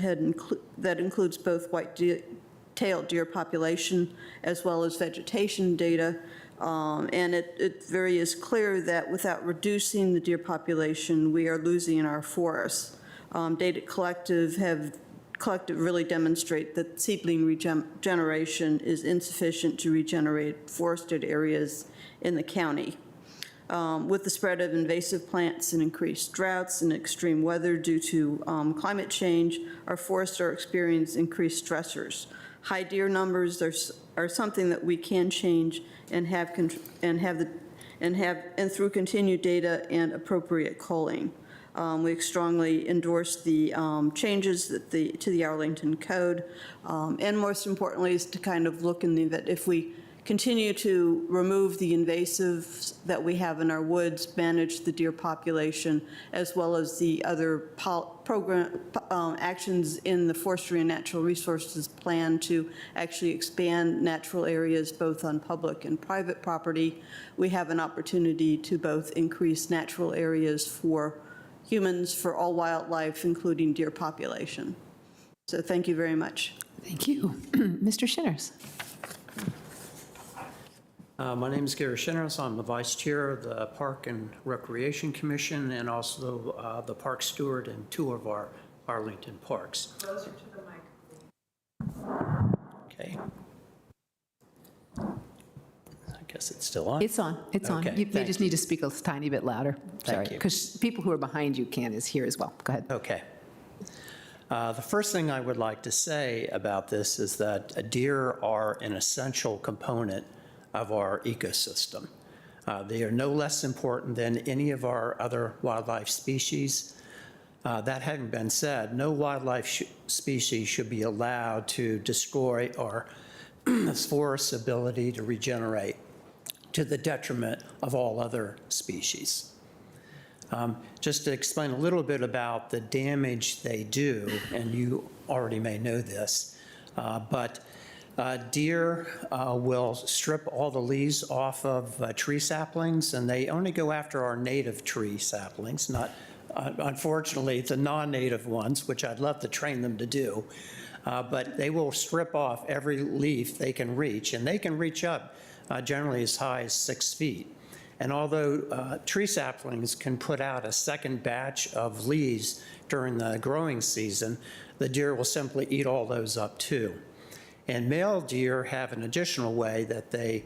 that includes both white-tailed deer population as well as vegetation data. And it very is clear that without reducing the deer population, we are losing our forests. Data collective really demonstrate that seedling regeneration is insufficient to regenerate forested areas in the county. With the spread of invasive plants and increased droughts and extreme weather due to climate change, our forests are experiencing increased stressors. High deer numbers are something that we can change and through continued data and appropriate culling. We strongly endorse the changes to the Arlington Code, and most importantly is to kind of look in the event if we continue to remove the invasives that we have in our woods, manage the deer population, as well as the other actions in the Forestry and Natural Resources Plan to actually expand natural areas both on public and private property. We have an opportunity to both increase natural areas for humans, for all wildlife, including deer population. So thank you very much. Thank you. Mr. Shinners. My name is Gary Shinners. I'm the Vice Chair of the Park and Recreation Commission and also the Park Steward in 2 of our Arlington parks. Closer to the mic, Okay. I guess it's still on. It's on. It's on. Okay, They thank just need to speak a tiny bit louder. Sorry, you. because people who are behind you can't hear as well. Go ahead. Okay. The first thing I would like to say about this is that deer are an essential component of our ecosystem. They are no less important than any of our other wildlife species. That having been said, no wildlife species should be allowed to destroy our forest's ability to regenerate to the detriment of all other species. Just to explain a little bit about the damage they do, and you already may know this, but deer will strip all the leaves off of tree saplings, and they only go after our native tree saplings, not, unfortunately, the non-native ones, which I'd love to train them to do. But they will strip off every leaf they can reach, and they can reach up generally as high as 6 feet. And although tree saplings can put out a second batch of leaves during the growing season, the deer will simply eat all those up too. And male deer have an additional way that they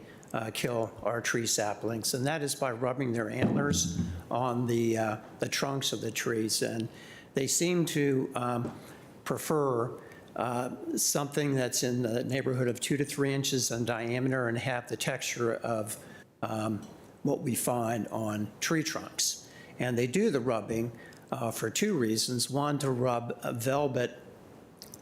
kill our tree saplings, and that is by rubbing their antlers on the trunks of the trees. And they seem to prefer something that's in the neighborhood of 2 to 3 inches in diameter and have the texture of what we find on tree trunks. And they do the rubbing for 2 reasons. One, to rub velvet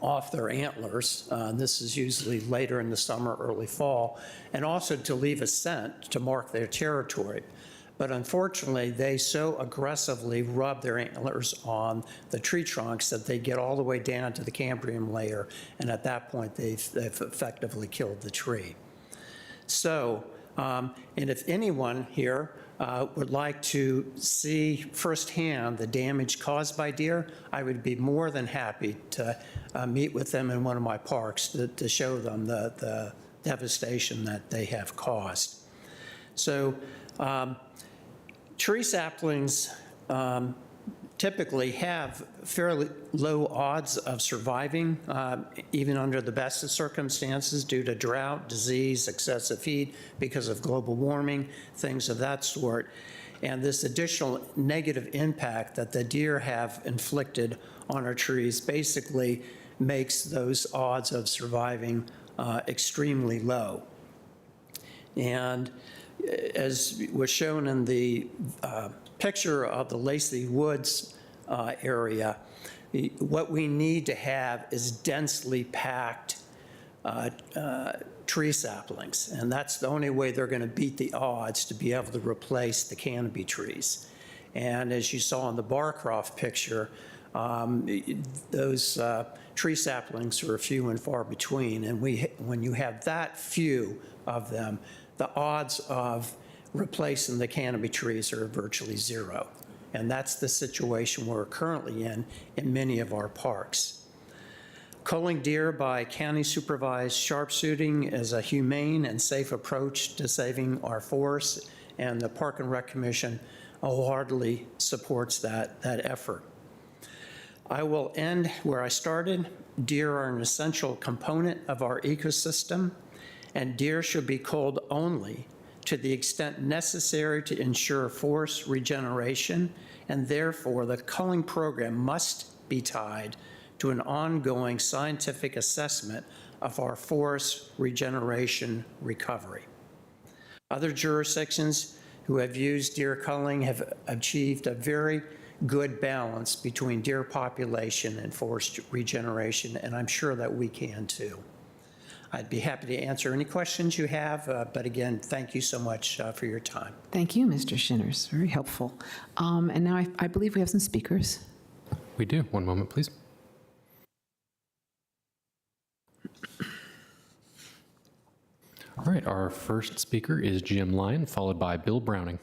off their antlers. This is usually later in the summer, early fall, and also to leave a scent to mark their territory. But unfortunately, they so aggressively rub their antlers on the tree trunks that they get all the way down to the cambrium layer, and at that point, they've effectively killed the tree. So, and if anyone here would like to see firsthand the damage caused by deer, I would be more than happy to meet with them in one of my parks to show them the devastation that they have caused. So tree saplings typically have fairly low odds of surviving, even under the best of circumstances, due to drought, disease, excessive heat, because of global warming, things of that sort. And this additional negative impact that the deer have inflicted on our trees basically makes those odds of surviving extremely low. And as was shown in the picture of the Lacey Woods area, what we need to have is densely packed tree saplings, and that's the only way they're going to beat the odds to be able to replace the canopy trees. And as you saw in the Barcroft picture, those tree saplings are few and far between, and when you have that few of them, the odds of replacing the canopy trees are virtually zero. And that's the situation we're currently in many of our parks. Culling deer by county supervised sharpshooting is a humane and safe approach to saving our forests, and the Park and Rec Commission wholeheartedly supports that effort. I will end where I started. Deer are an essential component of our ecosystem, and deer should be culled only to the extent necessary to ensure forest regeneration, and therefore the culling program must be tied to an ongoing scientific assessment of our forest regeneration recovery. Other jurisdictions who have used deer culling have achieved a very good balance between deer population and forest regeneration, and I'm sure that we can too. I'd be happy to answer any questions you have, but again, thank you so much for your time. Thank you, Mr. Shinners. Very helpful. And now I believe we have some speakers. We do. One moment, please. All right, our first speaker is Jim Lyon, followed by Bill Browning.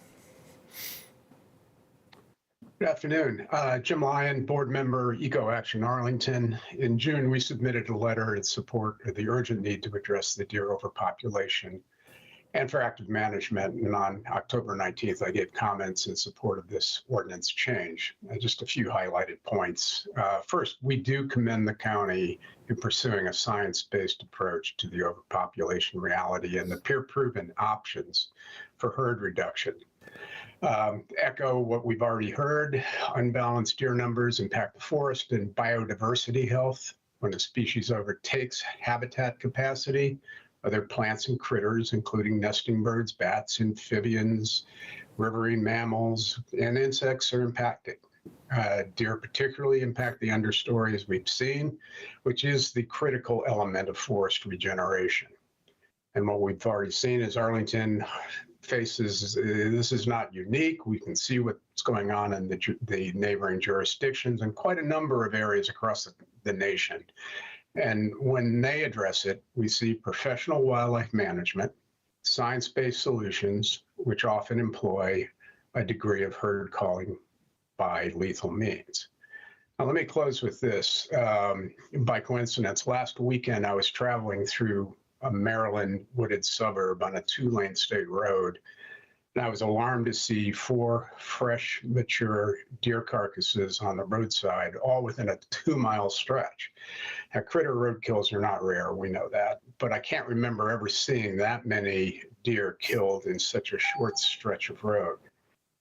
Good afternoon. Jim Lyon, board member, Eco Action Arlington. In June, we submitted a letter in support of the urgent need to address the deer overpopulation and for active management. And on October 19th, I gave comments in support of this ordinance change. Just a few highlighted points. First, we do commend the county in pursuing a science-based approach to the overpopulation reality and the peer-proven options for herd reduction. Echo what we've already heard, unbalanced deer numbers impact the forest and biodiversity health. When a species overtakes habitat capacity, other plants and critters, including nesting birds, bats, amphibians, riverine mammals, and insects are impacted. Deer particularly impact the understory, as we've seen, which is the critical element of forest regeneration. And what we've already seen is Arlington faces, this is not unique. We can see what's going on in the neighboring jurisdictions and quite a number of areas across the nation. And when they address it, we see professional wildlife management, science-based solutions, which often employ a degree of herd culling by lethal means. Now, let me close with this. By coincidence, last weekend I was traveling through a Maryland wooded suburb on a 2-lane state road, and I was alarmed to see 4 fresh, mature deer carcasses on the roadside, all within a 2-mile stretch. Now, critter roadkills are not rare, we know that, but I can't remember ever seeing that many deer killed in such a short stretch of road.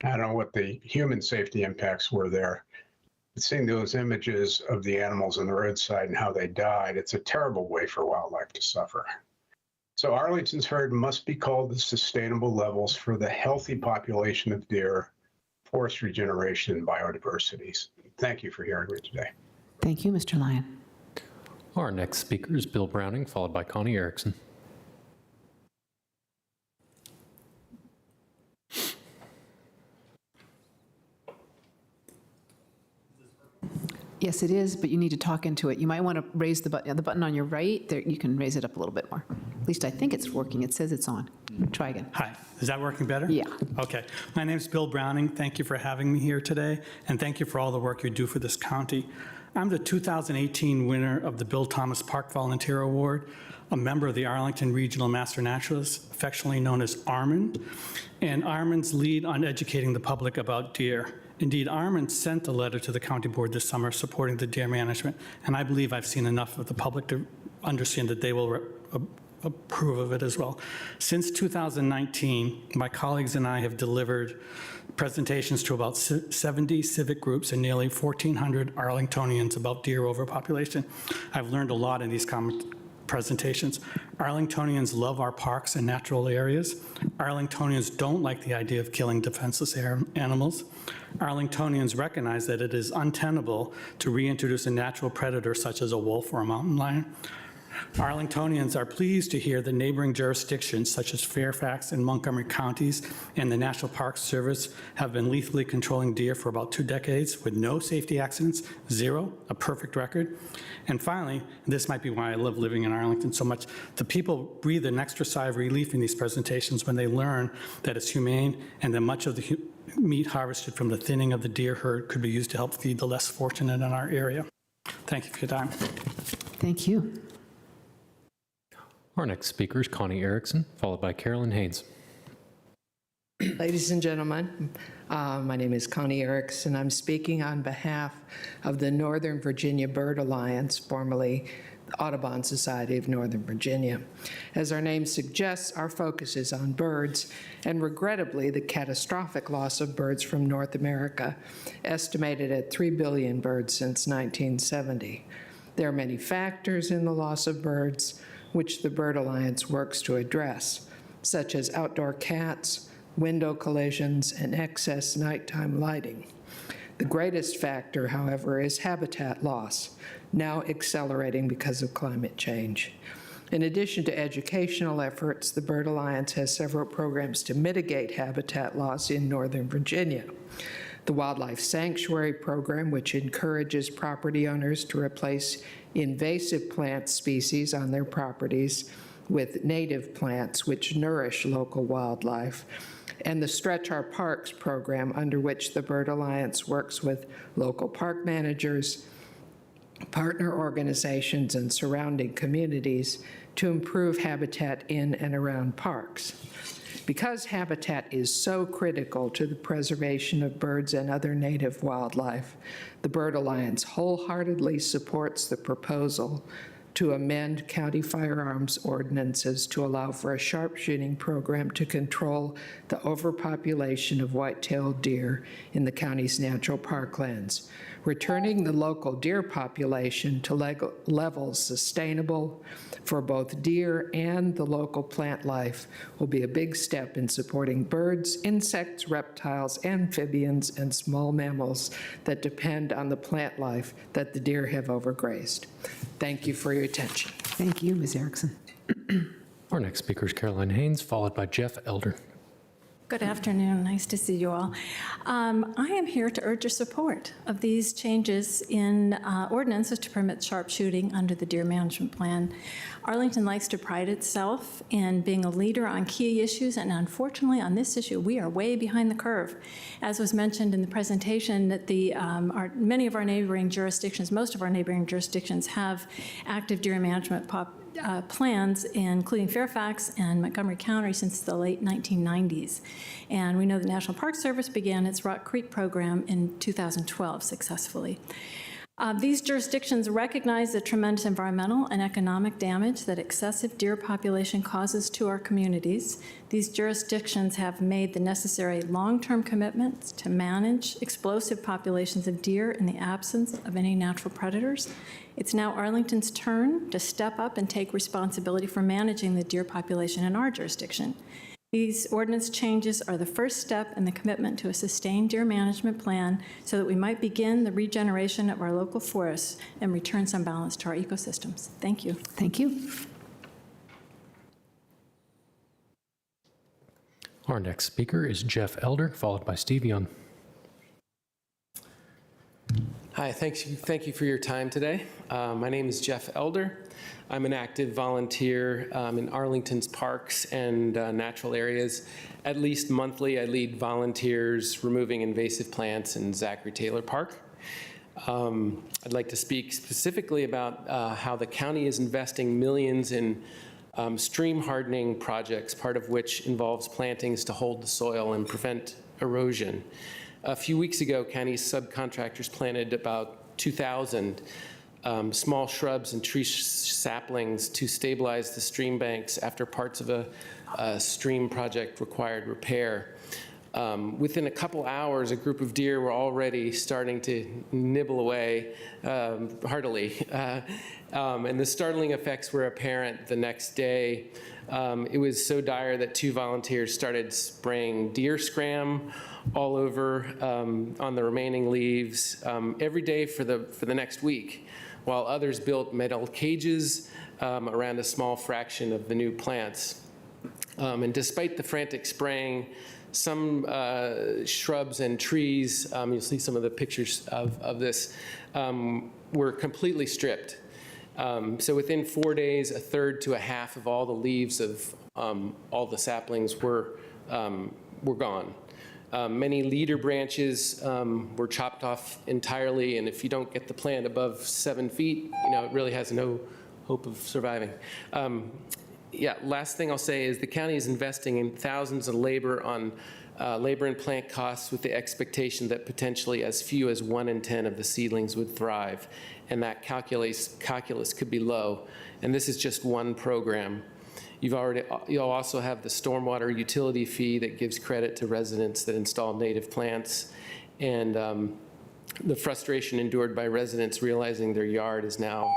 I don't know what the human safety impacts were there. But seeing those images of the animals on the roadside and how they died, it's a terrible way for wildlife to suffer. So Arlington's herd must be called to sustainable levels for the healthy population of deer, forest regeneration, and biodiversity. Thank you for hearing me today. Thank you, Mr. Lyon. Our next speaker is Bill Browning, followed by Connie Erickson. Yes, it is, but you need to talk into it. You might want to raise the button on your right. There, you can raise it up a little bit more. At least I think it's working. It says it's on. Try again. Hi, is that working better? Yeah. Okay. My name is Bill Browning. Thank you for having me here today, and thank you for all the work you do for this county. I'm the 2018 winner of the Bill Thomas Park Volunteer Award, a member of the Arlington Regional Master Naturalists, affectionately known as ARMAN. And ARMAN's lead on educating the public about deer. Indeed, Armin sent a letter to the county board this summer supporting the deer management, and I believe I've seen enough of the public to understand that they will approve of it as well. Since 2019, my colleagues and I have delivered presentations to about 70 civic groups and nearly 1,400 Arlingtonians about deer overpopulation. I've learned a lot in these presentations. Arlingtonians love our parks and natural areas. Arlingtonians don't like the idea of killing defenseless animals. Arlingtonians recognize that it is untenable to reintroduce a natural predator such as a wolf or a mountain lion. Arlingtonians are pleased to hear that neighboring jurisdictions such as Fairfax and Montgomery counties and the National Park Service have been lethally controlling deer for about 2 decades with no safety accidents, 0, a perfect record. And finally, this might be why I love living in Arlington so much, the people breathe an extra sigh of relief in these presentations when they learn that it's humane and that much of the meat harvested from the thinning of the deer herd could be used to help feed the less fortunate in our area. Thank you for your time. Thank you. Our next speaker is Connie Erickson, followed by Carolyn Haynes. Ladies and gentlemen, my name is Connie Erickson. I'm speaking on behalf of the Northern Virginia Bird Alliance, formerly the Audubon Society of Northern Virginia. As our name suggests, our focus is on birds, and regrettably, the catastrophic loss of birds from North America, estimated at 3 billion birds since 1970. There are many factors in the loss of birds, which the Bird Alliance works to address, such as outdoor cats, window collisions, and excess nighttime lighting. The greatest factor, however, is habitat loss, now accelerating because of climate change. In addition to educational efforts, the Bird Alliance has several programs to mitigate habitat loss in Northern Virginia. The Wildlife Sanctuary Program, which encourages property owners to replace invasive plant species on their properties with native plants which nourish local wildlife, and the Stretch Our Parks program, under which the Bird Alliance works with local park managers, partner organizations, and surrounding communities to improve habitat in and around parks. Because habitat is so critical to the preservation of birds and other native wildlife, the Bird Alliance wholeheartedly supports the proposal to amend county firearms ordinances to allow for a sharpshooting program to control the overpopulation of white-tailed deer in the county's natural parklands. Returning the local deer population to levels sustainable for both deer and the local plant life will be a big step in supporting birds, insects, reptiles, amphibians, and small mammals that depend on the plant life that the deer have overgrazed. Thank you for your attention. Thank you, Ms. Erickson. Our next speaker is Caroline Haynes, followed by Jeff Elder. Good afternoon. Nice to see you all. I am here to urge your support of these changes in ordinances to permit sharpshooting under the Deer Management Plan. Arlington likes to pride itself in being a leader on key issues, and unfortunately on this issue, we are way behind the curve. As was mentioned in the presentation, that many of our neighboring jurisdictions, most of our neighboring jurisdictions have active deer management plans, including Fairfax and Montgomery County, since the late 1990s. And we know the National Park Service began its Rock Creek program in 2012 successfully. These jurisdictions recognize the tremendous environmental and economic damage that excessive deer population causes to our communities. These jurisdictions have made the necessary long-term commitments to manage explosive populations of deer in the absence of any natural predators. It's now Arlington's turn to step up and take responsibility for managing the deer population in our jurisdiction. These ordinance changes are the first step in the commitment to a sustained deer management plan so that we might begin the regeneration of our local forests and return some balance to our ecosystems. Thank you. Thank you. Our next speaker is Jeff Elder, followed by Steve Young. Hi, thank you for your time today. My name is Jeff Elder. I'm an active volunteer in Arlington's parks and natural areas. At least monthly, I lead volunteers removing invasive plants in Zachary Taylor Park. I'd like to speak specifically about how the county is investing millions in stream hardening projects, part of which involves plantings to hold the soil and prevent erosion. A few weeks ago, county subcontractors planted about 2,000 small shrubs and tree saplings to stabilize the stream banks after parts of a stream project required repair. Within a couple hours, a group of deer were already starting to nibble away heartily. And the startling effects were apparent the next day. It was so dire that 2 volunteers started spraying deer scram all over on the remaining leaves every day for the next week, while others built metal cages around a small fraction of the new plants. And despite the frantic spraying, some shrubs and trees, you'll see some of the pictures of this, were completely stripped. So within 4 days, a third to a half of all the leaves of all the saplings were gone. Many leader branches were chopped off entirely, and if you don't get the plant above 7 feet, it really has no hope of surviving. Yeah, last thing I'll say is the county is investing in thousands of labor on labor and plant costs with the expectation that potentially as few as 1 in 10 of the seedlings would thrive, and that calculus could be low. And this is just one program. You'll also have the stormwater utility fee that gives credit to residents that install native plants, and the frustration endured by residents realizing their yard is now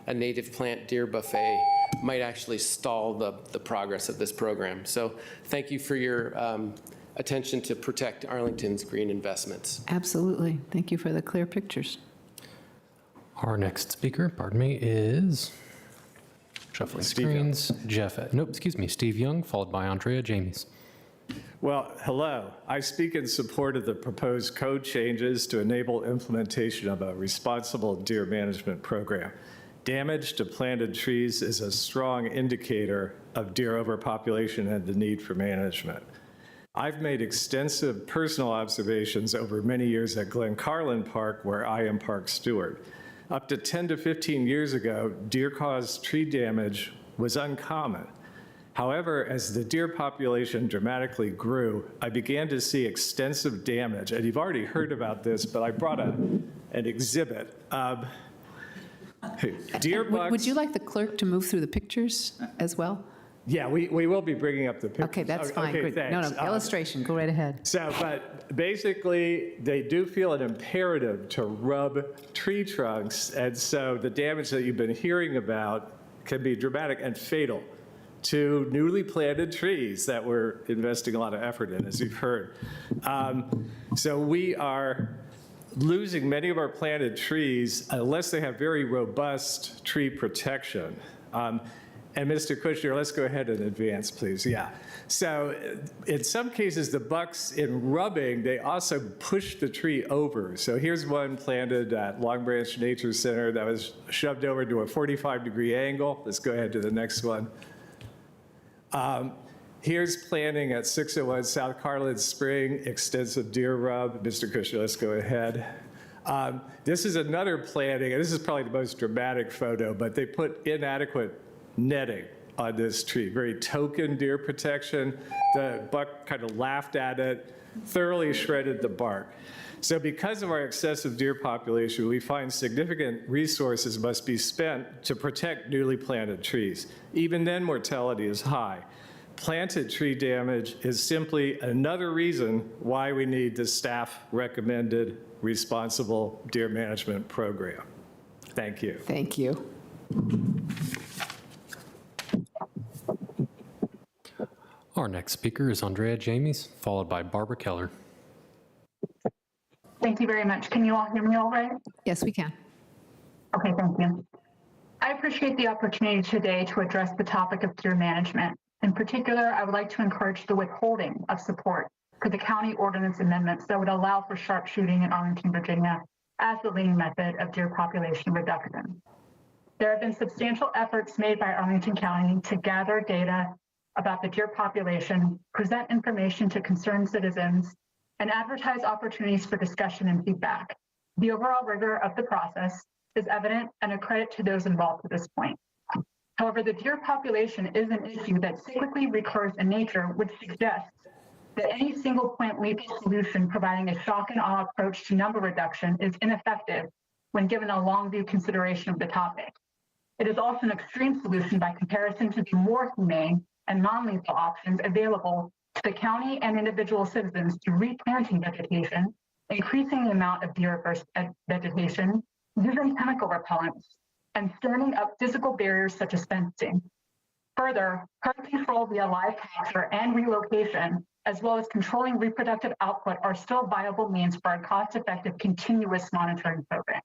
a native plant deer buffet might actually stall the progress of this program. So thank you for your attention to protect Arlington's green investments. Absolutely. Thank you for the clear pictures. Our next speaker, is shuffling screens. Steve Young, followed by Andrea Jamies. Well, hello. I speak in support of the proposed code changes to enable implementation of a responsible deer management program. Damage to planted trees is a strong indicator of deer overpopulation and the need for management. I've made extensive personal observations over many years at Glencarlin Park, where I am park steward. Up to 10 to 15 years ago, deer-caused tree damage was uncommon. However, as the deer population dramatically grew, I began to see extensive damage. And you've already heard about this, but I brought an exhibit. Deer bucks. Would you like the clerk to move through the pictures as well? Yeah, we will be bringing up the pictures. Okay, that's fine. Okay, Good. thanks. No, illustration. Go right ahead. So, but basically, they do feel an imperative to rub tree trunks, and so the damage that you've been hearing about can be dramatic and fatal to newly planted trees that we're investing a lot of effort in, as you've heard. So we are losing many of our planted trees unless they have very robust tree protection. And Mr. Kushner, let's go ahead and advance, please. Yeah. So in some cases, the bucks, in rubbing, they also push the tree over. So here's one planted at Long Branch Nature Center that was shoved over to a 45-degree angle. Let's go ahead to the next one. Here's planting at 601 South Carlin Spring, extensive deer rub. Mr. Kushner, let's go ahead. This is another planting, and this is probably the most dramatic photo, but they put inadequate netting on this tree, very token deer protection. The buck kind of laughed at it, thoroughly shredded the bark. So because of our excessive deer population, we find significant resources must be spent to protect newly planted trees. Even then, mortality is high. Planted tree damage is simply another reason why we need the staff-recommended responsible deer management program. Thank you. Thank you. Our next speaker is Andrea Jamies, followed by Barbara Keller. Thank you very much. Can you all hear me all right? Yes, we can. Okay, thank you. I appreciate the opportunity today to address the topic of deer management. In particular, I would like to encourage the withholding of support for the county ordinance amendments that would allow for sharpshooting in Arlington, Virginia as the leading method of deer population reduction. There have been substantial efforts made by Arlington County to gather data about the deer population, present information to concerned citizens, and advertise opportunities for discussion and feedback. The overall rigor of the process is evident and a credit to those involved at this point. However, the deer population is an issue that cyclically recurs in nature, which suggests that any single point lethal solution providing a shock and awe approach to number reduction is ineffective when given a long view consideration of the topic. It is also an extreme solution by comparison to the more humane and non-lethal options available to the county and individual citizens through replanting vegetation, increasing the amount of deer vegetation, using chemical repellents, and standing up physical barriers such as fencing. Further, herd control via live capture and relocation, as well as controlling reproductive output, are still viable means for a cost-effective continuous monitoring program.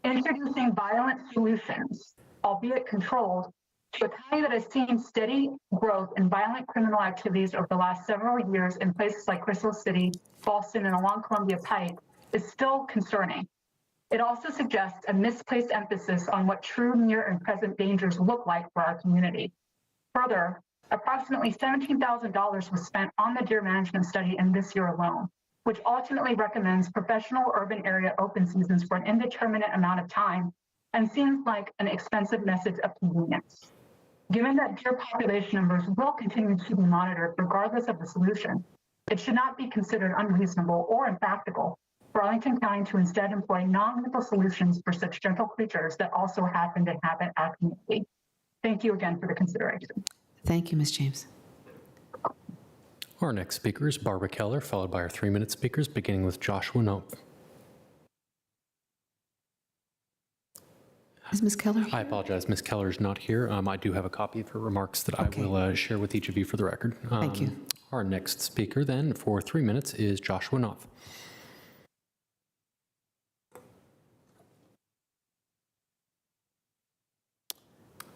Introducing violent solutions, albeit controlled, to a county that has seen steady growth in violent criminal activities over the last several years in places like Crystal City, Boston, and along Columbia Pike is still concerning. It also suggests a misplaced emphasis on what true near and present dangers look like for our community. Further, approximately $17,000 was spent on the deer management study in this year alone, which ultimately recommends professional urban area open seasons for an indeterminate amount of time and seems like an expensive message of convenience. Given that deer population numbers will continue to be monitored regardless of the solution, it should not be considered unreasonable or impractical for Arlington County to instead employ non-lethal solutions for such gentle creatures that also happen to inhabit our community. Thank you again for the consideration. Thank you, Ms. James. Our next speaker is Barbara Keller, followed by our 3-minute speakers, beginning with Joshua Nope. Is Ms. Keller here? I apologize, Ms. Keller is not here. I do have a copy of her remarks that I will share with each of you for the record. Thank you. Our next speaker then for 3 minutes is Joshua Nope.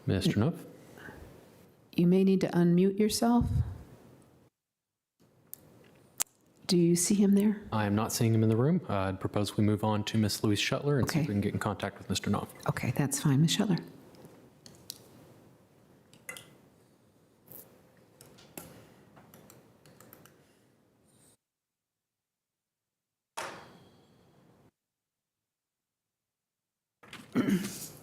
Mr. Nope. You may need to unmute yourself. Do you see him there? I am not seeing him in the room. I'd propose we move on to Ms. Louise Shuttler and see if we can get in contact with Mr. Knopf. Okay, that's fine. Ms. Shuttler.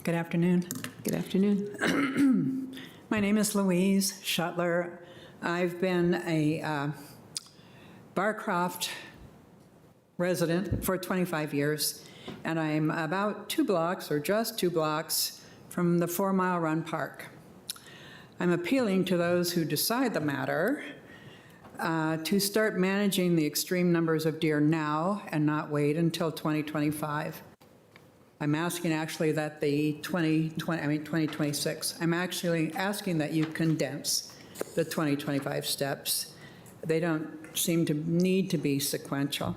Good afternoon. Good afternoon. My name is Louise Shuttler. I've been a Barcroft resident for 25 years, and I'm about 2 blocks, or just 2 blocks, from the 4 Mile Run Park. I'm appealing to those who decide the matter to start managing the extreme numbers of deer now and not wait until 2025. I'm asking actually that the 2026. I'm actually asking that you condense the 2025 steps. They don't seem to need to be sequential.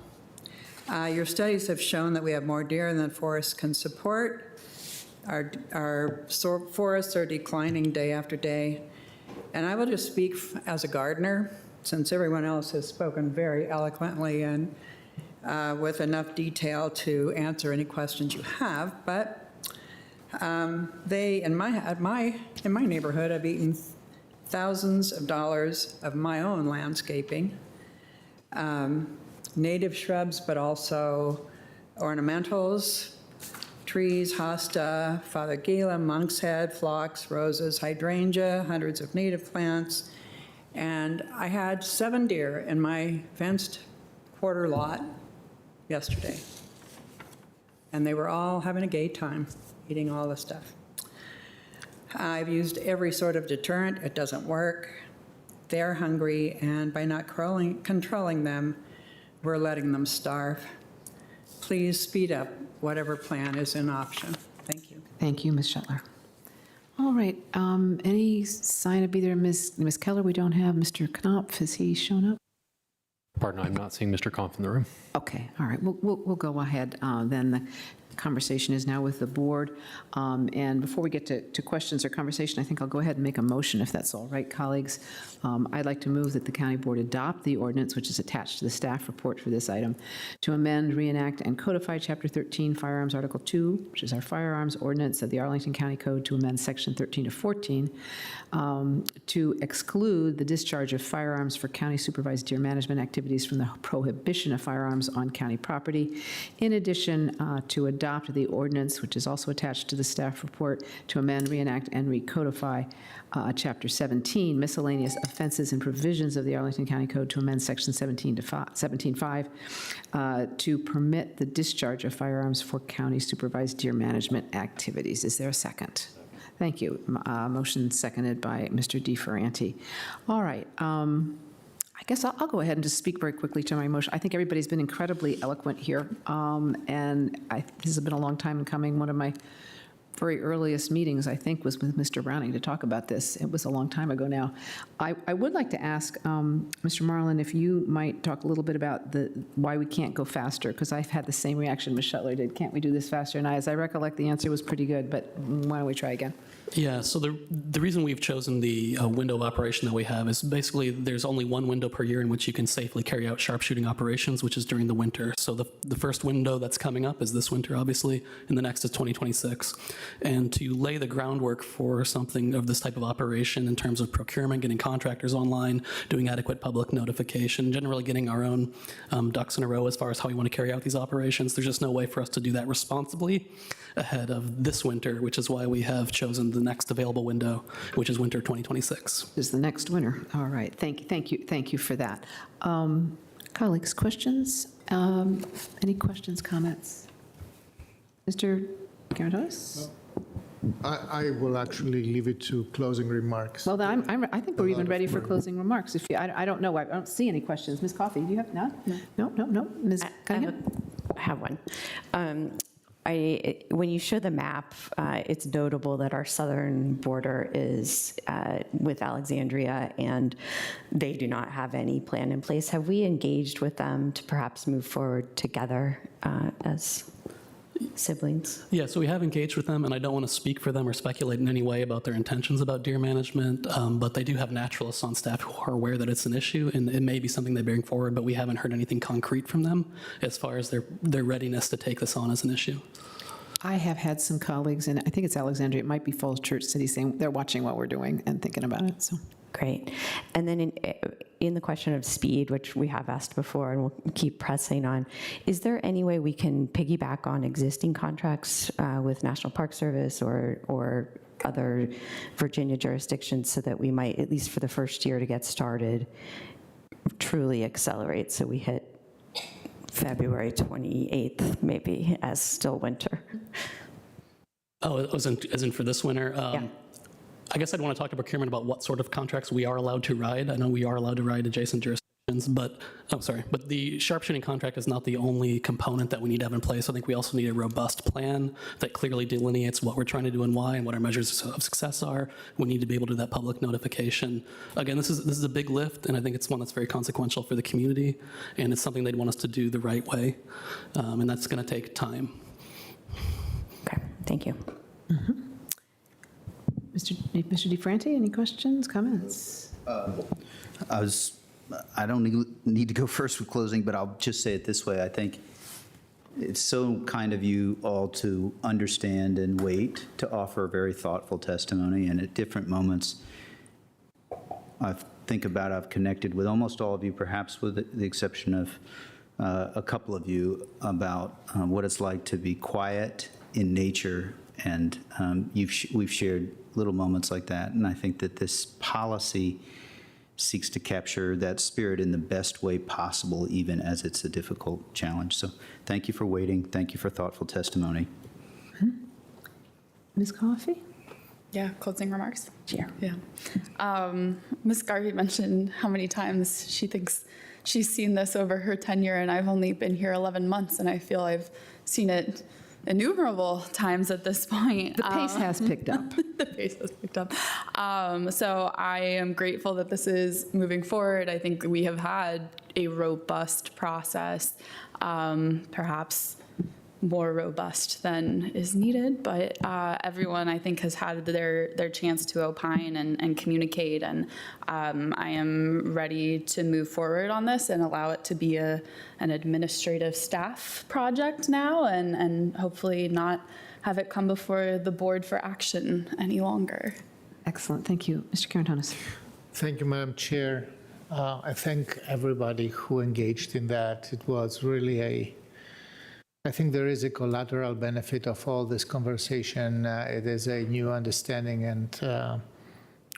Your studies have shown that we have more deer than forests can support. Our forests are declining day after day. And I will just speak as a gardener, since everyone else has spoken very eloquently and with enough detail to answer any questions you have. But they, in my neighborhood, have eaten thousands of dollars of my own landscaping, native shrubs, but also ornamentals, trees, hosta, Father Gila, monk's head, phlox, roses, hydrangea, hundreds of native plants. And I had 7 deer in my fenced quarter lot yesterday. And they were all having a gay time, eating all the stuff. I've used every sort of deterrent. It doesn't work. They're hungry, and by not controlling them, we're letting them starve. Please speed up whatever plan is in option. Thank you. Thank you, Ms. Shuttler. All right, any sign of either Ms. Keller? We don't have Mr. Knopf. Has he shown up? Pardon, I'm not seeing Mr. Knopf in the room. Okay, all right, we'll go ahead then. The conversation is now with the board. And before we get to questions or conversation, I think I'll go ahead and make a motion, if that's all right, colleagues. I'd like to move that the county board adopt the ordinance, which is attached to the staff report for this item, to amend, reenact, and codify Chapter 13, Firearms, Article 2, which is our firearms ordinance of the Arlington County Code, to amend Section 13 to 14, to exclude the discharge of firearms for county supervised deer management activities from the prohibition of firearms on county property. In addition, to adopt adopt the ordinance, which is also attached to the staff report, to amend, reenact, and recodify Chapter 17, miscellaneous offenses and provisions of the Arlington County Code, to amend Section 17.5 to permit the discharge of firearms for county supervised deer management activities. Is there a second? Thank you. Motion seconded by Mr. DeFerranti. All right. I guess I'll go ahead and just speak very quickly to my motion. I think everybody's been incredibly eloquent here, and this has been a long time in coming. One of my very earliest meetings, I think, was with Mr. Browning to talk about this. It was a long time ago now. I would like to ask Mr. Marlin if you might talk a little bit about why we can't go faster, because I've had the same reaction Ms. Shuttler did. Can't we do this faster? And as I recollect, the answer was pretty good, but why don't we try again? Yeah, so the reason we've chosen the window of operation that we have is basically there's only one window per year in which you can safely carry out sharpshooting operations, which is during the winter. So the first window that's coming up is this winter, obviously, and the next is 2026. And to lay the groundwork for something of this type of operation in terms of procurement, getting contractors online, doing adequate public notification, generally getting our own ducks in a row as far as how we want to carry out these operations, there's just no way for us to do that responsibly ahead of this winter, which is why we have chosen the next available window, which is winter 2026. Is the next winter. All right. Thank you for that. Colleagues, questions? Any questions, comments? Mr. Garantos? I will actually leave it to closing remarks. Well, then I think we're even ready for closing remarks. If you, I don't know. I don't see any questions. Ms. Coffey, do you have none? No. Ms. Cunningham? I have one. When you show the map, it's notable that our southern border is with Alexandria, and they do not have any plan in place. Have we engaged with them to perhaps move forward together as siblings? Yeah, so we have engaged with them, and I don't want to speak for them or speculate in any way about their intentions about deer management, but they do have naturalists on staff who are aware that it's an issue, and it may be something they bring forward, but we haven't heard anything concrete from them as far as their readiness to take this on as an issue. I have had some colleagues, and I think it's Alexandria, it might be Falls Church City, saying they're watching what we're doing and thinking about it. So great. And then in the question of speed, which we have asked before and we'll keep pressing on, is there any way we can piggyback on existing contracts with National Park Service or other Virginia jurisdictions so that we might, at least for the first year to get started, truly accelerate so we hit February 28th, maybe, as still winter? Oh, as in for this winter? Yeah. I guess I'd want to talk to procurement about what sort of contracts we are allowed to ride. I know we are allowed to ride adjacent jurisdictions, but the sharpshooting contract is not the only component that we need to have in place. I think we also need a robust plan that clearly delineates what we're trying to do and why, and what our measures of success are. We need to be able to do that public notification. Again, this is a big lift, and I think it's one that's very consequential for the community, and it's something they'd want us to do the right way, and that's going to take time. Okay, thank you. Mm-hmm. Mr. DeFranti, any questions, comments? I don't need to go first with closing, but I'll just say it this way. I think it's so kind of you all to understand and wait to offer very thoughtful testimony, and at different moments, I've connected with almost all of you, perhaps with the exception of a couple of you, about what it's like to be quiet in nature, and we've shared little moments like that, and I think that this policy seeks to capture that spirit in the best way possible, even as it's a difficult challenge. So thank you for waiting. Thank you for thoughtful testimony. Ms. Coffey? Yeah, closing remarks. Yeah. Ms. Garvey mentioned how many times she thinks she's seen this over her tenure, and I've only been here 11 months, and I feel I've seen it innumerable times at this point. The pace has picked up. The pace has picked up. So I am grateful that this is moving forward. I think we have had a robust process, perhaps more robust than is needed, but everyone, I think, has had their chance to opine and communicate, and I am ready to move forward on this and allow it to be an administrative staff project now, and hopefully not have it come before the board for action any longer. Excellent. Thank you. Mr. Karantanis. Thank you, Madam Chair. I thank everybody who engaged in that. It was really I think there is a collateral benefit of all this conversation. It is a new understanding and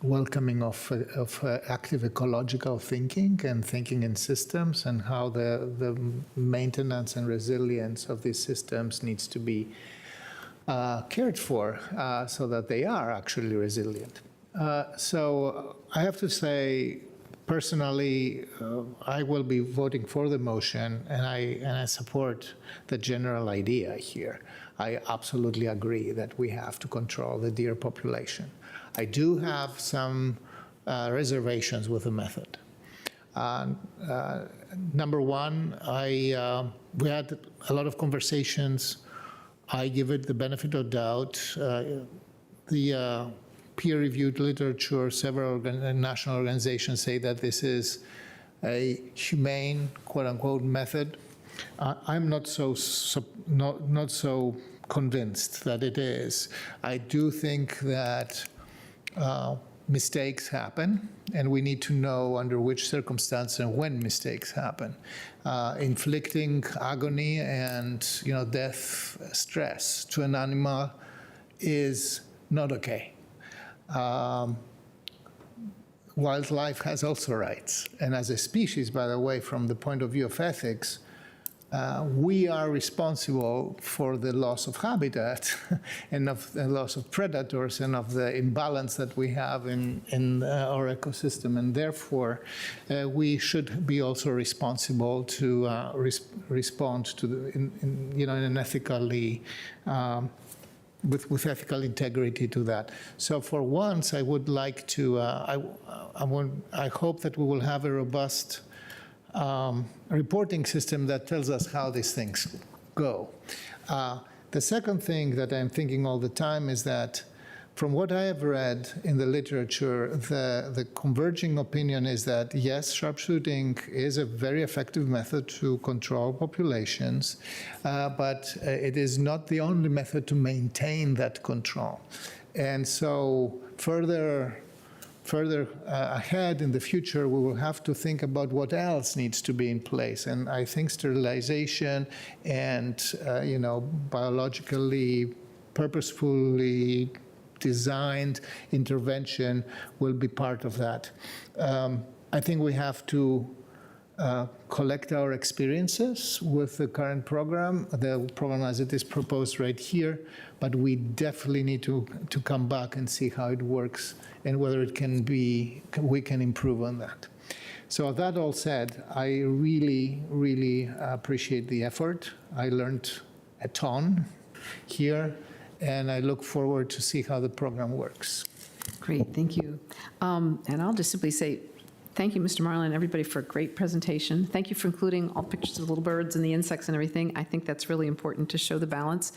welcoming of active ecological thinking and thinking in systems, and how the maintenance and resilience of these systems needs to be cared for so that they are actually resilient. So I have to say, personally, I will be voting for the motion, and I support the general idea here. I absolutely agree that we have to control the deer population. I do have some reservations with the method. Number one, we had a lot of conversations. I give it the benefit of doubt. The peer-reviewed literature, several national organizations say that this is a humane, quote-unquote, method. I'm not so convinced that it is. I do think that mistakes happen, and we need to know under which circumstance and when mistakes happen. Inflicting agony and death stress to an animal is not okay. Wildlife has also rights, and as a species, by the way, from the point of view of ethics, we are responsible for the loss of habitat and of the loss of predators and of the imbalance that we have in our ecosystem, and therefore we should be also responsible to respond to in an ethically with ethical integrity to that. So for once, I would like to, I hope that we will have a robust reporting system that tells us how these things go. The second thing that I'm thinking all the time is that from what I have read in the literature, the converging opinion is that yes, sharpshooting is a very effective method to control populations, but it is not the only method to maintain that control. And so further ahead in the future, we will have to think about what else needs to be in place. And I think sterilization and biologically, purposefully designed intervention will be part of that. I think we have to collect our experiences with the current program, the program as it is proposed right here, but we definitely need to come back and see how it works and whether it can be, we can improve on that. So that all said, I really, really appreciate the effort. I learned a ton here, and I look forward to see how the program works. Great, thank you. And I'll just simply say, thank you, Mr. Marlin, and everybody for a great presentation. Thank you for including all pictures of little birds and the insects and everything. I think that's really important to show the balance.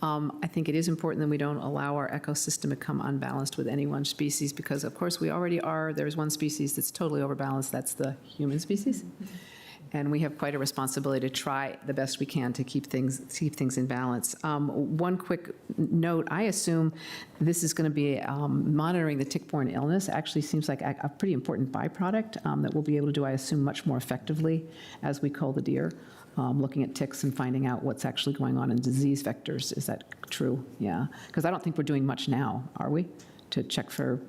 I think it is important that we don't allow our ecosystem to become unbalanced with any one species, because of course we already are. There's one species that's totally overbalanced, that's the human species. And we have quite a responsibility to try the best we can to keep things in balance. One quick note, I assume this is going to be monitoring the tick-borne illness. Actually seems like a pretty important byproduct that we'll be able to do, I assume, much more effectively as we cull the deer, looking at ticks and finding out what's actually going on in disease vectors. Is that true? Yeah, because I don't think we're doing much now, are we, to check for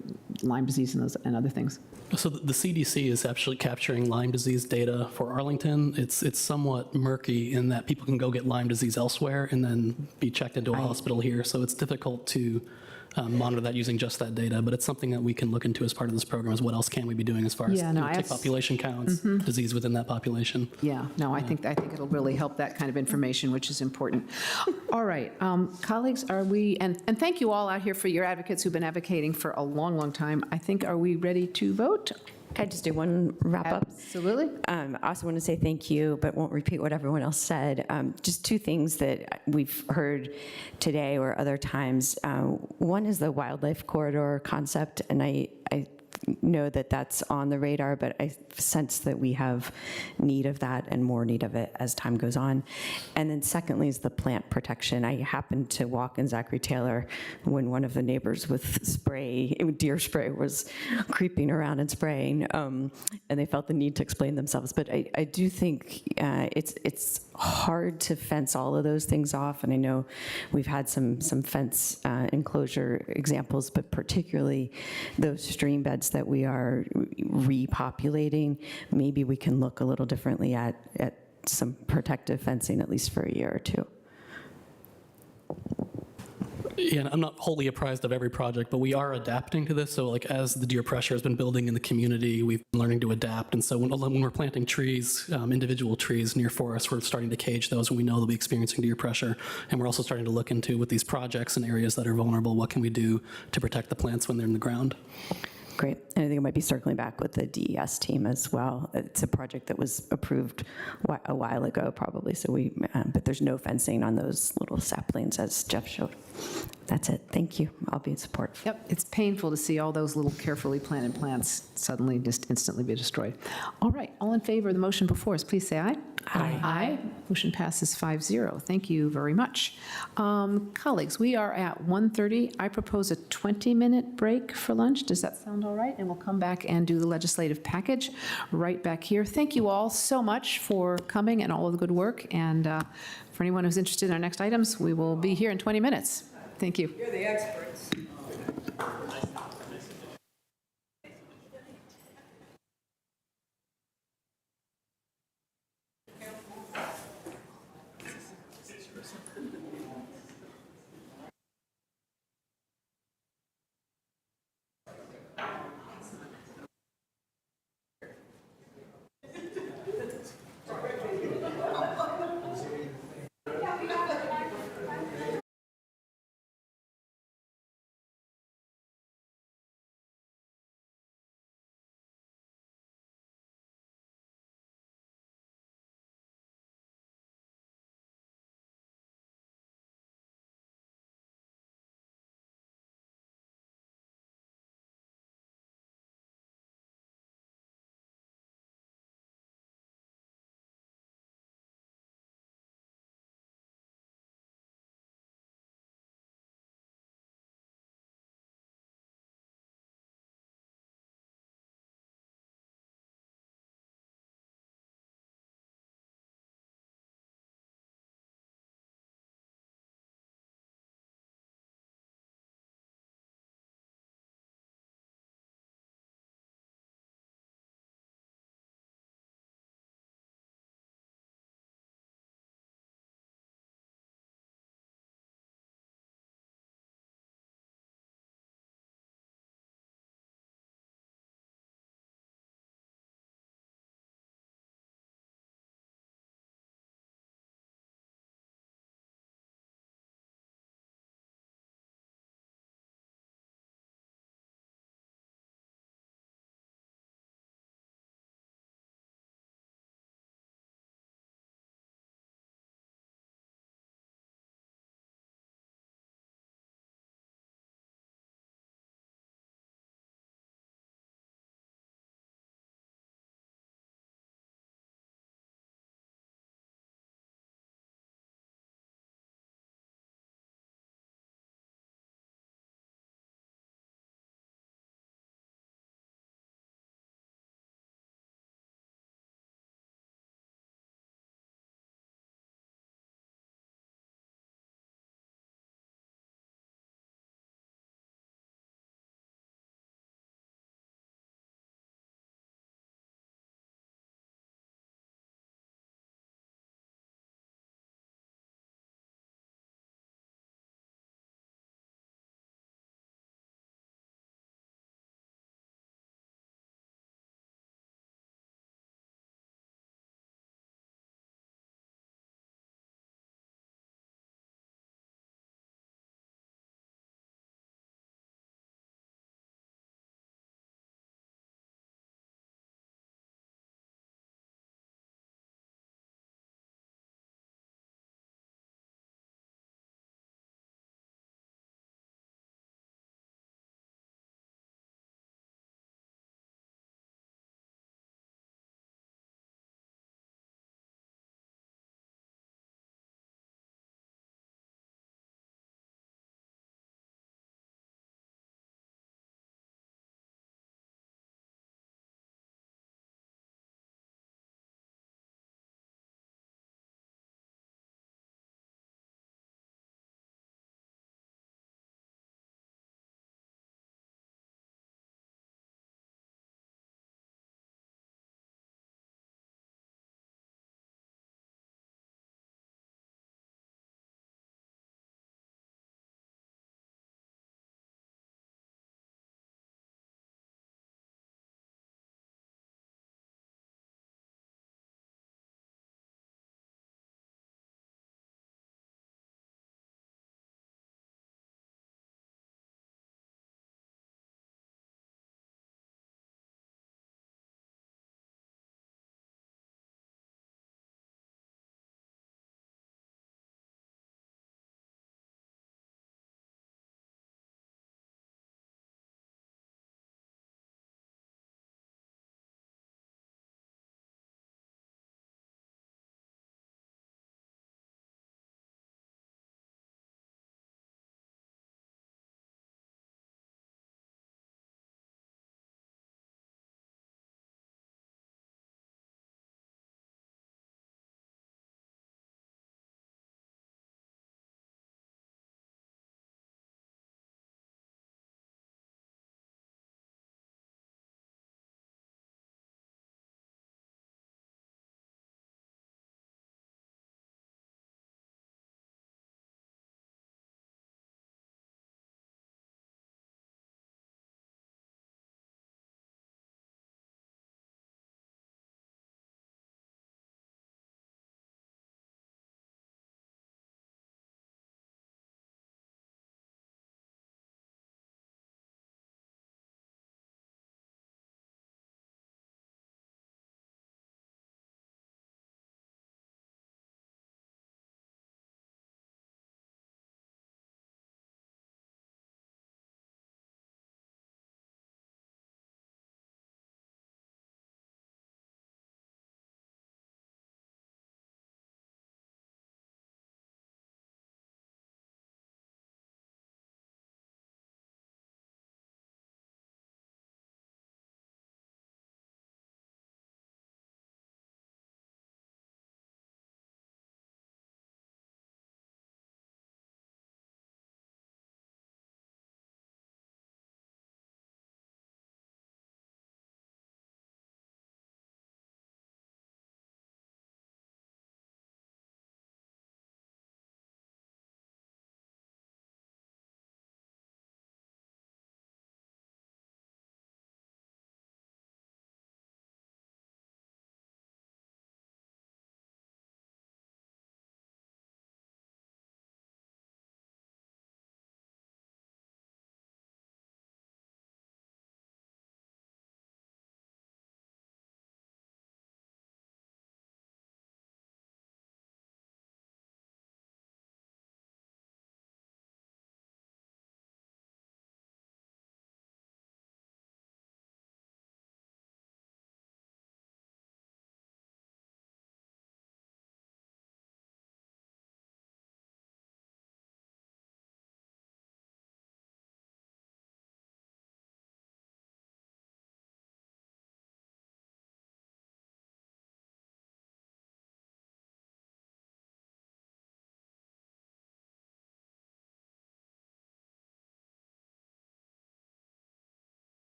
Lyme disease and other things? So the CDC is actually capturing Lyme disease data for Arlington. It's somewhat murky in that people can go get Lyme disease elsewhere and then be checked into a hospital here. So it's difficult to monitor that using just that data, but it's something that we can look into as part of this program, is what else can we be doing as far as tick population counts, disease within that population. Yeah, no, I think it'll really help that kind of information, which is important. All right, colleagues, are we, and thank you all out here for your advocates who've been advocating for a long, long time. I think, are we ready to vote? Can I just do one wrap-up? Absolutely. I also want to say thank you, but won't repeat what everyone else said. Just two things that we've heard today or other times. One is the wildlife corridor concept, and I know that that's on the radar, but I sense that we have need of that and more need of it as time goes on. And then secondly is the plant protection. I happened to walk in Zachary Taylor when one of the neighbors with deer spray was creeping around and spraying, and they felt the need to explain themselves. But I do think it's hard to fence all of those things off, and I know we've had some fence enclosure examples, but particularly those stream beds that we are repopulating, maybe we can look a little differently at some protective fencing, at least for a year or two. Yeah, and I'm not wholly apprised of every project, but we are adapting to this. So like as the deer pressure has been building in the community, we've been learning to adapt. And so when we're planting trees, individual trees near forests, we're starting to cage those when we know they'll be experiencing deer pressure. And we're also starting to look into, with these projects in areas that are vulnerable, what can we do to protect the plants when they're in the ground? Great. And I think it might be circling back with the DES team as well. It's a project that was approved a while ago, probably. So but there's no fencing on those little saplings, as Jeff showed. That's it. Thank you. I'll be in support. Yep, it's painful to see all those little carefully planted plants suddenly just instantly be destroyed. All right, all in favor of the motion before us, please say aye. Aye. Aye. Motion passes 5-0. Thank you very much. Colleagues, we are at 1:30. I propose a 20-minute break for lunch. Does that sound all right? And we'll come back and do the legislative package right back here. Thank you all so much for coming and all of the good work. And for anyone who's interested in our next items, we will be here in 20 minutes. Thank you. You're the experts.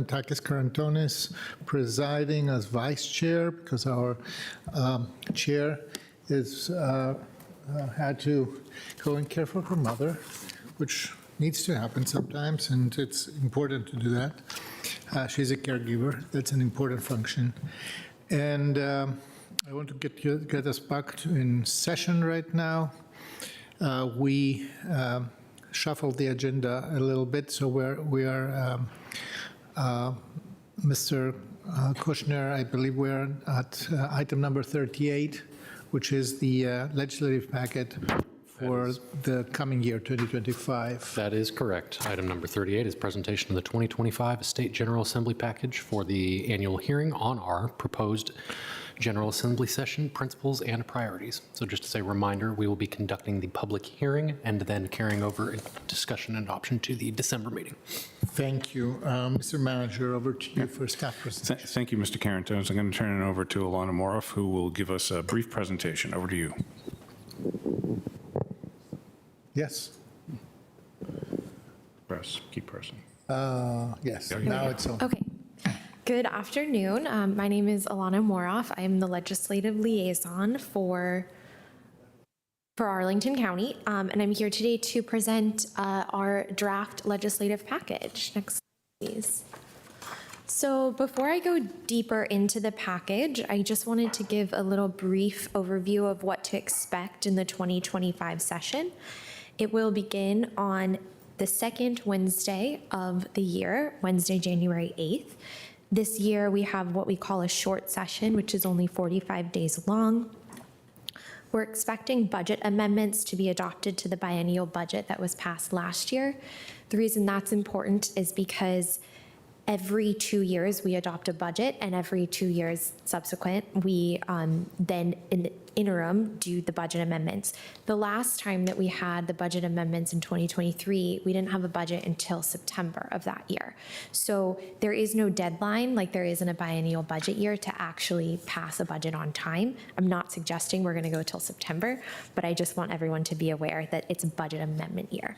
Takis Karantonis presiding as vice chair because our chair is had to go and care for her mother, which needs to happen sometimes, and it's important to do that. She's a caregiver. That's an important function. And I want to get us back in session right now. We shuffled the agenda a little bit, so we are Mr. Kushner, I believe we're at item number 38, which is the legislative packet for the coming year, 2025. That is correct. Item number 38 is presentation of the 2025 State General Assembly package for the annual hearing on our proposed General Assembly session principles and priorities. So just as a reminder, we will be conducting the public hearing and then carrying over discussion and adoption to the December meeting. Thank you. Mr. Manager, over to you for staff presentation. Thank you, Mr. Karantonis. I'm going to turn it over to Alana Moroff, who will give us a brief presentation. Over to you. Yes. Press. Keep pressing. Yes. Now it's on. Okay. Good afternoon. My name is Alana Moroff. I'm the legislative liaison for Arlington County, and I'm here today to present our draft legislative package. Next, please. So before I go deeper into the package, I just wanted to give a little brief overview of what to expect in the 2025 session. It will begin on the second Wednesday of the year, Wednesday, January 8th. This year, we have what we call a short session, which is only 45 days long. We're expecting budget amendments to be adopted to the biennial budget that was passed last year. The reason that's important is because every 2 years we adopt a budget, and every 2 years subsequent, we then in the interim do the budget amendments. The last time that we had the budget amendments in 2023, we didn't have a budget until September of that year. So there is no deadline like there is in a biennial budget year to actually pass a budget on time. I'm not suggesting we're going to go till September, but I just want everyone to be aware that it's a budget amendment year.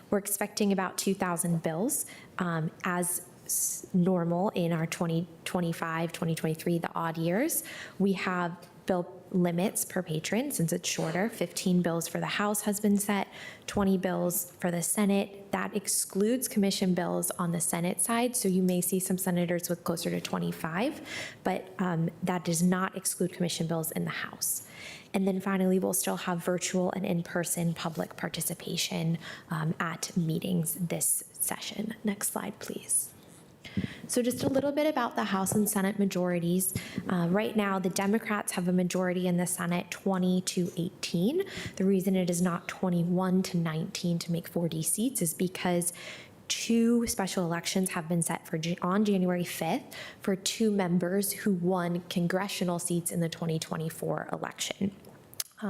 We're expecting about 2,000 bills as normal in our 2025, 2023, the odd years. We have bill limits per patron since it's shorter. 15 bills for the House has been set, 20 bills for the Senate. That excludes commission bills on the Senate side, so you may see some senators with closer to 25, but that does not exclude commission bills in the House. And then finally, we'll still have virtual and in-person public participation at meetings this session. Next slide, please. So just a little bit about the House and Senate majorities. Right now, the Democrats have a majority in the Senate, 20-18. The reason it is not 21-19 to make 40 seats is because 2 special elections have been set for on January 5th for 2 members who won congressional seats in the 2024 election.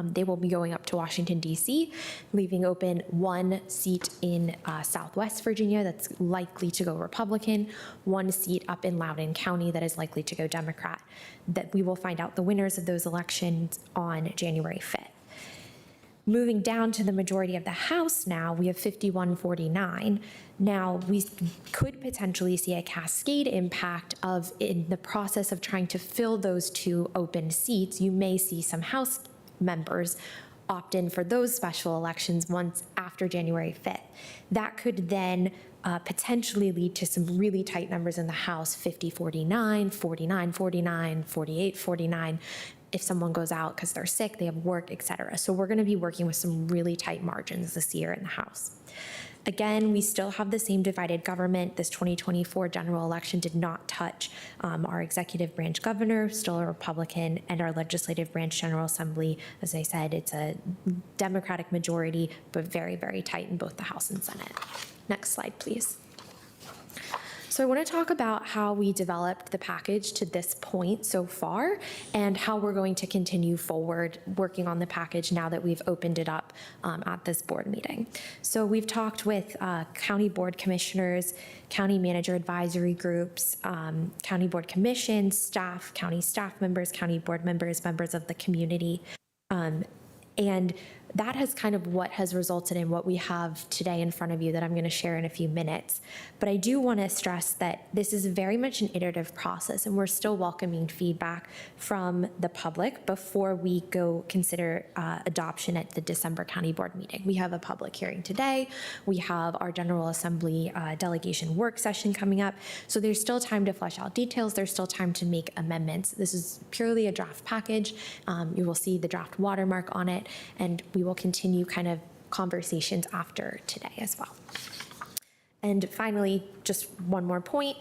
They will be going up to Washington, D.C., leaving open 1 seat in Southwest Virginia that's likely to go Republican, 1 seat up in Loudoun County that is likely to go Democrat. That we will find out the winners of those elections on January 5th. Moving down to the majority of the House now, we have 51-49. Now, we could potentially see a cascade impact of, in the process of trying to fill those 2 open seats, you may see some House members opt in for those special elections once after January 5th. That could then potentially lead to some really tight numbers in the House, 50-49, 49-49, 48-49, if someone goes out because they're sick, they have work, et cetera. So we're going to be working with some really tight margins this year in the House. Again, we still have the same divided government. This 2024 general election did not touch our executive branch governor, still a Republican, and our legislative branch General Assembly. As I said, it's a Democratic majority, but very, very tight in both the House and Senate. Next slide, please. So I want to talk about how we developed the package to this point so far and how we're going to continue forward working on the package now that we've opened it up at this board meeting. So we've talked with county board commissioners, county manager advisory groups, county board commissions, staff, county staff members, county board members, members of the community. And that has kind of what has resulted in what we have today in front of you that I'm going to share in a few minutes. But I do want to stress that this is very much an iterative process, and we're still welcoming feedback from the public before we go consider adoption at the December County Board meeting. We have a public hearing today. We have our General Assembly delegation work session coming up. So there's still time to flesh out details. There's still time to make amendments. This is purely a draft package. You will see the draft watermark on it, and we will continue kind of conversations after today as well. And finally, just one more point.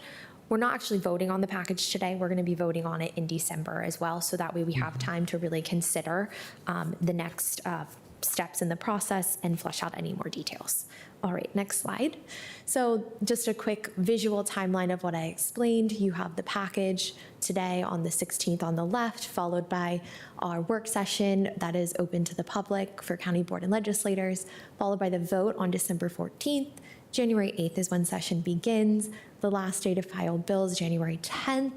We're not actually voting on the package today. We're going to be voting on it in December as well, so that way we have time to really consider the next steps in the process and flesh out any more details. All right, next slide. So just a quick visual timeline of what I explained. You have the package today on the 16th on the left, followed by our work session that is open to the public for county board and legislators, followed by the vote on December 14th. January 8th is when session begins. The last day to file bills, January 10th.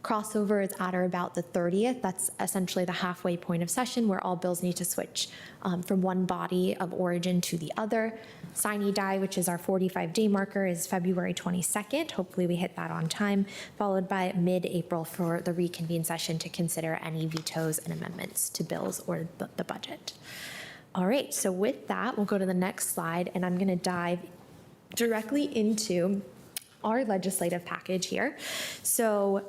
Crossover is at or about the 30th. That's essentially the halfway point of session where all bills need to switch from one body of origin to the other. Sine die, which is our 45-day marker, is February 22nd. Hopefully we hit that on time, followed by mid-April for the reconvene session to consider any vetoes and amendments to bills or the budget. All right, so with that, we'll go to the next slide, and I'm going to dive directly into our legislative package here. So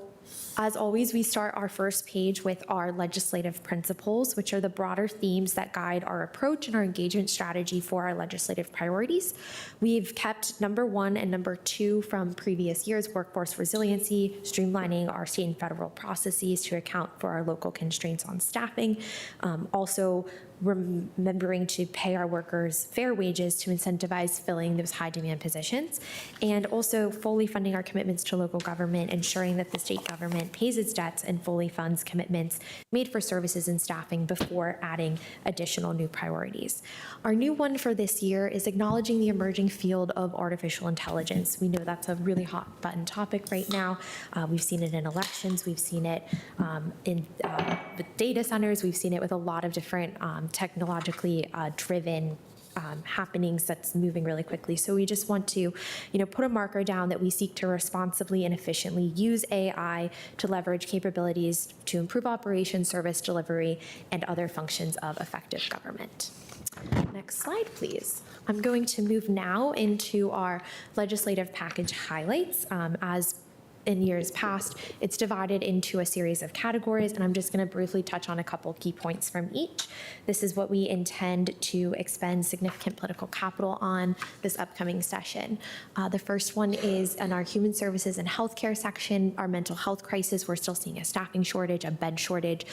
as always, we start our first page with our legislative principles, which are the broader themes that guide our approach and our engagement strategy for our legislative priorities. We've kept number 1 and number 2 from previous years: workforce resiliency, streamlining our state and federal processes to account for our local constraints on staffing. Also, remembering to pay our workers fair wages to incentivize filling those high demand positions, and also fully funding our commitments to local government, ensuring that the state government pays its debts and fully funds commitments made for services and staffing before adding additional new priorities. Our new one for this year is acknowledging the emerging field of artificial intelligence. We know that's a really hot button topic right now. We've seen it in elections. We've seen it with data centers. We've seen it with a lot of different technologically driven happenings that's moving really quickly. So we just want to, put a marker down that we seek to responsibly and efficiently use AI to leverage capabilities to improve operations, service delivery, and other functions of effective government. Next slide, please. I'm going to move now into our legislative package highlights. As in years past, it's divided into a series of categories, and I'm just going to briefly touch on a couple key points from each. This is what we intend to expend significant political capital on this upcoming session. The first one is in our human services and healthcare section, our mental health crisis. We're still seeing a staffing shortage, a bed shortage,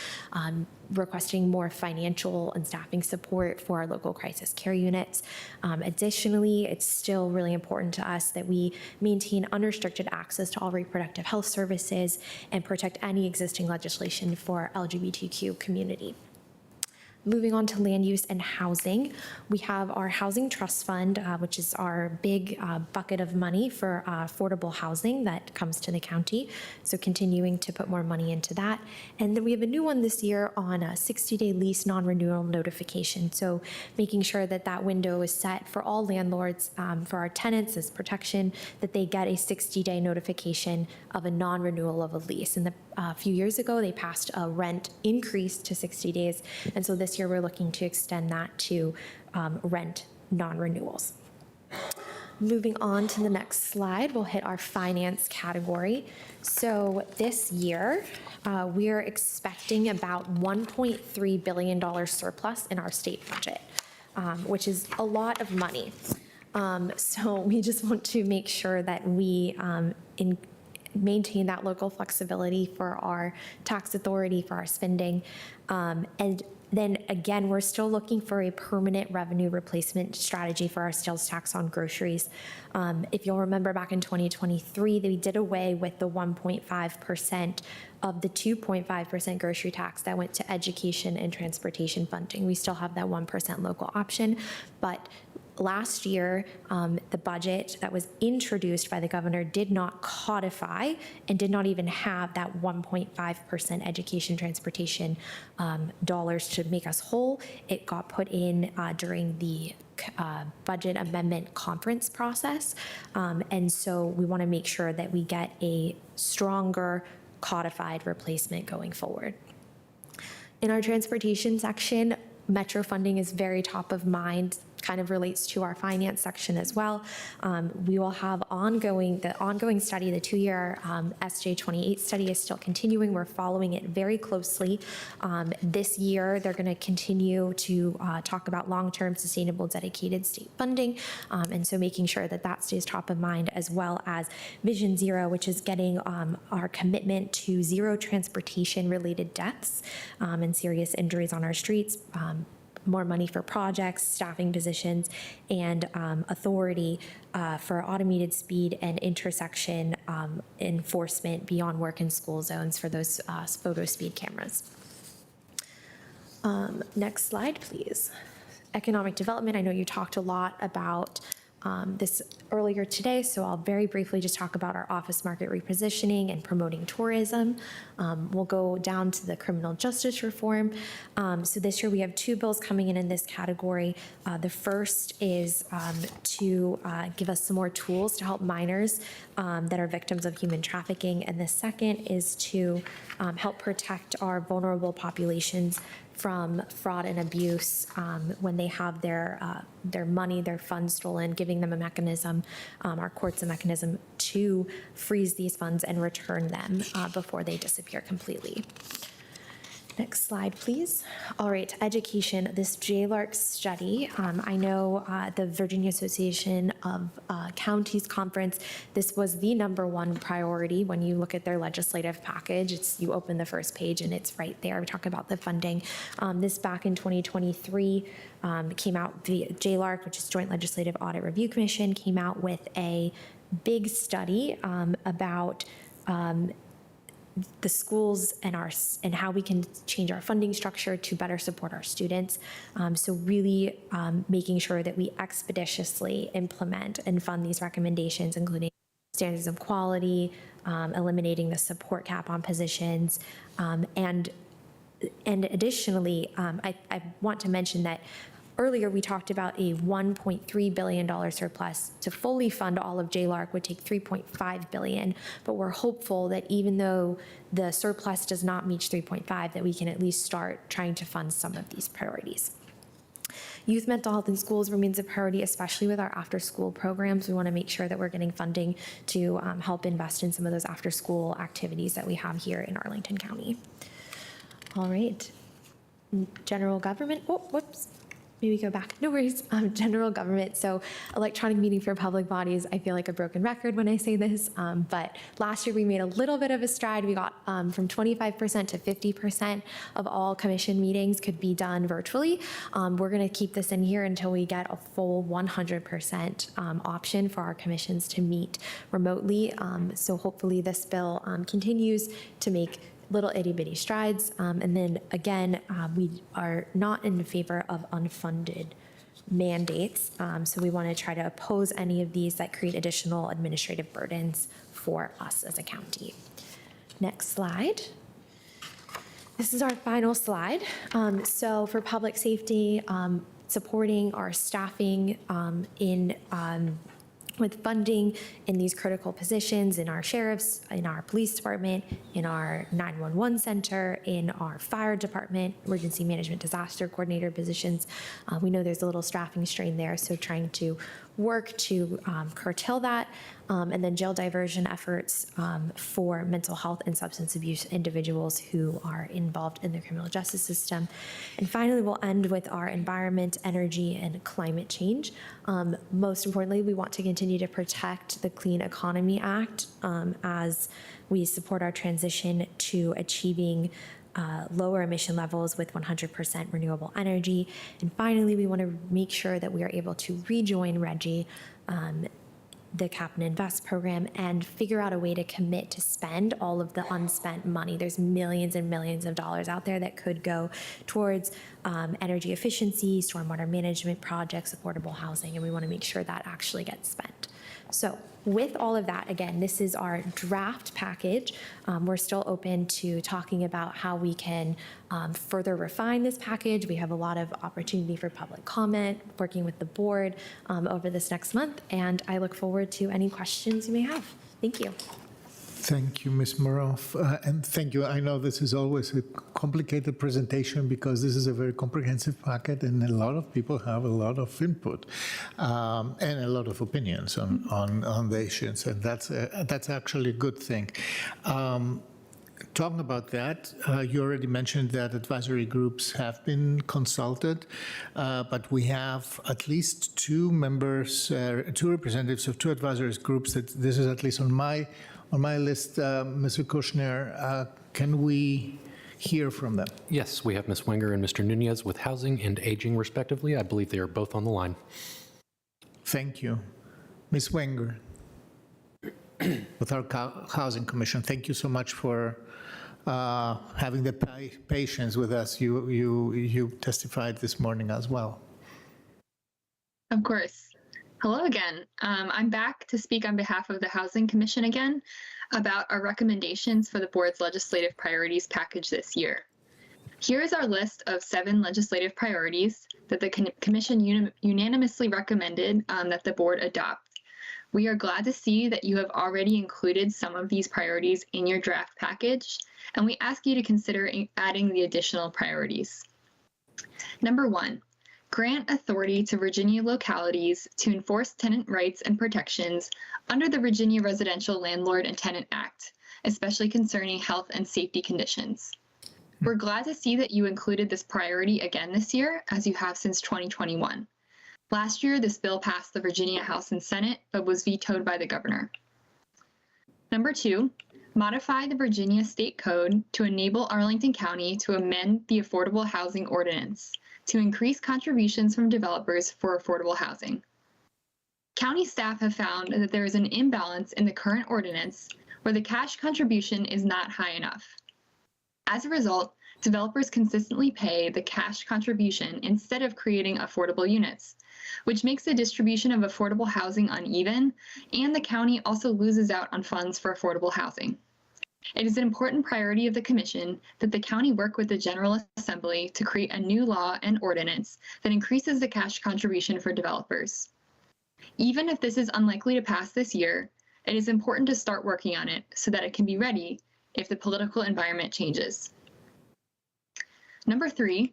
requesting more financial and staffing support for our local crisis care units. Additionally, it's still really important to us that we maintain unrestricted access to all reproductive health services and protect any existing legislation for LGBTQ community. Moving on to land use and housing, we have our Housing Trust Fund, which is our big bucket of money for affordable housing that comes to the county. So continuing to put more money into that. And then we have a new one this year on a 60-day lease non-renewal notification. So making sure that that window is set for all landlords, for our tenants as protection, that they get a 60-day notification of a non-renewal of a lease. And a few years ago, they passed a rent increase to 60 days. And so this year we're looking to extend that to rent non-renewals. Moving on to the next slide, we'll hit our finance category. So this year, we're expecting about $1.3 billion surplus in our state budget, which is a lot of money. So we just want to make sure that we maintain that local flexibility for our tax authority, for our spending. And then again, we're still looking for a permanent revenue replacement strategy for our sales tax on groceries. If you'll remember back in 2023, they did away with the 1.5% of the 2.5% grocery tax that went to education and transportation funding. We still have that 1% local option, but last year, the budget that was introduced by the governor did not codify and did not even have that 1.5% education transportation dollars to make us whole. It got put in during the budget amendment conference process. And so we want to make sure that we get a stronger codified replacement going forward. In our transportation section, Metro funding is very top of mind, kind of relates to our finance section as well. We will have the ongoing study, the 2-year SJ28 study is still continuing. We're following it very closely. This year, they're going to continue to talk about long-term sustainable dedicated state funding. And so making sure that that stays top of mind, as well as Vision Zero, which is getting our commitment to zero transportation related deaths and serious injuries on our streets, more money for projects, staffing positions, and authority for automated speed and intersection enforcement beyond work and school zones for those photo speed cameras. Next slide, please. Economic development. I know you talked a lot about this earlier today, so I'll very briefly just talk about our office market repositioning and promoting tourism. We'll go down to the criminal justice reform. So this year we have 2 bills coming in this category. The first is to give us some more tools to help minors that are victims of human trafficking, and the second is to help protect our vulnerable populations from fraud and abuse when they have their money, their funds stolen, giving them a mechanism, our courts a mechanism to freeze these funds and return them before they disappear completely. Next slide, please. All right, education, this JLARC study. I know the Virginia Association of Counties Conference, this was the #1 priority when you look at their legislative package. You open the first page and it's right there. We talk about the funding. This back in 2023 came out, the JLARC, which is Joint Legislative Audit Review Commission, came out with a big study about the schools and how we can change our funding structure to better support our students. So really making sure that we expeditiously implement and fund these recommendations, including standards of quality, eliminating the support cap on positions, and additionally, I want to mention that earlier, we talked about a $1.3 billion surplus. To fully fund all of JLARC would take $3.5 billion, but we're hopeful that even though the surplus does not reach 3.5, that we can at least start trying to fund some of these priorities. Youth mental health in schools remains a priority, especially with our after-school programs. We want to make sure that we're getting funding to help invest in some of those after-school activities that we have here in Arlington County. All right, general government. Oh, whoops. Maybe go back. No worries. General government. So electronic meeting for public bodies. I feel like a broken record when I say this, but last year we made a little bit of a stride. We got from 25% to 50% of all commission meetings could be done virtually. We're going to keep this in here until we get a full 100% option for our commissions to meet remotely. So hopefully this bill continues to make little itty bitty strides. And then again, we are not in favor of unfunded mandates. So we want to try to oppose any of these that create additional administrative burdens for us as a county. Next slide. This is our final slide. So for public safety, supporting our staffing with funding in these critical positions in our sheriffs, in our police department, in our 911 center, in our fire department, emergency management disaster coordinator positions. We know there's a little staffing strain there, so trying to work to curtail that. And then jail diversion efforts for mental health and substance abuse individuals who are involved in the criminal justice system. And finally, we'll end with our environment, energy, and climate change. Most importantly, we want to continue to protect the Clean Economy Act as we support our transition to achieving lower emission levels with 100% renewable energy. And finally, we want to make sure that we are able to rejoin RGGI the Cap and Invest program and figure out a way to commit to spend all of the unspent money. There's millions and millions of dollars out there that could go towards energy efficiency, stormwater management projects, affordable housing, and we want to make sure that actually gets spent. So with all of that, again, this is our draft package. We're still open to talking about how we can further refine this package. We have a lot of opportunity for public comment, working with the board over this next month, and I look forward to any questions you may have. Thank you. Thank you, Ms. Moroff, and thank you. I know this is always a complicated presentation because this is a very comprehensive packet and a lot of people have a lot of input and a lot of opinions on the issues, and that's actually a good thing. Talking about that, you already mentioned that advisory groups have been consulted, but we have at least two members, two representatives of two advisory groups. That this is at least on my list. Mr. Kushner, can we hear from them? Yes, we have Ms. Wenger and Mr. Nunez with Housing and Aging, respectively. I believe they are both on the line. Thank you. Ms. Wenger, with our Housing Commission, thank you so much for having the patience with us. You testified this morning as well. Of course. Hello again. I'm back to speak on behalf of the Housing Commission again about our recommendations for the board's legislative priorities package this year. Here is our list of 7 legislative priorities that the Commission unanimously recommended that the board adopt. We are glad to see that you have already included some of these priorities in your draft package, and we ask you to consider adding the additional priorities. Number 1. Grant authority to Virginia localities to enforce tenant rights and protections under the Virginia Residential Landlord and Tenant Act, especially concerning health and safety conditions. We're glad to see that you included this priority again this year, as you have since 2021. Last year, this bill passed the Virginia House and Senate, but was vetoed by the governor. Number 2, modify the Virginia State Code to enable Arlington County to amend the Affordable Housing Ordinance to increase contributions from developers for affordable housing. County staff have found that there is an imbalance in the current ordinance where the cash contribution is not high enough. As a result, developers consistently pay the cash contribution instead of creating affordable units, which makes the distribution of affordable housing uneven, and the county also loses out on funds for affordable housing. It is an important priority of the Commission that the county work with the General Assembly to create a new law and ordinance that increases the cash contribution for developers. Even if this is unlikely to pass this year, it is important to start working on it so that it can be ready if the political environment changes. Number 3,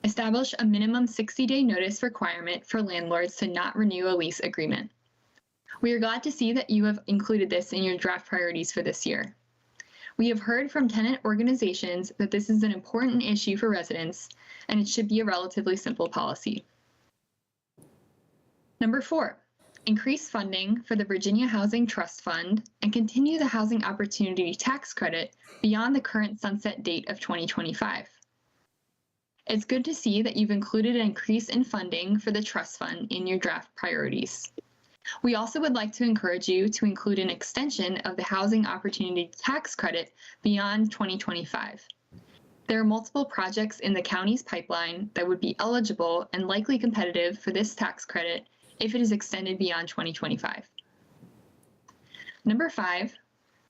establish a minimum 60-day notice requirement for landlords to not renew a lease agreement. We are glad to see that you have included this in your draft priorities for this year. We have heard from tenant organizations that this is an important issue for residents, and it should be a relatively simple policy. Number 4, increase funding for the Virginia Housing Trust Fund and continue the Housing Opportunity Tax Credit beyond the current sunset date of 2025. It's good to see that you've included an increase in funding for the trust fund in your draft priorities. We also would like to encourage you to include an extension of the Housing Opportunity Tax Credit beyond 2025. There are multiple projects in the county's pipeline that would be eligible and likely competitive for this tax credit if it is extended beyond 2025. Number 5,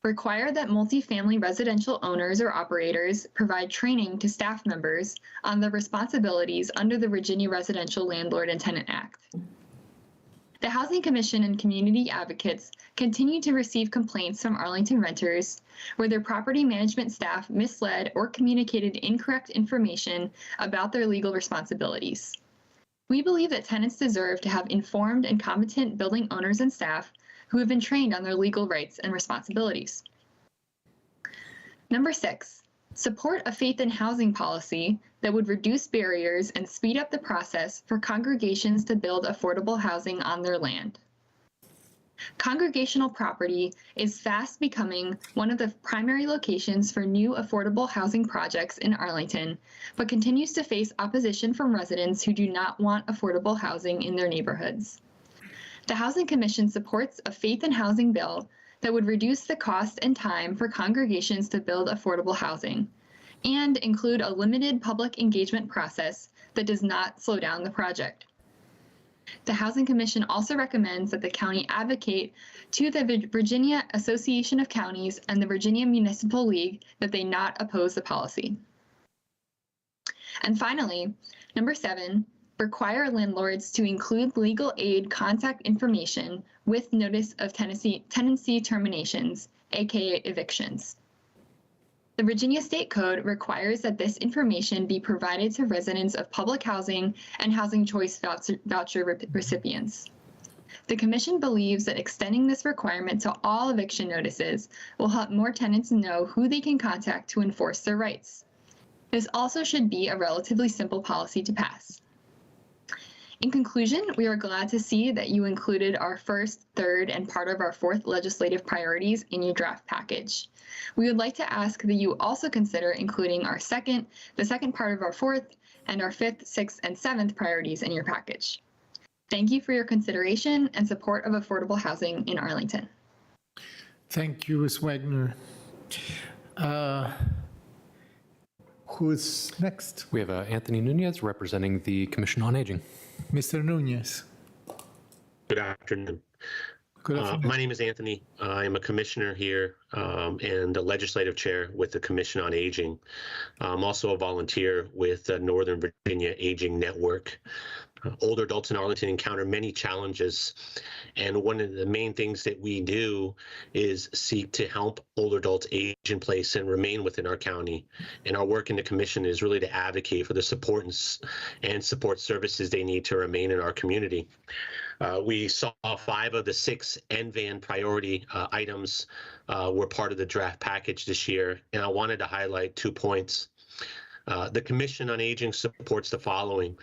require that multifamily residential owners or operators provide training to staff members on the responsibilities under the Virginia Residential Landlord and Tenant Act. The Housing Commission and community advocates continue to receive complaints from Arlington renters where their property management staff misled or communicated incorrect information about their legal responsibilities. We believe that tenants deserve to have informed and competent building owners and staff who have been trained on their legal rights and responsibilities. Number 6, support a faith in housing policy that would reduce barriers and speed up the process for congregations to build affordable housing on their land. Congregational property is fast becoming one of the primary locations for new affordable housing projects in Arlington, but continues to face opposition from residents who do not want affordable housing in their neighborhoods. The Housing Commission supports a faith in housing bill that would reduce the cost and time for congregations to build affordable housing and include a limited public engagement process that does not slow down the project. The Housing Commission also recommends that the county advocate to the Virginia Association of Counties and the Virginia Municipal League that they not oppose the policy. And finally, number 7, require landlords to include legal aid contact information with notice of tenancy terminations, aka evictions. The Virginia State Code requires that this information be provided to residents of public housing and housing choice voucher recipients. The Commission believes that extending this requirement to all eviction notices will help more tenants know who they can contact to enforce their rights. This also should be a relatively simple policy to pass. In conclusion, we are glad to see that you included our first, third, and part of our fourth legislative priorities in your draft package. We would like to ask that you also consider including the second part of our fourth, and our fifth, sixth, and seventh priorities in your package. Thank you for your consideration and support of affordable housing in Arlington. Thank you, Ms. Wagner. Who's next? We have Anthony Nunez representing the Commission on Aging. Mr. Nunez. Good afternoon. My name is Anthony. I'm a commissioner here and a legislative chair with the Commission on Aging. I'm also a volunteer with the Northern Virginia Aging Network. Older adults in Arlington encounter many challenges, and one of the main things that we do is seek to help older adults age in place and remain within our county. And our work in the Commission is really to advocate for the support and support services they need to remain in our community. We saw 5 of the 6 NVAN priority items were part of the draft package this year, and I wanted to highlight 2 points. The Commission on Aging supports the following: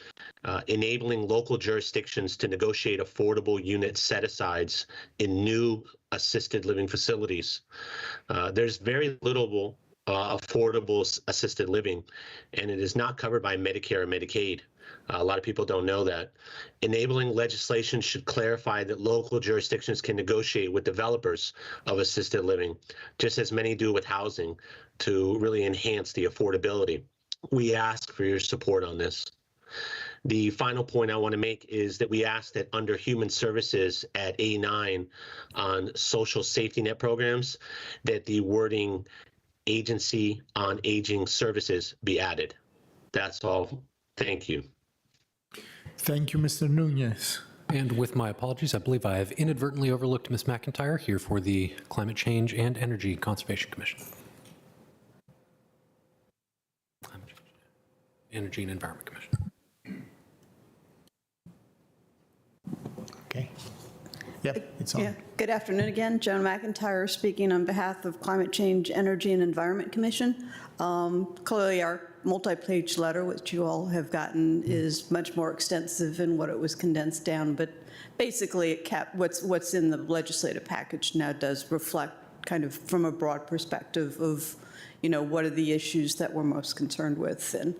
enabling local jurisdictions to negotiate affordable unit set-asides in new assisted living facilities. There's very little affordable assisted living, and it is not covered by Medicare or Medicaid. A lot of people don't know that. Enabling legislation should clarify that local jurisdictions can negotiate with developers of assisted living, just as many do with housing, to really enhance the affordability. We ask for your support on this. The final point I want to make is that we ask that under Human Services at A9 on social safety net programs, that the wording Agency on Aging Services be added. That's all. Thank you. Thank you, Mr. Nunez. And with my apologies, I believe I have inadvertently overlooked Ms. McIntyre here for the Climate Change and Energy Conservation Commission. Energy and Environment Commission. Okay. Yep, it's on. Yeah. Good afternoon again. Joan McIntyre speaking on behalf of Climate Change, Energy, and Environment Commission. Clearly, our multi-page letter, which you all have gotten, is much more extensive in what it was condensed down, but basically what's in the legislative package now does reflect kind of from a broad perspective of, what are the issues that we're most concerned with. And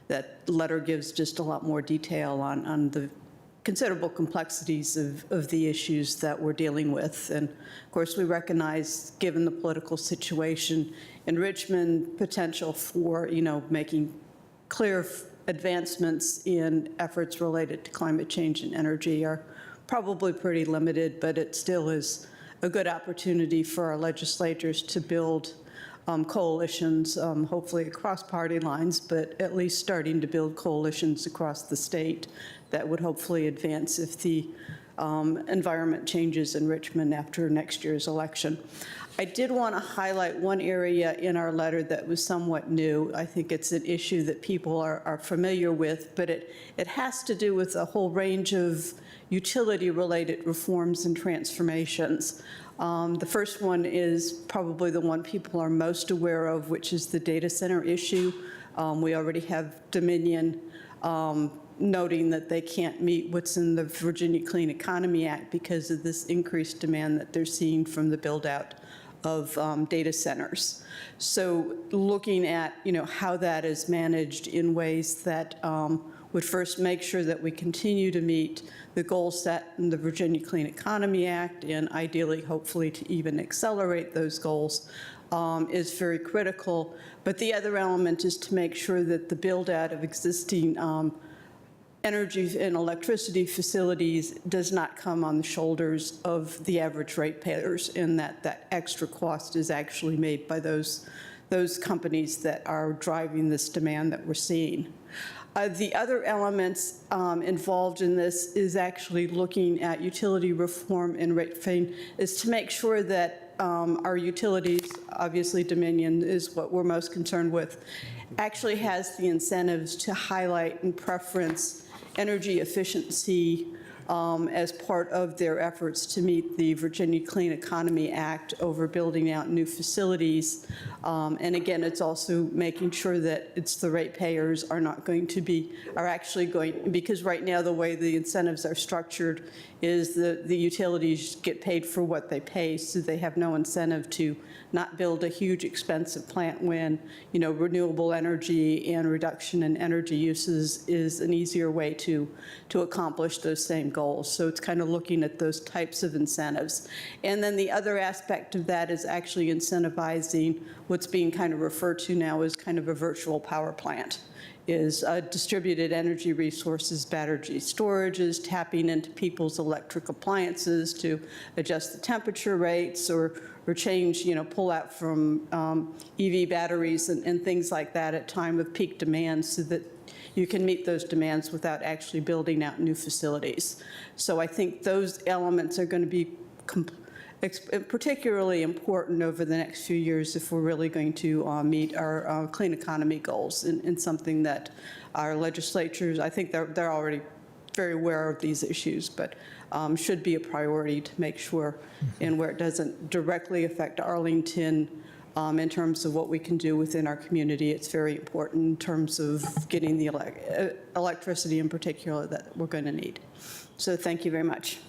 that letter gives just a lot more detail on the considerable complexities of the issues that we're dealing with. And of course, we recognize, given the political situation in Richmond, potential for, making clear advancements in efforts related to climate change and energy are probably pretty limited, but it still is a good opportunity for our legislators to build coalitions, hopefully across party lines, but at least starting to build coalitions across the state that would hopefully advance if the environment changes in Richmond after next year's election. I did want to highlight one area in our letter that was somewhat new. I think it's an issue that people are familiar with, but it has to do with a whole range of utility-related reforms and transformations. The first one is probably the one people are most aware of, which is the data center issue. We already have Dominion noting that they can't meet what's in the Virginia Clean Economy Act because of this increased demand that they're seeing from the build-out of data centers. So looking at, how that is managed in ways that would first make sure that we continue to meet the goals set in the Virginia Clean Economy Act, and ideally, hopefully, to even accelerate those goals, is very critical. But the other element is to make sure that the build-out of existing energy and electricity facilities does not come on the shoulders of the average ratepayers, and that extra cost is actually made by those companies that are driving this demand that we're seeing. The other elements involved in this is actually looking at utility reform and rate fame, is to make sure that our utilities, obviously Dominion is what we're most concerned with, actually has the incentives to highlight and preference energy efficiency as part of their efforts to meet the Virginia Clean Economy Act over building out new facilities. And again, it's also making sure that it's the ratepayers are actually going, because right now the way the incentives are structured is the utilities get paid for what they pay, so they have no incentive to not build a huge expensive plant when, renewable energy and reduction in energy uses is an easier way to accomplish those same goals. So it's kind of looking at those types of incentives. And then the other aspect of that is actually incentivizing what's being kind of referred to now as kind of a virtual power plant, is distributed energy resources, battery storages, tapping into people's electric appliances to adjust the temperature rates or change, pull out from EV batteries and things like that at time of peak demand, so that you can meet those demands without actually building out new facilities. So I think those elements are going to be particularly important over the next few years if we're really going to meet our clean economy goals, and something that our legislatures, I think they're already very aware of these issues, but should be a priority to make sure, and where it doesn't directly affect Arlington in terms of what we can do within our community, it's very important in terms of getting the electricity in particular that we're going to need. So thank you very much.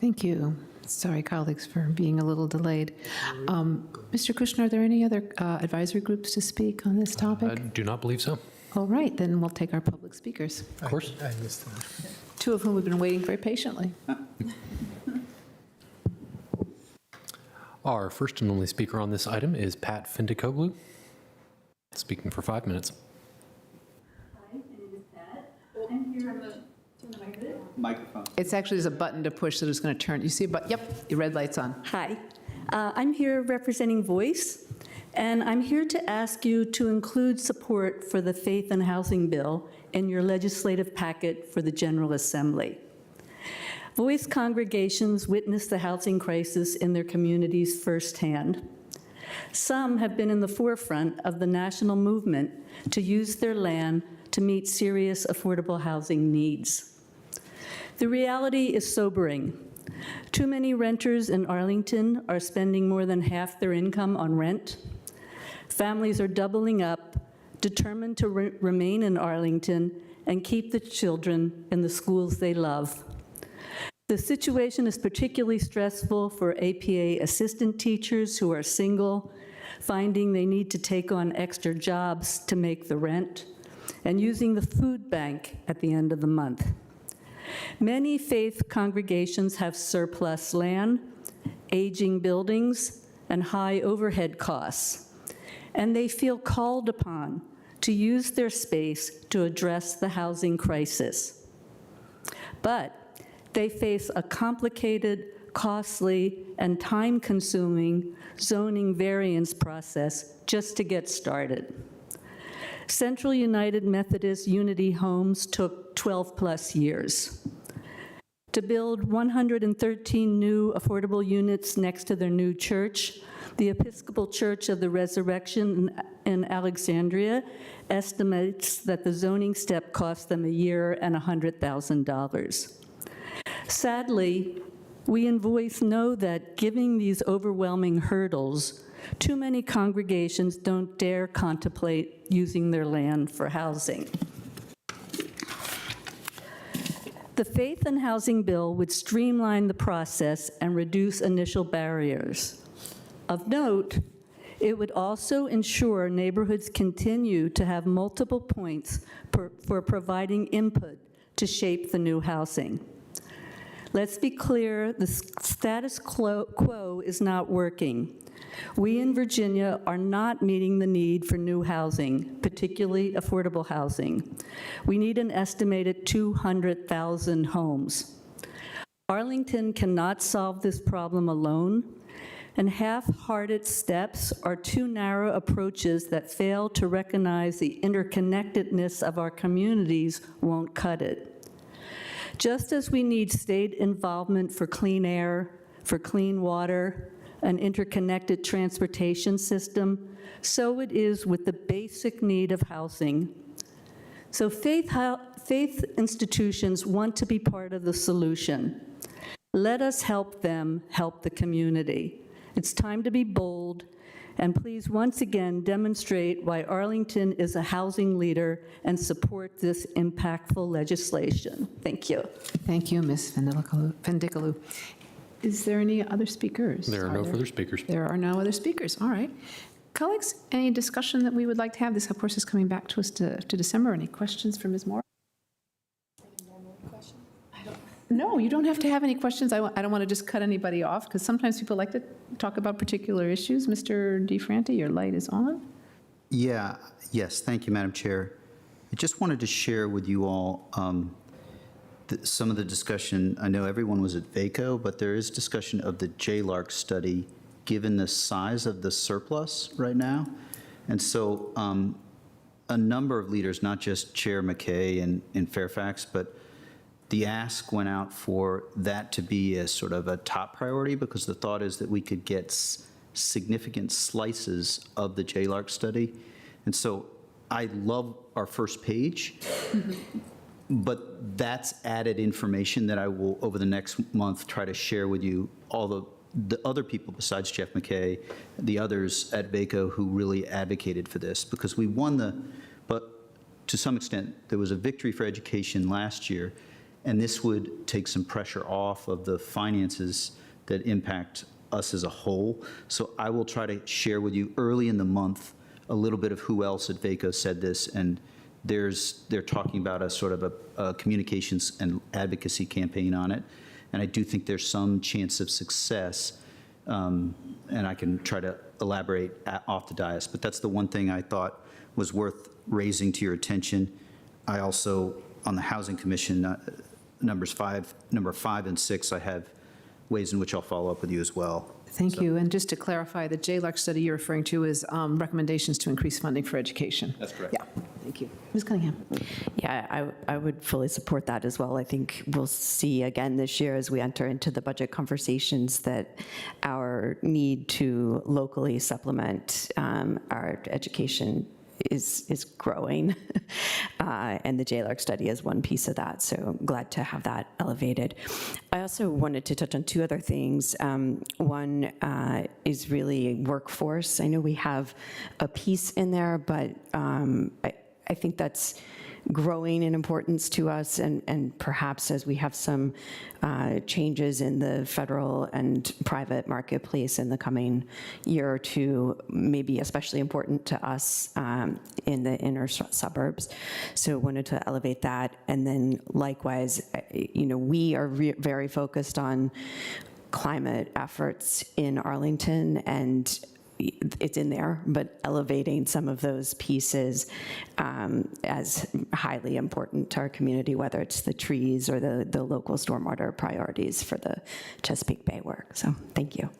Thank you. Sorry, colleagues, for being a little delayed. Mr. Kushner, are there any other advisory groups to speak on this topic? I do not believe so. All right, then we'll take our public speakers. Of course. I missed them. Two of whom we've been waiting very patiently. Our first and only speaker on this item is Pat Findicoglu, speaking for 5 minutes. Hi, my name is Pat. I'm here to Microphone. It's actually just a button to push that is going to turn. You see a button? Yep, your red light's on. Hi. I'm here representing Voice, and I'm here to ask you to include support for the Faith and Housing Bill in your legislative packet for the General Assembly. Voice congregations witness the housing crisis in their communities firsthand. Some have been in the forefront of the national movement to use their land to meet serious affordable housing needs. The reality is sobering. Too many renters in Arlington are spending more than half their income on rent. Families are doubling up, determined to remain in Arlington and keep the children in the schools they love. The situation is particularly stressful for APA assistant teachers who are single, finding they need to take on extra jobs to make the rent, and using the food bank at the end of the month. Many faith congregations have surplus land, aging buildings, and high overhead costs, and they feel called upon to use their space to address the housing crisis. But they face a complicated, costly, and time-consuming zoning variance process just to get started. Central United Methodist Unity Homes took 12+ years. To build 113 new affordable units next to their new church, the Episcopal Church of the Resurrection in Alexandria estimates that the zoning step cost them $1 year and $100,000. Sadly, we in Voice know that given these overwhelming hurdles, too many congregations don't dare contemplate using their land for housing. The Faith and Housing Bill would streamline the process and reduce initial barriers. Of note, It would also ensure neighborhoods continue to have multiple points for providing input to shape the new housing. Let's be clear, the status quo is not working. We in Virginia are not meeting the need for new housing, particularly affordable housing. We need an estimated 200,000 homes. Arlington cannot solve this problem alone, and half-hearted steps or too narrow approaches that fail to recognize the interconnectedness of our communities won't cut it. Just as we need state involvement for clean air, for clean water, an interconnected transportation system, so it is with the basic need of housing. So faith institutions want to be part of the solution. Let us help them help the community. It's time to be bold, and please once again demonstrate why Arlington is a housing leader and support this impactful legislation. Thank you. Thank you, Ms. Fendikalou. Is there any other speakers? There are no further speakers. There are no other speakers. All right. Colleagues, any discussion that we would like to have? This, of course, is coming back to us to December. Any questions for Ms. Moore? No, you don't have to have any questions. I don't want to just cut anybody off, because sometimes people like to talk about particular issues. Mr. DeFranti, your light is on. Yes, thank you, Madam Chair. I just wanted to share with you all some of the discussion. I know everyone was at VACO, but there is discussion of the JLARC study, given the size of the surplus right now. And so a number of leaders, not just Chair McKay in Fairfax, but the ask went out for that to be as sort of a top priority, because the thought is that we could get significant slices of the JLARC study. And so I love our first page, but that's added information that I will, over the next month, try to share with you, all the other people besides Jeff McKay, the others at VACO who really advocated for this, because we won but to some extent, there was a victory for education last year, and this would take some pressure off of the finances that impact us as a whole. So I will try to share with you early in the month a little bit of who else at VACO said this, and they're talking about a sort of a communications and advocacy campaign on it. And I do think there's some chance of success, and I can try to elaborate off the dais. But that's the one thing I thought was worth raising to your attention. I also, on the Housing Commission, number 5 and 6, I have ways in which I'll follow up with you as well. Thank you. And just to clarify, the JLARC study you're referring to is recommendations to increase funding for education. That's correct. Yeah. Thank you. Ms. Cunningham. Yeah, I would fully support that as well. I think we'll see again this year as we enter into the budget conversations that our need to locally supplement our education is growing, and the JLARC study is one piece of that, so glad to have that elevated. I also wanted to touch on two other things. One is really workforce. I know we have a piece in there, but I think that's growing in importance to us, and perhaps as we have some changes in the federal and private marketplace in the coming year or two, maybe especially important to us in the inner suburbs. So wanted to elevate that. And then likewise, we are very focused on climate efforts in Arlington, and it's in there, but elevating some of those pieces as highly important to our community, whether it's the trees or the local stormwater priorities for the Chesapeake Bay work. So thank you.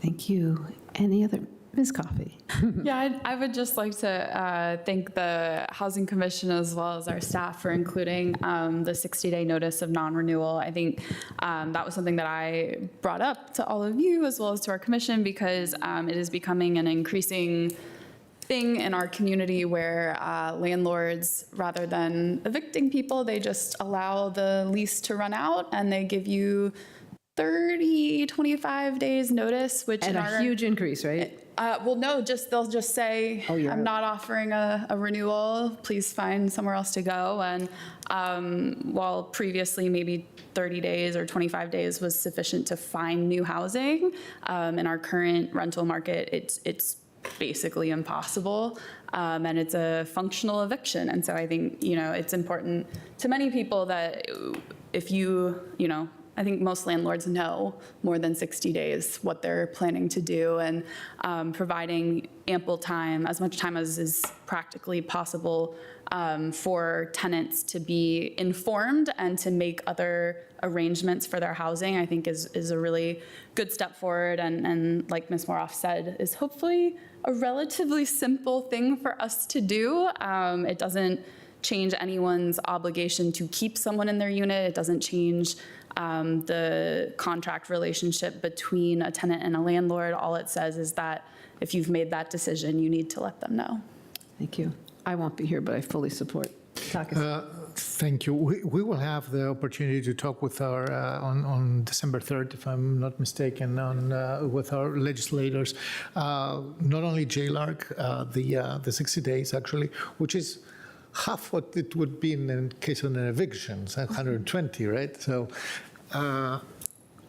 Thank you. Any other? Ms. Coffey. Yeah, I would just like to thank the Housing Commission as well as our staff for including the 60-day notice of non-renewal. I think that was something that I brought up to all of you as well as to our commission, because it is becoming an increasing thing in our community where landlords, rather than evicting people, they just allow the lease to run out and they give you 25 days notice, which and a huge increase, right? Well, no, they'll just say, I'm not offering a renewal. Please find somewhere else to go. And while previously maybe 30 days or 25 days was sufficient to find new housing, in our current rental market, it's basically impossible. And it's a functional eviction. And so I think, it's important to many people that if I think most landlords know more than 60 days what they're planning to do, and providing ample time, as much time as is practically possible, for tenants to be informed and to make other arrangements for their housing, I think is a really good step forward. And like Ms. Moroff said, is hopefully a relatively simple thing for us to do. It doesn't change anyone's obligation to keep someone in their unit. It doesn't change the contract relationship between a tenant and a landlord. All it says is that if you've made that decision, you need to let them know. Thank you. I won't be here, but I fully support. Thank you. We will have the opportunity to talk with our, on December 3rd, if I'm not mistaken, with our legislators, not only JLARC, the 60 days actually, which is half what it would be in case of an eviction, so 120, right? So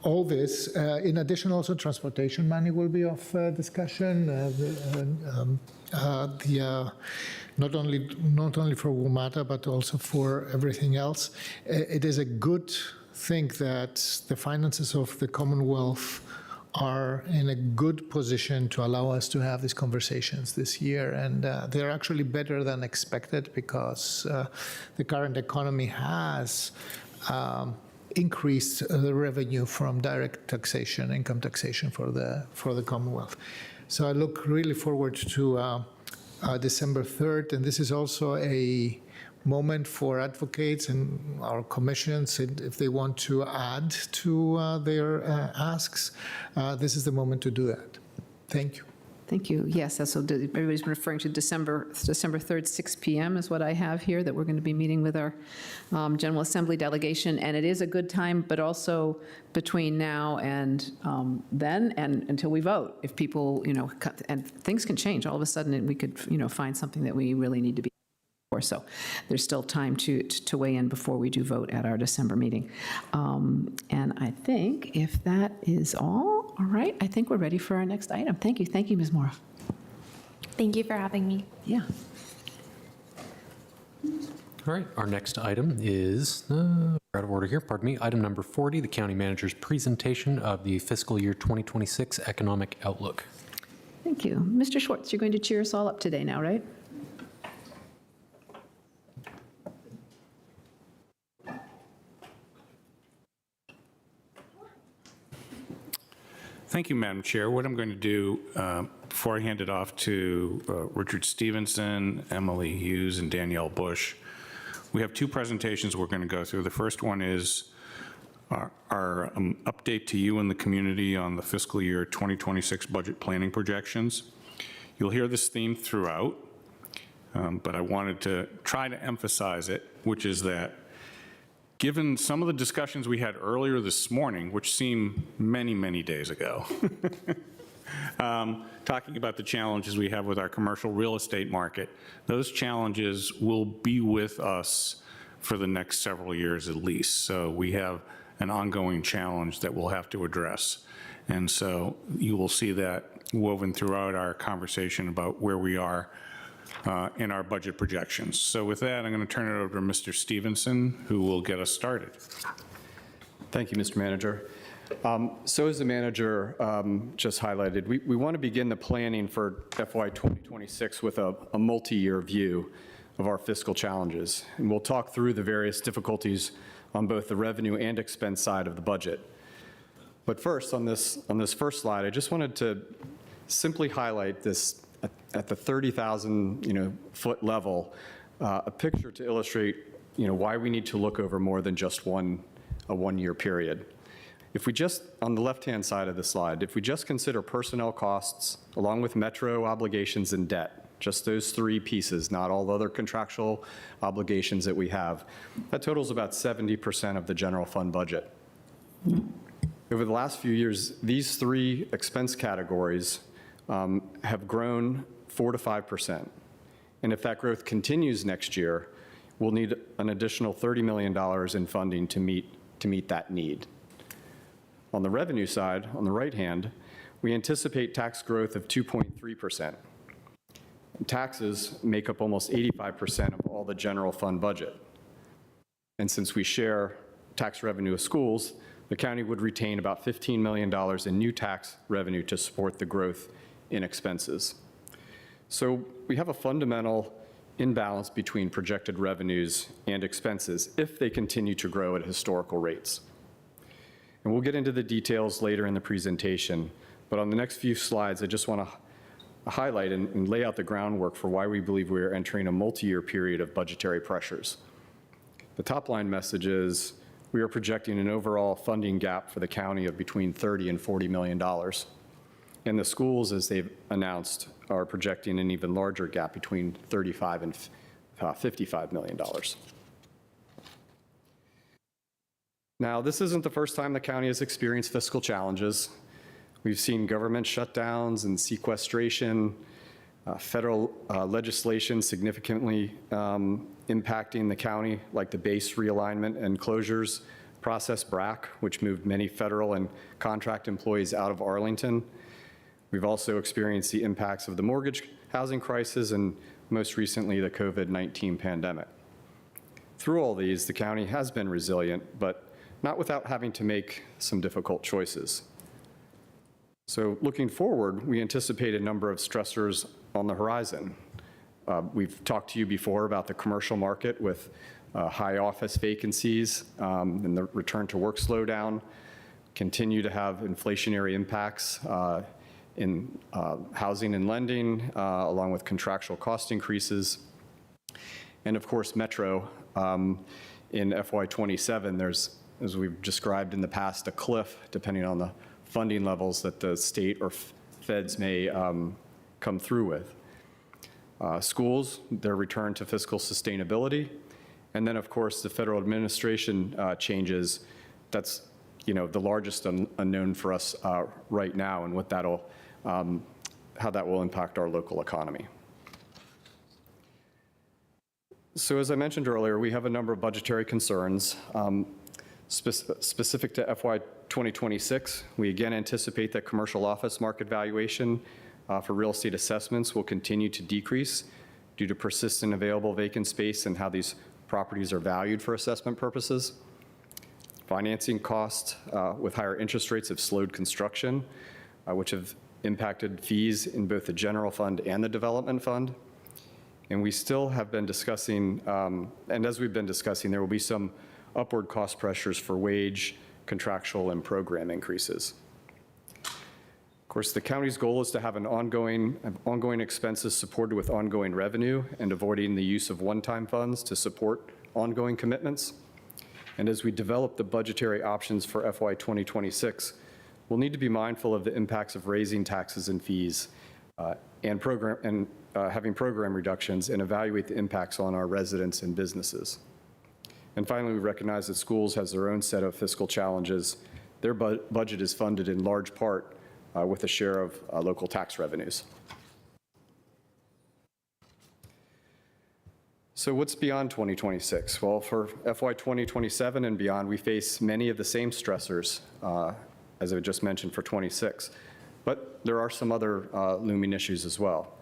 all this, in addition, also transportation money will be of discussion. Not only for WMATA, but also for everything else. It is a good thing that the finances of the Commonwealth are in a good position to allow us to have these conversations this year. And they're actually better than expected because the current economy has increased the revenue from direct taxation, income taxation for the Commonwealth. So I look really forward to December 3rd, and this is also a moment for advocates and our commissions, if they want to add to their asks, this is the moment to do that. Thank you. Thank you. Yes, so everybody's been referring to December 3rd, 6 p.m. is what I have here, that we're going to be meeting with our General Assembly delegation. And it is a good time, but also between now and then and until we vote. If people, and things can change all of a sudden, and we could, find something that we really need to be for. So there's still time to weigh in before we do vote at our December meeting. And I think if that is all right, I think we're ready for our next item. Thank you. Thank you, Ms. Moroff. Thank you for having me. Yeah. All right, our next item is, we're out of order here, pardon me, item number 40, the county manager's presentation of the fiscal year 2026 economic outlook. Thank you. Mr. Schwartz, you're going to cheer us all up today now, right? Thank you, Madam Chair. What I'm going to do, before I hand it off to Richard Stevenson, Emily Hughes, and Danielle Bush, we have two presentations we're going to go through. The first one is our update to you and the community on the fiscal year 2026 budget planning projections. You'll hear this theme throughout, but I wanted to try to emphasize it, which is that given some of the discussions we had earlier this morning, which seem many, many days ago, talking about the challenges we have with our commercial real estate market, those challenges will be with us for the next several years at least. So we have an ongoing challenge that we'll have to address. And so you will see that woven throughout our conversation about where we are in our budget projections. So with that, I'm going to turn it over to Mr. Stevenson, who will get us started. Thank you, Mr. Manager. So as the manager just highlighted, we want to begin the planning for FY 2026 with a multi-year view of our fiscal challenges. And we'll talk through the various difficulties on both the revenue and expense side of the budget. But first, on this first slide, I just wanted to simply highlight this at the 30,000 foot level, a picture to illustrate why we need to look over more than just a one-year period. If we just, on the left-hand side of the slide, if we just consider personnel costs along with metro obligations and debt, just those three pieces, not all the other contractual obligations that we have, that totals about 70% of the general fund budget. Over the last few years, these three expense categories have grown 4 to 5%. And if that growth continues next year, we'll need an additional $30 million in funding to meet that need. On the revenue side, on the right hand, We anticipate tax growth of 2.3%. Taxes make up almost 85% of all the general fund budget. And since we share tax revenue with schools, the county would retain about $15 million in new tax revenue to support the growth in expenses. So we have a fundamental imbalance between projected revenues and expenses if they continue to grow at historical rates. And we'll get into the details later in the presentation, but on the next few slides, I just want to highlight and lay out the groundwork for why we believe we are entering a multi-year period of budgetary pressures. The top line message is we are projecting an overall funding gap for the county of between $30 and $40 million. And the schools, as they've announced, are projecting an even larger gap between $35 and $55 million. Now, this isn't the first time the county has experienced fiscal challenges. We've seen government shutdowns and sequestration, federal legislation significantly impacting the county, like the base realignment and closures process, BRAC, which moved many federal and contract employees out of Arlington. We've also experienced the impacts of the mortgage housing crisis and most recently the COVID-19 pandemic. Through all these, the county has been resilient, but not without having to make some difficult choices. So looking forward, we anticipate a number of stressors on the horizon. We've talked to you before about the commercial market with high office vacancies and the return to work slowdown, continue to have inflationary impacts in housing and lending, along with contractual cost increases. And of course, Metro in FY27, there's, as we've described in the past, a cliff depending on the funding levels that the state or feds may come through with. Schools, their return to fiscal sustainability. And then, of course, the federal administration changes. That's, the largest unknown for us right now, and what that'll, how that will impact our local economy. So as I mentioned earlier, we have a number of budgetary concerns. Specific to FY 2026, we again anticipate that commercial office market valuation for real estate assessments will continue to decrease due to persistent available vacant space and how these properties are valued for assessment purposes. Financing costs with higher interest rates have slowed construction, which have impacted fees in both the general fund and the development fund. And we still have been discussing, and as we've been discussing, there will be some upward cost pressures for wage, contractual, and program increases. Of course, the county's goal is to have ongoing expenses supported with ongoing revenue and avoiding the use of one-time funds to support ongoing commitments. And as we develop the budgetary options for FY 2026, we'll need to be mindful of the impacts of raising taxes and fees and having program reductions and evaluate the impacts on our residents and businesses. And finally, we recognize that schools has their own set of fiscal challenges. Their budget is funded in large part with a share of local tax revenues. So what's beyond 2026? Well, for FY 2027 and beyond, we face many of the same stressors as I just mentioned for 26, but there are some other looming issues as well.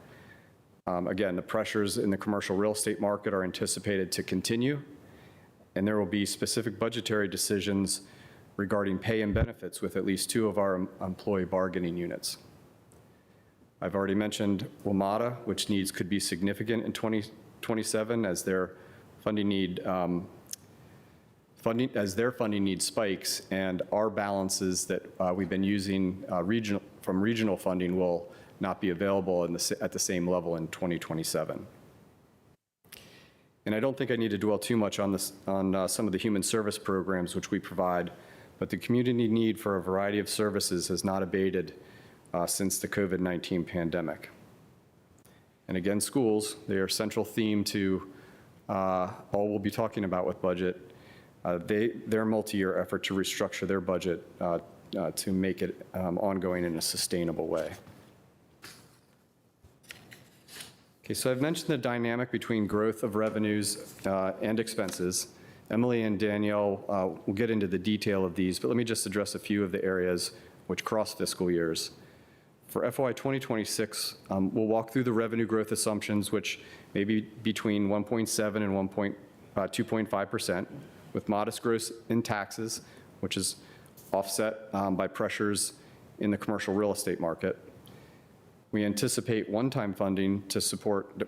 Again, the pressures in the commercial real estate market are anticipated to continue, and there will be specific budgetary decisions regarding pay and benefits with at least 2 of our employee bargaining units. I've already mentioned WMATA, which needs could be significant in 2027 as their funding need spikes, and our balances that we've been using from regional funding will not be available at the same level in 2027. And I don't think I need to dwell too much on some of the human service programs which we provide, but the community need for a variety of services has not abated since the COVID-19 pandemic. And again, schools, they are a central theme to all we'll be talking about with budget. Their multi-year effort to restructure their budget to make it ongoing in a sustainable way. Okay, so I've mentioned the dynamic between growth of revenues and expenses. Emily and Danielle will get into the detail of these, but let me just address a few of the areas which cross fiscal years. For FY 2026, we'll walk through the revenue growth assumptions, which may be between 1.7 and 2.5%, with modest growth in taxes, which is offset by pressures in the commercial real estate market. We anticipate one-time funding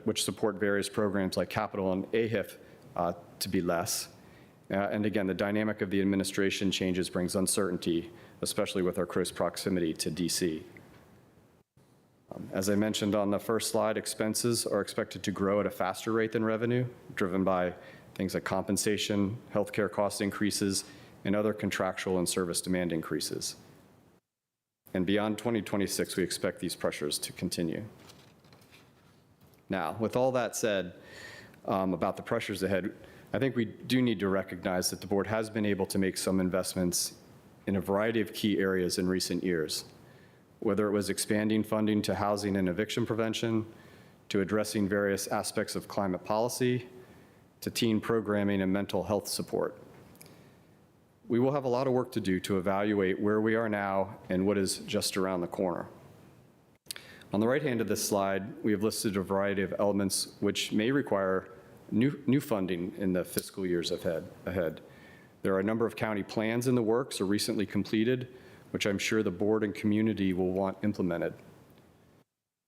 which support various programs like capital and AHIF to be less. And again, the dynamic of the administration changes brings uncertainty, especially with our close proximity to DC. As I mentioned on the first slide, expenses are expected to grow at a faster rate than revenue, driven by things like compensation, healthcare cost increases, and other contractual and service demand increases. And beyond 2026, we expect these pressures to continue. Now, with all that said about the pressures ahead, I think we do need to recognize that the board has been able to make some investments in a variety of key areas in recent years, whether it was expanding funding to housing and eviction prevention, to addressing various aspects of climate policy, to teen programming and mental health support. We will have a lot of work to do to evaluate where we are now and what is just around the corner. On the right hand of this slide, we have listed a variety of elements which may require new funding in the fiscal years ahead. There are a number of county plans in the works or recently completed, which I'm sure the board and community will want implemented.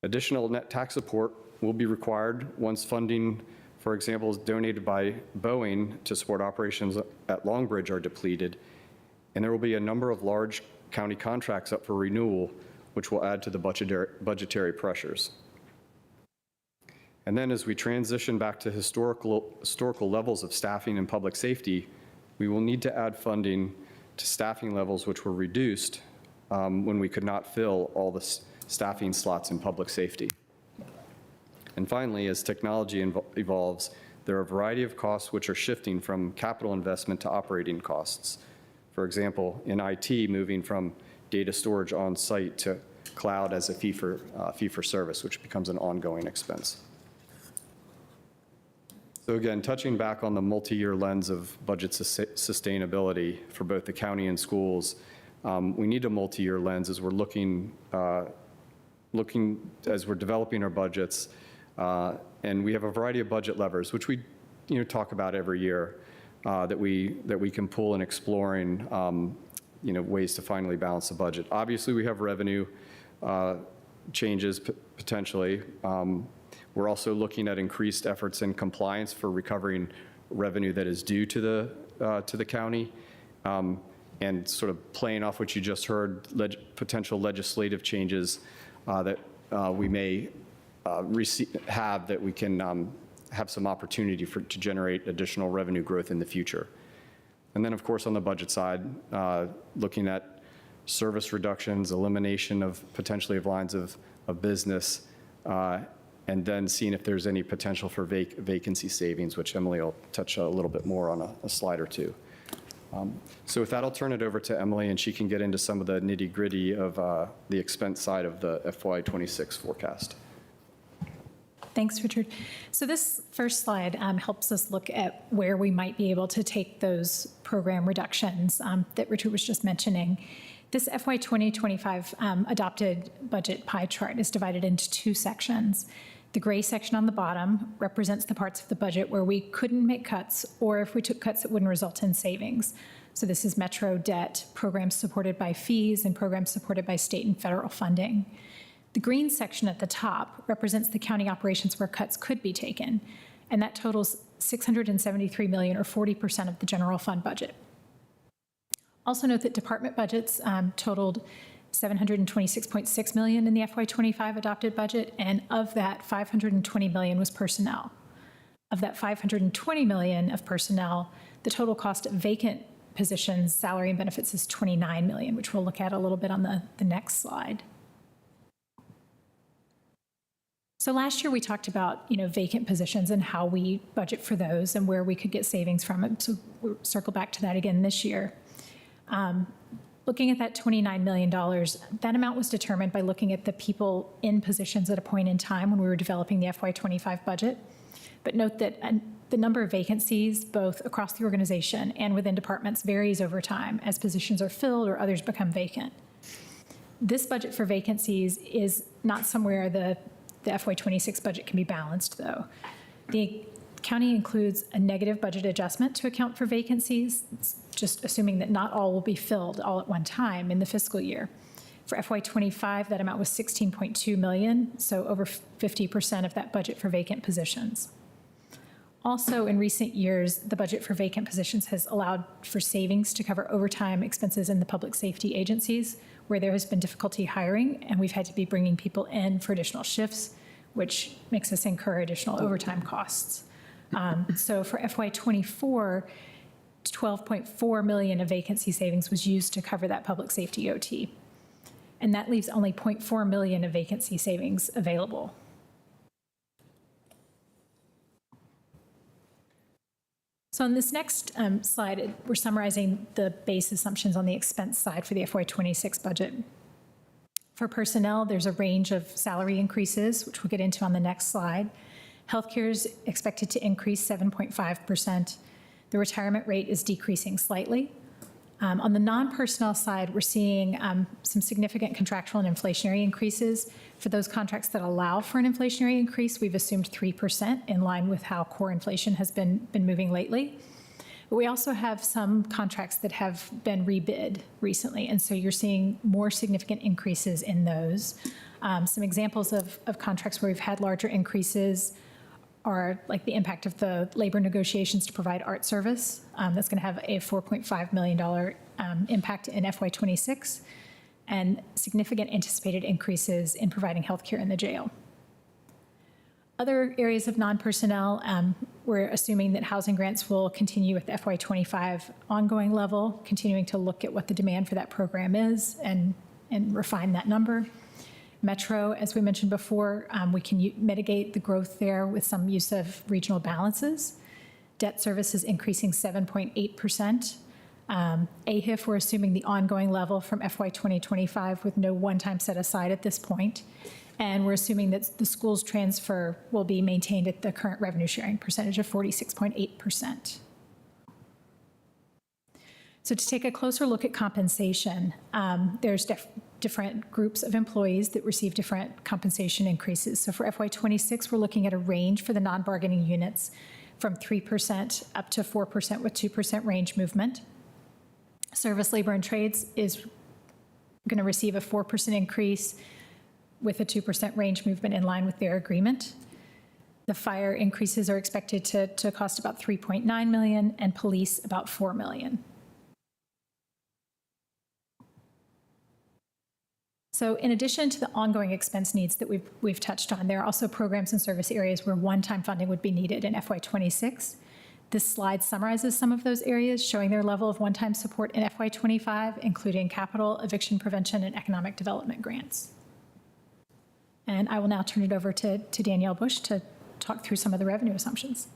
Additional net tax support will be required once funding, for example, is donated by Boeing to support operations at Long Bridge are depleted, and there will be a number of large county contracts up for renewal, which will add to the budgetary pressures. And then as we transition back to historical levels of staffing in public safety, we will need to add funding to staffing levels which were reduced when we could not fill all the staffing slots in public safety. And finally, as technology evolves, there are a variety of costs which are shifting from capital investment to operating costs. For example, in IT, moving from data storage on site to cloud as a fee for service, which becomes an ongoing expense. So again, touching back on the multi-year lens of budget sustainability for both the county and schools, we need a multi-year lens as we're looking as we're developing our budgets, and we have a variety of budget levers, which we talk about every year, that we can pull in exploring ways to finally balance the budget. Obviously, we have revenue changes potentially. We're also looking at increased efforts in compliance for recovering revenue that is due to the county, and sort of playing off what you just heard, potential legislative changes that we may have that we can have some opportunity to generate additional revenue growth in the future. And then, of course, on the budget side, looking at service reductions, elimination of potentially of lines of business, and then seeing if there's any potential for vacancy savings, which Emily will touch a little bit more on a slide or two. So with that, I'll turn it over to Emily, and she can get into some of the nitty-gritty of the expense side of the FY26 forecast. Thanks, Richard. So this first slide helps us look at where we might be able to take those program reductions that Richard was just mentioning. This FY 2025 adopted budget pie chart is divided into two sections. The gray section on the bottom represents the parts of the budget where we couldn't make cuts, or if we took cuts, it wouldn't result in savings. So this is Metro debt, programs supported by fees, and programs supported by state and federal funding. The green section at the top represents the county operations where cuts could be taken, and that totals $673 million, or 40% of the general fund budget. Also note that department budgets totaled $726.6 million in the FY25 adopted budget, and of that, $520 million was personnel. Of that $520 million of personnel, the total cost of vacant positions, salary and benefits is $29 million, which we'll look at a little bit on the next slide. So last year we talked about vacant positions and how we budget for those and where we could get savings from it. So we'll circle back to that again this year. Looking at that $29 million, that amount was determined by looking at the people in positions at a point in time when we were developing the FY25 budget. But note that the number of vacancies, both across the organization and within departments, varies over time as positions are filled or others become vacant. This budget for vacancies is not somewhere the FY26 budget can be balanced, though. The county includes a negative budget adjustment to account for vacancies, just assuming that not all will be filled all at one time in the fiscal year. For FY25, that amount was $16.2 million, so over 50% of that budget for vacant positions. Also, in recent years, the budget for vacant positions has allowed for savings to cover overtime expenses in the public safety agencies, where there has been difficulty hiring, and we've had to be bringing people in for additional shifts, which makes us incur additional overtime costs. So for FY24, $12.4 million of vacancy savings was used to cover that public safety OT. And that leaves only $0.4 million of vacancy savings available. So on this next slide, we're summarizing the base assumptions on the expense side for the FY26 budget. For personnel, there's a range of salary increases, which we'll get into on the next slide. Healthcare is expected to increase 7.5%. The retirement rate is decreasing slightly. On the non-personnel side, we're seeing some significant contractual and inflationary increases. For those contracts that allow for an inflationary increase, we've assumed 3% in line with how core inflation has been moving lately. But we also have some contracts that have been rebid recently, and so you're seeing more significant increases in those. Some examples of contracts where we've had larger increases are like the impact of the labor negotiations to provide art service. That's going to have a $4.5 million impact in FY26, and significant anticipated increases in providing healthcare in the jail. Other areas of non-personnel, we're assuming that housing grants will continue at the FY25 ongoing level, continuing to look at what the demand for that program is and refine that number. Metro, as we mentioned before, we can mitigate the growth there with some use of regional balances. Debt service is increasing 7.8%. AHIF, we're assuming the ongoing level from FY 2025 with no one-time set aside at this point. And we're assuming that the school's transfer will be maintained at the current revenue sharing percentage of 46.8%. So to take a closer look at compensation, there's different groups of employees that receive different compensation increases. So for FY26, we're looking at a range for the non-bargaining units from 3% up to 4% with 2% range movement. Service, labor, and trades is going to receive a 4% increase with a 2% range movement in line with their agreement. The fire increases are expected to cost about $3.9 million, and police about $4 million. So in addition to the ongoing expense needs that we've touched on, there are also programs and service areas where one-time funding would be needed in FY26. This slide summarizes some of those areas, showing their level of one-time support in FY25, including capital, eviction prevention, and economic development grants. And I will now turn it over to Danielle Bush to talk through some of the revenue assumptions.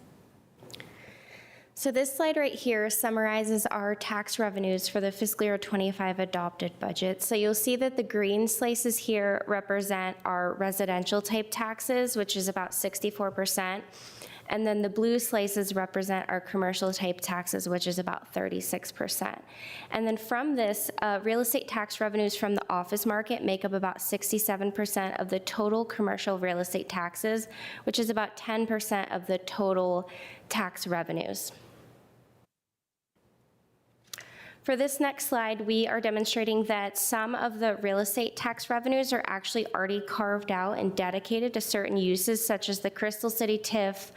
So this slide right here summarizes our tax revenues for the fiscal year 25 adopted budget. So you'll see that the green slices here represent our residential type taxes, which is about 64%. And then the blue slices represent our commercial type taxes, which is about 36%. And then from this, real estate tax revenues from the office market make up about 67% of the total commercial real estate taxes, which is about 10% of the total tax revenues. For this next slide, we are demonstrating that some of the real estate tax revenues are actually already carved out and dedicated to certain uses, such as the Crystal City TIF,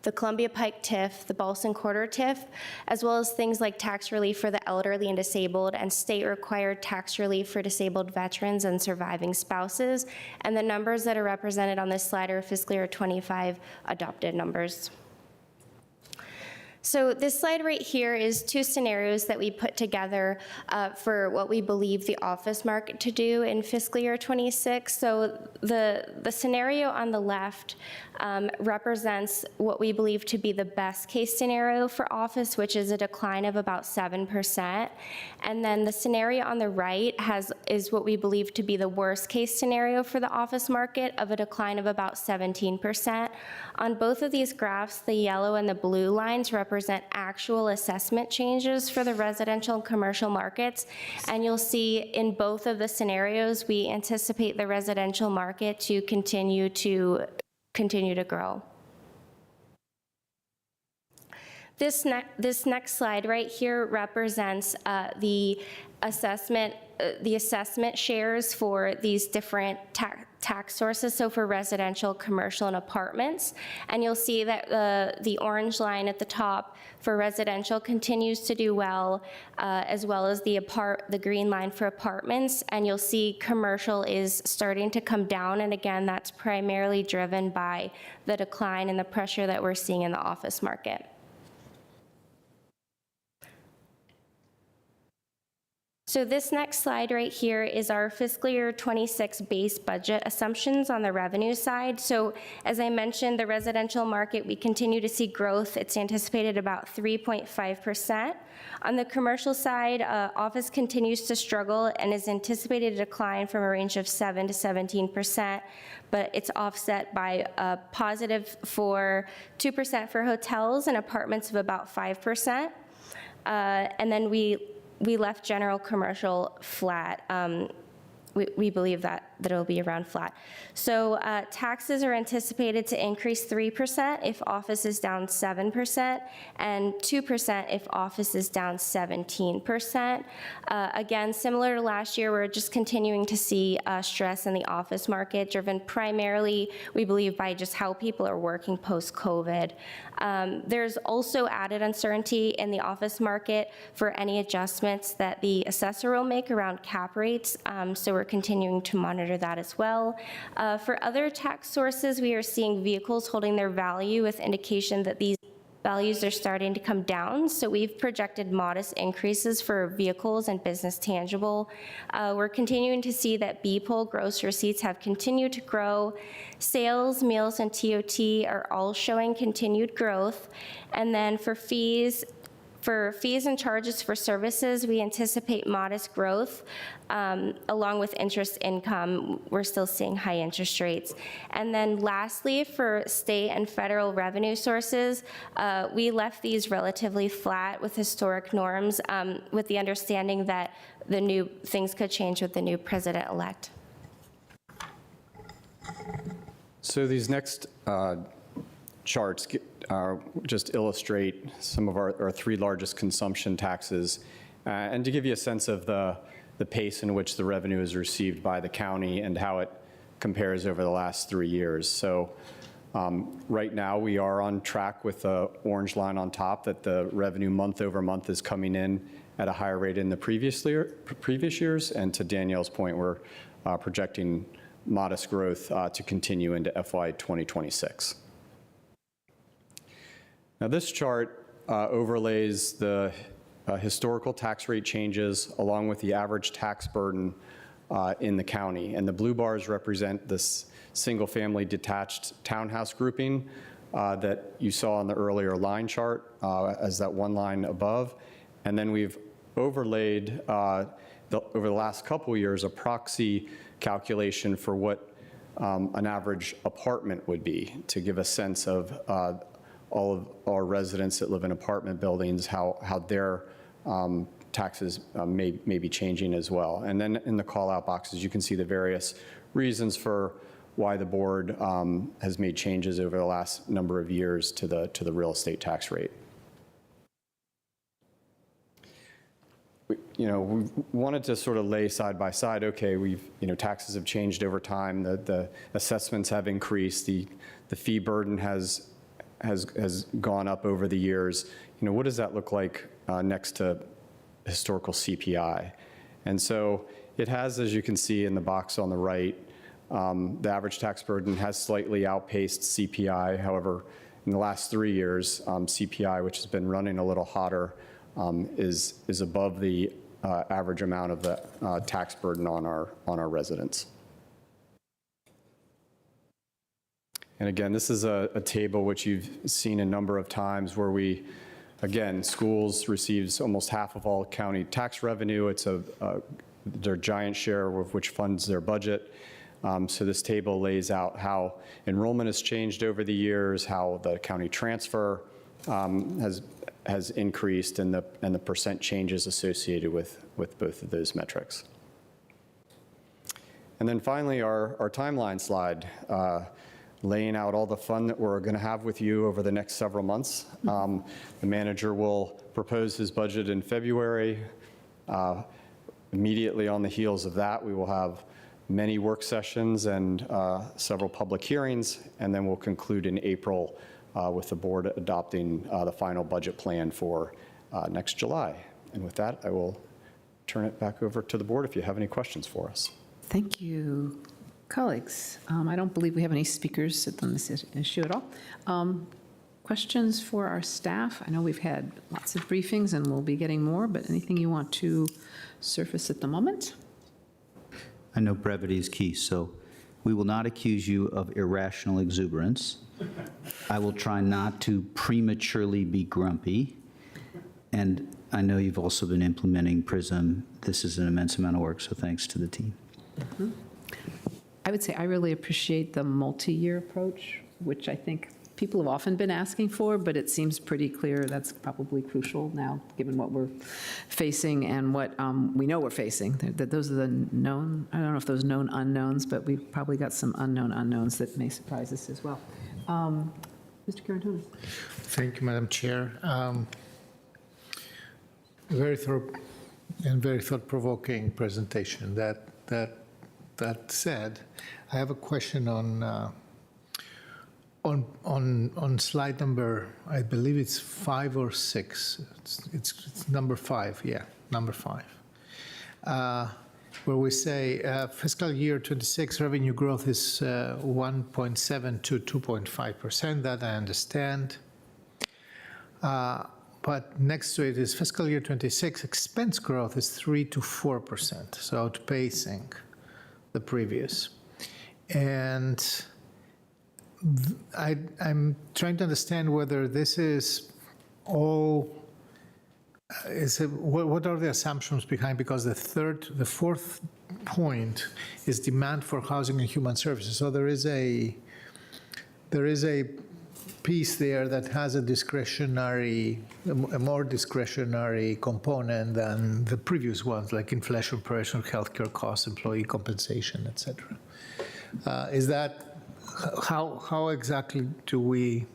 the Columbia Pike TIF, the Ballston Quarter TIF, as well as things like tax relief for the elderly and disabled, and state-required tax relief for disabled veterans and surviving spouses. And the numbers that are represented on this slide are fiscal year 25 adopted numbers. So this slide right here is two scenarios that we put together for what we believe the office market to do in fiscal year 26. So the scenario on the left represents what we believe to be the best case scenario for office, which is a decline of about 7%. And then the scenario on the right is what we believe to be the worst case scenario for the office market of a decline of about 17%. On both of these graphs, the yellow and the blue lines represent represent actual assessment changes for the residential and commercial markets. And you'll see in both of the scenarios, we anticipate the residential market to continue to grow. This next slide right here represents the assessment shares for these different tax sources, so for residential, commercial, and apartments. And you'll see that the orange line at the top for residential continues to do well, as well as the green line for apartments. And you'll see commercial is starting to come down, and again, that's primarily driven by the decline and the pressure that we're seeing in the office market. So this next slide right here is our fiscal year 26 base budget assumptions on the revenue side. So as I mentioned, the residential market, we continue to see growth. It's anticipated about 3.5%. On the commercial side, office continues to struggle and is anticipated to decline from a range of 7 to 17%, but it's offset by a positive for 2% for hotels and apartments of about 5%. And then we left general commercial flat. We believe that it'll be around flat. So taxes are anticipated to increase 3% if office is down 7%, and 2% if office is down 17%. Again, similar to last year, we're just continuing to see stress in the office market, driven primarily, we believe, by just how people are working post-COVID. There's also added uncertainty in the office market for any adjustments that the assessor will make around cap rates, so we're continuing to monitor that as well. For other tax sources, we are seeing vehicles holding their value with indication that these values are starting to come down, so we've projected modest increases for vehicles and business tangible. We're continuing to see that B-Poll gross receipts have continued to grow. Sales, meals, and TOT are all showing continued growth. And then for fees and charges for services, we anticipate modest growth. Along with interest income, we're still seeing high interest rates. And then lastly, for state and federal revenue sources, we left these relatively flat with historic norms, with the understanding that the new things could change with the new president-elect. So these next charts just illustrate some of our three largest consumption taxes, and to give you a sense of the pace in which the revenue is received by the county and how it compares over the last 3 years. So right now we are on track with the orange line on top, that the revenue month over month is coming in at a higher rate in the previous years. And to Danielle's point, we're projecting modest growth to continue into FY 2026. Now this chart overlays the historical tax rate changes along with the average tax burden in the county. And the blue bars represent this single-family detached townhouse grouping that you saw on the earlier line chart as that one line above. And then we've overlaid over the last couple of years a proxy calculation for what an average apartment would be, to give a sense of all of our residents that live in apartment buildings, how their taxes may be changing as well. And then in the call-out boxes, you can see the various reasons for why the board has made changes over the last number of years to the real estate tax rate. We wanted to sort of lay side by side, okay, taxes have changed over time, the assessments have increased, the fee burden has gone up over the years. What does that look like next to historical CPI? And so it has, as you can see in the box on the right, the average tax burden has slightly outpaced CPI. However, in the last 3 years, CPI, which has been running a little hotter, is above the average amount of the tax burden on our residents. And again, this is a table which you've seen a number of times where schools receives almost half of all county tax revenue. It's their giant share of which funds their budget. So this table lays out how enrollment has changed over the years, how the county transfer has increased, and the percent changes associated with both of those metrics. And then finally, our timeline slide, laying out all the fun that we're going to have with you over the next several months. The manager will propose his budget in February. Immediately on the heels of that, we will have many work sessions and several public hearings, and then we'll conclude in April with the board adopting the final budget plan for next July. And with that, I will turn it back over to the board if you have any questions for us. Thank you, colleagues. I don't believe we have any speakers on this issue at all. Questions for our staff? I know we've had lots of briefings and we'll be getting more, but anything you want to surface at the moment? I know brevity is key, so we will not accuse you of irrational exuberance. I will try not to prematurely be grumpy. And I know you've also been implementing PRISM. This is an immense amount of work, so thanks to the team. Mm-hmm. I would say I really appreciate the multi-year approach, which I think people have often been asking for, but it seems pretty clear that's probably crucial now, given what we're facing and what we know we're facing. That those are the known, I don't know if those known unknowns, but we've probably got some unknown unknowns that may surprise us as well. Mr. Karantonis. Thank you, Madam Chair. Very thorough and very thought-provoking presentation. That said, I have a question on slide number, I believe it's 5 or 6. It's number 5, yeah, number 5, where we say fiscal year 26 revenue growth is 1.7 to 2.5%. That I understand. But next to it is fiscal year 26 expense growth is 3 to 4%, so outpacing the previous. And I'm trying to understand whether this is all, what are the assumptions behind, because the fourth point is demand for housing and human services. So there is a piece there that has a more discretionary component than the previous ones, like inflation pressure, healthcare costs, employee compensation, et cetera. Is that, how exactly do we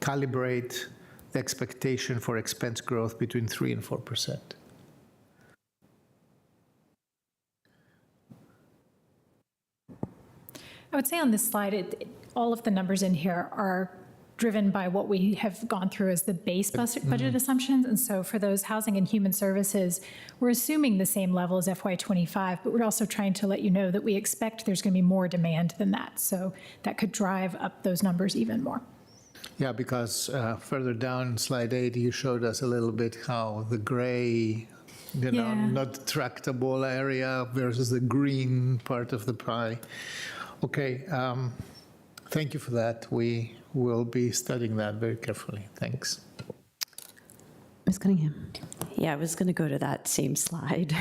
calibrate the expectation for expense growth between 3 and 4%? I would say on this slide, all of the numbers in here are driven by what we have gone through as the base budget assumptions. And so for those housing and human services, we're assuming the same level as FY25, but we're also trying to let you know that we expect there's going to be more demand than that. So that could drive up those numbers even more. Yeah, because further down slide 8, you showed us a little bit how the gray, not tractable area versus the green part of the pie. Okay, thank you for that. We will be studying that very carefully. Thanks. Ms. Cunningham. Yeah, I was going to go to that same slide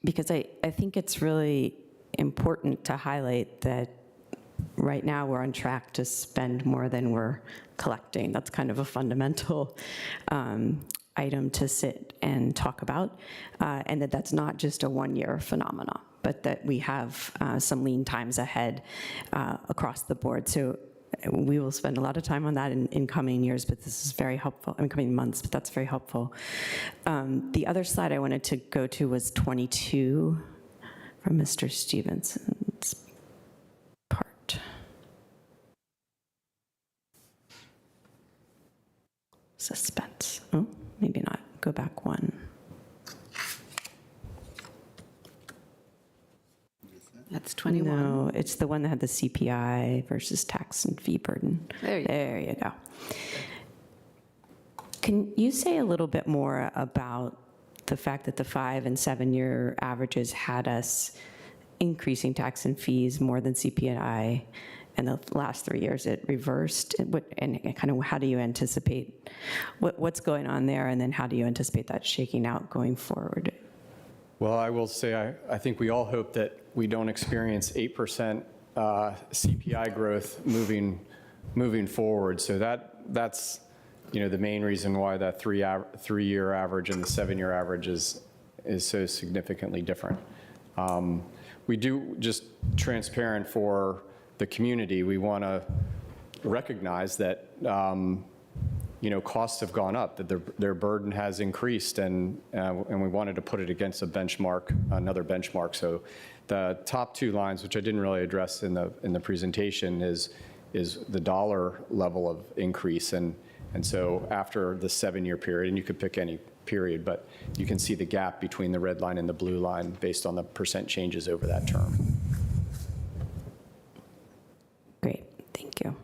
because I think it's really important to highlight that right now we're on track to spend more than we're collecting. That's kind of a fundamental item to sit and talk about, and that's not just a one-year phenomenon, but that we have some lean times ahead across the board. So we will spend a lot of time on that in coming years, but this is very helpful, in coming months, but that's very helpful. The other slide I wanted to go to was 22 from Mr. Stevenson's part. Suspense. Oh, maybe not. Go back one. That's 21. No, it's the one that had the CPI versus tax and fee burden. There you go. Can you say a little bit more about the fact that the 5 and 7 year averages had us increasing tax and fees more than CPI, and the last 3 years it reversed? And kind of how do you anticipate what's going on there, and then how do you anticipate that shaking out going forward? Well, I will say I think we all hope that we don't experience 8% CPI growth moving forward. So that's the main reason why that three-year average and the 7-year average is so significantly different. We do, just transparent for the community, we want to recognize that costs have gone up, that their burden has increased, and we wanted to put it against a benchmark, another benchmark. So the top 2 lines, which I didn't really address in the presentation, is the dollar level of increase, and so after the 7-year period, and you could pick any period, but you can see the gap between the red line and the blue line based on the percent changes over that term. Great, thank you.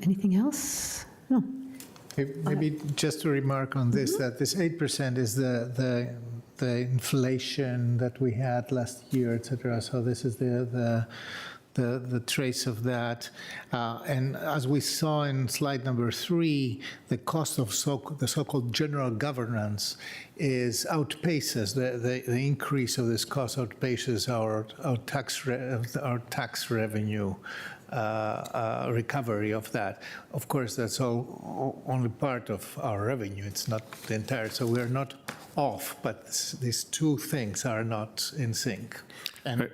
Anything else? No. Maybe just to remark on this, that this 8% is the inflation that we had last year, et cetera. So this is the trace of that. And as we saw in slide number 3, the cost of the so-called general governance outpaces, the increase of this cost outpaces our tax revenue recovery of that. Of course, that's only part of our revenue. It's not the entire. So we're not off, but these 2 things are not in sync. And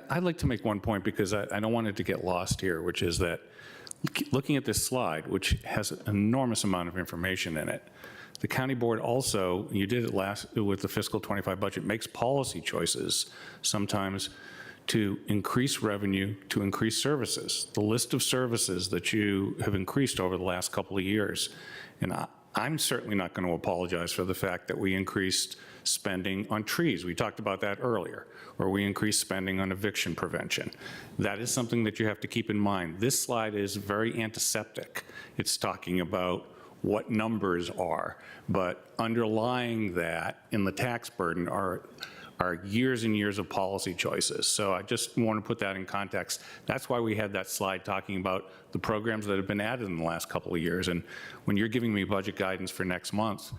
I'd like to make one point because I don't want it to get lost here, which is that looking at this slide, which has an enormous amount of information in it, the county board also, you did it with the fiscal 25 budget, makes policy choices sometimes to increase revenue, to increase services. The list of services that you have increased over the last couple of years. And I'm certainly not going to apologize for the fact that we increased spending on trees. We talked about that earlier, or we increased spending on eviction prevention. That is something that you have to keep in mind. This slide is very antiseptic. It's talking about what numbers are, but underlying that in the tax burden are years and years of policy choices. So I just want to put that in context. That's why we had that slide talking about the programs that have been added in the last couple of years. And when you're giving me budget guidance for next month,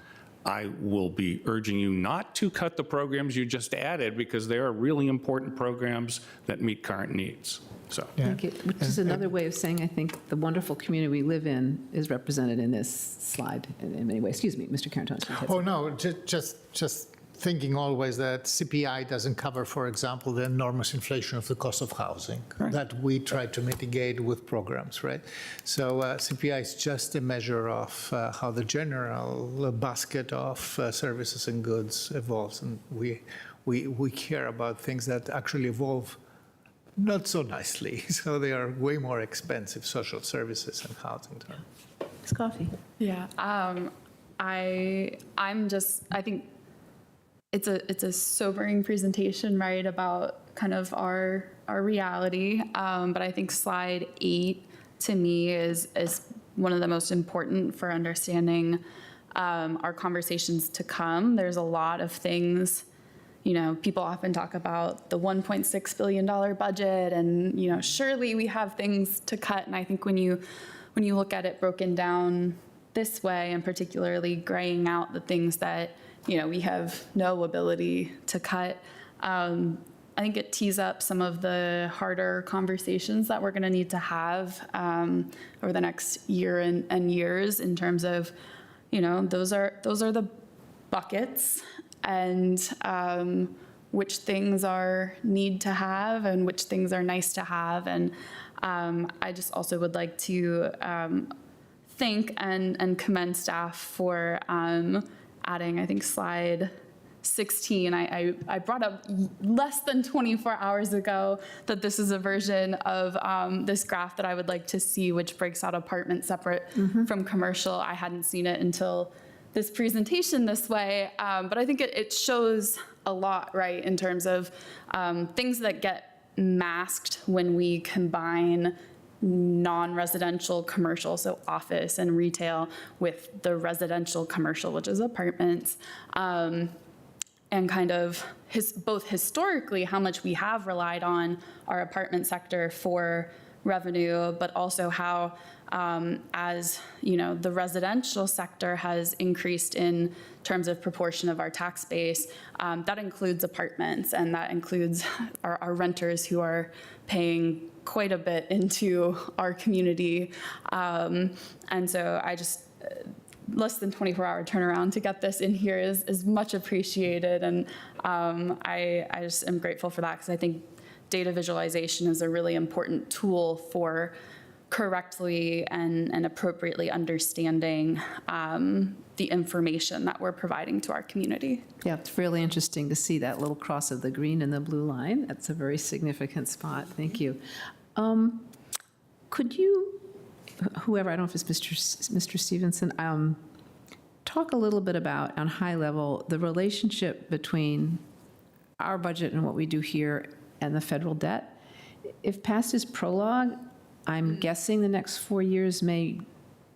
I will be urging you not to cut the programs you just added because they are really important programs that meet current needs. So, Thank you. Which is another way of saying I think the wonderful community we live in is represented in this slide in many ways. Excuse me, Mr. Carantonis. Oh, no, just thinking always that CPI doesn't cover, for example, the enormous inflation of the cost of housing that we try to mitigate with programs, right? So CPI is just a measure of how the general basket of services and goods evolves, and we care about things that actually evolve not so nicely. So they are way more expensive, social services and housing. Ms. Coffey. Yeah, I think it's a sobering presentation, right, about kind of our reality. But I think slide 8 to me is one of the most important for understanding our conversations to come. There's a lot of things, people often talk about the $1.6 billion budget and, surely we have things to cut. And I think when you look at it broken down this way, and particularly graying out the things that we have no ability to cut. I think it tees up some of the harder conversations that we're going to need to have over the next year and years in terms of, those are the buckets and which things are need to have and which things are nice to have. And I just also would like to thank and commend staff for adding, I think, slide 16. I brought up less than 24 hours ago that this is a version of this graph that I would like to see, which breaks out apartment separate from commercial. I hadn't seen it until this presentation this way, but I think it shows a lot, right, in terms of things that get masked when we combine non-residential commercial, so office and retail, with the residential commercial, which is apartments, and kind of both historically how much we have relied on our apartment sector for revenue, but also how as the residential sector has increased in terms of proportion of our tax base, that includes apartments, and that includes our renters who are paying quite a bit into our community. And so I just, less than 24-hour turnaround to get this in here is much appreciated. And I just am grateful for that, because I think data visualization is a really important tool for correctly and appropriately understanding the information that we're providing to our community. Yeah, it's really interesting to see that little cross of the green and the blue line. That's a very significant spot. Thank you. Could you, whoever, I don't know if it's Mr. Stevenson, talk a little bit about, on high level, the relationship between our budget and what we do here and the federal debt? If past is prologue, I'm guessing the next 4 years may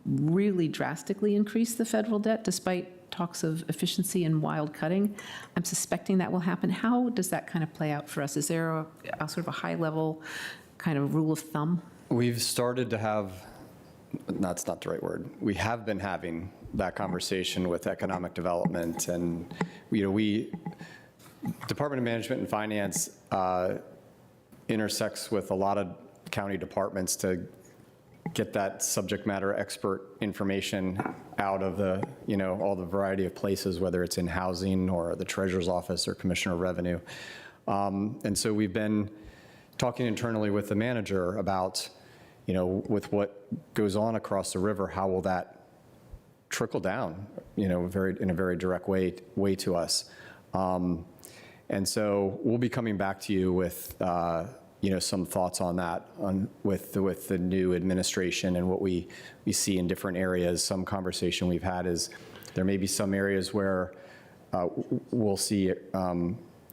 really drastically increase the federal debt, despite talks of efficiency and wild cutting. I'm suspecting that will happen. How does that kind of play out for us? Is there a sort of a high-level kind of rule of thumb? We've started to have, that's not the right word, we have been having that conversation with economic development, and Department of Management and Finance intersects with a lot of county departments to get that subject matter expert information out of the, all the variety of places, whether it's in housing or the treasurer's office or commissioner of revenue. And so we've been talking internally with the manager about, with what goes on across the river, how will that trickle down, in a very direct way to us. And so we'll be coming back to you with, some thoughts on that, with the new administration and what we see in different areas. Some conversation we've had is there may be some areas where we'll see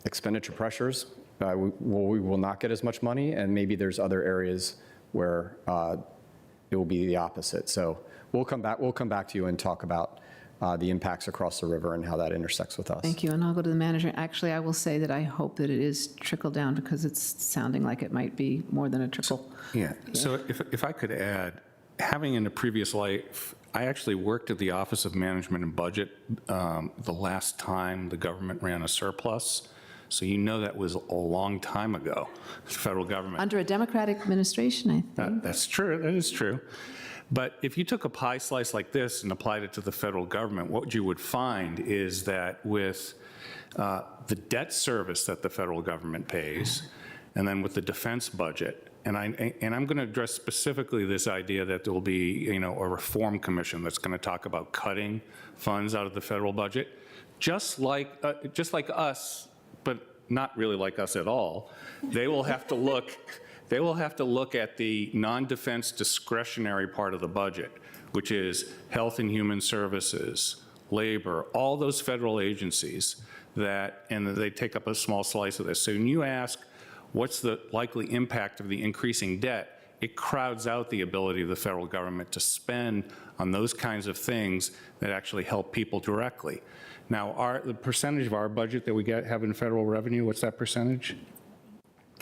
expenditure pressures. We will not get as much money, and maybe there's other areas where it will be the opposite. So we'll come back to you and talk about the impacts across the river and how that intersects with us. Thank you, and I'll go to the manager. Actually, I will say that I hope that it is trickle down, because it's sounding like it might be more than a trickle. Yeah, so if I could add, having in a previous life, I actually worked at the Office of Management and Budget the last time the government ran a surplus. So that was a long time ago, the federal government. Under a Democratic administration, I think. That's true, that is true. But if you took a pie slice like this and applied it to the federal government, what you would find is that with the debt service that the federal government pays, and then with the defense budget, and I'm going to address specifically this idea that there will be, a reform commission that's going to talk about cutting funds out of the federal budget, just like us, but not really like us at all. They will have to look. They will have to look at the non-defense discretionary part of the budget, which is health and human services, labor, all those federal agencies and they take up a small slice of this. So when you ask, what's the likely impact of the increasing debt, it crowds out the ability of the federal government to spend on those kinds of things that actually help people directly. Now, the percentage of our budget that we have in federal revenue, what's that percentage?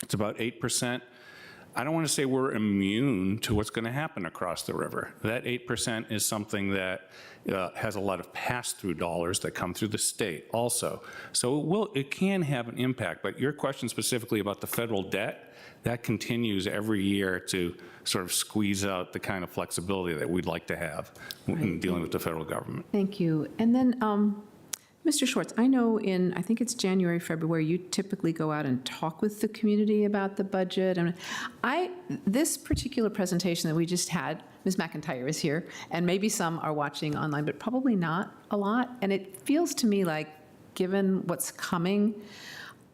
It's about 8%. I don't want to say we're immune to what's going to happen across the river. That 8% is something that has a lot of pass-through dollars that come through the state also. So it can have an impact, but your question specifically about the federal debt, that continues every year to sort of squeeze out the kind of flexibility that we'd like to have in dealing with the federal government. Thank you. And then, Mr. Schwartz, I know I think it's January, February, you typically go out and talk with the community about the budget. And this particular presentation that we just had, Ms. McIntyre is here, and maybe some are watching online, but probably not a lot. And it feels to me like, given what's coming,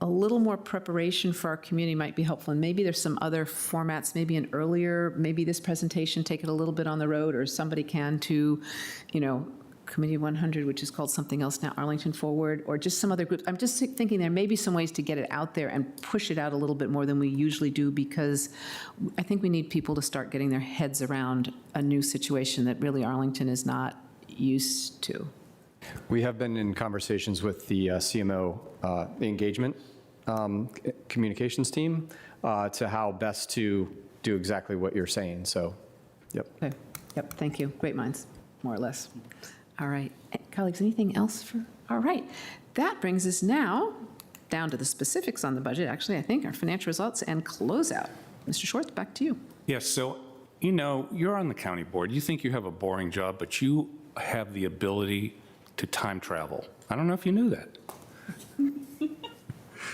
a little more preparation for our community might be helpful. And maybe there's some other formats, maybe this presentation, take it a little bit on the road, or somebody can to, Committee 100, which is called something else now, Arlington Forward, or just some other groups. I'm just thinking there may be some ways to get it out there and push it out a little bit more than we usually do, because I think we need people to start getting their heads around a new situation that really Arlington is not used to. We have been in conversations with the CMO engagement communications team to how best to do exactly what you're saying. So, yep. Okay. Yep. Thank you. Great minds, more or less. All right. Colleagues, anything else all right. That brings us now down to the specifics on the budget, actually, I think, our financial results and closeout. Mr. Schwartz, back to you. Yes, so, you know, you're on the county board. You think you have a boring job, but you have the ability to time travel. I don't know if you knew that.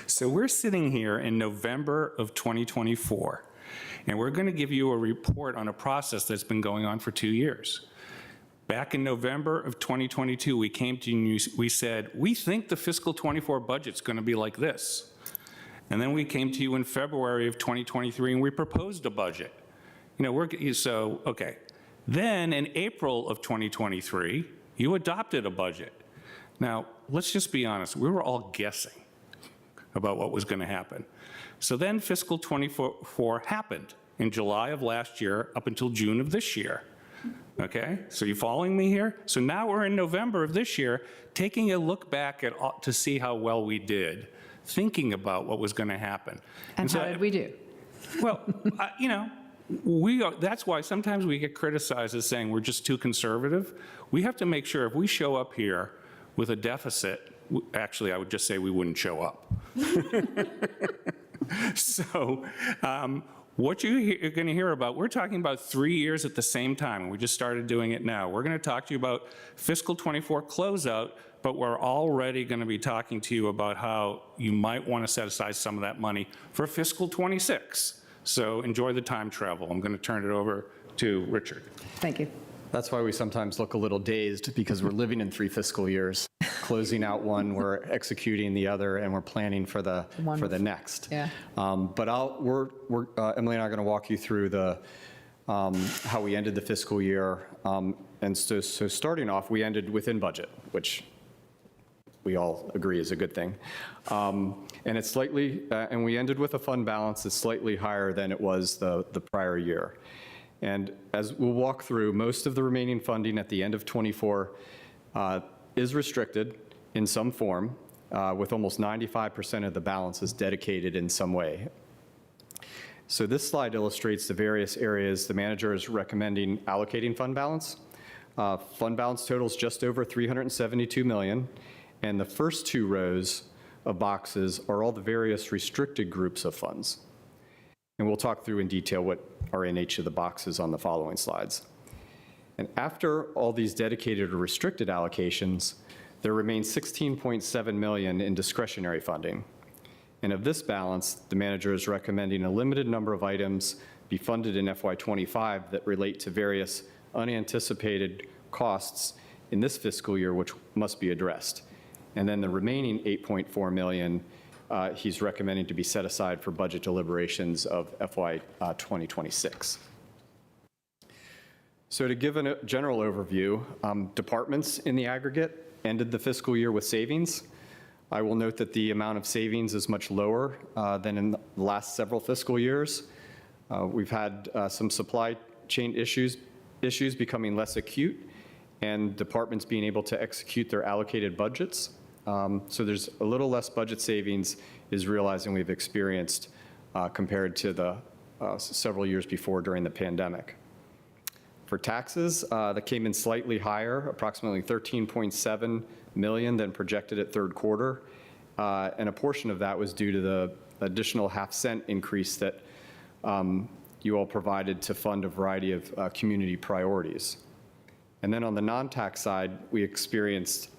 So we're sitting here in November of 2024, and we're going to give you a report on a process that's been going on for 2 years. Back in November of 2022, we came to you, we said, we think the fiscal 24 budget's going to be like this. And then we came to you in February of 2023 and we proposed a budget. You know, okay. Then in April of 2023, you adopted a budget. Now, let's just be honest, we were all guessing about what was going to happen. So then fiscal 24 happened in July of last year up until June of this year. Okay, so you following me here? So now we're in November of this year, taking a look back at to see how well we did, thinking about what was going to happen. And so, how did we do? Well, you know, that's why sometimes we get criticized as saying we're just too conservative. We have to make sure if we show up here with a deficit, actually, I would just say we wouldn't show up. So, what you're going to hear about, we're talking about 3 years at the same time, and we just started doing it now. We're going to talk to you about fiscal 24 closeout, but we're already going to be talking to you about how you might want to set aside some of that money for fiscal 26. So enjoy the time travel. I'm going to turn it over to Richard. Thank you. That's why we sometimes look a little dazed, because we're living in 3 fiscal years. Closing out one, we're executing the other, and we're planning for the next. Yeah. But Emily and I are going to walk you through the how we ended the fiscal year. And so starting off, we ended within budget, which we all agree is a good thing. And it's slightly, and we ended with a fund balance that's slightly higher than it was the prior year. And as we'll walk through, most of the remaining funding at the end of 24 is restricted in some form, with almost 95% of the balances dedicated in some way. So this slide illustrates the various areas the manager is recommending allocating fund balance. Fund balance totals just over $372 million, and the first 2 rows of boxes are all the various restricted groups of funds. And we'll talk through in detail what are in each of the boxes on the following slides. And after all these dedicated or restricted allocations, there remains $16.7 million in discretionary funding. And of this balance, the manager is recommending a limited number of items be funded in FY25 that relate to various unanticipated costs in this fiscal year, which must be addressed. And then the remaining $8.4 million he's recommending to be set aside for budget deliberations of FY 2026. So to give a general overview, departments in the aggregate ended the fiscal year with savings. I will note that the amount of savings is much lower than in the last several fiscal years. We've had some supply chain issues becoming less acute, and departments being able to execute their allocated budgets. So there's a little less budget savings is realizing we've experienced compared to the several years before during the pandemic. For taxes, that came in slightly higher, approximately $13.7 million than projected at third quarter. And a portion of that was due to the additional half-cent increase that you all provided to fund a variety of community priorities. And then on the non-tax side, we experienced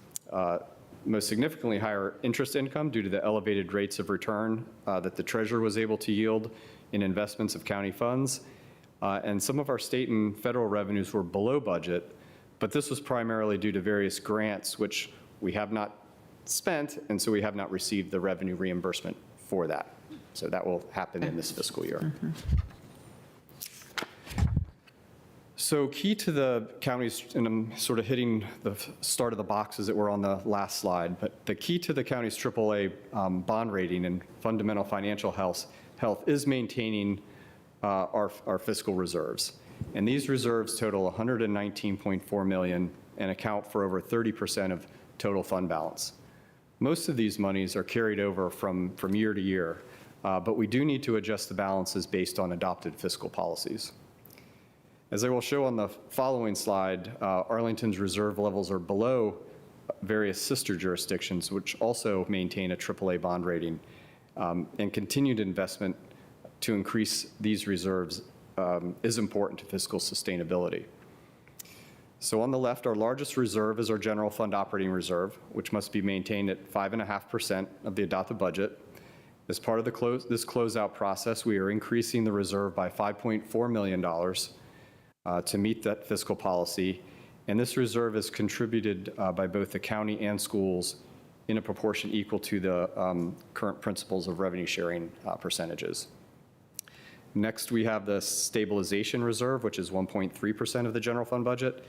most significantly higher interest income due to the elevated rates of return that the treasurer was able to yield in investments of county funds. And some of our state and federal revenues were below budget, but this was primarily due to various grants, which we have not spent, and so we have not received the revenue reimbursement for that. So that will happen in this fiscal year. Mm-hmm. So key to the counties, and I'm sort of hitting the start of the boxes that were on the last slide, but the key to the county's AAA bond rating and fundamental financial health is maintaining our fiscal reserves. And these reserves total $119.4 million and account for over 30% of total fund balance. Most of these monies are carried over from year to year, but we do need to adjust the balances based on adopted fiscal policies. As I will show on the following slide, Arlington's reserve levels are below various sister jurisdictions, which also maintain a AAA bond rating, and continued investment to increase these reserves is important to fiscal sustainability. So on the left, our largest reserve is our general fund operating reserve, which must be maintained at 5.5% of the adopted budget. As part of this closeout process, we are increasing the reserve by $5.4 million to meet that fiscal policy. And this reserve is contributed by both the county and schools in a proportion equal to the current principles of revenue sharing percentages. Next, we have the stabilization reserve, which is 1.3% of the general fund budget.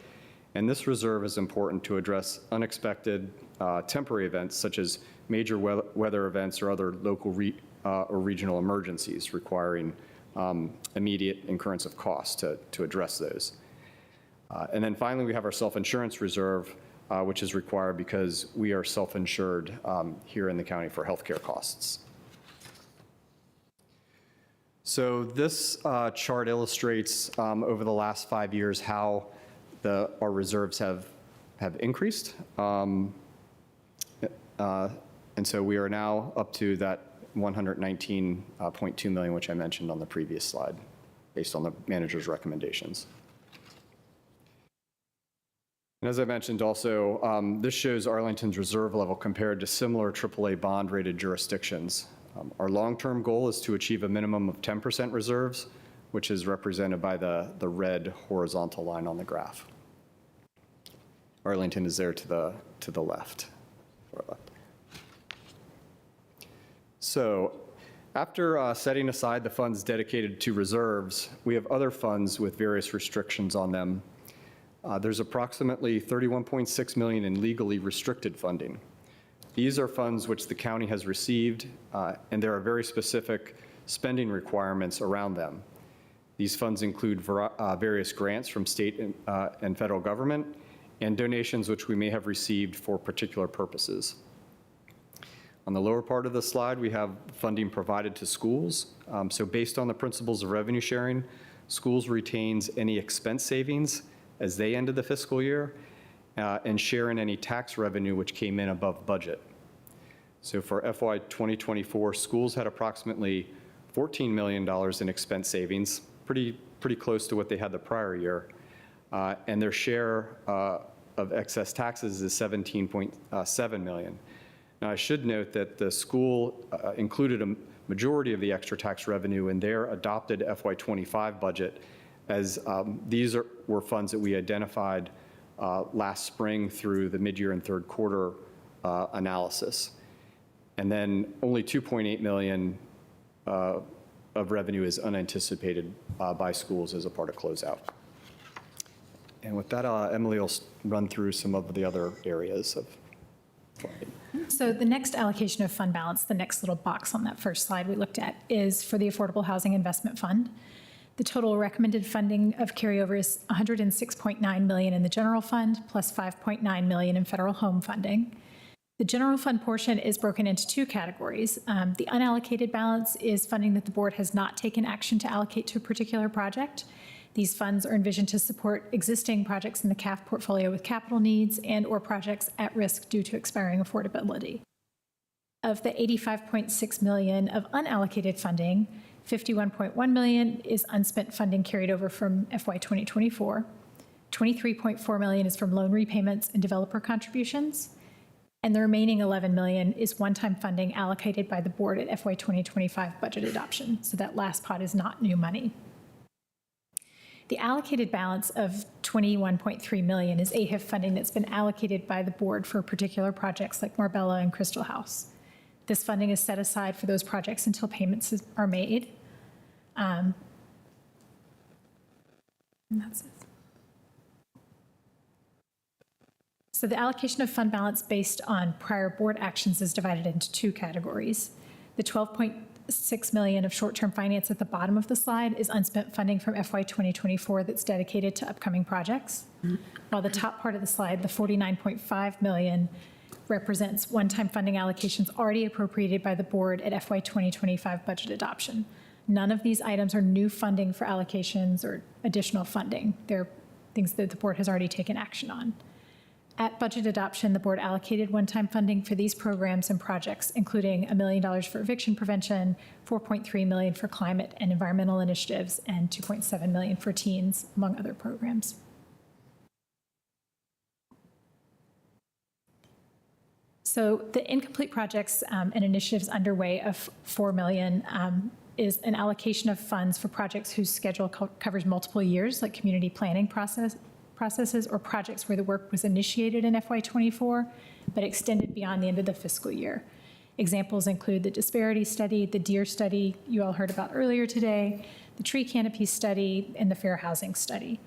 And this reserve is important to address unexpected temporary events such as major weather events or other local or regional emergencies requiring immediate incurrence of costs to address those. And then finally, we have our self-insurance reserve, which is required because we are self-insured here in the county for healthcare costs. So this chart illustrates over the last 5 years how our reserves have increased. And so we are now up to that $119.2 million, which I mentioned on the previous slide, based on the manager's recommendations. And as I mentioned also, this shows Arlington's reserve level compared to similar AAA bond-rated jurisdictions. Our long-term goal is to achieve a minimum of 10% reserves, which is represented by the red horizontal line on the graph. Arlington is there to the left. So after setting aside the funds dedicated to reserves, we have other funds with various restrictions on them. There's approximately $31.6 million in legally restricted funding. These are funds which the county has received, and there are very specific spending requirements around them. These funds include various grants from state and federal government and donations which we may have received for particular purposes. On the lower part of the slide, we have funding provided to schools. So based on the principles of revenue sharing, schools retains any expense savings as they ended the fiscal year and share in any tax revenue which came in above budget. So for FY 2024, schools had approximately $14 million in expense savings, pretty close to what they had the prior year. And their share of excess taxes is $17.7 million. Now, I should note that the school included a majority of the extra tax revenue in their adopted FY 25 budget, as these were funds that we identified last spring through the mid-year and third quarter analysis. And then only $2.8 million of revenue is unanticipated by schools as a part of closeout. And with that, Emily will run through some of the other areas of funding. So the next allocation of fund balance, the next little box on that first slide we looked at, is for the Affordable Housing Investment Fund. The total recommended funding of carryover is $106.9 million in the general fund, plus $5.9 million in federal home funding. The general fund portion is broken into two categories. The unallocated balance is funding that the board has not taken action to allocate to a particular project. These funds are envisioned to support existing projects in the CAF portfolio with capital needs and or projects at risk due to expiring affordability. Of the $85.6 million of unallocated funding, $51.1 million is unspent funding carried over from FY 2024. $23.4 million is from loan repayments and developer contributions. And the remaining $11 million is one-time funding allocated by the board at FY 2025 budget adoption. So that last pot is not new money. The allocated balance of $21.3 million is AHIF funding that's been allocated by the board for particular projects like Marbella and Crystal House. This funding is set aside for those projects until payments are made. And that's it. So the allocation of fund balance based on prior board actions is divided into two categories. The $12.6 million of short-term finance at the bottom of the slide is unspent funding from FY 2024 that's dedicated to upcoming projects. While the top part of the slide, the $49.5 million, represents one-time funding allocations already appropriated by the board at FY 2025 budget adoption. None of these items are new funding for allocations or additional funding. They're things that the board has already taken action on. At budget adoption, the board allocated one-time funding for these programs and projects, including $1 million for eviction prevention, $4.3 million for climate and environmental initiatives, and $2.7 million for teens, among other programs. So the incomplete projects and initiatives underway of $4 million is an allocation of funds for projects whose schedule covers multiple years, like community planning processes or projects where the work was initiated in FY24, but extended beyond the end of the fiscal year. Examples include the disparity study, the deer study you all heard about earlier today, the tree canopy study, and the fair housing study.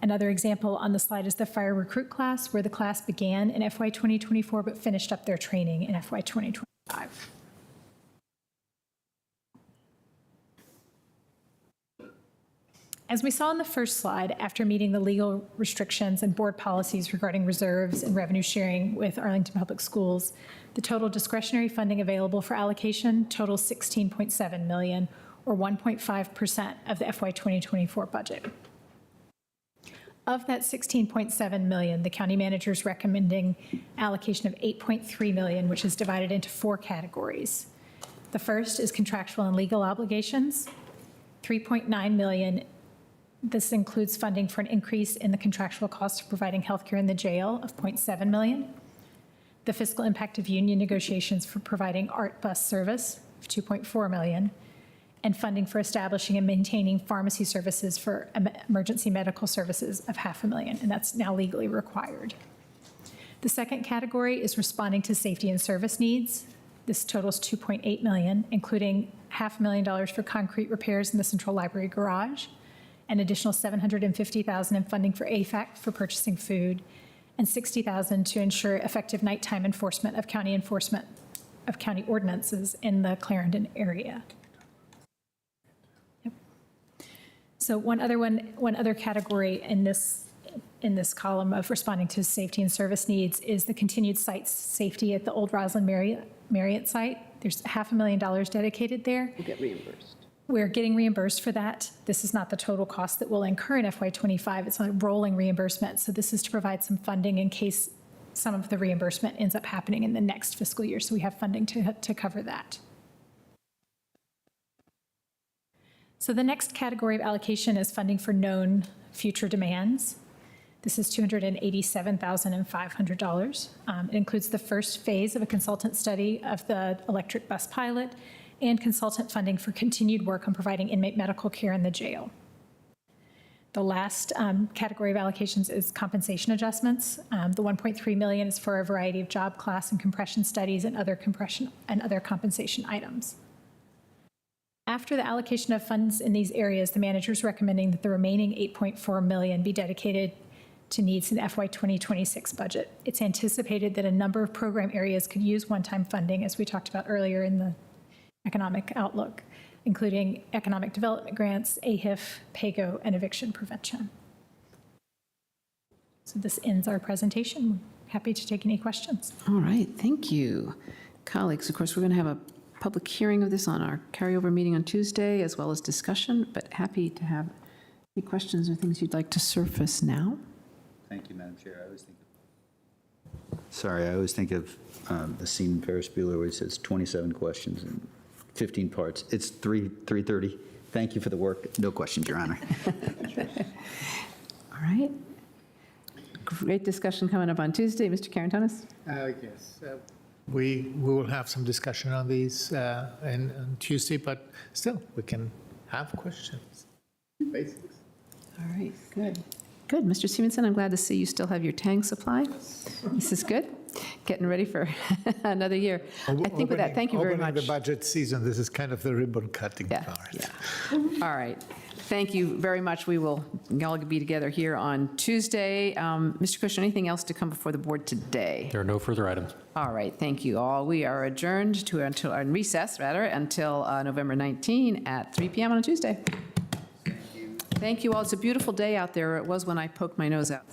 Another example on the slide is the fire recruit class, where the class began in FY 2024 but finished up their training in FY 2025. As we saw in the first slide, after meeting the legal restrictions and board policies regarding reserves and revenue sharing with Arlington Public Schools, the total discretionary funding available for allocation totals $16.7 million, or 1.5% of the FY 2024 budget. Of that $16.7 million, the county manager is recommending allocation of $8.3 million, which is divided into 4 categories. The first is contractual and legal obligations, $3.9 million. This includes funding for an increase in the contractual cost of providing healthcare in the jail of $0.7 million, the fiscal impact of union negotiations for providing art bus service of $2.4 million, and funding for establishing and maintaining pharmacy services for emergency medical services of $500,000, and that's now legally required. The second category is responding to safety and service needs. This totals $2.8 million, including $500,000 for concrete repairs in the Central Library garage, an additional $750,000 in funding for AFAC for purchasing food, and $60,000 to ensure effective nighttime enforcement of county ordinances in the Clarendon area. So one other category in this column of responding to safety and service needs is the continued site safety at the old Roslyn Marriott site. There's $500,000 dedicated there. We'll get reimbursed. We're getting reimbursed for that. This is not the total cost that we'll incur in FY25. It's a rolling reimbursement. So this is to provide some funding in case some of the reimbursement ends up happening in the next fiscal year. So we have funding to cover that. So the next category of allocation is funding for known future demands. This is $287,500. It includes the first phase of a consultant study of the electric bus pilot and consultant funding for continued work on providing inmate medical care in the jail. The last category of allocations is compensation adjustments. The $1.3 million is for a variety of job class and compression studies and other compensation items. After the allocation of funds in these areas, the manager is recommending that the remaining $8.4 million be dedicated to needs in the FY 2026 budget. It's anticipated that a number of program areas could use one-time funding, as we talked about earlier in the economic outlook, including economic development grants, AHIF, PAYGO, and eviction prevention. So this ends our presentation. Happy to take any questions. All right, thank you. Colleagues, of course, we're going to have a public hearing of this on our carryover meeting on Tuesday, as well as discussion, but happy to have any questions or things you'd like to surface now. Thank you, Madam Chair. I always think of the scene in Ferris Bueller where he says 27 questions and 15 parts. It's 3:30. Thank you for the work. No questions, Your Honor. All right. Great discussion coming up on Tuesday. Mr. Karantonis? Yes. We will have some discussion on these on Tuesday, but still, we can have questions. Basics. All right, good. Good. Mr. Stevenson, I'm glad to see you still have your Tang supply. This is good. Getting ready for another year. I think with that, thank you very much. Opening the budget season, this is kind of the ribbon cutting part. Yeah. All right. Thank you very much. We will all be together here on Tuesday. Mr. Cushing, anything else to come before the board today? There are no further items. All right. Thank you all. We are adjourned until recess until November 19 at 3 p.m. on a Tuesday. Thank you all. It's a beautiful day out there. It was when I poked my nose out.